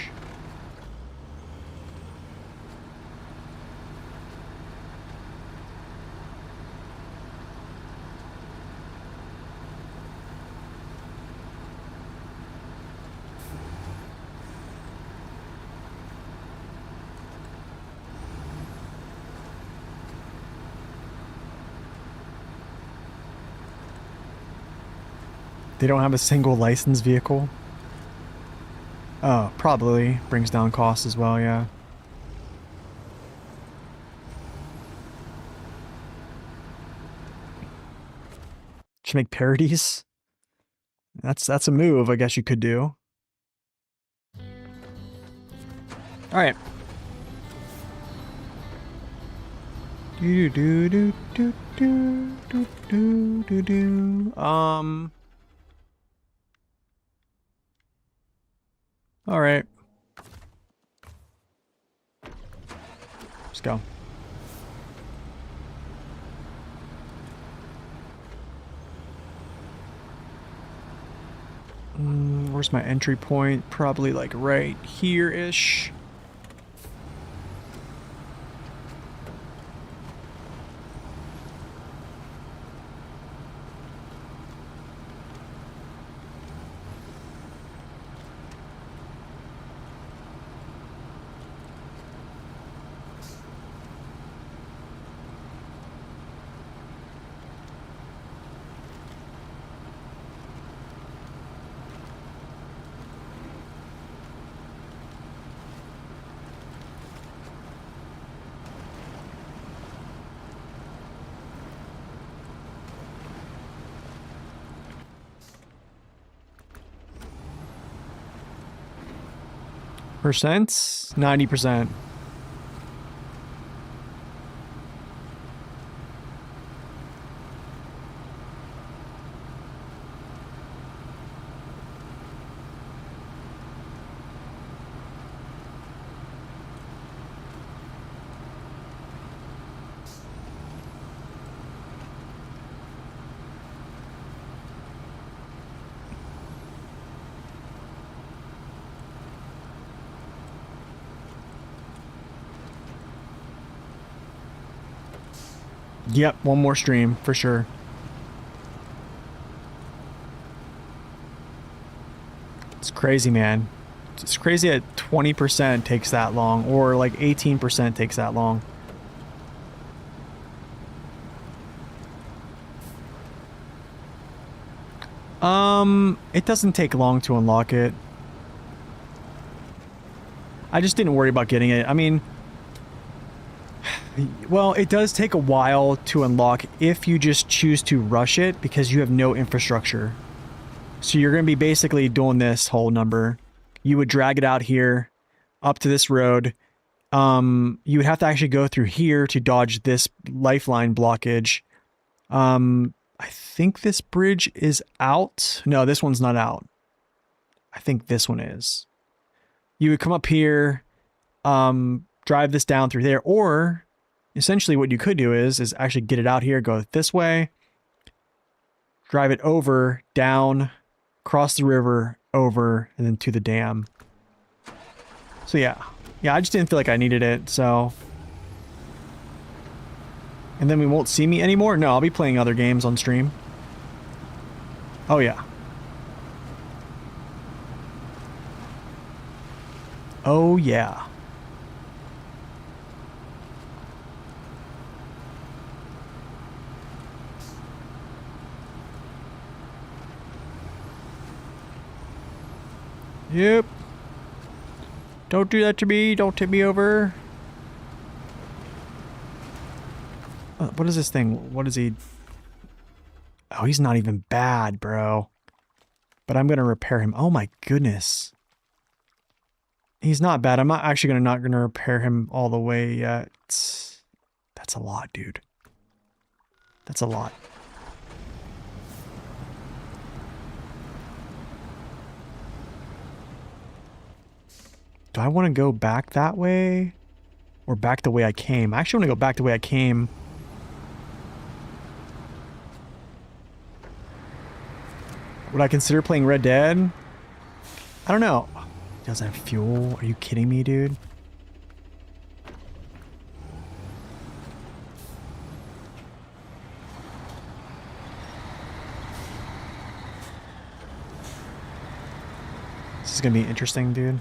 They don't have a single licensed vehicle. Oh, probably brings down costs as well, yeah. Should make parodies. That's a move I guess you could do. All right. Do do do do do do do do do. All right. Let's go. Where's my entry point? Probably like right here-ish. Percent? 90%. Yep, one more stream for sure. It's crazy, man. It's crazy that 20% takes that long, or like 18% takes that long. It doesn't take long to unlock it. I just didn't worry about getting it. I mean, well, it does take a while to unlock if you just choose to rush it because you have no infrastructure. So you're going to be basically doing this whole number. You would drag it out here up to this road. You would have to actually go through here to dodge this lifeline blockage. I think this bridge is out. No, this one's not out. I think this one is. You would come up here, drive this down through there, or essentially what you could do is actually get it out here, go this way, drive it over, down, cross the river, over, and then to the dam. So yeah, I just didn't feel like I needed it, so. And then we won't see me anymore? No, I'll be playing other games on stream. Oh yeah. Oh yeah. Yep. Don't do that to me. Don't tip me over. What is this thing? What is he? Oh, he's not even bad, bro. But I'm going to repair him. Oh my goodness. He's not bad. I'm not actually not going to repair him all the way yet. That's a lot, dude. That's a lot. Do I want to go back that way? Or back the way I came? I actually want to go back the way I came. Would I consider playing Red Dead? I don't know. He doesn't have fuel? Are you kidding me, dude? This is gonna be interesting, dude.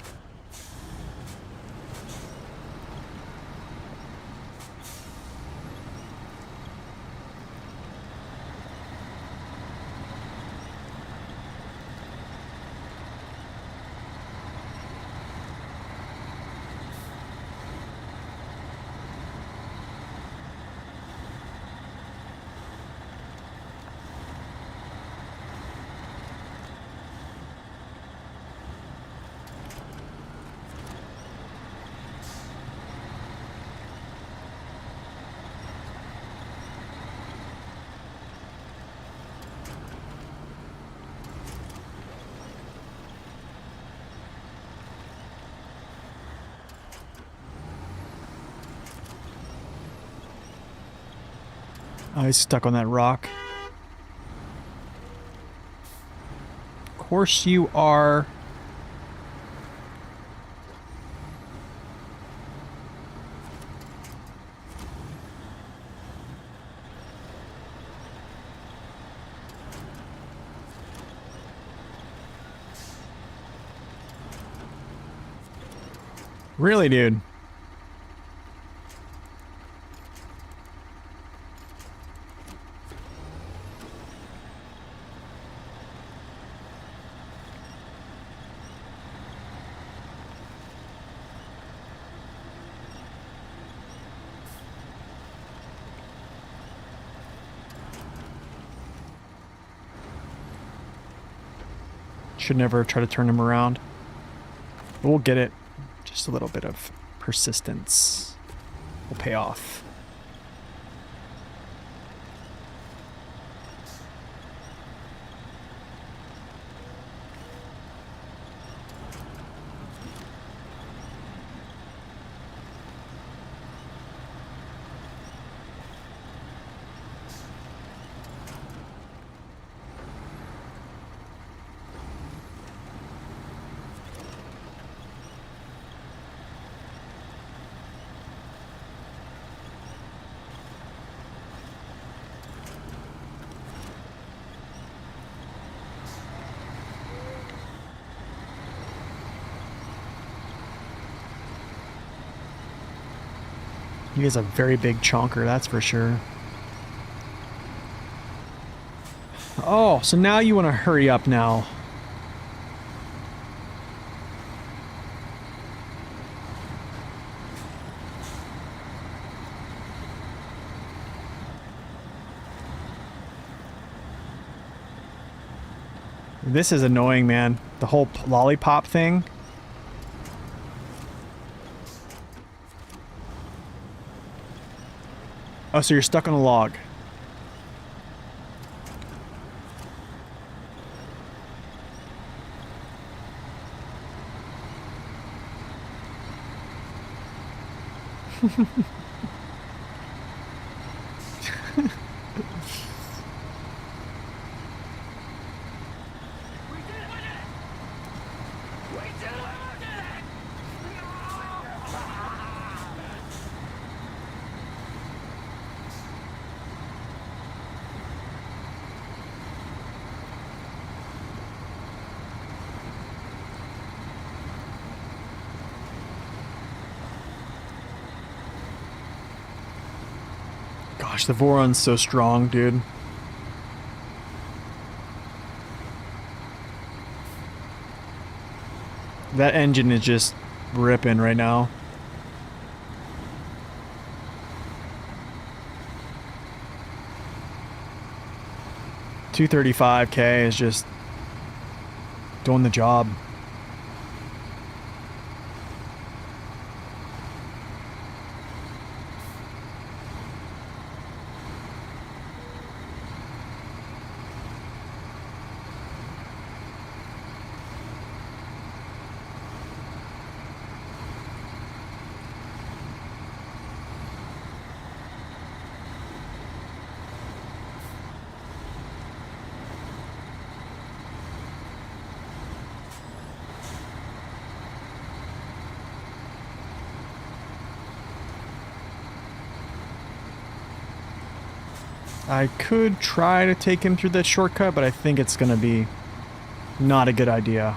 Oh, he's stuck on that rock. Of course you are. Really, dude? Should never try to turn him around. But we'll get it. Just a little bit of persistence will pay off. He is a very big chonker, that's for sure. Oh, so now you want to hurry up now. This is annoying, man. The whole lollipop thing. Oh, so you're stuck on a log. Gosh, the Voron's so strong, dude. That engine is just ripping right now. $235K is just doing the job. I could try to take him through that shortcut, but I think it's gonna be not a good idea.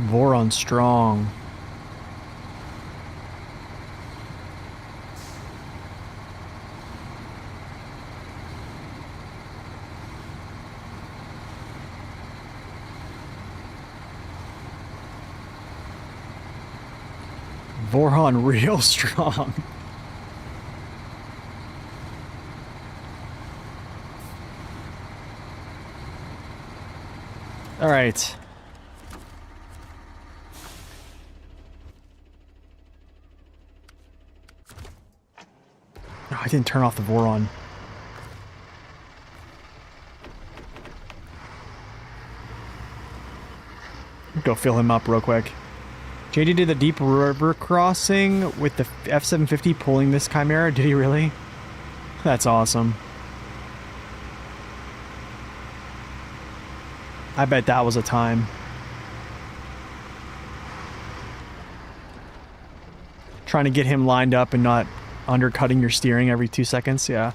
Voron strong. Voron real strong. All right. Oh, I didn't turn off the Voron. Go fill him up real quick. JD did the deep river crossing with the F750 pulling this Chimera. Did he really? That's awesome. I bet that was a time. Trying to get him lined up and not undercutting your steering every 2 seconds, yeah.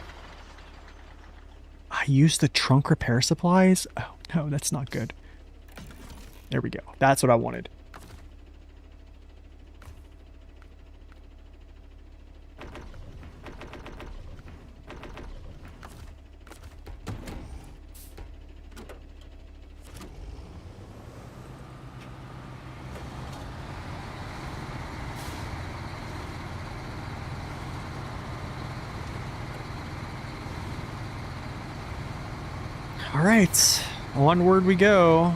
I used the trunk repair supplies? Oh, no, that's not good. There we go. That's what I wanted. All right, onward we go.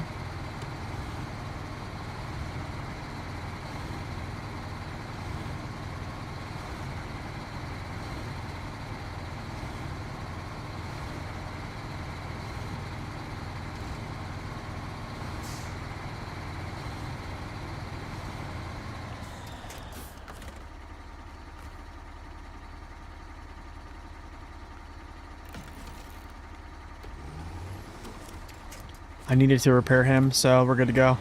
I needed to repair him, so we're good to go.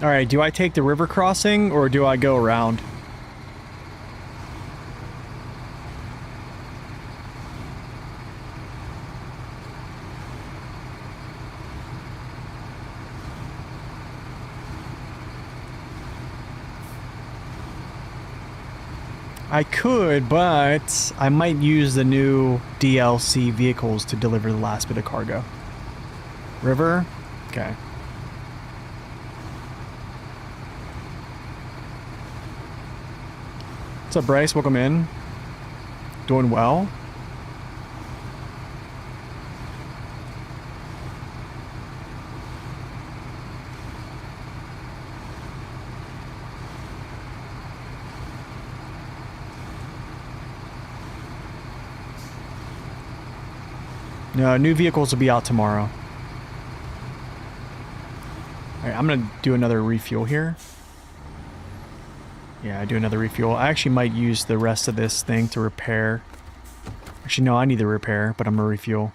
Alright, do I take the river crossing, or do I go around? I could, but I might use the new DLC vehicles to deliver the last bit of cargo. River? Okay. What's up, Bryce? Welcome in. Doing well? No, new vehicles will be out tomorrow. Alright, I'm gonna do another refuel here. Yeah, I do another refuel. I actually might use the rest of this thing to repair. Actually, no, I need the repair, but I'm gonna refuel.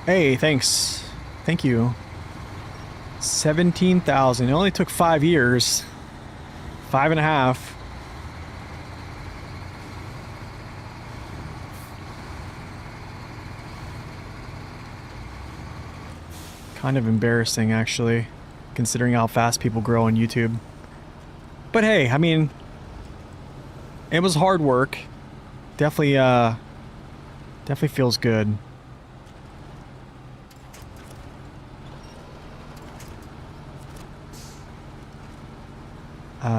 Hey, thanks. Thank you. 17,000. It only took 5 years. 5.5. Kind of embarrassing, actually, considering how fast people grow on YouTube. But hey, I mean, it was hard work. Definitely feels good.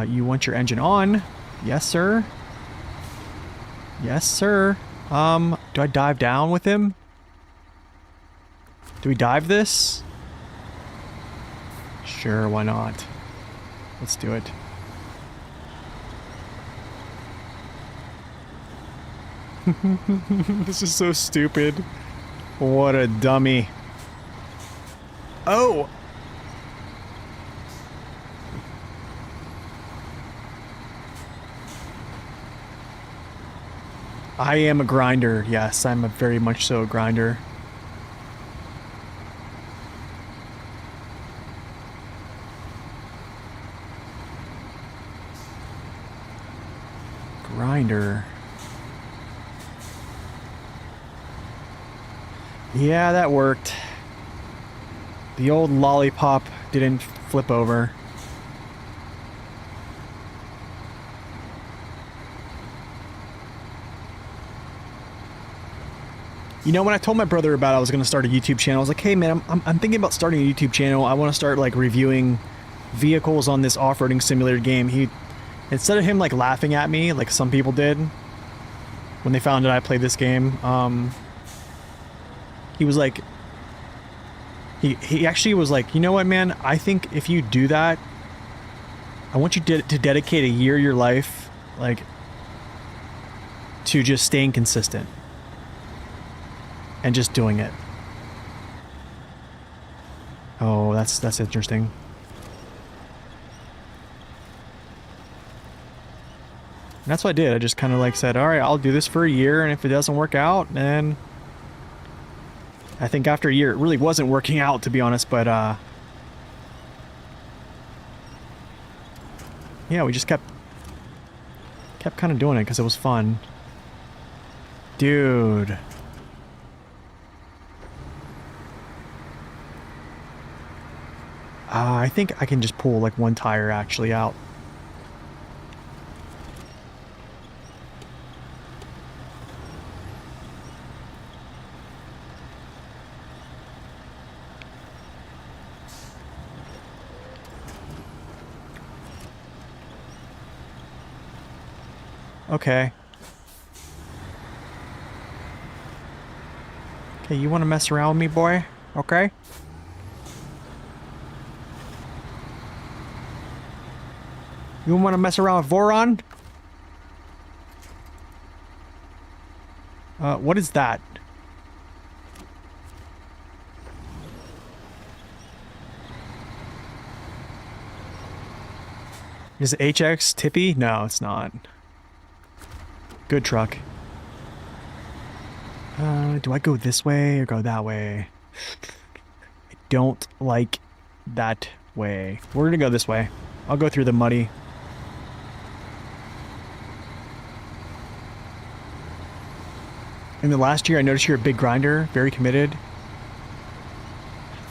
You want your engine on? Yes, sir. Yes, sir. Do I dive down with him? Do we dive this? Sure, why not? Let's do it. This is so stupid. What a dummy. Oh! I am a grinder. Yes, I'm a very much so a grinder. Grinder. Yeah, that worked. The old lollipop didn't flip over. You know, when I told my brother about I was going to start a YouTube channel, I was like, hey man, I'm thinking about starting a YouTube channel. I want to start like reviewing vehicles on this off-roading simulator game. Instead of him like laughing at me like some people did when they found out I played this game, he was like, he actually was like, you know what, man, I think if you do that, I want you to dedicate a year of your life like to just staying consistent and just doing it. Oh, that's interesting. And that's what I did. I just kind of like said, all right, I'll do this for a year, and if it doesn't work out, then I think after a year, it really wasn't working out, to be honest, but yeah, we just kept kind of doing it because it was fun. Dude. I think I can just pull like one tire actually out. Okay. Okay, you want to mess around with me, boy? Okay. You want to mess around with Voron? What is that? Is it HX Tippy? No, it's not. Good truck. Do I go this way or go that way? I don't like that way. We're gonna go this way. I'll go through the muddy. In the last year, I noticed you're a big grinder, very committed.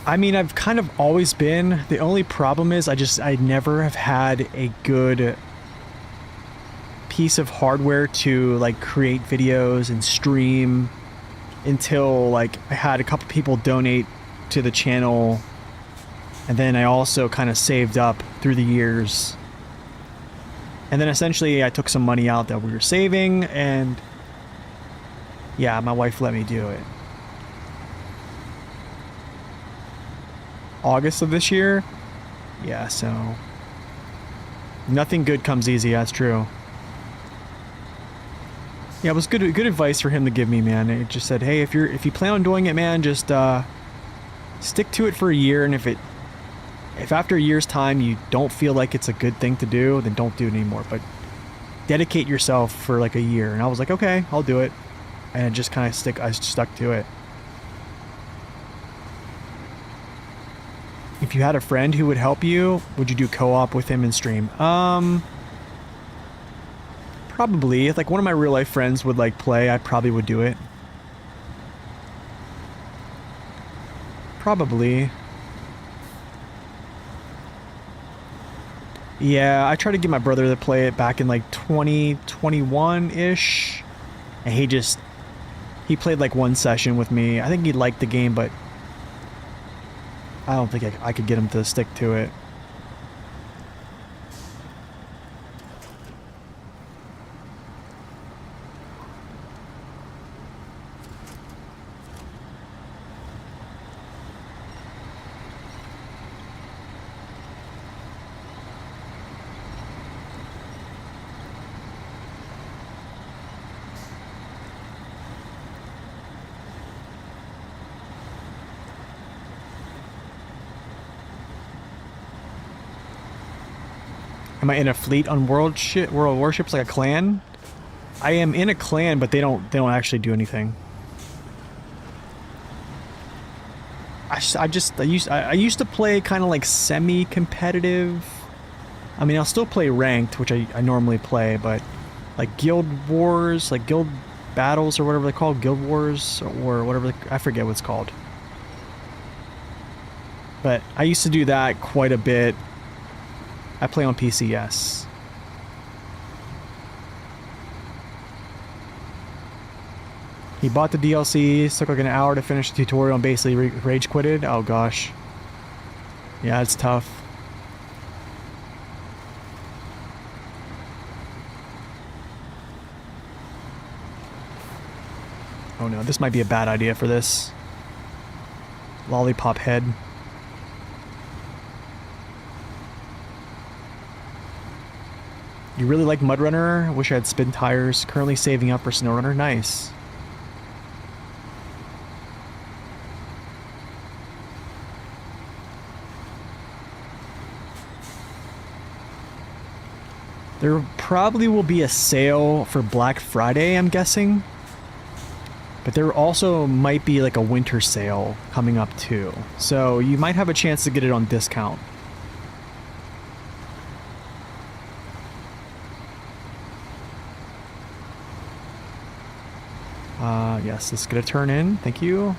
I mean, I've kind of always been. The only problem is I never have had a good piece of hardware to like create videos and stream until like I had a couple people donate to the channel, and then I also kind of saved up through the years, and then essentially I took some money out that we were saving, and yeah, my wife let me do it. August of this year? Yeah, so nothing good comes easy, that's true. Yeah, it was good advice for him to give me, man. It just said, hey, if you plan on doing it, man, just stick to it for a year, and if after a year's time you don't feel like it's a good thing to do, then don't do it anymore. But dedicate yourself for like a year. And I was like, okay, I'll do it. And it just kind of I stuck to it. If you had a friend who would help you, would you do co-op with him and stream? Probably. If like one of my real life friends would like play, I probably would do it. Probably. Yeah, I tried to get my brother to play it back in like 2021-ish. And he played like one session with me. I think he liked the game, but I don't think I could get him to stick to it. Am I in a fleet on World Warships like a clan? I am in a clan, but they don't actually do anything. I used to play kind of like semi-competitive. I mean, I'll still play ranked, which I normally play, but like Guild Wars, like Guild battles or whatever they're called, guild wars or whatever, I forget what it's called. But I used to do that quite a bit. I play on PC, yes. He bought the DLCs, took like an hour to finish the tutorial and basically rage quitted. Oh gosh. Yeah, it's tough. Oh no, this might be a bad idea for this. Lollipop head. You really like Mudrunner? Wish I had spin tires. Currently saving up for SnowRunner. Nice. There probably will be a sale for Black Friday, I'm guessing. But there also might be like a winter sale coming up too. So you might have a chance to get it on discount. Yes, let's get a turn in. Thank you.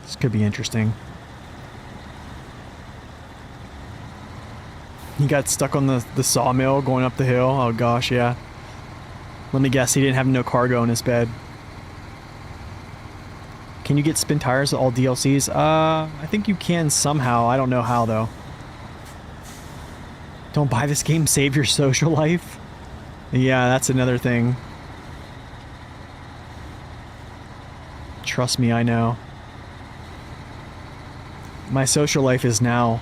This could be interesting. He got stuck on the sawmill going up the hill. Oh gosh, yeah. Let me guess, he didn't have no cargo in his bed. Can you get spin tires with all DLCs? I think you can somehow. I don't know how though. Don't buy this game, save your social life. Yeah, that's another thing. Trust me, I know. My social life is now.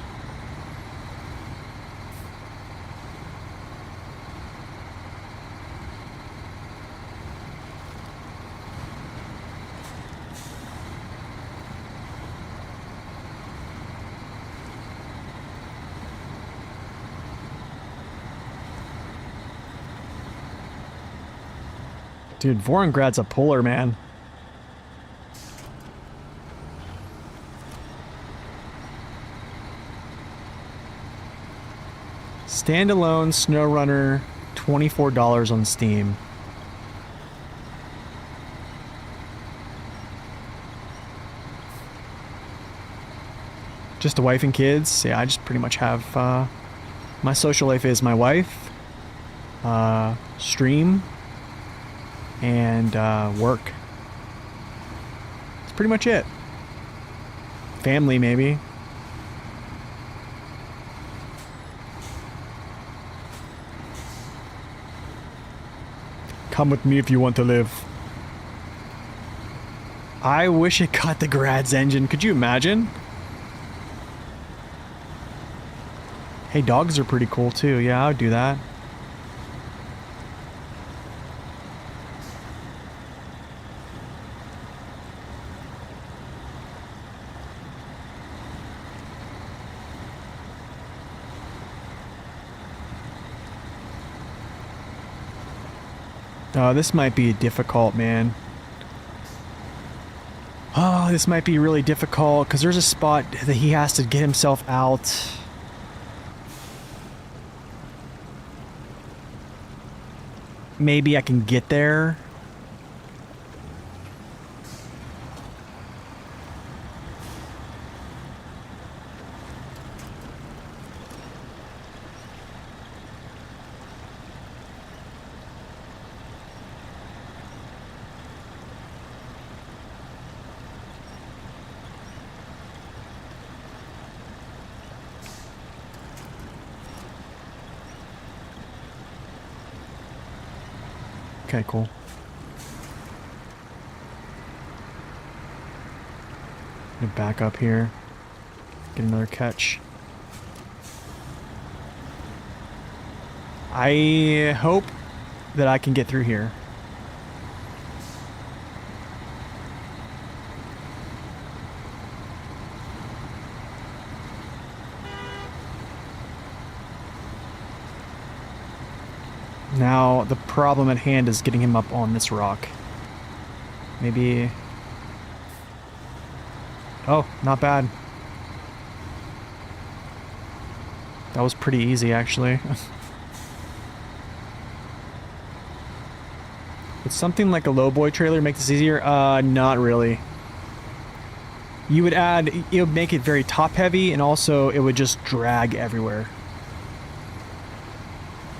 Dude, Vorongrad's a puller, man. Standalone SnowRunner, $24 on Steam. Just a wife and kids. Yeah, I just pretty much have, my social life is my wife, stream, and work. That's pretty much it. Family, maybe. Come with me if you want to live. I wish it got the Grad's engine. Could you imagine? Hey, dogs are pretty cool too. Yeah, I would do that. Oh, this might be difficult, man. Oh, this might be really difficult because there's a spot that he has to get himself out. Maybe I can get there. Okay, cool. Gonna back up here. Get another catch. I hope that I can get through here. Now, the problem at hand is getting him up on this rock. Maybe... Oh, not bad. That was pretty easy, actually. Would something like a lowboy trailer make this easier? Not really. You would add... It would make it very top-heavy, and also it would just drag everywhere.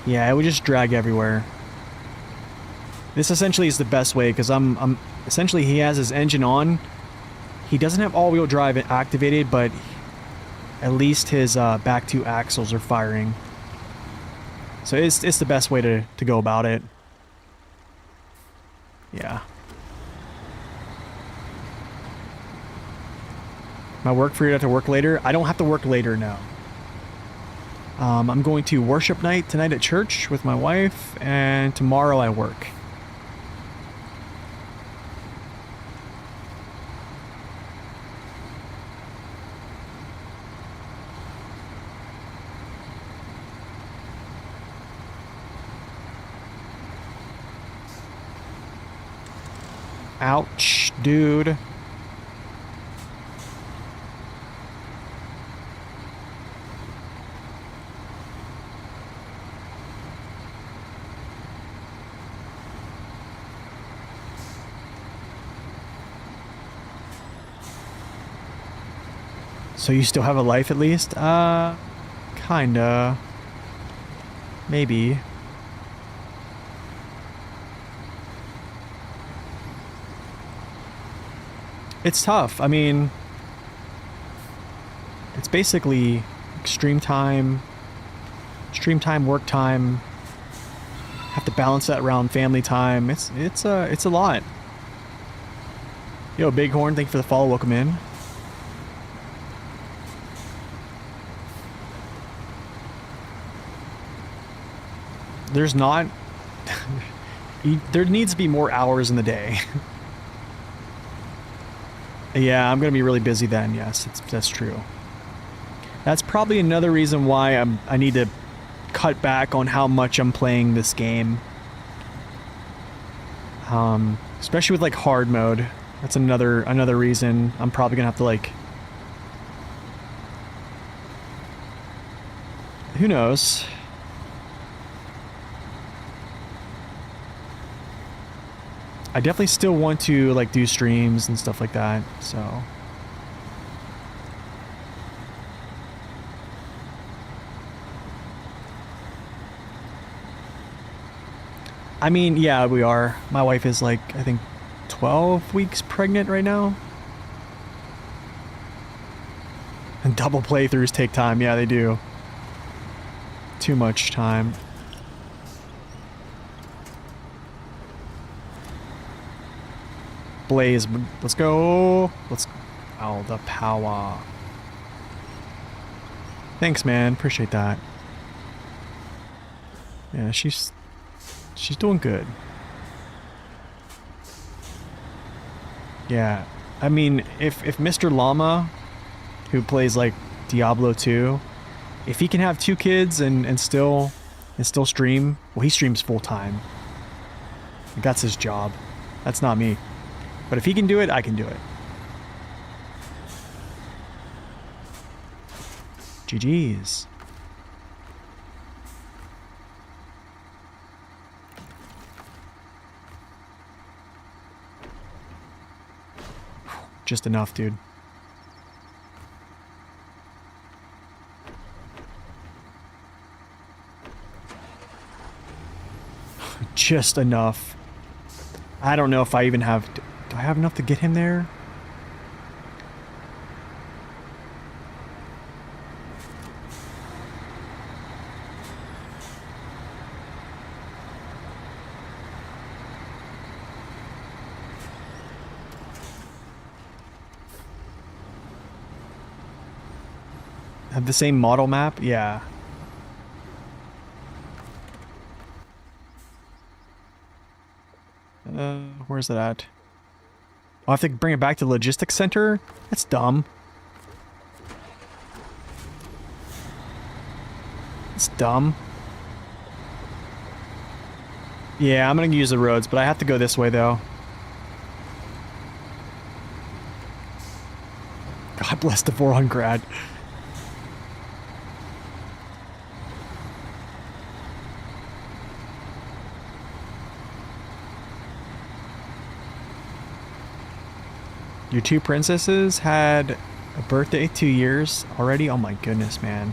Yeah, it would just drag everywhere. This essentially is the best way, because essentially he has his engine on. He doesn't have all-wheel drive activated, but at least his back two axles are firing. So it's the best way to go about it. Yeah. My work for you have to work later? I don't have to work later now. I'm going to worship night tonight at church with my wife, and tomorrow I work. Ouch, dude. So you still have a life at least? Kinda. Maybe. It's tough. I mean, it's basically extreme time, work time. Have to balance that around family time. It's a lot. Yo, Bighorn, thank you for the follow. Welcome in. There's not... there needs to be more hours in the day. Yeah, I'm going to be really busy then. Yes, that's true. That's probably another reason why I need to cut back on how much I'm playing this game. Especially with like hard mode. That's another reason I'm probably going to have to like... Who knows? I definitely still want to like do streams and stuff like that, so. I mean, yeah, we are. My wife is like, I think 12 weeks pregnant right now. And double playthroughs take time. Yeah, they do. Too much time. Blaze, let's go. Oh, the power. Thanks, man. Appreciate that. Yeah, she's doing good. Yeah, I mean, if Mr. Llama, who plays like Diablo 2, if he can have 2 kids and still stream, well, he streams full time. That's his job. That's not me. But if he can do it, I can do it. GG's. Just enough, dude. Just enough. I don't know if I even have... Do I have enough to get him there? Have the same model map? Yeah. Where's that at? I'll have to bring it back to the logistics center? That's dumb. It's dumb. Yeah, I'm gonna use the roads, but I have to go this way though. God bless the Voron grad. Your two princesses had a birthday 2 years already? Oh my goodness, man.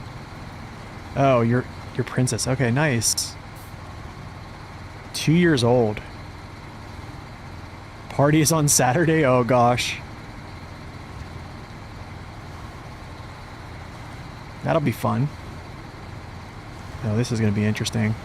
Oh, your princess. Okay, nice. 2 years old. Party is on Saturday? Oh gosh. That'll be fun. Oh, this is going to be interesting.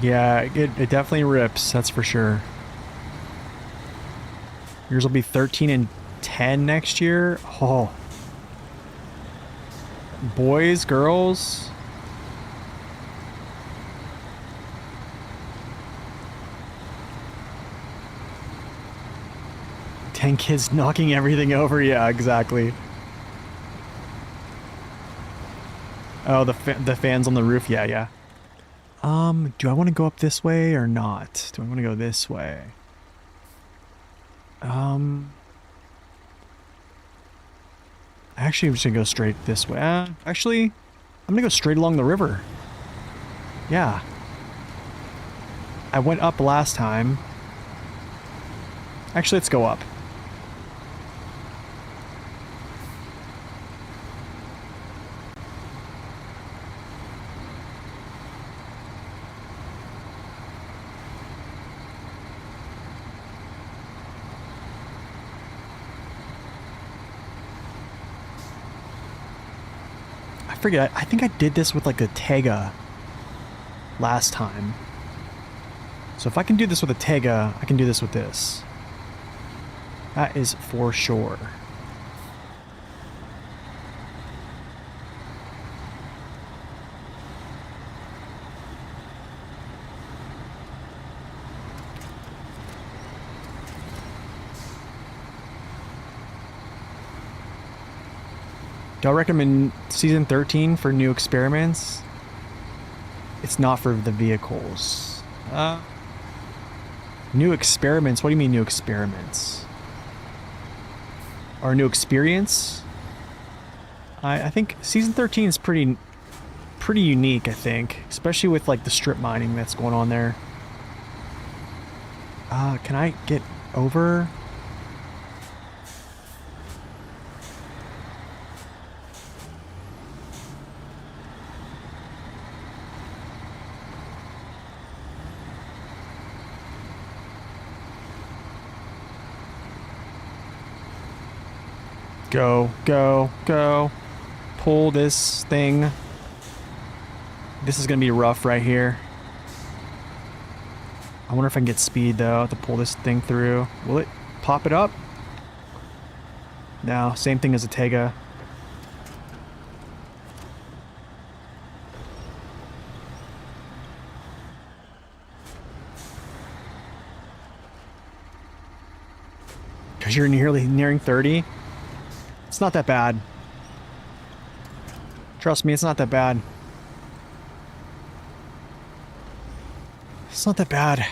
Yeah, it definitely rips, that's for sure. Yours will be 13 and 10 next year. Oh. Boys, girls. Ten kids knocking everything over. Yeah, exactly. Oh, the fans on the roof. Yeah, yeah. Do I want to go up this way or not? Do I want to go this way? Actually, I'm just gonna go straight this way. Actually, I'm gonna go straight along the river. Yeah. I went up last time. Actually, let's go up. I forget, I think I did this with like a Tega last time. So if I can do this with a Tega, I can do this with this. That is for sure. Do I recommend Season 13 for new experiments? It's not for the vehicles. New experiments? What do you mean new experiments? Or new experience? I think Season 13 is pretty unique, I think. Especially with like the strip mining that's going on there. Can I get over? Go, go, go. Pull this thing. This is going to be rough right here. I wonder if I can get speed, though, to pull this thing through. Will it pop it up? No, same thing as a Tega. Because you're nearing 30? It's not that bad. Trust me, it's not that bad. It's not that bad.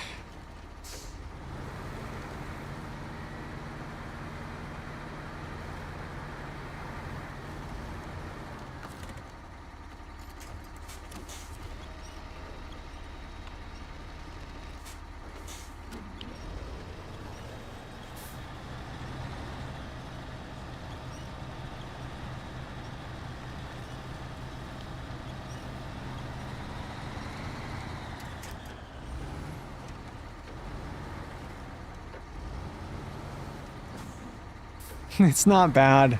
It's not bad.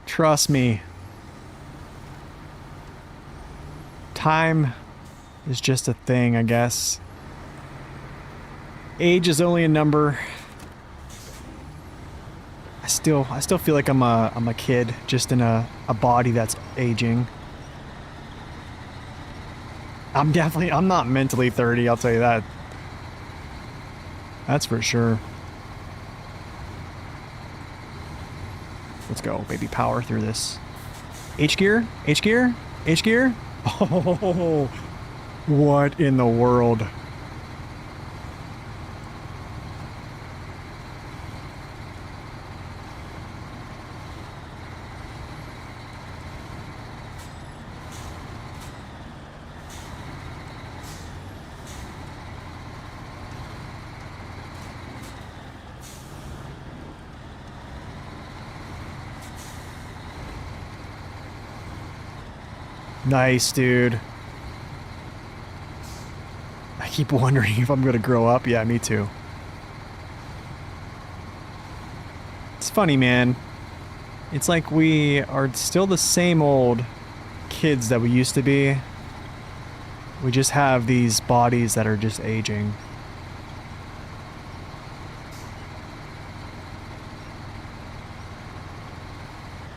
Trust me. Time is just a thing, I guess. Age is only a number. I still feel like I'm a kid, just in a body that's aging. I'm not mentally 30, I'll tell you that. That's for sure. Let's go, baby. Power through this. H gear? H gear? H gear? Oh, what in the world? Nice, dude. I keep wondering if I'm gonna grow up. Yeah, me too. It's funny, man. It's like we are still the same old kids that we used to be. We just have these bodies that are just aging.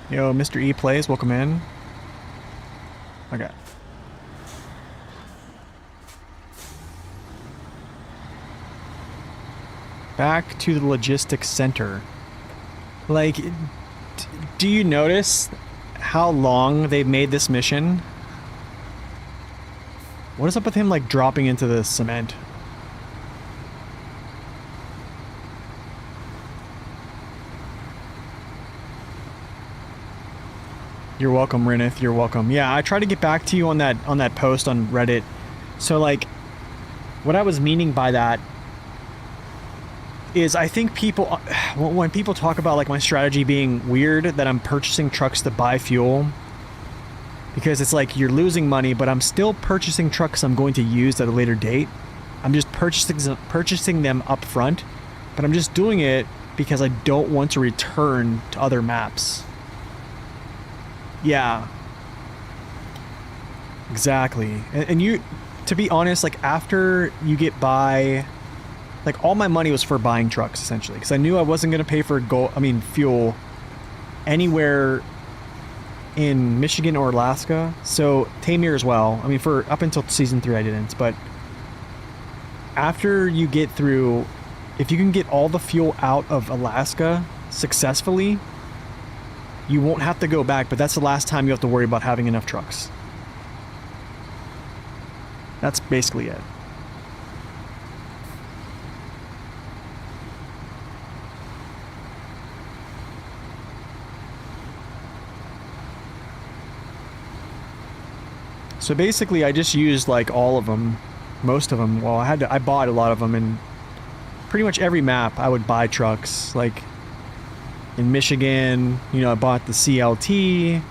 Yo, Mr. E plays, welcome in. Okay. Back to the logistics center. Like, do you notice how long they've made this mission? What is up with him, like, dropping into the cement? You're welcome, Renith. You're welcome. Yeah, I tried to get back to you on that post on Reddit. So, like, what I was meaning by that is I think people, when people talk about, like, my strategy being weird, that I'm purchasing trucks to buy fuel, because it's like you're losing money, but I'm still purchasing trucks I'm going to use at a later date. I'm just purchasing them up front, but I'm just doing it because I don't want to return to other maps. Yeah, exactly. And you, to be honest, like, after you get by, like, all my money was for buying trucks essentially, because I knew I wasn't going to pay for fuel anywhere in Michigan or Alaska. So Tamir as well. I mean, for up until season 3 I didn't, but after you get through, if you can get all the fuel out of Alaska successfully, you won't have to go back, but that's the last time you have to worry about having enough trucks. That's basically it. So basically I just used, like, all of them, most of them. Well, I bought a lot of them, and pretty much every map I would buy trucks. Like, in Michigan, you know, I bought the CLT.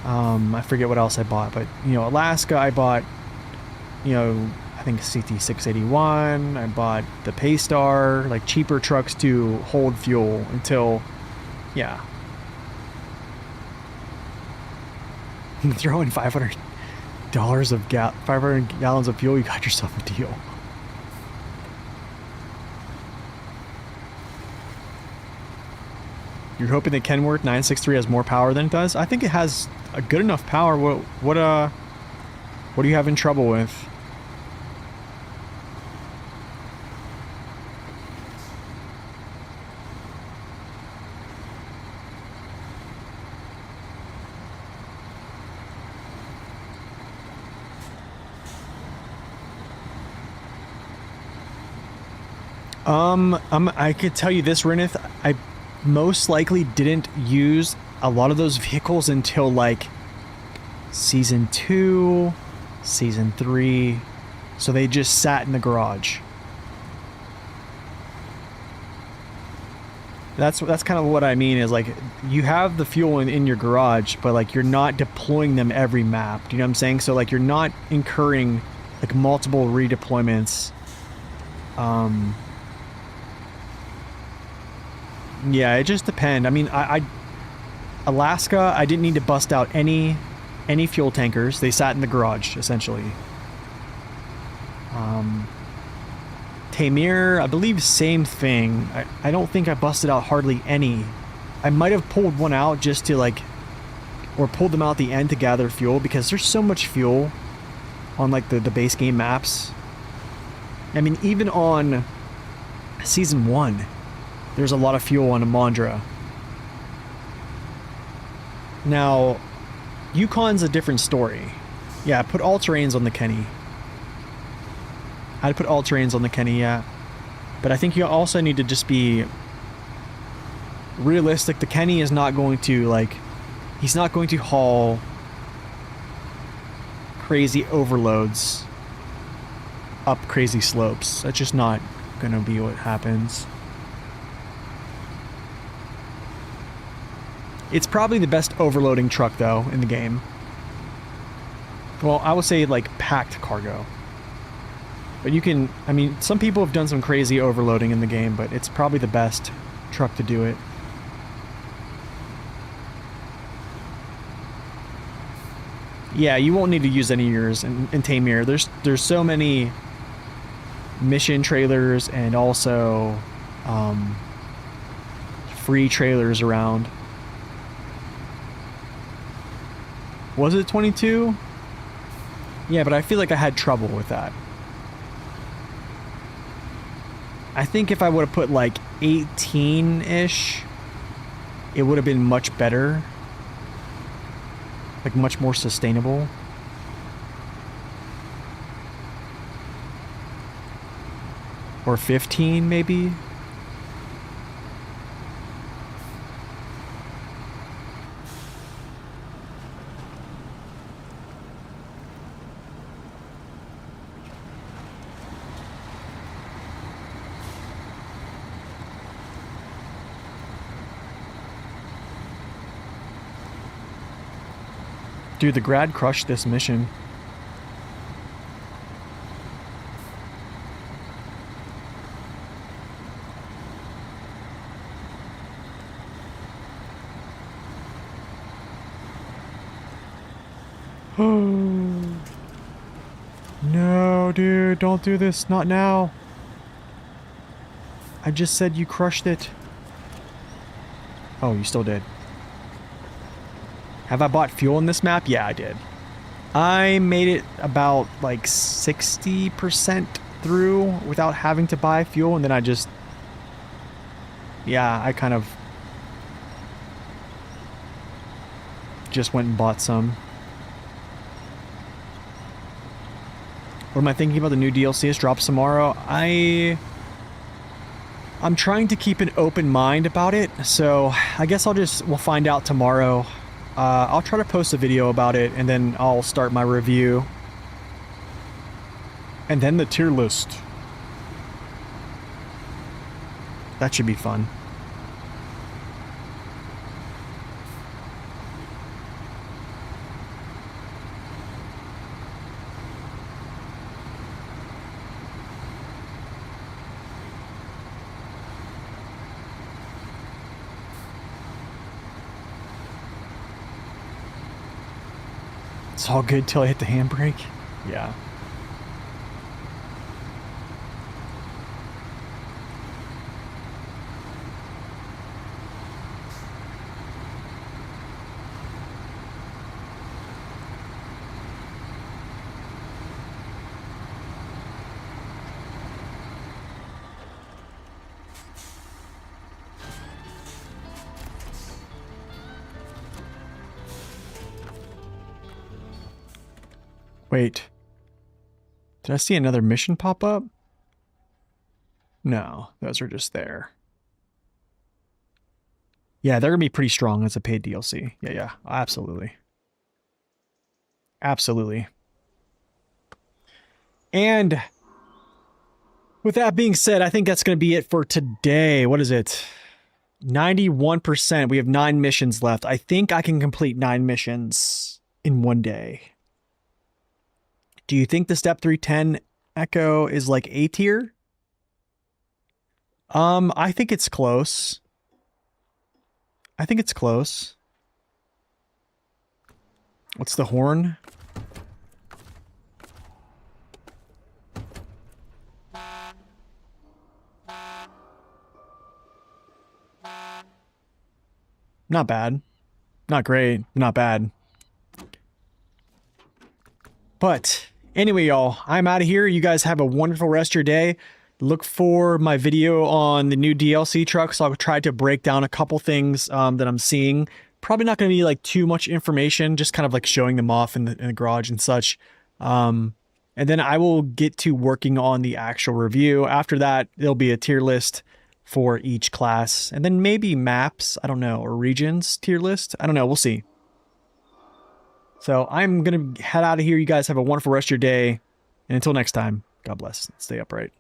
I forget what else I bought, but, you know, Alaska, I bought, you know, I think CT681. I bought the Paystar, like, cheaper trucks to hold fuel until, yeah. Throw in $500 of 500 gallons of fuel, you got yourself a deal. You're hoping that Kenworth 963 has more power than it does? I think it has a good enough power. What are you having trouble with? I could tell you this, Renith. I most likely didn't use a lot of those vehicles until, like, season 2, season 3. So they just sat in the garage. That's kind of what I mean, is, like, you have the fuel in your garage, but, like, you're not deploying them every map. Do you know what I'm saying? So, like, you're not incurring, like, multiple redeployments. Yeah, it just depends. I mean, Alaska, I didn't need to bust out any fuel tankers. They sat in the garage, essentially. Tamir, I believe same thing. I don't think I busted out hardly any. I might have pulled one out just to, like, or pulled them out at the end to gather fuel, because there's so much fuel on, like, the base game maps. I mean, even on season 1, there's a lot of fuel on Amandra. Now, Yukon's a different story. Yeah, put all-terrains on the Kenny. I'd put all-terrains on the Kenny, yeah. But I think you also need to just be realistic. The Kenny is not going to, like, he's not going to haul crazy overloads up crazy slopes. That's just not gonna be what happens. It's probably the best overloading truck, though, in the game. Well, I would say, like, packed cargo. But you can, I mean, some people have done some crazy overloading in the game, but it's probably the best truck to do it. Yeah, you won't need to use any of yours in Tamir. There's so many mission trailers and also free trailers around. Was it 22? Yeah, but I feel like I had trouble with that. I think if I would have put like 18-ish, it would have been much better. Like much more sustainable. Or 15 maybe? Dude, the grad crushed this mission. No, dude, don't do this. Not now. I just said you crushed it. Oh, you still did. Have I bought fuel in this map? Yeah, I did. I made it about like 60% through without having to buy fuel, and then I just... Yeah, I kind of... just went and bought some. What am I thinking about the new DLC? It drops tomorrow. I'm trying to keep an open mind about it, so I guess we'll find out tomorrow. I'll try to post a video about it, and then I'll start my review. And then the tier list. That should be fun. It's all good till I hit the handbrake. Yeah. Wait. Did I see another mission pop up? No, those are just there. Yeah, they're going to be pretty strong as a paid DLC. Yeah, absolutely. Absolutely. And with that being said, I think that's going to be it for today. What is it? 91%. We have 9 missions left. I think I can complete 9 missions in one day. Do you think the Step 310 Echo is like A tier? I think it's close. I think it's close. What's the horn? Not bad. Not great. Not bad. But anyway, y'all, I'm out of here. You guys have a wonderful rest of your day. Look for my video on the new DLC trucks. I'll try to break down a couple things that I'm seeing probably not going to be like too much information, just kind of like showing them off in the garage and such. And then I will get to working on the actual review. After that, there'll be a tier list for each class, and then maybe maps, I don't know, or regions tier list. I don't know. We'll see. So I'm going to head out of here. You guys have a wonderful rest of your day. And until next time, God bless. Stay upright.